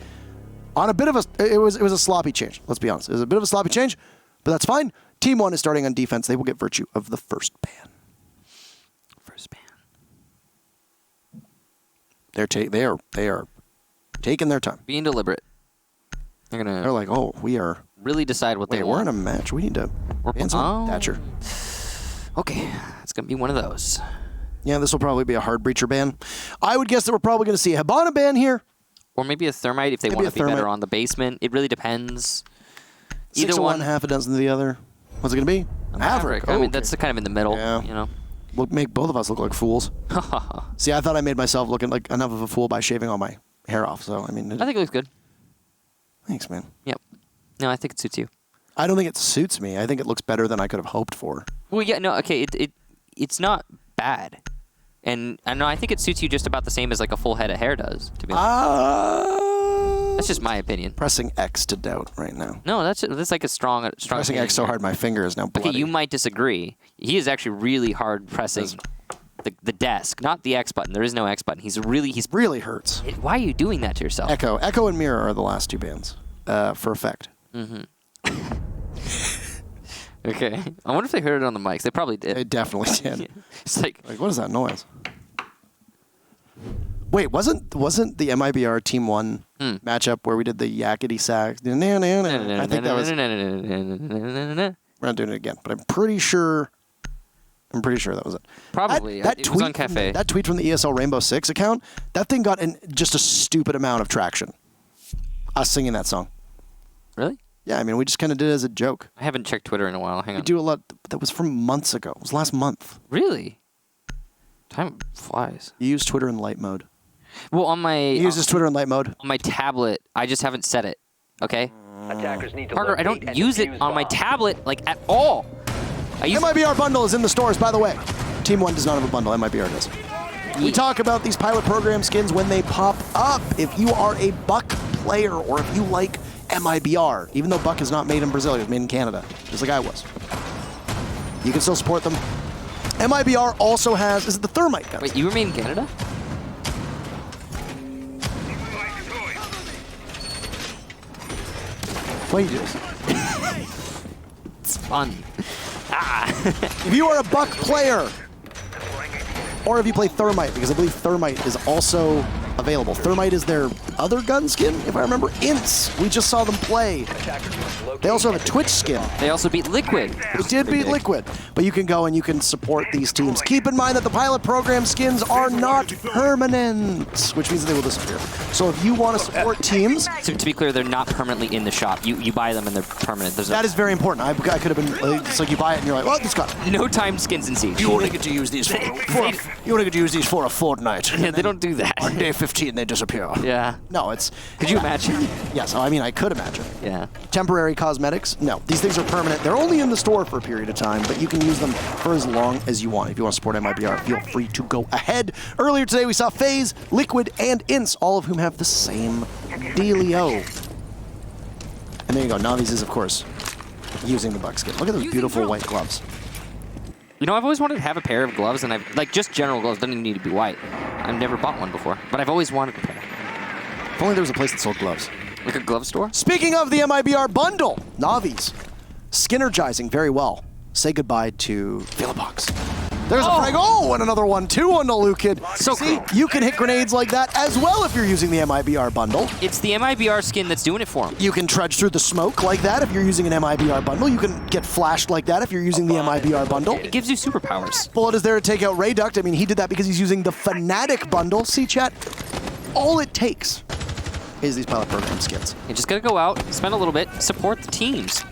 on a bit of it was a sloppy change. Let's be honest. It was a bit of a sloppy change, but that's fine. Team 1 is starting on defense. They will get virtue of the first ban. First ban. They are taking their time. Being deliberate. They're like, oh, we are... really decide what they want. We're in a match. We need to ban some Thatcher. Okay, it's going to be one of those. Yeah, this will probably be a hard breacher ban. I would guess that we're probably going to see a Habana ban here. Or maybe a Thermite if they want to be better on the basement. It really depends. 6 to 1, half a dozen to the other. What's it going to be? Maverick. I mean, that's kind of in the middle, you know. We'll make both of us look like fools. See, I thought I made myself look like enough of a fool by shaving all my hair off. So, I mean... I think it looks good. Thanks, man. Yep. No, I think it suits you. I don't think it suits me. I think it looks better than I could have hoped for. Well, yeah, no, okay, it's not bad. And no, I think it suits you just about the same as like a full head of hair does, to be honest. That's just my opinion. Pressing X to doubt right now. No, that's like a strong Pressing X so hard my finger is now bloody. Okay, you might disagree. He is actually really hard pressing the desk, not the X button. There is no X button. He's really hurts. Why are you doing that to yourself? Echo and Mirror are the last two bands for effect. Okay. I wonder if they heard it on the mics. They probably did. They definitely did. It's like what is that noise? Wait, wasn't the MIBR Team 1 matchup where we did the yakety sax? I think that was. We're not doing it again, but I'm pretty sure that was it. Probably. That it tweet was on Cafe. That tweet from the ESL Rainbow Six account, that thing got just a stupid amount of traction. Us singing that song. Really? Yeah, I mean, we just kind of did it as a joke. I haven't checked Twitter in a while. Hang on. We do a lot. That was from months ago. It was last month. Really? Time flies. You use Twitter in light mode. Well, on my... He uses Twitter in light mode. On my tablet, I just haven't set it. Okay? Attackers need to Parker, I locate don't and use it defuse on my bombs. tablet, like, at all. I use MIBR bundle is in the stores, by the way. Team 1 does not have a bundle. MIBR does. We talk about these pilot program skins when they pop up. If you are a Buck player or if you like MIBR, even though Buck is not made in Brazil, it was made in Canada, just like I was, you can still support them. MIBR also has, is it the Thermite guns? Wait, you were made in Canada? Why do you do this? It's fun. If you are a Buck player, or if you play Thermite, because I believe Thermite is also available. Thermite is their other gun skin, if I remember. Ints, we just saw them play. They also have a Twitch skin. They also beat Liquid. They did beat Liquid, but you can go and you can support these teams. Keep in mind that the pilot program skins are not permanent, which means they will disappear. So if you want to support teams... So to be clear, they're not permanently in the shop. You buy them and they're permanent. That is very important. I could have been... It's like you buy it and you're like, well, it's got... No timed skins in Siege. You only get to use these for a fortnight. Yeah, they don't do that. On day 15, they disappear. Yeah. No, it's... Could you imagine? Yes, I mean, I could imagine. Yeah. Temporary cosmetics? No. These things are permanent. They're only in the store for a period of time, but you can use them for as long as you want. If you want to support MIBR, feel free to go ahead. Earlier today, we saw FaZe, Liquid, and Ints, all of whom have the same dealio. And there you go. Navi's is, of course, using the Buck skin. Look at those beautiful white gloves. You know, I've always wanted to have a pair of gloves, and like just general gloves, doesn't even need to be white. I've never bought one before, but I've always wanted a pair. If only there was a place that sold gloves. Like a glove store? Speaking of the MIBR bundle, Navi's Skinnergizing very well. Say goodbye to Villabox. There's a frag. Oh, and another one. 2-1 to Lukin. So see, cool. you can hit grenades like that as well if you're using the MIBR bundle. It's the MIBR skin that's doing it for him. You can trudge through the smoke like that if you're using an MIBR bundle. You can get flashed like that if you're using the MIBR bundle. It gives you superpowers. Bullet is there to take out Rayduct. I mean, he did that because he's using the Fnatic bundle. See, chat? All it takes is these pilot program skins. You just gotta go out, spend a little bit, support the teams.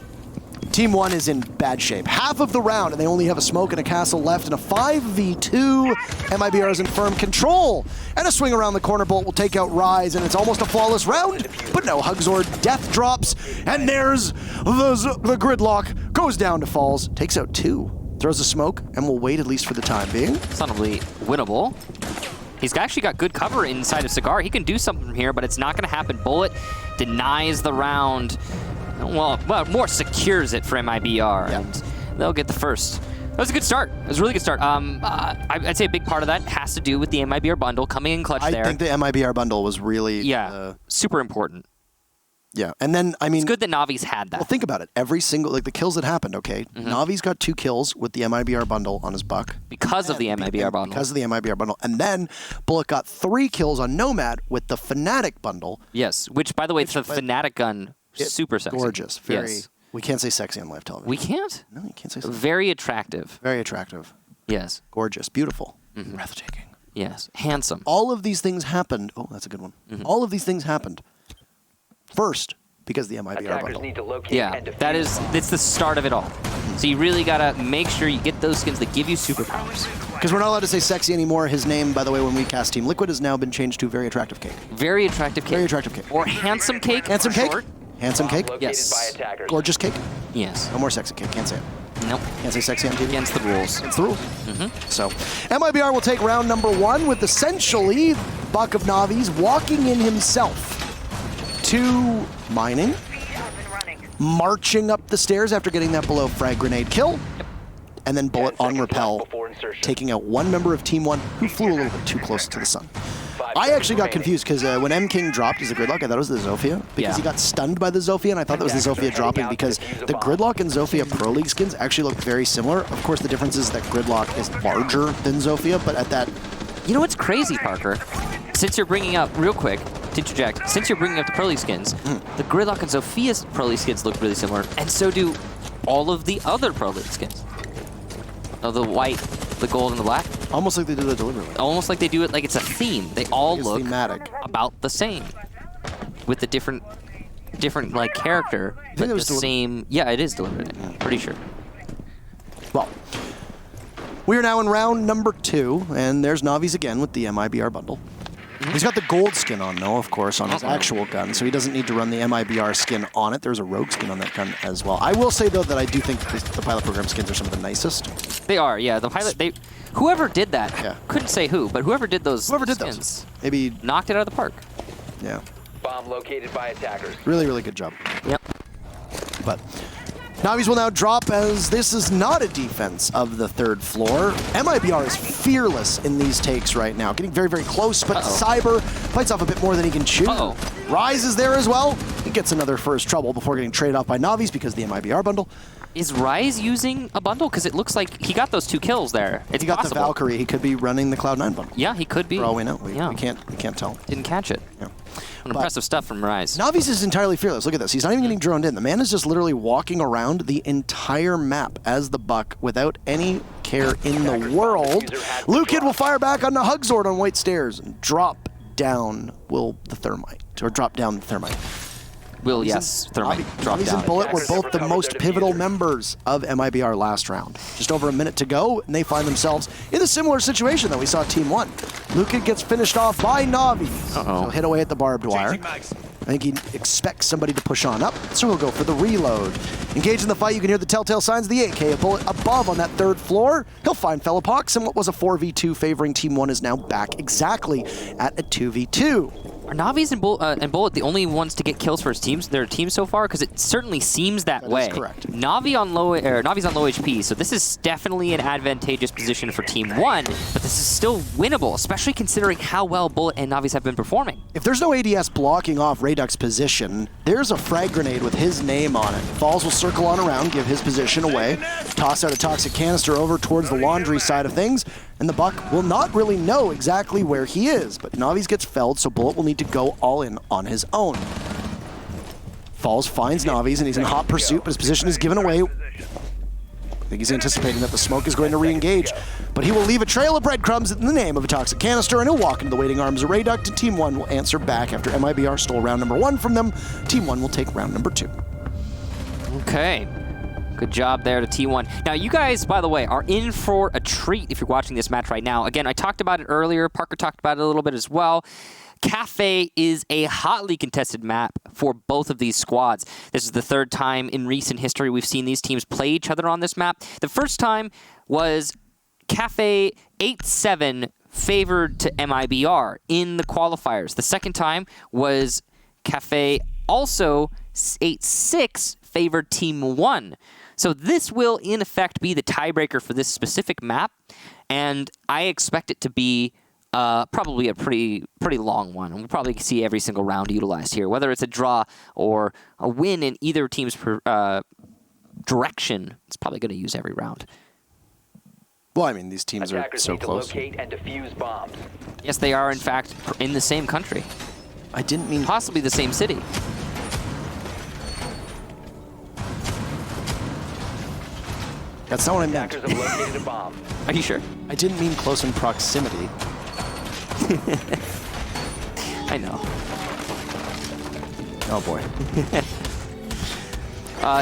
Team 1 is in bad shape. Half of the round, and they only have a smoke and a castle left in a 5v2. MIBR is in firm control. And a swing around the corner, Bolt will take out Rise, and it's almost a flawless round. But no, Hugzord death drops, and there's the gridlock. Goes down to Falls, takes out 2. Throws a smoke, and will wait at least for the time being. Suddenly winnable. He's actually got good cover inside of Cigar. He can do something from here, but it's not going to happen. Bullet denies the round. Well, more secures it for MIBR, and they'll get the first. That was a good start. It was a really good start. I'd say a big part of that has to do with the MIBR bundle coming in clutch there. I think the MIBR bundle was really... super important. Yeah, and then, I mean... It's good that Navi's had that. Well, think about it. Every single, like the kills that happened, okay? Navi's got 2 kills with the MIBR bundle on his Buck. Because of the MIBR bundle. Because of the MIBR bundle. And then Bullet got 3 kills on Nomad with the Fnatic bundle. Yes, which, by the way, it's the Fnatic gun. Super sexy. Gorgeous. Very... We can't say sexy on live television. We can't? No, you can't say sexy. Very attractive. Very attractive. Yes. Gorgeous. Beautiful. Breathtaking. Yes. Handsome. All of these things happened... Oh, that's a good one. All of these things happened first because of the MIBR bundle. Need to locate Yeah, and defuse that is, bombs. it's the start of it all. So you really gotta make sure you get those skins that give you superpowers. Because we're not allowed to say sexy anymore. His name, by the way, when we cast Team Liquid, has now been changed to Very Attractive Cake. Very attractive cake. Very attractive cake. Or handsome cake. Handsome for cake? short. Handsome Bomb cake? located Yes. by attackers. Gorgeous cake? Yes. No more sexy cake. Can't say it. Nope. Can't say sexy on TV. Against the rules. It's the rule. So, MIBR will take round number 1 with essentially Buck of Navi's walking in himself to mining, marching up the stairs after getting that below frag grenade kill, and then bullet 10 on seconds rappel, left before insertion. taking out one member of Team 1 who flew a little bit too close to the sun. 5 I seconds actually got remaining. confused because when M King dropped as a gridlock, I thought it was the Zofia because Yeah. he got stunned by the Zofia, and I thought that was the Attackers are Zofia dropping heading out because to defuse a the bomb. gridlock and Zofia Pro League skins actually look very similar. Of course, the difference is that gridlock is larger than Zofia, but at that, You know what's crazy, Parker? Since you're bringing up, real quick, to interject, since you're bringing up the Pro League skins, the Gridlock and Zophia's Pro League skins look really similar, and so do all of the other Pro League skins. Oh, the white, the gold, and the black. almost like they did the deliberately. Almost like they do it like it's a theme. They all It's look thematic. about the same, with the different like character, but it the was same. Yeah, it is deliberate. Pretty sure. Well, we are now in round number 2, and there's Navi's again with the MIBR bundle. He's got the gold skin on, though, of course, on his actual gun, so he doesn't need to run the MIBR skin on it. There's a rogue skin on that gun as well. I will say, though, that I do think the pilot program skins are some of the nicest. They are, yeah. The pilot, whoever did that, Yeah. couldn't say who, but whoever did those, Whoever did skins those. Maybe, knocked it out of the park. yeah. Bomb located by attackers. Really, really good job. Yep. But Navi's will now drop as this is not a defense of the 3rd floor. MIBR is fearless in these takes right now, getting very, very close, but Cyber fights off a bit more than he can chew. Rise is there as well. He gets another first trouble before getting traded off by Navi's because of the MIBR bundle. Is Rise using a bundle? Because it looks like he got those 2 kills there. It's He got possible. the Valkyrie. He could be running the Cloud9 bundle. Yeah, he could be. For all we know, Yeah. we can't tell. Didn't catch it. Yeah. Impressive stuff from Rise. Navi's is entirely fearless. Look at this. He's not even getting droned in. The man is just literally walking around the entire map as the Buck without any care in the world. Lukid will fire back on the Hugzord on White Stairs and drop down the Thermite. Or drop down the Thermite. Will, yes, Thermite drop Navi's down. and Bullet were both the most pivotal members of MIBR last round. Just over a minute to go, and they find themselves in a similar situation that we saw Team 1. Lukid gets finished off by Navi. He'll hit away at the barbed wire. I think he expects somebody to push on up, so he'll go for the reload. Engaged in the fight, you can hear the telltale signs of the AK. A bullet above on that 3rd floor. He'll find fellow Pox, and what was a 4v2 favoring Team 1 is now back exactly at a 2v2. Are Navi's and Bullet the only ones to get kills for their team so far? Because it certainly seems that way. That is correct. Navi's on low HP, so this is definitely an advantageous position for Team 1, but this is still winnable, especially considering how well Bullet and Navi's have been performing. If there's no ADS blocking off Raduk's position, there's a frag grenade with his name on it. Falls will circle on around, give his position away, toss out a toxic canister over towards the laundry side of things, and the Buck will not really know exactly where he is, but Navi's gets felled, so Bullet will need to go all in on his own. Falls finds Navi's, and he's in hot pursuit, but his position is given away. I think he's anticipating that the smoke is going to re-engage, but he will leave a trail of breadcrumbs in the name of a toxic canister, and he'll walk into the waiting arms of Raduk, and Team 1 will answer back after MIBR stole round number 1 from them. Team 1 will take round number 2. Okay. Good job there to T1. Now, you guys, by the way, are in for a treat if you're watching this match right now. Again, I talked about it earlier. Parker talked about it a little bit as well. Cafe is a hotly contested map for both of these squads. This is the 3rd time in recent history we've seen these teams play each other on this map. The first time was Cafe 8-7 favored to MIBR in the qualifiers. The second time was Cafe also 8-6 favored Team 1. So this will, in effect, be the tiebreaker for this specific map, and I expect it to be probably a pretty long one. We'll probably see every single round utilized here, whether it's a draw or a win in either team's direction. It's probably going to use every round. Well, I mean, these teams are Attackers so need to close. locate and defuse bombs. Yes, they are, in fact, in the same country, I didn't mean... possibly the same city. That's not what I meant. Attackers have located a bomb. Are you sure? I didn't mean close in proximity. I know. Oh, boy.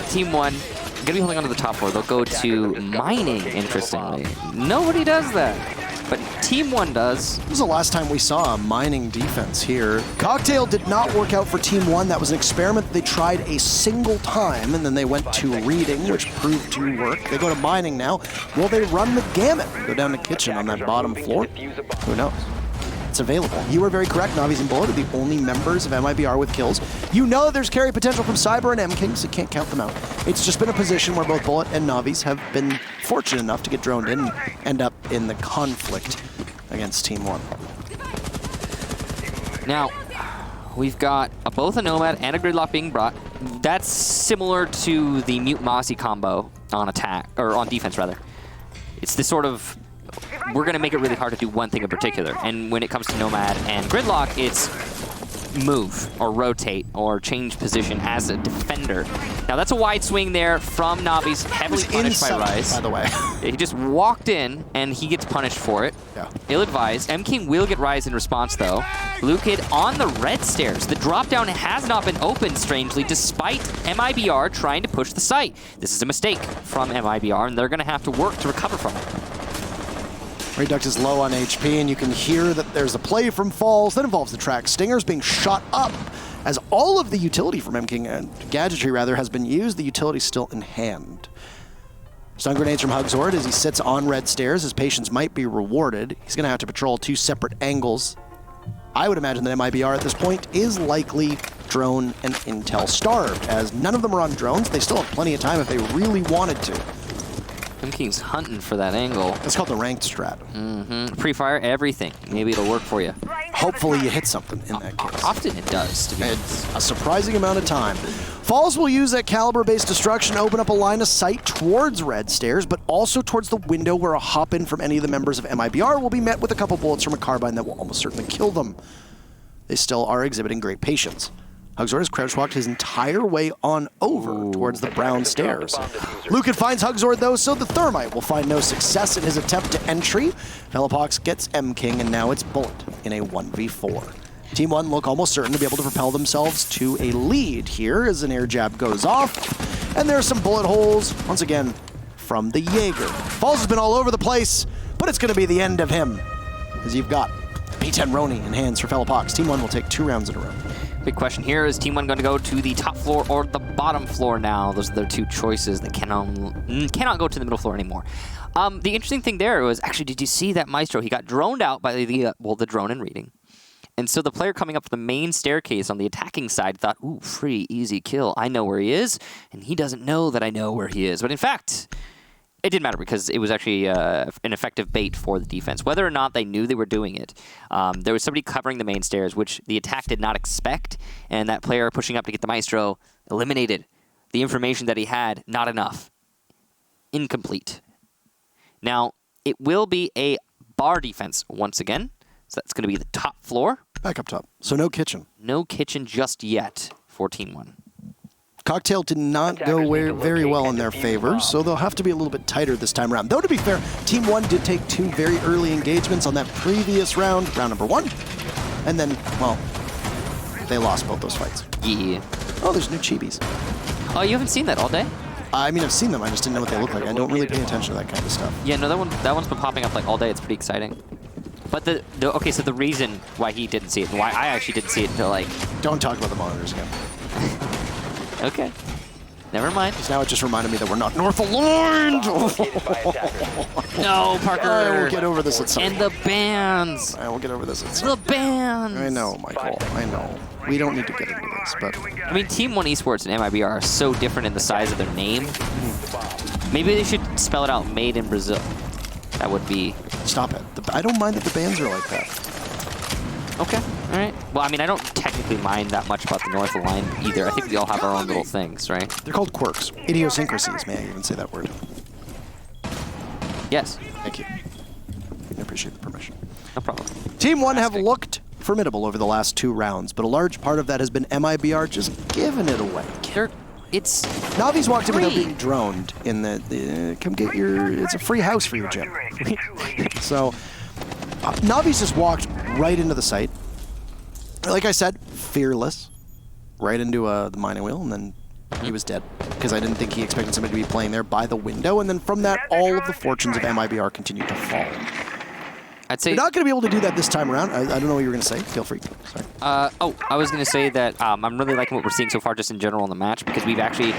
Team 1, gonna be holding on to the top floor. They'll go to mining, interestingly. Nobody does that. but Team 1 does. This was the last time we saw a mining defense here. Cocktail did not work out for Team 1. That was an experiment they tried a single time, and then they went to reading, which proved to work. They go to mining now. Will they run the gamut? Go down to kitchen on that bottom floor? Who knows? It's available. You were very correct. Navi's and Bullet are the only members of MIBR with kills. You know there's carry potential from Cyber and M-King, so you can't count them out. It's just been a position where both Bullet and Navi's have been fortunate enough to get droned in and end up in the conflict against Team 1. Now, we've got both a Nomad and a Gridlock being brought. That's similar to the Mute Mossy combo on attack, or on defense rather. It's this sort of, we're going to make it really hard to do one thing in particular. And when it comes to Nomad and Gridlock, it's move or rotate or change position as a defender. Now that's a wide swing there from Navi's, heavily punished by Rise. By the way. He just walked in and he gets punished for it. Yeah. Ill-advised. M-King will get Rise in response though. Blue Kid on the red stairs. The drop down has not been opened, strangely, despite MIBR trying to push the site. This is a mistake from MIBR and they're going to have to work to recover from it. Reduct is low on HP, and you can hear that there's a play from Falls that involves the track Stingers being shot up. As all of the utility from M-King, gadgetry rather, has been used, the utility's still in hand. Stun grenades from Hugzord as he sits on red stairs. His patience might be rewarded. He's going to have to patrol two separate angles. I would imagine that MIBR at this point is likely drone and intel starved, as none of them are on drones. They still have plenty of time if they really wanted to. M-King's hunting for that angle. That's called the ranked strat. Pre-fire everything. Maybe it'll work for you. Hopefully you hit something in that case. Often it does, to be honest. It's a surprising amount of time. Falls will use that caliber-based destruction to open up a line of sight towards red stairs, but also towards the window where a hop-in from any of the members of MIBR will be met with a couple bullets from a carbine that will almost certainly kill them. They still are exhibiting great patience. Hugzord has crouch-walked his entire way on over towards the brown stairs. Lucan finds Hugzord, though, so the Thermite will find no success in his attempt to entry. Velopox gets M-King, and now it's Bullet in a 1v4. Team 1 look almost certain to be able to propel themselves to a lead here as an air jab goes off. And there are some bullet holes, once again, from the Jaeger. Falls has been all over the place, but it's going to be the end of him, as you've got P10 Roni in hands for Velopox. Team 1 will take 2 rounds in a row. Big question here, is Team 1 going to go to the top floor or the bottom floor now? Those are their two choices. They cannot go to the middle floor anymore. The interesting thing there was, actually, did you see that Maestro? He got droned out by the drone in reading. And so the player coming up the main staircase on the attacking side thought, ooh, free, easy kill. I know where he is, and he doesn't know that I know where he is. But in fact, it didn't matter because it was actually an effective bait for the defense. Whether or not they knew they were doing it, there was somebody covering the main stairs, which the attack did not expect, and that player pushing up to get the Maestro eliminated the information that he had, not enough. Incomplete. Now, it will be a bar defense once again, so that's going to be the top floor. Back up top. So no kitchen. No kitchen just yet for Team 1. Cocktail did not go very well in their favor, so they'll have to be a little bit tighter this time around. Though, to be fair, Team 1 did take 2 very early engagements on that previous round, round number 1. And then, well, they lost both those fights. Yeah. Oh, there's new chibis. Oh, you haven't seen that all day? I mean, I've seen them. I just didn't know what they look like. I don't really pay attention to that kind of stuff. Yeah, no, that one's been popping up like all day. It's pretty exciting. But okay, so the reason why he didn't see it, and why I actually didn't see it until like... Don't talk about the monitors again. Okay. Never mind. Because now it just reminded me that we're not north aligned! No, Parker! I will get over this at some point. And the bands! I will get over this at some point. The bands! I know, Michael. I know. We don't need to get into this, but... I mean, Team 1 Esports and MIBR are so different in the size of their name. Maybe they should spell it out, made in Brazil. That would be... Stop it. I don't mind that the bands are like that. Okay, all right. Well, I mean, I don't technically mind that much about the North Line either. I think we all have our own little things, right? They're called quirks. Idiosyncrasies, may I even say that word? Yes. Thank you. I appreciate the permission. No problem. Team 1 have looked formidable over the last 2 rounds, but a large part of that has been MIBR just giving it away. It's Navi's walked in free. without being droned in the come get your, it's a free house for your gym. So, Navi's just walked right into the site. Like I said, fearless. Right into the mining wheel, and then he was dead. Because I didn't think he expected somebody to be playing there by the window, and then from that, all of the fortunes of MIBR continued to fall. I'd say you're not going to be able to do that this time around. I don't know what you were going to say. Feel free. Sorry. I was going to say that I'm really liking what we're seeing so far just in general in the match because we've actually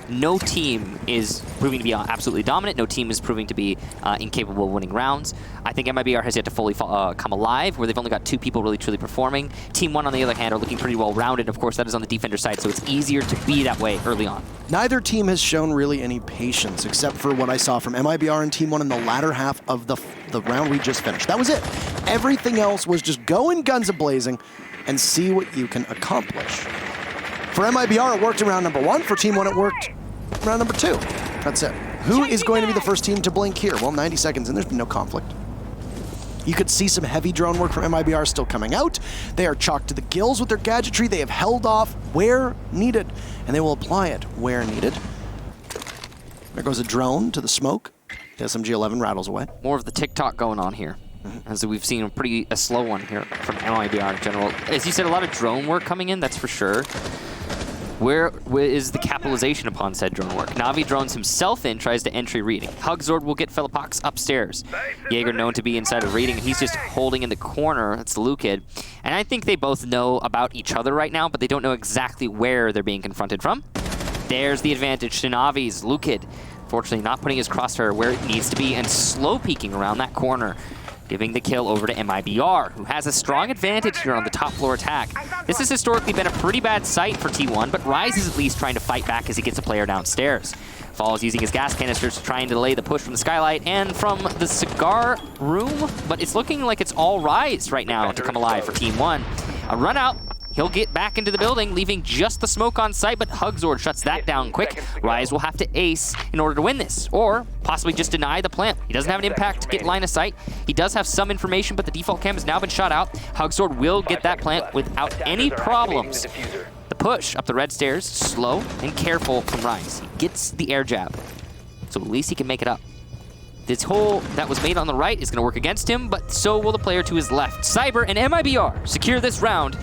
no team is proving to be absolutely dominant. No team is proving to be incapable of winning rounds. I think MIBR has yet to fully come alive, where they've only got 2 people really truly performing. Team 1, on the other hand, are looking pretty well rounded. Of course, that is on the defender side, so it's easier to be that way early on. Neither team has shown really any patience, except for what I saw from MIBR and Team 1 in the latter half of the round we just finished. That was it. Everything else was just go in guns a-blazing and see what you can accomplish. For MIBR, it worked in round number 1. For Team 1, it worked in round number 2. That's it. Who is going to be the first team to blink here? Well, 90 seconds in, there's been no conflict. You could see some heavy drone work from MIBR still coming out. They are chalked to the gills with their gadgetry. They have held off where needed, and they will apply it where needed. There goes a drone to the smoke. The SMG-11 rattles away. More of the TikTok going on here. As we've seen a slow one here from MIBR in general. As you said, a lot of drone work coming in, that's for sure. Where is the capitalization upon said drone work? Na'Vi drones himself in, tries to entry reading. Hugzord will get Philippox upstairs. Jaeger known to be inside of reading, and he's just holding in the corner. That's the Lu Kid. And I think they both know about each other right now, but they don't know exactly where they're being confronted from. There's the advantage to Na'Vi's. Lu Kid, fortunately not putting his crosshair where it needs to be and slow peeking around that corner, giving the kill over to MIBR, who has a strong advantage here on the top floor attack. This has historically been a pretty bad sight for T1, but Rise is at least trying to fight back as he gets a player downstairs. Fall is using his gas canisters to try and delay the push from the skylight and from the cigar room, but it's looking like it's all Rise right now to come alive for Team 1. A run out. He'll get back into the building, leaving just the smoke on site, but Hugzord shuts that down quick. Rise will have to ace in order to win this, or possibly just deny the plant. He doesn't have an impact to get line of sight. He does have some information, but the default cam has now been shot out. Hugzord will get that plant without any problems. The push up the red stairs, slow and careful from Rise. He gets the air jab, so at least he can make it up. This hole that was made on the right is going to work against him, but so will the player to his left. Cyber and MIBR secure this round,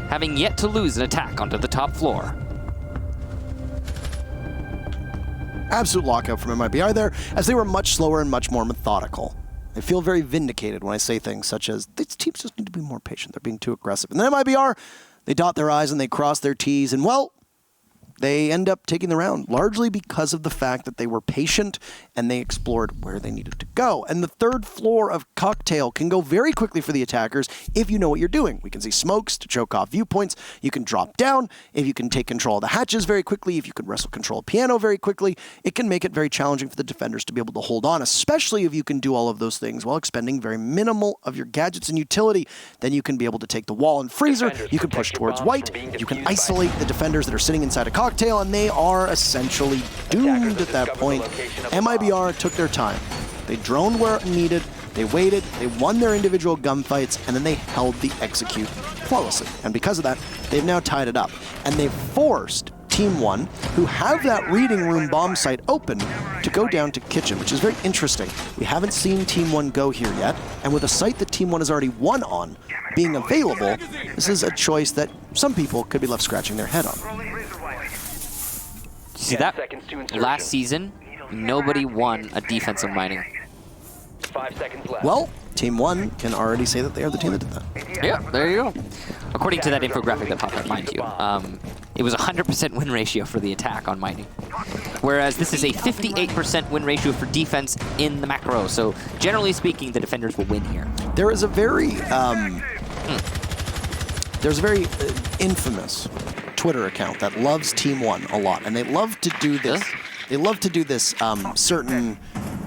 having yet to lose an attack onto the top floor. Absolute lockout from MIBR there, as they were much slower and much more methodical. I feel very vindicated when I say things such as, these teams just need to be more patient. They're being too aggressive. And then MIBR, they dot their I's and they cross their T's, and well, they end up taking the round, largely because of the fact that they were patient and they explored where they needed to go. And the third floor of Cocktail can go very quickly for the attackers if you know what you're doing. We can see smokes to choke off viewpoints. You can drop down. If you can take control of the hatches very quickly, if you can wrestle control of piano very quickly, it can make it very challenging for the defenders to be able to hold on, especially if you can do all of those things while expending very minimal of your gadgets and utility. Then you can be able to take the wall and freezer. You can push towards white. You can isolate the defenders that are sitting inside a Cocktail, and they are essentially doomed at that point. MIBR took their time. They droned where needed, they waited, they won their individual gunfights, and then they held the execute flawlessly. And because of that, they've now tied it up. And they've forced Team 1, who have that reading room bomb site open, to go down to kitchen, which is very interesting. We haven't seen Team 1 go here yet, and with a site that Team 1 has already won on being available, this is a choice that some people could be left scratching their head on. See that? Last season, nobody won a defensive mining. 5 seconds left. Well, Team 1 can already say that they are the team that did that. Yeah, there you go. According to that infographic that popped up, mind you, it was a 100% win ratio for the attack on mining. Whereas this is a 58% win ratio for defense in the macro. So generally speaking, the defenders will win here. There is a very, infamous Twitter account that loves Team 1 a lot, and they love to do this. They love to do this certain,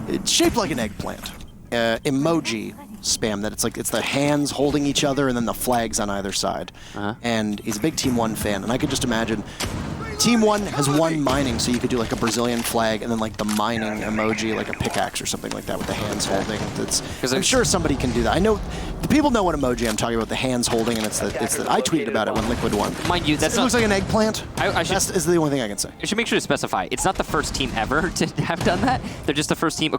it's shaped like an eggplant, emoji spam that it's the hands holding each other and then the flags on either side. And he's a big Team 1 fan, and I could just imagine Team 1 has won mining, so you could do like a Brazilian flag and then like the mining emoji, like a pickaxe or something like that with the hands holding. I'm sure somebody can do that. I know the people know what emoji I'm talking about, the hands holding, and it's the I tweeted about it when Liquid won. Mind you, that looks like an eggplant. That's is the only thing I can say. I should make sure to specify. It's not the first team ever to have done that. They're just the first team.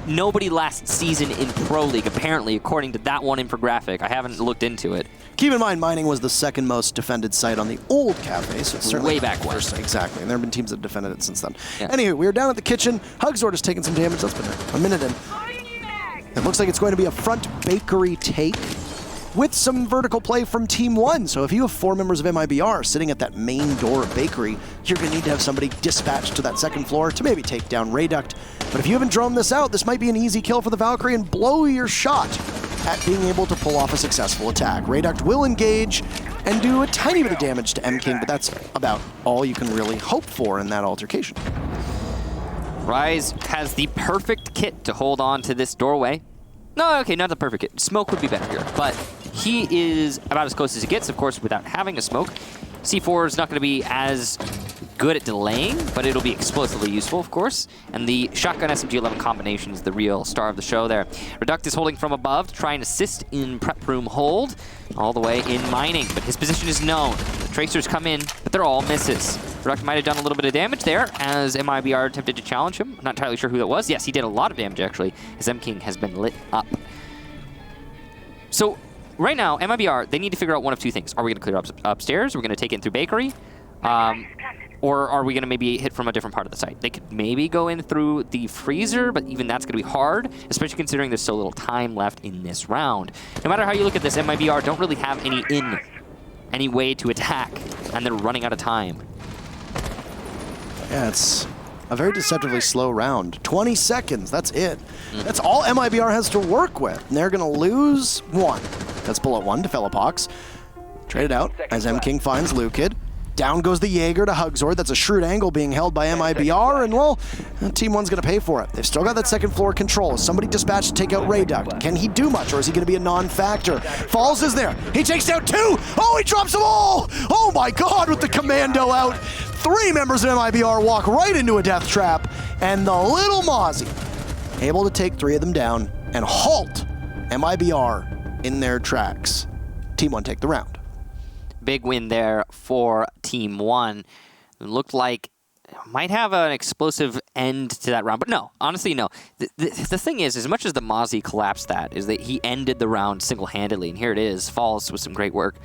Nobody last season in Pro League, apparently, according to that one infographic. I haven't looked into it. Keep in mind, mining was the second most defended site on the old cafe, so it's certainly way back when. Exactly, and there have been teams that have defended it since then. Yeah. Anyway, we are down at the kitchen. Hugzord has taken some damage. That's been a minute in. It looks like it's going to be a front bakery take with some vertical play from Team 1. So if you have 4 members of MIBR sitting at that main door of bakery, you're going to need to have somebody dispatched to that second floor to maybe take down Rayduct. But if you haven't droned this out, this might be an easy kill for the Valkyrie and blow your shot at being able to pull off a successful attack. Rayduct will engage and do a tiny bit of damage to M-King, but that's about all you can really hope for in that altercation. Rise has the perfect kit to hold on to this doorway. No, okay, not the perfect kit. Smoke would be better here, but he is about as close as he gets, of course, without having a smoke. C4 is not going to be as good at delaying, but it'll be explosively useful, of course. And the shotgun SMG-11 combination is the real star of the show there. Reduct is holding from above to try and assist in prep room hold, all the way in mining, but his position is known. The tracers come in, but they're all misses. Reduct might have done a little bit of damage there as MIBR attempted to challenge him. I'm not entirely sure who that was. Yes, he did a lot of damage, actually, as M-King has been lit up. So right now, MIBR, they need to figure out one of two things. Are we going to clear up upstairs? Are we going to take it in through bakery? Or are we going to maybe hit from a different part of the site? They could maybe go in through the freezer, but even that's going to be hard, especially considering there's so little time left in this round. No matter how you look at this, MIBR don't really have any way to attack, and they're running out of time. Yeah, it's a very deceptively slow round. 20 seconds, that's it. That's all MIBR has to work with. And they're going to lose 1. That's bullet 1 to Felipox. Trade it out as M-King finds Lukid. Down goes the Jaeger to Hugzord. That's a shrewd angle being held by MIBR, and well, Team 1's going to pay for it. They've still got that second floor control. Somebody dispatched to take out Rayduct. Can he do much, or is he going to be a non-factor? Falls is there. He takes down 2. Oh, he drops them all. Oh my God, with the commando out. 3 members of MIBR walk right into a death trap, and the little Mozzie able to take 3 of them down and halt MIBR in their tracks. Team 1 take the round. Big win there for Team 1. It looked like it might have an explosive end to that round, but no, honestly, no. The thing is, as much as the Mozzie collapsed that, is that he ended the round single-handedly, and here it is, Falls with some great work.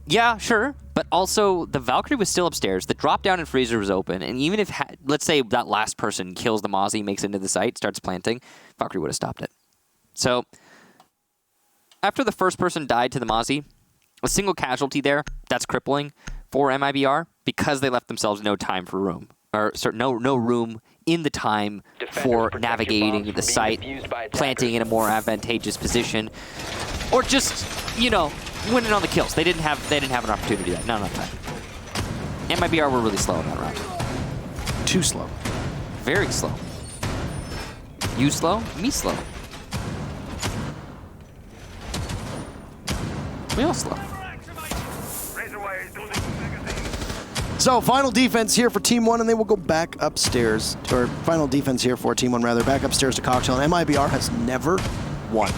Yeah, sure, but also the Valkyrie was still upstairs. The drop-down and freezer was open, and even if, let's say that last person kills the Mozzie, makes it into the site, starts planting, Valkyrie would have stopped it. So, after the first person died to the Mozzie, a single casualty there, that's crippling for MIBR because they left themselves no time for room, or no room in the time for navigating the site, planting in a more advantageous position, or just, you know, winning on the kills. They didn't have an opportunity to do that. Not enough time. MIBR were really slow in that round. Too slow. Very slow. You slow, me slow. We all slow. So, final defense here for Team 1, and they will go back upstairs. Or, final defense here for Team 1, rather. Back upstairs to Cocktail. And MIBR has never won,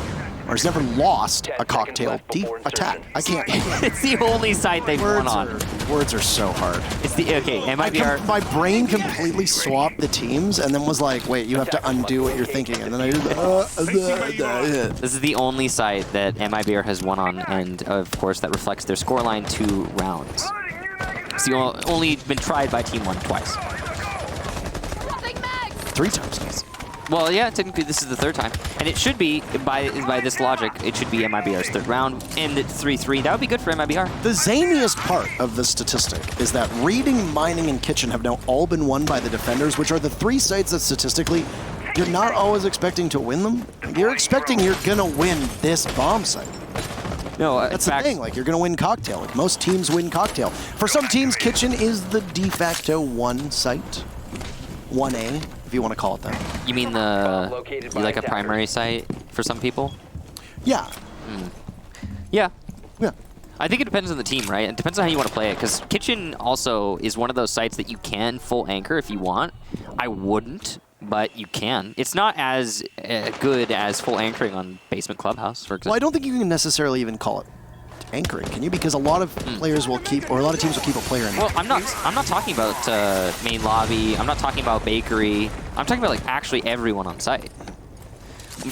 or has never lost a Cocktail attack. I can't. It's the only site they've won on. Words are so hard. It's the, okay, MIBR. My brain completely swapped the teams, and then was like, wait, you have to undo what you're thinking. And then I This is the only site that MIBR has won on, and of course that reflects their scoreline 2 rounds. It's only been tried by Team 1 twice. 3 times. Well, yeah, technically this is the 3rd time. And it should be, by this logic, it should be MIBR's 3rd round. And it's 3-3. That would be good for MIBR. The zaniest part of this statistic is that Reading, Mining, and Kitchen have now all been won by the Defenders, which are the 3 sites that statistically you're not always expecting to win them. You're expecting you're going to win this bomb site. No, that's the thing. Like, you're going to win Cocktail. Like, most teams win Cocktail. For some teams, Kitchen is the de facto 1 site. 1A, if you want to call it that. You mean like a primary site for some people? Yeah. Yeah. Yeah. I think it depends on the team, right? It depends on how you want to play it, because Kitchen also is one of those sites that you can full anchor if you want. I wouldn't, but you can. It's not as good as full anchoring on Basement Clubhouse, for example. Well, I don't think you can necessarily even call it anchoring, can you? Because a lot of players will keep, or a lot of teams will keep a player in. Well, I'm not talking about main lobby. I'm not talking about bakery. I'm talking about like actually everyone on site.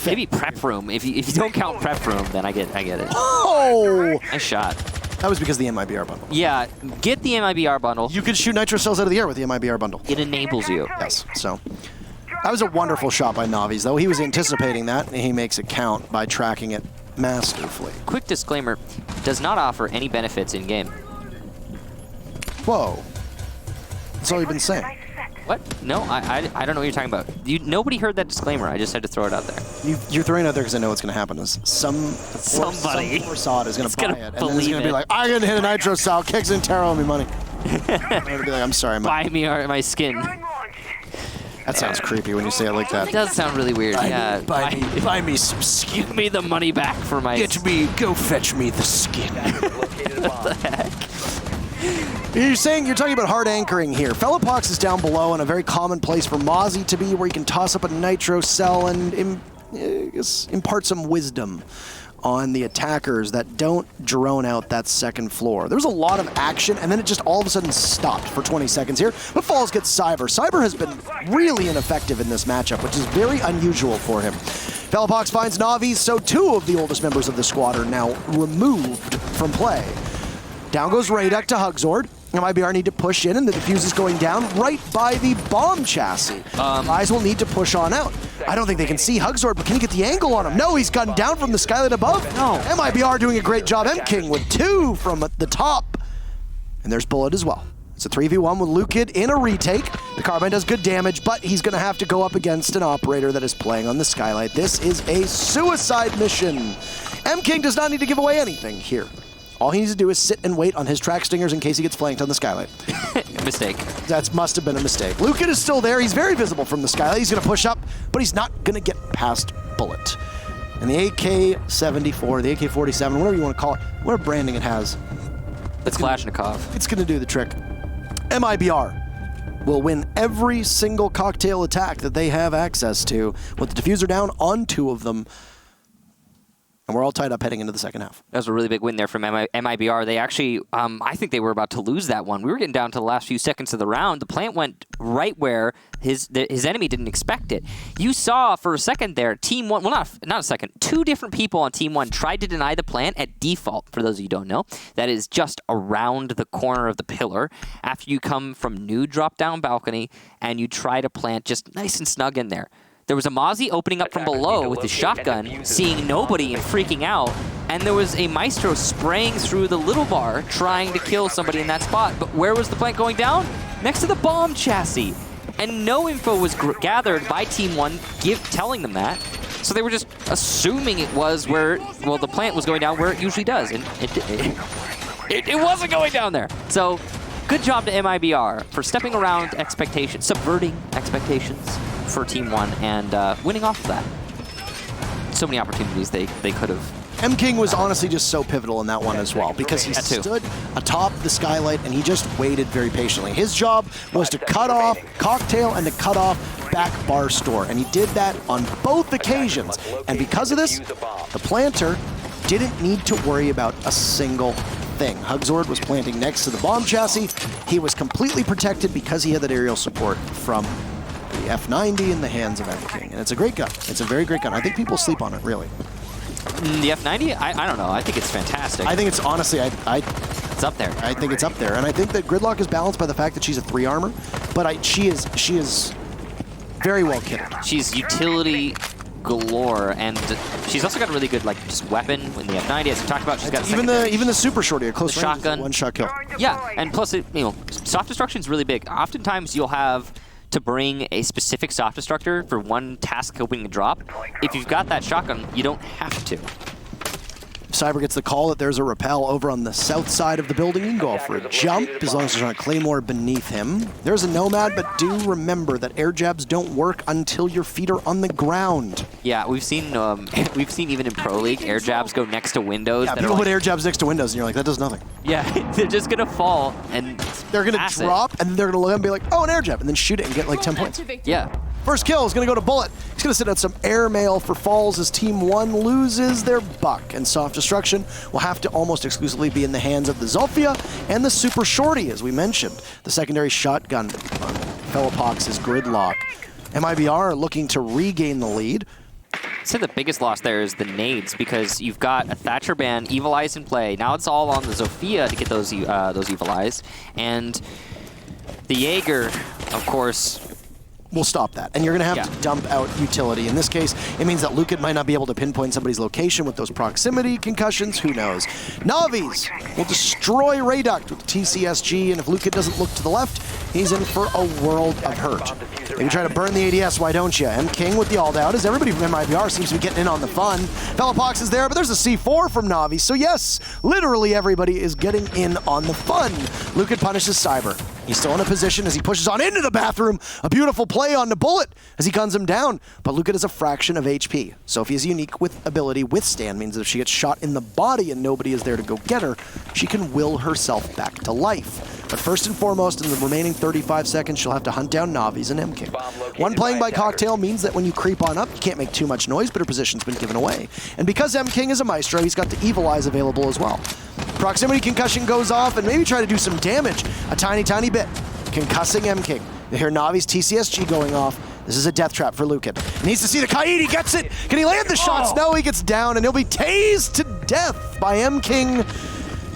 Maybe prep room. If you don't count prep room, then I get it. Oh! Nice shot. That was because of the MIBR bundle. Yeah, get the MIBR bundle. You could shoot nitro cells out of the air with the MIBR bundle. It enables you. Yes. So That was a wonderful shot by Navi's, though. He was anticipating that, and he makes it count by tracking it masterfully. Quick disclaimer, does not offer any benefits in-game. Whoa. That's all you've been saying. What? No, I don't know what you're talking about. Nobody heard that disclaimer. I just had to throw it out there. You're throwing it out there because I know what's going to happen. Is Somebody some sod is going to buy gonna it, and then he's believe going to be it. like, I'm going to hit a nitro cell, kicks in Taro, owe me money. I'm going to be like, I'm sorry, Buy me my skin. That sounds creepy when you say it like that. It does sound really weird. Yeah. Buy me some skin. Give me the money back for my... Go fetch me the skin. What the heck? You're talking about hard anchoring here. Fellapox is down below in a very common place for Mozzie to be, where you can toss up a nitro cell and impart some wisdom on the attackers that don't drone out that second floor. There was a lot of action, and then it just all of a sudden stopped for 20 seconds here. But Falls gets Cyber. Cyber has been really ineffective in this matchup, which is very unusual for him. Fellapox finds Navi, so 2 of the oldest members of the squad are now removed from play. Down goes Radek to Hugzord. MIBR need to push in, and the defuse is going down right by the bomb chassis. Eyes will need to push on out. I don't think they can see Hugzord, but can he get the angle on him? No, he's gunned down from the skylight above. No. MIBR doing a great job. M-King with 2 from the top. And there's Bullet as well. It's a 3v1 with Lukid in a retake. The Carbine does good damage, but he's going to have to go up against an operator that is playing on the skylight. This is a suicide mission. M-King does not need to give away anything here. All he needs to do is sit and wait on his track stingers in case he gets flanked on the skylight. Mistake. That must have been a mistake. Lukid is still there. He's very visible from the skylight. He's going to push up, but he's not going to get past Bullet. And the AK-74, the AK-47, whatever you want to call it, whatever branding it has, It's Kalashnikov. it's going to do the trick. MIBR will win every single cocktail attack that they have access to with the diffuser down on 2 of them. And we're all tied up heading into the second half. That was a really big win there from MIBR. They actually, I think they were about to lose that one. We were getting down to the last few seconds of the round. The plant went right where his enemy didn't expect it. You saw for a second there, Team 1, well, not a second, 2 different people on Team 1 tried to deny the plant at default, for those of you who don't know. That is just around the corner of the pillar after you come from new drop-down balcony and you try to plant just nice and snug in there. There was a Mozzie opening up from below with his shotgun, seeing nobody and freaking out, and there was a Maestro spraying through the little bar, trying to kill somebody in that spot. But where was the plant going down? Next to the bomb chassis. And no info was gathered by Team 1 telling them that. So they were just assuming it was where, well, the plant was going down where it usually does. And it wasn't going down there. So good job to MIBR for stepping around expectations, subverting expectations for Team 1 and winning off of that. So many opportunities they could have. M-King was honestly just so pivotal in that one as well, because he stood atop the skylight and he just waited very patiently. His job was to cut off Cocktail and to cut off back bar store, and he did that on both occasions. And because of this, the planter didn't need to worry about a single thing. Hugzord was planting next to the bomb chassis. He was completely protected because he had that aerial support from the F90 in the hands of M-King. And it's a great gun. It's a very great gun. I think people sleep on it, really. The F90? I don't know. I think it's fantastic. I think it's honestly, it's up there. I think it's up there. And I think that Gridlock is balanced by the fact that she's a 3 armor, but she is very well kitted. She's utility galore, and she's also got a really good just weapon in the F90, as we talked about. She's got even the super shorty, a close range shotgun, one-shot kill. Yeah, and plus soft destruction is really big. Oftentimes you'll have to bring a specific soft destructor for one task opening a drop. If you've got that shotgun, you don't have to. Cyber gets the call that there's a rappel over on the south side of the building. You can go off for a jump as long as there's not a claymore beneath him. There's a Nomad, but do remember that air jabs don't work until your feet are on the ground. Yeah, we've seen even in Pro League, air jabs go next to windows. Yeah, people put air jabs next to windows, and you're like, that does nothing. Yeah, they're just gonna fall and they're gonna drop, and they're gonna look and be like, oh, an air jab, and then shoot it and get like 10 points. Yeah. First kill is going to go to Bullet. He's going to send out some air mail for Falls as Team 1 loses their buck. And soft destruction will have to almost exclusively be in the hands of the Zolfia and the Super Shorty, as we mentioned. The secondary shotgun on Fellapox's Gridlock. MIBR looking to regain the lead. I'd say the biggest loss there is the nades, because you've got a Thatcher ban, Evil Eyes in play. Now it's all on the Zofia to get those Evil Eyes. And the Jaeger, of course, will stop that. And you're going to have to dump out utility. In this case, it means that Lucan might not be able to pinpoint somebody's location with those proximity concussions. Who knows? Navi's will destroy Rayduct with TCSG, and if Lucan doesn't look to the left, he's in for a world of hurt. Maybe try to burn the ADS, why don't you? M King with the all-out, as everybody from MIBR seems to be getting in on the fun. Velopox is there, but there's a C4 from Navi, so yes, literally everybody is getting in on the fun. Lucan punishes Cyber. He's still in a position as he pushes on into the bathroom. A beautiful play on the bullet as he guns him down, but Lucan is a fraction of HP. Sophie's unique with ability withstand means that if she gets shot in the body and nobody is there to go get her, she can will herself back to life. But first and foremost, in the remaining 35 seconds, she'll have to hunt down Navi's and M King. One playing by Cocktail means that when you creep on up, you can't make too much noise, but her position's been given away. And because M King is a Maestro, he's got the Evil Eyes available as well. Proximity concussion goes off and maybe try to do some damage. A tiny, tiny bit. Concussing M King. You hear Navi's TCSG going off. This is a death trap for Lucan. He needs to see the Kaid. He gets it. Can he land the shots? No, he gets down, and he'll be tased to death by M King.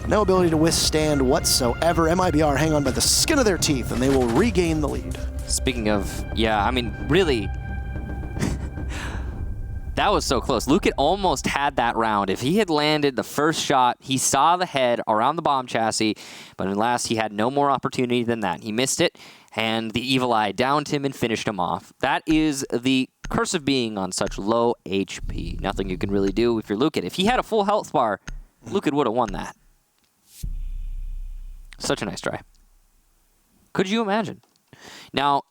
No ability to withstand whatsoever. MIBR hang on by the skin of their teeth, and they will regain the lead. Speaking of, yeah, I mean, really, that was so close. Lucan almost had that round. If he had landed the first shot, he saw the head around the bomb chassis, but alas, he had no more opportunity than that. He missed it, and the Evil Eye downed him and finished him off. That is the curse of being on such low HP. Nothing you can really do if you're Lucan. If he had a full health bar, Lucan would have won that. Such a nice try. Could you imagine? Now,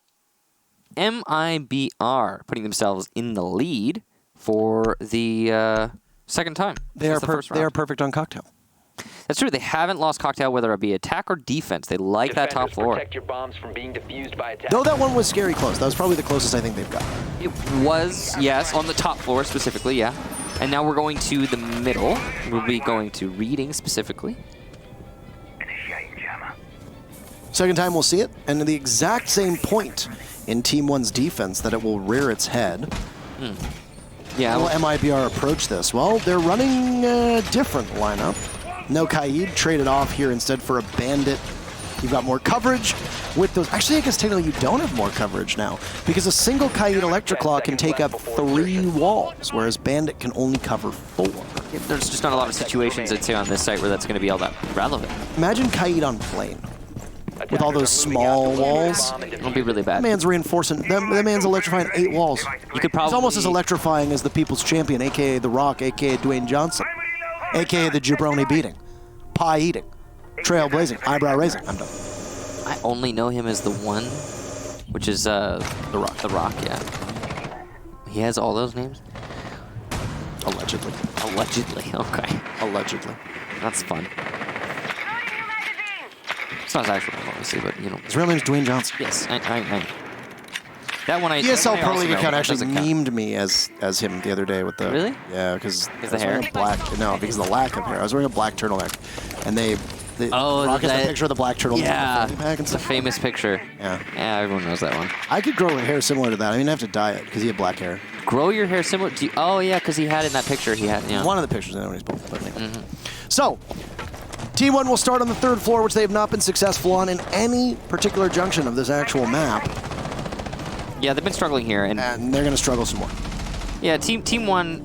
MIBR putting themselves in the lead for the second time. They are perfect on Cocktail. That's true. They haven't lost Cocktail, whether it be attack or defense. They like that top floor. Protect your bombs from being defused by attack. Though that one was scary close. That was probably the closest I think they've got. It was, yes, on the top floor specifically, yeah. And now we're going to the middle. We'll be going to reading specifically. Second time we'll see it, and at the exact same point in Team 1's defense that it will rear its head. Yeah. How will MIBR approach this? Well, they're running a different lineup. No Kaid, traded off here instead for a Bandit. You've got more coverage with those. Actually, I guess technically you don't have more coverage now, because a single Kaid Electric Claw can take up 3 walls, whereas Bandit can only cover 4. There's just not a lot of situations, I'd say, on this site where that's going to be all that relevant. Imagine Kaid on plane. With all those small walls. It'll be really bad. That man's reinforcing. That man's electrifying 8 walls. You could probably. He's almost as electrifying as the People's Champion, a.k.a. The Rock, a.k.a. Dwayne Johnson, a.k.a. the jabroni beating, pie eating, trail blazing, eyebrow raising. I'm done. I only know him as the one, which is The Rock. The Rock, yeah. He has all those names? Allegedly. Allegedly, okay. Allegedly. That's fun. It's not his actual name, obviously, but, you know. His real name's Dwayne Johnson. Yes, I that one I... ESL Pro League know, account actually doesn't count. memed me as him the other day with the... Really? Yeah, because... the hair? Because of the lack of hair. I was wearing a black turtleneck, and they Rock has the picture of the black turtle. Yeah, the pack and it's a stuff. famous picture. Yeah. Yeah, everyone knows that one. I could grow hair similar to that. I mean, I have to dye it because he had black hair. Grow your hair similar to... Oh, yeah, because he had in that picture, he had... Yeah. One of the pictures, I know he's both. But So, Team 1 will start on the 3rd floor, which they have not been successful on in any particular junction of this actual map. Yeah, they've been struggling here. And they're going to struggle some more. Yeah, Team 1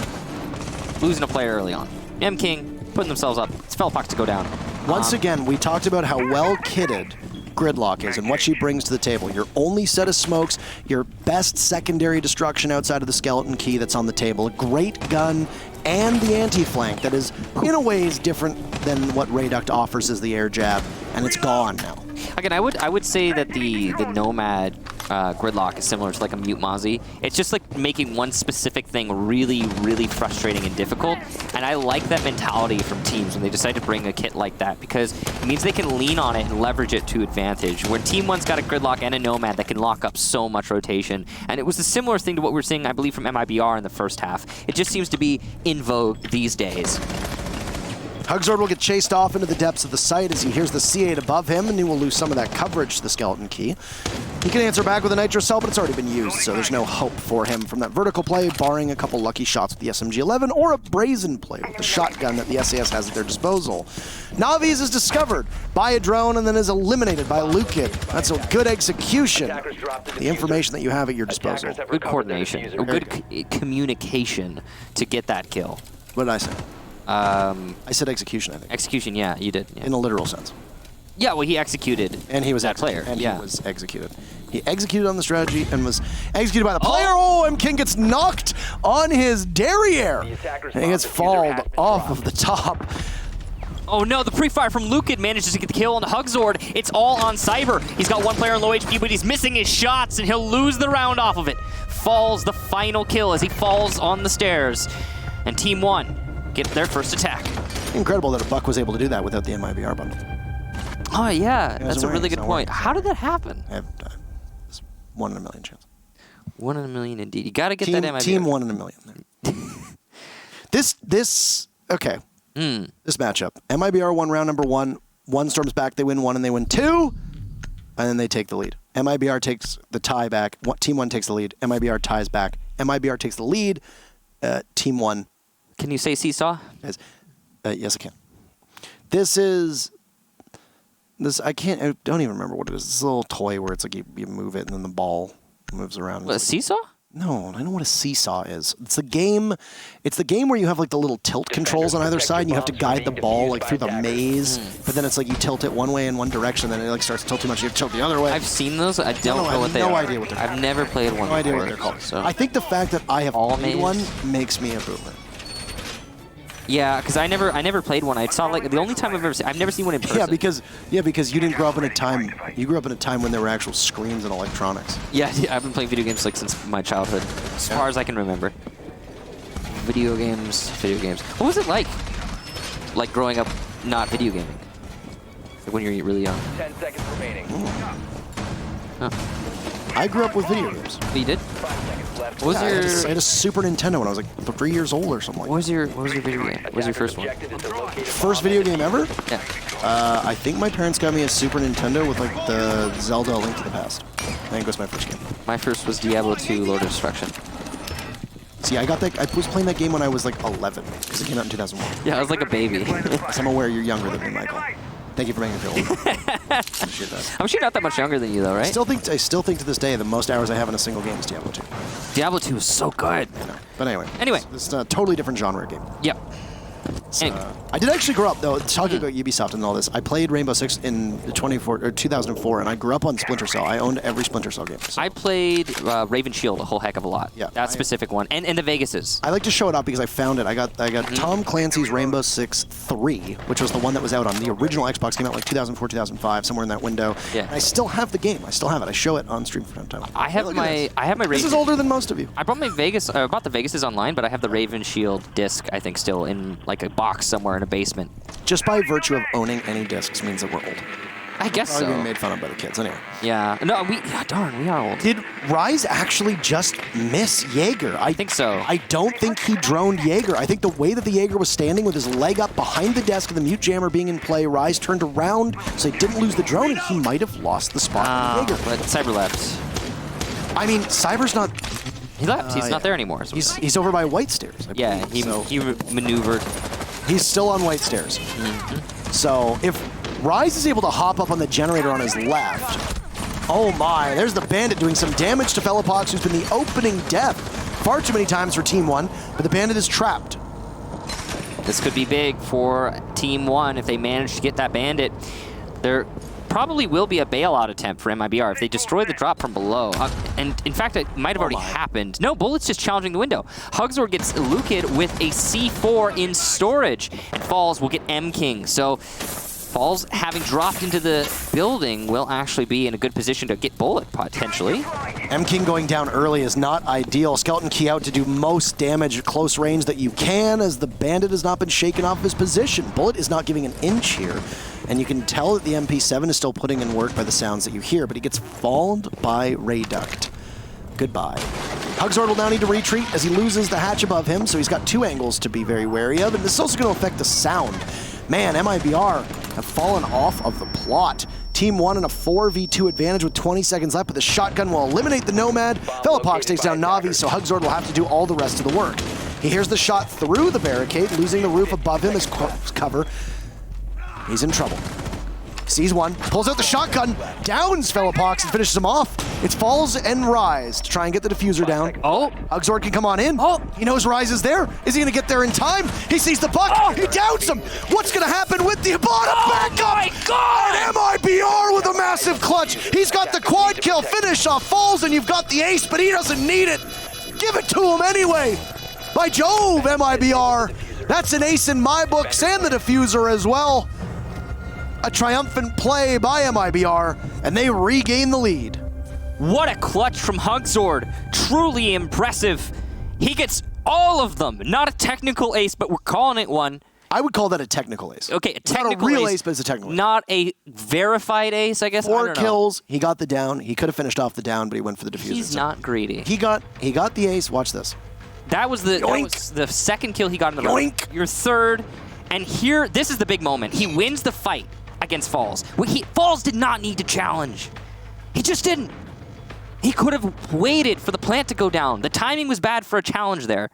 losing a player early on. M King putting themselves up. It's Velopox to go down. Once again, we talked about how well-kitted Gridlock is and what she brings to the table. Your only set of smokes, your best secondary destruction outside of the skeleton key that's on the table, a great gun, and the anti-flank that is, in a ways, different than what Rayduct offers as the air jab, and it's gone now. Again, I would say that the Nomad Gridlock is similar to like a Mute Mozzie. It's just like making one specific thing really, really frustrating and difficult. And I like that mentality from teams when they decide to bring a kit like that, because it means they can lean on it and leverage it to advantage. When Team 1's got a Gridlock and a Nomad that can lock up so much rotation. And it was a similar thing to what we were seeing, I believe, from MIBR in the first half. It just seems to be in vogue these days. Hugzord will get chased off into the depths of the site as he hears the C8 above him, and he will lose some of that coverage to the Skeleton Key. He can answer back with a Nitro Cell, but it's already been used, so there's no hope for him from that vertical play, barring a couple lucky shots with the SMG-11 or a brazen play with the shotgun that the SAS has at their disposal. Navi's is discovered by a drone and then is eliminated by a Lukid. That's a good execution. The information that you have at your disposal. Good coordination, or good communication to get that kill. What did I say? I said execution, I think. Execution, yeah, you did. Yeah. In a literal sense. Yeah, well, he executed. And he was that player. And yeah. he was executed. He executed on the strategy and was executed by the player. Oh, M-King gets knocked on his derriere. And he gets falled off of the top. Oh no, the pre-fire from Lukid manages to get the kill on the Hugzord. It's all on Cyber. He's got one player on low HP, but he's missing his shots, and he'll lose the round off of it. Falls the final kill as he falls on the stairs. And Team 1 get their first attack. Incredible that a Buck was able to do that without the MIBR bundle. Oh yeah, that's a really good point. How did that happen? It's 1 in a million chance. 1 in a million indeed. You got to get Team, that MIBR. Team 1 in a million. Okay. This matchup. MIBR won round number 1. 1 storms back, they win 1 and they win 2. And then they take the lead. MIBR takes the tie back. Team 1 takes the lead. MIBR ties back. MIBR takes the lead. Team 1. Can you say seesaw? Yes, I can. I don't even remember what it is. It's a little toy where it's like you move it and then the ball moves around. What, a seesaw? No, I know what a seesaw is. It's the game where you have like the little tilt controls on either side and you have to guide the ball like through the maze. But then it's like you tilt it one way in one direction, then it like starts to tilt too much, you have to tilt the other way. I've seen those. I don't know what they are. No idea what they're called. I've never played one No idea what before, they're called. so. I think the fact that I have played one makes me a boomer. Yeah, because I never played one. I saw like the only time I've never seen one in person. Yeah, because you didn't grow up in a time. You grew up in a time when there were actual screens and electronics. Yeah, I've been playing video games like since my childhood, as far as I can remember. Video games. What was it like? Like growing up, not video gaming, like when you're really young. 10 seconds remaining. Huh. I grew up with video games. But you did? 5 seconds left. What was your? I had a Super Nintendo when I was like 3 years old or something like What was your video game? What was your first one? that. First video game ever? Yeah. I think my parents got me a Super Nintendo with like the Zelda Link to the Past. I think it was my first game. My first was Diablo 2: Lord of Destruction. See, I was playing that game when I was like 11 because it came out in 2001. Yeah, I was like a baby. So I'm aware you're younger than me, Michael. Thank you for making me feel old. Appreciate that. I'm sure not that much younger than you, though, right? I still think to this day the most hours I have in a single game is Diablo 2. Diablo 2 is so good. I know. But anyway. Anyway. It's a totally different genre game. Yep. I did actually grow up, though, talking about Ubisoft and all this. I played Rainbow Six in 2004, and I grew up on Splinter Cell. I owned every Splinter Cell game. So. I played Raven Shield a whole heck of a lot. Yeah, that specific one, and the Vegases. I like to show it up because I found it. I got Tom Clancy's Rainbow Six 3, which was the one that was out on the original Xbox. Came out like 2004, 2005, somewhere in that window. Yeah. And I still have the game. I still have it. I show it on stream from time to time. I have my Raven. This is older than most of you. I brought my Vegas. I bought the Vegases online, but I have the Raven Shield disc. I think still in like a box somewhere in a basement. Just by virtue of owning any discs means that we're old. I guess Probably so. being made fun of by the kids. Anyway. Yeah. No, darn, we are old. Did Rise actually just miss Jaeger? I think so. I don't think he droned Jaeger. I think the way that the Jaeger was standing with his leg up behind the desk and the mute jammer being in play, Rise turned around so he didn't lose the drone and he might have lost the spot with Jaeger. But Cyber left. I mean, Cyber's not... He left. He's not there anymore. So He's over by White Stairs. I yeah, believe. he maneuvered. He's still on White Stairs. So if Rise is able to hop up on the generator on his left, oh my, there's the Bandit doing some damage to Fellopox, who's been the opening death far too many times for Team 1, but the Bandit is trapped. This could be big for Team 1 if they manage to get that Bandit. There probably will be a bailout attempt for MIBR if they destroy the drop from below. And in fact, it might have already happened. No, Bullet's just challenging the window. Hugzord gets Lukid with a C4 in storage, and Falls will get M-King. So Falls, having dropped into the building, will actually be in a good position to get Bullet, potentially. M-King going down early is not ideal. Skeleton Key out to do most damage at close range that you can, as the Bandit has not been shaken off of his position. Bullet is not giving an inch here. And you can tell that the MP7 is still putting in work by the sounds that you hear, but he gets falled by Rayduct. Goodbye. Hugzord will now need to retreat as he loses the hatch above him, so he's got 2 angles to be very wary of, and this is also going to affect the sound. Man, MIBR have fallen off of the plot. Team 1 in a 4v2 advantage with 20 seconds left, but the shotgun will eliminate the Nomad. Velopox takes down Navi, so Hugzord will have to do all the rest of the work. He hears the shot through the barricade, losing the roof above him as cover. He's in trouble. Sees one, pulls out the shotgun, downs Velopox and finishes him off. It's Falls and Rise to try and get the diffuser down. Oh. Hugzord can come on in. Oh. He knows Rise is there. Is he gonna get there in time? He sees the puck, he downs him. What's gonna happen with the bottom backup? My God! And MIBR with a massive clutch. He's got the quad kill finish off Falls, and you've got the ace, but he doesn't need it. Give it to him anyway. By Jove, MIBR. That's an ace in my books and the diffuser as well. A triumphant play by MIBR, and they regain the lead. What a clutch from Hugzord. Truly impressive. He gets all of them. Not a technical ace, but we're calling it one. I would call that a technical ace. Okay, a technical It's not a real ace, but it's a technical ace. Not a verified ace, I guess. 4 kills, he got the down. He could have finished off the down, but he went for the diffuser. He's not greedy. He got the ace. Watch this. That was the second kill he got in the round. Yoink. Your third. And here, this is the big moment. He wins the fight against Falls. Falls did not need to challenge. He just didn't. He could have waited for the plant to go down. The timing was bad for a challenge there.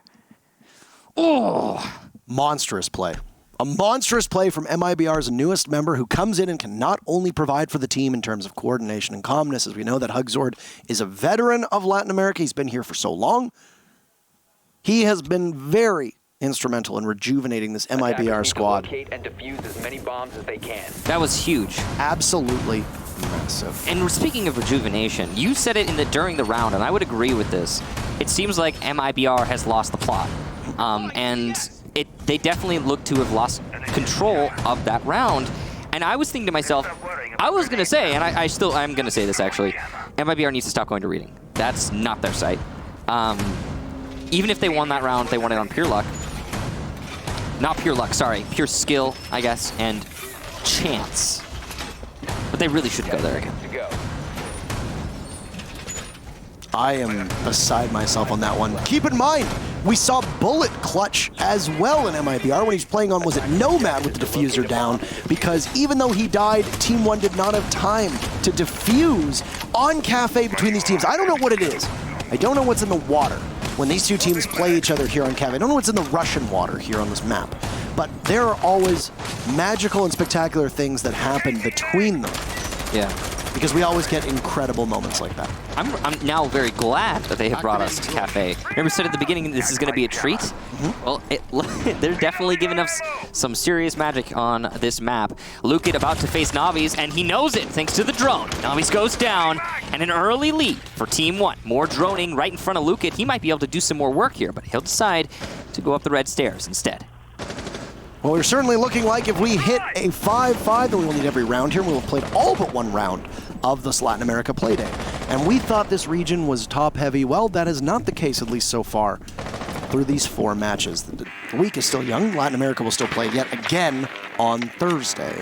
Oh. Monstrous play. A monstrous play from MIBR's newest member who comes in and can not only provide for the team in terms of coordination and calmness, as we know that Hugzord is a veteran of Latin America. He's been here for so long. He has been very instrumental in rejuvenating this MIBR squad. Locate and defuse as many bombs as they can. That was huge. Absolutely massive. And speaking of rejuvenation, you said it during the round, and I would agree with this. It seems like MIBR has lost the plot. And they definitely look to have lost control of that round. And I was thinking to myself, I was going to say, and I'm going to say this actually, MIBR needs to stop going to reading. That's not their site. Even if they won that round, they won it on pure luck. Not pure luck, sorry. Pure skill, I guess, and chance. But they really should go there again. I am beside myself on that one. Keep in mind, we saw Bullet clutch as well in MIBR when he was playing on, was it Nomad with the diffuser down? Because even though he died, Team 1 did not have time to diffuse on Cafe between these teams. I don't know what it is. I don't know what's in the water when these two teams play each other here on Cafe. I don't know what's in the Russian water here on this map. But there are always magical and spectacular things that happen between them. Yeah. Because we always get incredible moments like that. I'm now very glad that they have brought us to Cafe. Remember we said at the beginning this is going to be a treat? Well, they're definitely giving us some serious magic on this map. Lukid about to face Navi's, and he knows it thanks to the drone. Navi's goes down, and an early lead for Team 1. More droning right in front of Lukid. He might be able to do some more work here, but he'll decide to go up the red stairs instead. Well, we're certainly looking like if we hit a 5-5, then we will need every round here. We will have played all but one round of this Latin America Playday. And we thought this region was top-heavy. Well, that is not the case, at least so far, through these 4 matches. The week is still young. Latin America will still play yet again on Thursday.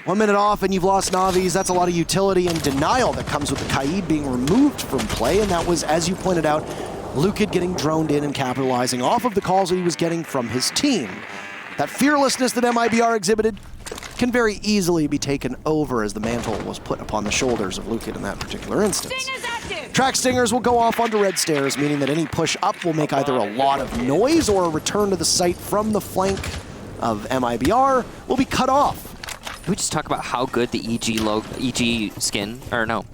1 minute off and you've lost Navi's. That's a lot of utility and denial that comes with the Kaid being removed from play. And that was, as you pointed out, Lukid getting droned in and capitalizing off of the calls that he was getting from his team. That fearlessness that MIBR exhibited can very easily be taken over as the mantle was put upon the shoulders of Lukid in that particular instance. Track Stingers will go off onto red stairs, meaning that any push up will make either a lot of noise or a return to the site from the flank of MIBR will be cut off. Can we just talk about how good the EG skin, or no,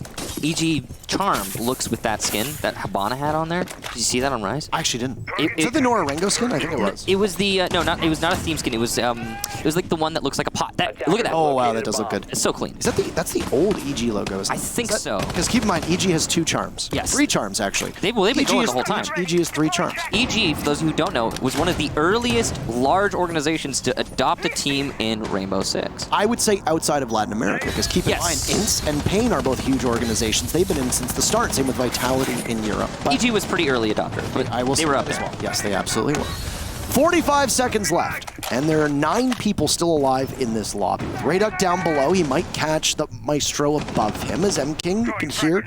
EG charm looks with that skin that Habana had on there? Did you see that on Rise? I actually didn't. Is that the Norarengo skin? I think it was. It was the, no, it was not a theme skin. It was like the one that looks like a pot. Look at that. Oh, wow, that does look good. It's so clean. Is that that's the old EG logo, isn't it? I think so. Because keep in mind, EG has 2 charms. Yes. 3 charms, actually. They've been going the whole time. EG is 3 charms. EG, for those who don't know, was one of the earliest large organizations to adopt a team in Rainbow Six. I would say outside of Latin America, because keep in mind, INTS and Pain are both huge organizations. They've been in since the start, same with Vitality in Europe. But EG was pretty early adopter, but I will they say were up as there. well. Yes, they absolutely were. 45 seconds left, and there are 9 people still alive in this lobby. With Rayduck down below, he might catch the Maestro above him. As M-King, you can hear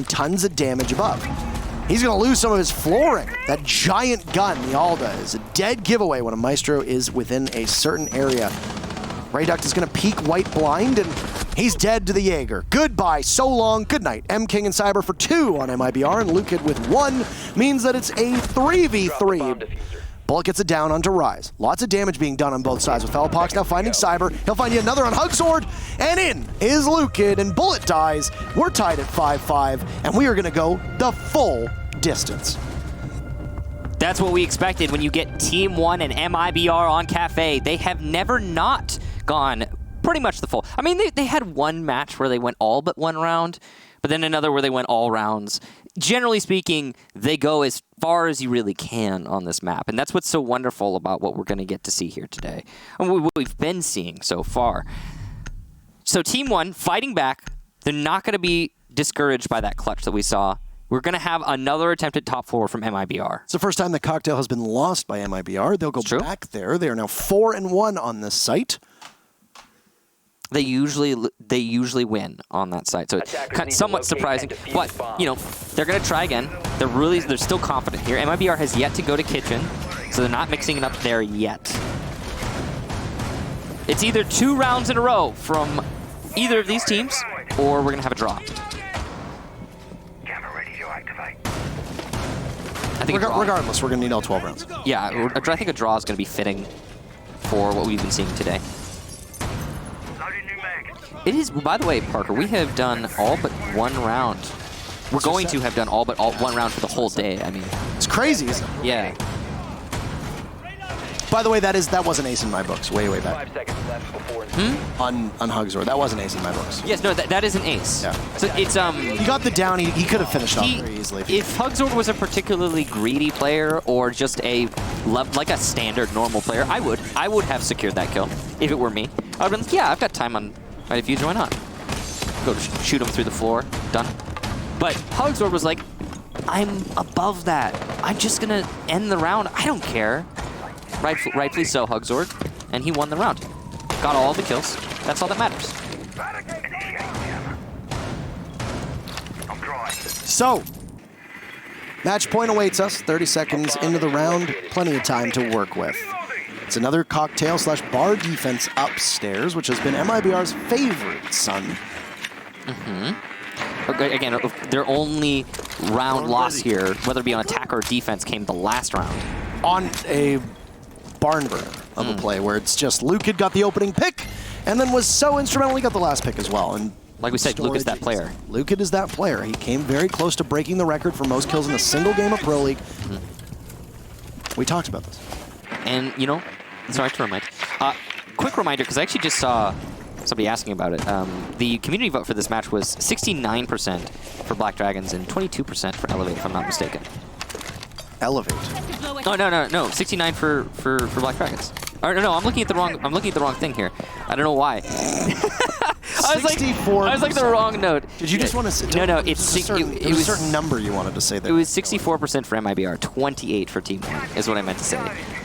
tons of damage above. He's going to lose some of his flooring. That giant gun, the Alda, is a dead giveaway when a Maestro is within a certain area. Rayduct is going to peek white blind, and he's dead to the Jaeger. Goodbye, so long, good night. M King and Cyber for 2 on MIBR, and Lukid with 1 means that it's a 3v3. Bullet gets it down onto Rise. Lots of damage being done on both sides with Fellapox now finding Cyber. He'll find you another on Hugsword, and in is Lukid, and Bullet dies. We're tied at 5-5, and we are going to go the full distance. That's what we expected when you get Team 1 and MIBR on Cafe. They have never not gone pretty much the full. I mean, they had one match where they went all but one round, but then another where they went all rounds. Generally speaking, they go as far as you really can on this map, and that's what's so wonderful about what we're going to get to see here today, and what we've been seeing so far. So Team 1 fighting back. They're not going to be discouraged by that clutch that we saw. We're going to have another attempt at top 4 from MIBR. It's the first time the cocktail has been lost by MIBR. They'll go back there. They are now 4-1 on this site. They usually win on that site, so it's somewhat surprising. But you know, they're going to try again. They're still confident here. MIBR has yet to go to kitchen, so they're not mixing it up there yet. It's either 2 rounds in a row from either of these teams, or we're going to have a draw. I think regardless, we're going to need all 12 rounds. Yeah, I think a draw is going to be fitting for what we've been seeing today. It is, by the way, Parker, we have done all but 1 round. We're going to have done all but 1 round for the whole day. I mean, it's crazy, isn't it? Yeah. By the way, that was an ace in my books, way back. 5 seconds left before On Hugsword, that was an ace in my books. Yes, no, that is an ace. Yeah. So it's He got the down. He could have finished off very easily. If Hugsword was a particularly greedy player or just like a standard normal player, I would have secured that kill if it were me. I would have been like, yeah, I've got time on my diffuser, why not? Go shoot him through the floor, done. But Hugsword was like, I'm above that. I'm just gonna end the round. I don't care. Rightfully so, Hugsword, and he won the round. Got all the kills. That's all that matters. So, match point awaits us. 30 seconds into the round. Plenty of time to work with. It's another cocktail/bar defense upstairs, which has been MIBR's favorite, son. Again, their only round loss here, whether it be on attack or defense, came the last round. On a barn burner of a play where it's just Lukid got the opening pick and then was so instrumental he got the last pick as well. And like we said, Luke is that player. Lukid is that player. He came very close to breaking the record for most kills in a single game of Pro League. We talked about this. And, you know, sorry to remind. Quick reminder, because I actually just saw somebody asking about it. The community vote for this match was 69% for Black Dragons and 22% for Elevate, if I'm not mistaken. Elevate. Oh no! 69 for Black Dragons. Or no, I'm looking at the wrong thing here. I don't know why. I was like the wrong note. Did you just want to say? No, it's it was a certain number you wanted to say there. It was 64% for MIBR, 28 for Team 1 is what I meant to say.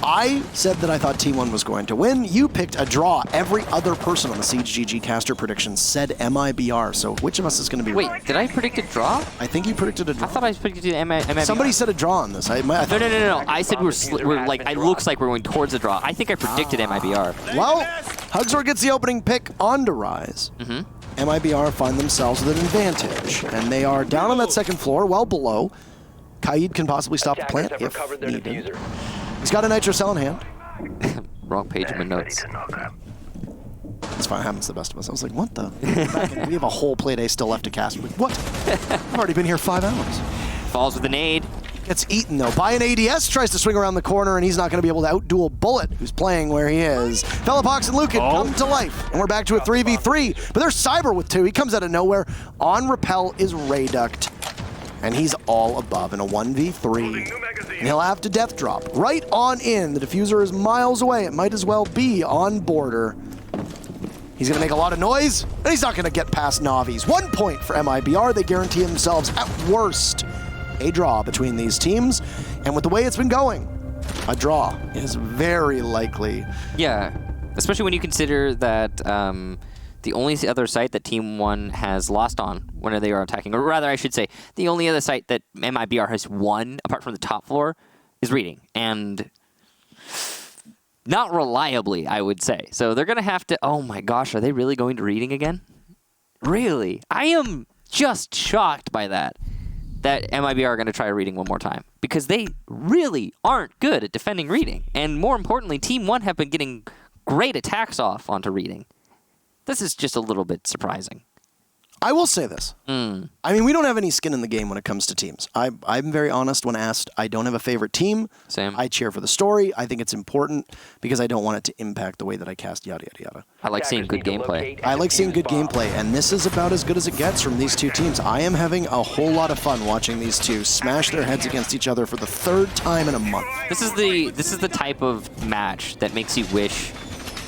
I said that I thought Team 1 was going to win. You picked a draw. Every other person on the Siege GG caster prediction said MIBR. So which of us is going to be right? Wait, did I predict a draw? I think you predicted a draw. I thought I predicted MIBR. Somebody said a draw on this. No. I said we're like, it looks like we're going towards a draw. I think I predicted MIBR. Well, Hugsword gets the opening pick onto Rise. MIBR find themselves with an advantage, and they are down on that second floor, well below. Kaid can possibly stop the plant if needed. He's got a Nitro Cell in hand. Wrong page in my notes. It's fine, it happens to the best of us. I was like, what the? We have a whole Playday still left to cast. Like, what? I've already been here 5 hours. Falls with an aid. Gets eaten, though, by an ADS. Tries to swing around the corner, and he's not going to be able to outduel Bullet, who's playing where he is. Fellapox and Lukid come to life, and we're back to a 3v3. But there's Cyber with 2. He comes out of nowhere. On Repel is Rayduct, and he's all above in a 1v3. And he'll have to death drop. Right on in. The diffuser is miles away. It might as well be on border. He's going to make a lot of noise, and he's not going to get past Navi's. 1 point for MIBR. They guarantee themselves, at worst, a draw between these teams. And with the way it's been going, a draw is very likely. Yeah, especially when you consider that the only other site that Team 1 has lost on when they are attacking, or rather I should say, the only other site that MIBR has won, apart from the top floor, is Reading. And not reliably, I would say. So they're going to have to, oh my gosh, are they really going to reading again? Really? I am just shocked by that MIBR are going to try reading one more time, because they really aren't good at defending reading. And more importantly, Team 1 have been getting great attacks off onto reading. This is just a little bit surprising. I will say this. I mean, we don't have any skin in the game when it comes to teams. I'm very honest when asked. I don't have a favorite team. Same. I cheer for the story. I think it's important because I don't want it to impact the way that I cast, yada, yada, yada. I like seeing good gameplay. I like seeing good gameplay, and this is about as good as it gets from these two teams. I am having a whole lot of fun watching these two smash their heads against each other for the 3rd time in a month. This is the type of match that makes you wish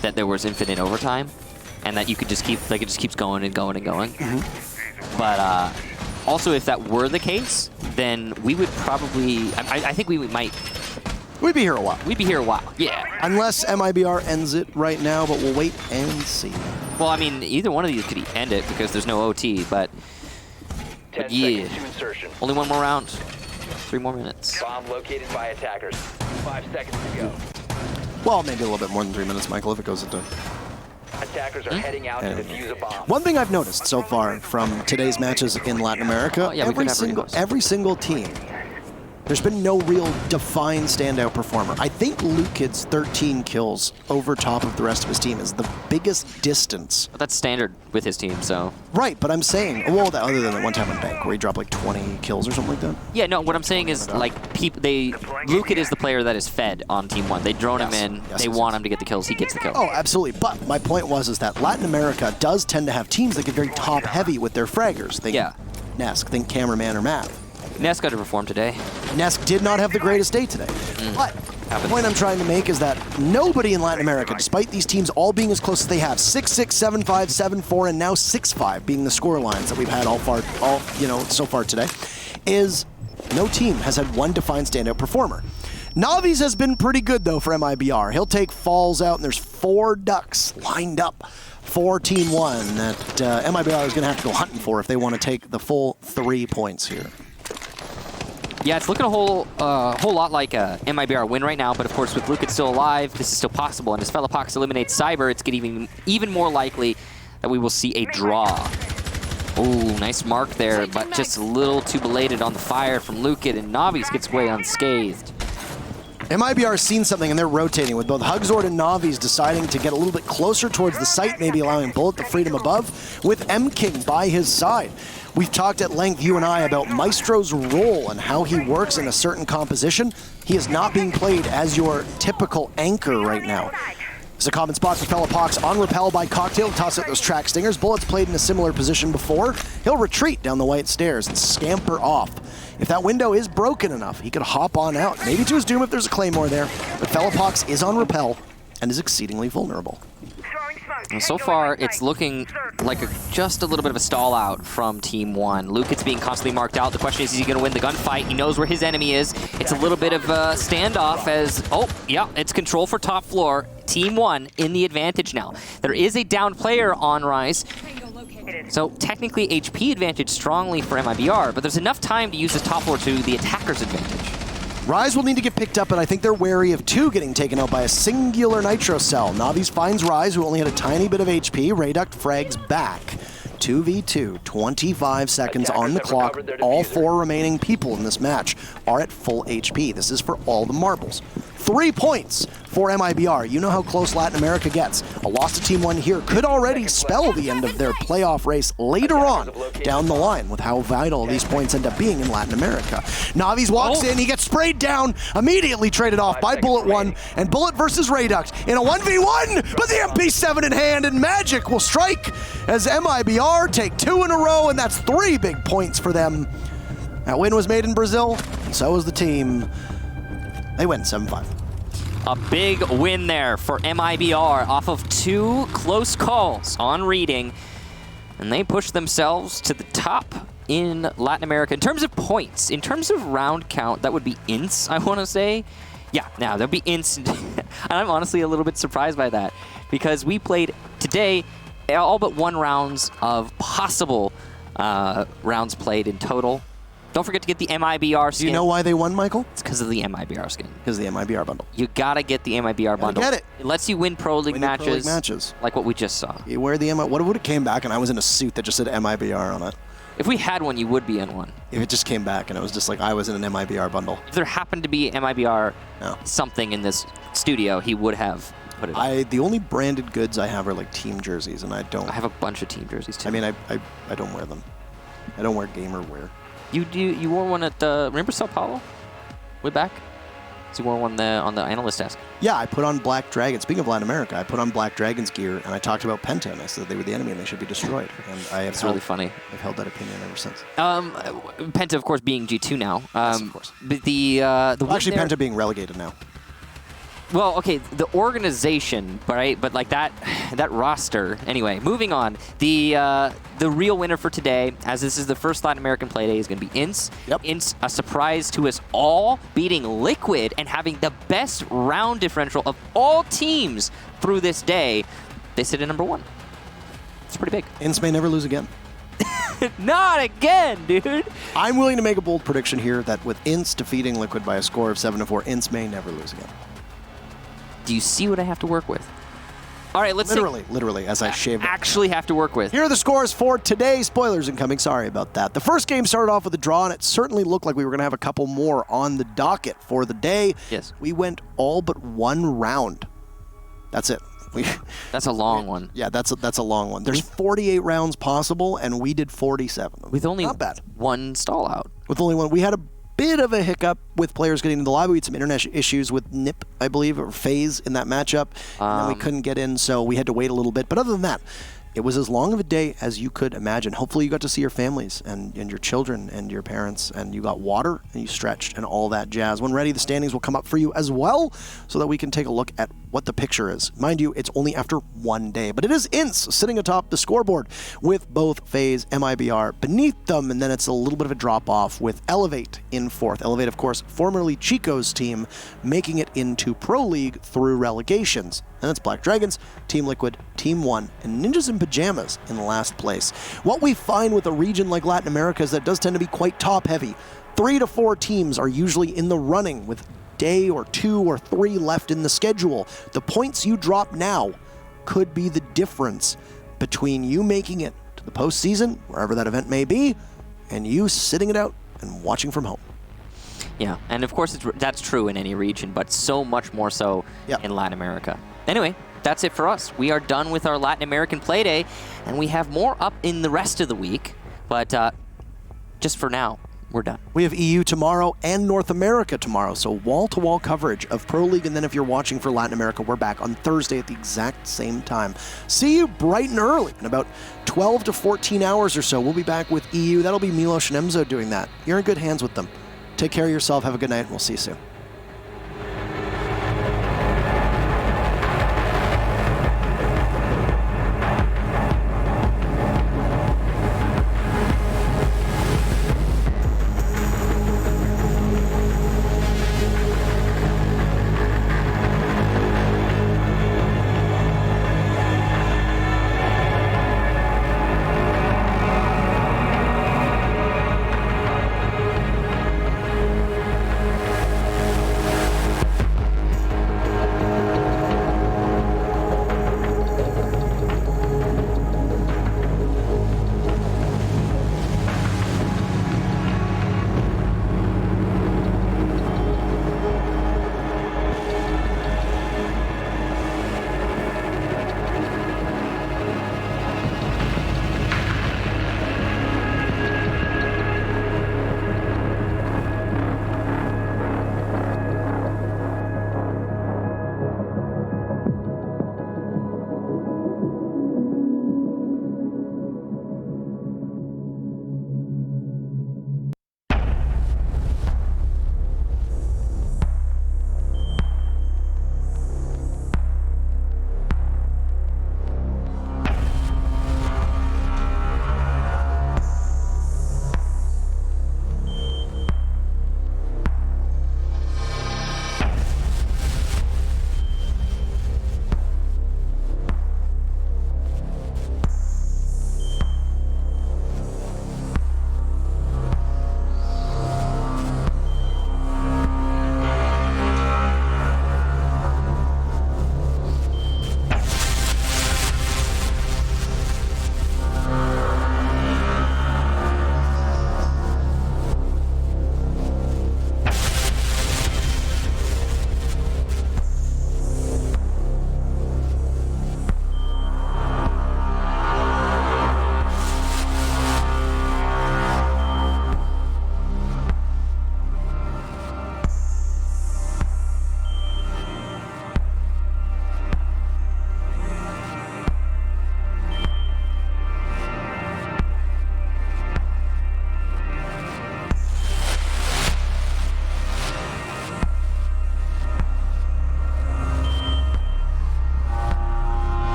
that there was infinite overtime, and that you could just keep, like, it just keeps going and going and going. But also, if that were the case, then we would probably, I think we might. We'd be here a while. We'd be here a while, yeah. Unless MIBR ends it right now, but we'll wait and see. Well, I mean, either one of these could end it because there's no OT, but 10 yeah. seconds to insertion. Only one more round. 3 more minutes. Bomb located by attackers. 5 seconds to go. Well, maybe a little bit more than 3 minutes, Michael, if it goes into... Attackers are heading out to defuse a bomb. One thing I've noticed so far from today's matches in Latin America, yeah, every single team, there's been no real defined standout performer. I think Lukid's 13 kills over top of the rest of his team is the biggest distance. But that's standard with his team, so. Right, but I'm saying, well, other than that one time on Bank where he dropped like 20 kills or something like that. Yeah, no, what I'm saying is, like, Lukid is the player that is fed on Team 1. They drone him in, they want him to get the kills, he gets the kills. Oh, absolutely. But my point is that Latin America does tend to have teams that get very top-heavy with their fraggers. Think Nesk, think Cameraman or Math. Nesk got to perform today. Nesk did not have the greatest day today. But the point I'm trying to make is that nobody in Latin America, despite these teams all being as close as they have, 6-6, 7-5, 7-4, and now 6-5 being the score lines that we've had so far today, is no team has had one defined standout performer. Navi's has been pretty good, though, for MIBR. He'll take Falls out, and there's 4 ducks lined up for Team 1 that MIBR is going to have to go hunting for if they want to take the full 3 points here. Yeah, it's looking a whole lot like a MIBR win right now, but of course with Lukid still alive, this is still possible. And as Fellapox eliminates Cyber, it's getting even more likely that we will see a draw. Ooh, nice mark there, but just a little too belated on the fire from Lukid, and Navi's gets away unscathed. MIBR's seen something, and they're rotating with both Hugzord and Navi's deciding to get a little bit closer towards the site, maybe allowing Bullet the freedom above, with M-King by his side. We've talked at length, you and I, about Maestro's role and how he works in a certain composition. He is not being played as your typical anchor right now. It's a common spot for Fellapox on Repel by Cocktail. Toss out those track stingers. Bullet's played in a similar position before. He'll retreat down the white stairs and scamper off. If that window is broken enough, he could hop on out. Maybe to his doom if there's a Claymore there. But Fellapox is on Repel and is exceedingly vulnerable. And so far, it's looking like just a little bit of a stall out from Team 1. Lukid's being constantly marked out. The question is he going to win the gunfight? He knows where his enemy is. It's a little bit of a standoff as, oh, yeah, it's control for top floor. Team 1 in the advantage now. There is a downed player on Rise. So technically HP advantage strongly for MIBR, but there's enough time to use his top floor to the attacker's advantage. Rise will need to get picked up, and I think they're wary of 2 getting taken out by a singular Nitro Cell. Navi's finds Rise, who only had a tiny bit of HP. Rayduct frags back. 2v2, 25 seconds on the clock. All 4 remaining people in this match are at full HP. This is for all the marbles. 3 points for MIBR. You know how close Latin America gets. A loss to Team 1 here could already spell the end of their playoff race later on down the line with how vital these points end up being in Latin America. Navi's walks in, he gets sprayed down, immediately traded off by Bullet 1, and Bullet versus Rayduct in a 1v1, but the MP7 in hand, and Magic will strike as MIBR take 2 in a row, and that's 3 big points for them. That win was made in Brazil, and so was the team. They win 7-5. A big win there for MIBR off of 2 close calls on reading, and they push themselves to the top in Latin America. In terms of points, in terms of round count, that would be ints, I want to say. Yeah, now there'll be ints. And I'm honestly a little bit surprised by that because we played today all but 1 rounds of possible rounds played in total. Don't forget to get the MIBR skin. Do you know why they won, Michael? It's because of the MIBR skin. Because of the MIBR bundle. You gotta get the MIBR bundle. Get it. It lets you win Pro League matches. matches. Like what we just saw. You wear the what would it came back and I was in a suit that just said MIBR on it? If we had one, you would be in one. If it just came back and it was just like I was in an MIBR bundle. If there happened to be MIBR No. something in this studio, he would have put it on. The only branded goods I have are like team jerseys, and I don't. I have a bunch of team jerseys too. I mean, I don't wear them. I don't wear gamer wear. You wore one at remember Sao Paulo? Way back? So you wore one on the analyst desk. Yeah, I put on Black Dragon. Speaking of Latin America, I put on Black Dragon's gear, and I talked about Penta, and I said they were the enemy and they should be destroyed. And I have It's really funny. I've held that opinion ever since. Penta, of course, being G2 now. Yes, of course. But the Actually, Penta being relegated now. Well, okay, the organization, right? But like that roster. Anyway, moving on. The real winner for today, as this is the first Latin American Playday, is going to be Ince. Yep. Ince, a surprise to us all, beating Liquid and having the best round differential of all teams through this day. They sit at number 1. It's pretty big. Ince may never lose again. Not again, dude. I'm willing to make a bold prediction here that with Ince defeating Liquid by a score of 7-4, Ince may never lose again. Do you see what I have to work with? All right, let's literally, as I shave. actually have to work with. Here are the scores for today. Spoilers incoming. Sorry about that. The first game started off with a draw, and it certainly looked like we were going to have a couple more on the docket for the day. Yes. We went all but one round. That's it. That's a long one. Yeah, that's a long one. There's 48 rounds possible, and we did 47. With only Not bad. one stall out. With only one. We had a bit of a hiccup with players getting into the lobby. We had some internet issues with Nip, I believe, or FaZe in that matchup. And then we couldn't get in, so we had to wait a little bit. But other than that, it was as long of a day as you could imagine. Hopefully you got to see your families and your children and your parents, and you got water and you stretched and all that jazz. When ready, the standings will come up for you as well so that we can take a look at what the picture is. Mind you, it's only after one day, but it is Ince sitting atop the scoreboard with both FaZe, MIBR beneath them, and then it's a little bit of a drop-off with Elevate in 4th. Elevate, of course, formerly Chico's team, making it into Pro League through relegations. And that's Black Dragons, Team Liquid, Team 1, and Ninjas in Pajamas in last place. What we find with a region like Latin America is that it does tend to be quite top-heavy. 3 to 4 teams are usually in the running with day or 2 or 3 left in the schedule. The points you drop now could be the difference between you making it to the postseason, wherever that event may be, and you sitting it out and watching from home. Yeah, and of course that's true in any region, but so much more so in Latin America. Anyway, that's it for us. We are done with our Latin American Playday, and we have more up in the rest of the week, but just for now, we're done. We have EU tomorrow and North America tomorrow, so wall-to-wall coverage of Pro League, and then if you're watching for Latin America, we're back on Thursday at the exact same time. See you bright and early in about 12 to 14 hours or so. We'll be back with EU. That'll be Milos and Emzo doing that. You're in good hands with them. Take care of yourself. Have a good night, and we'll see you soon.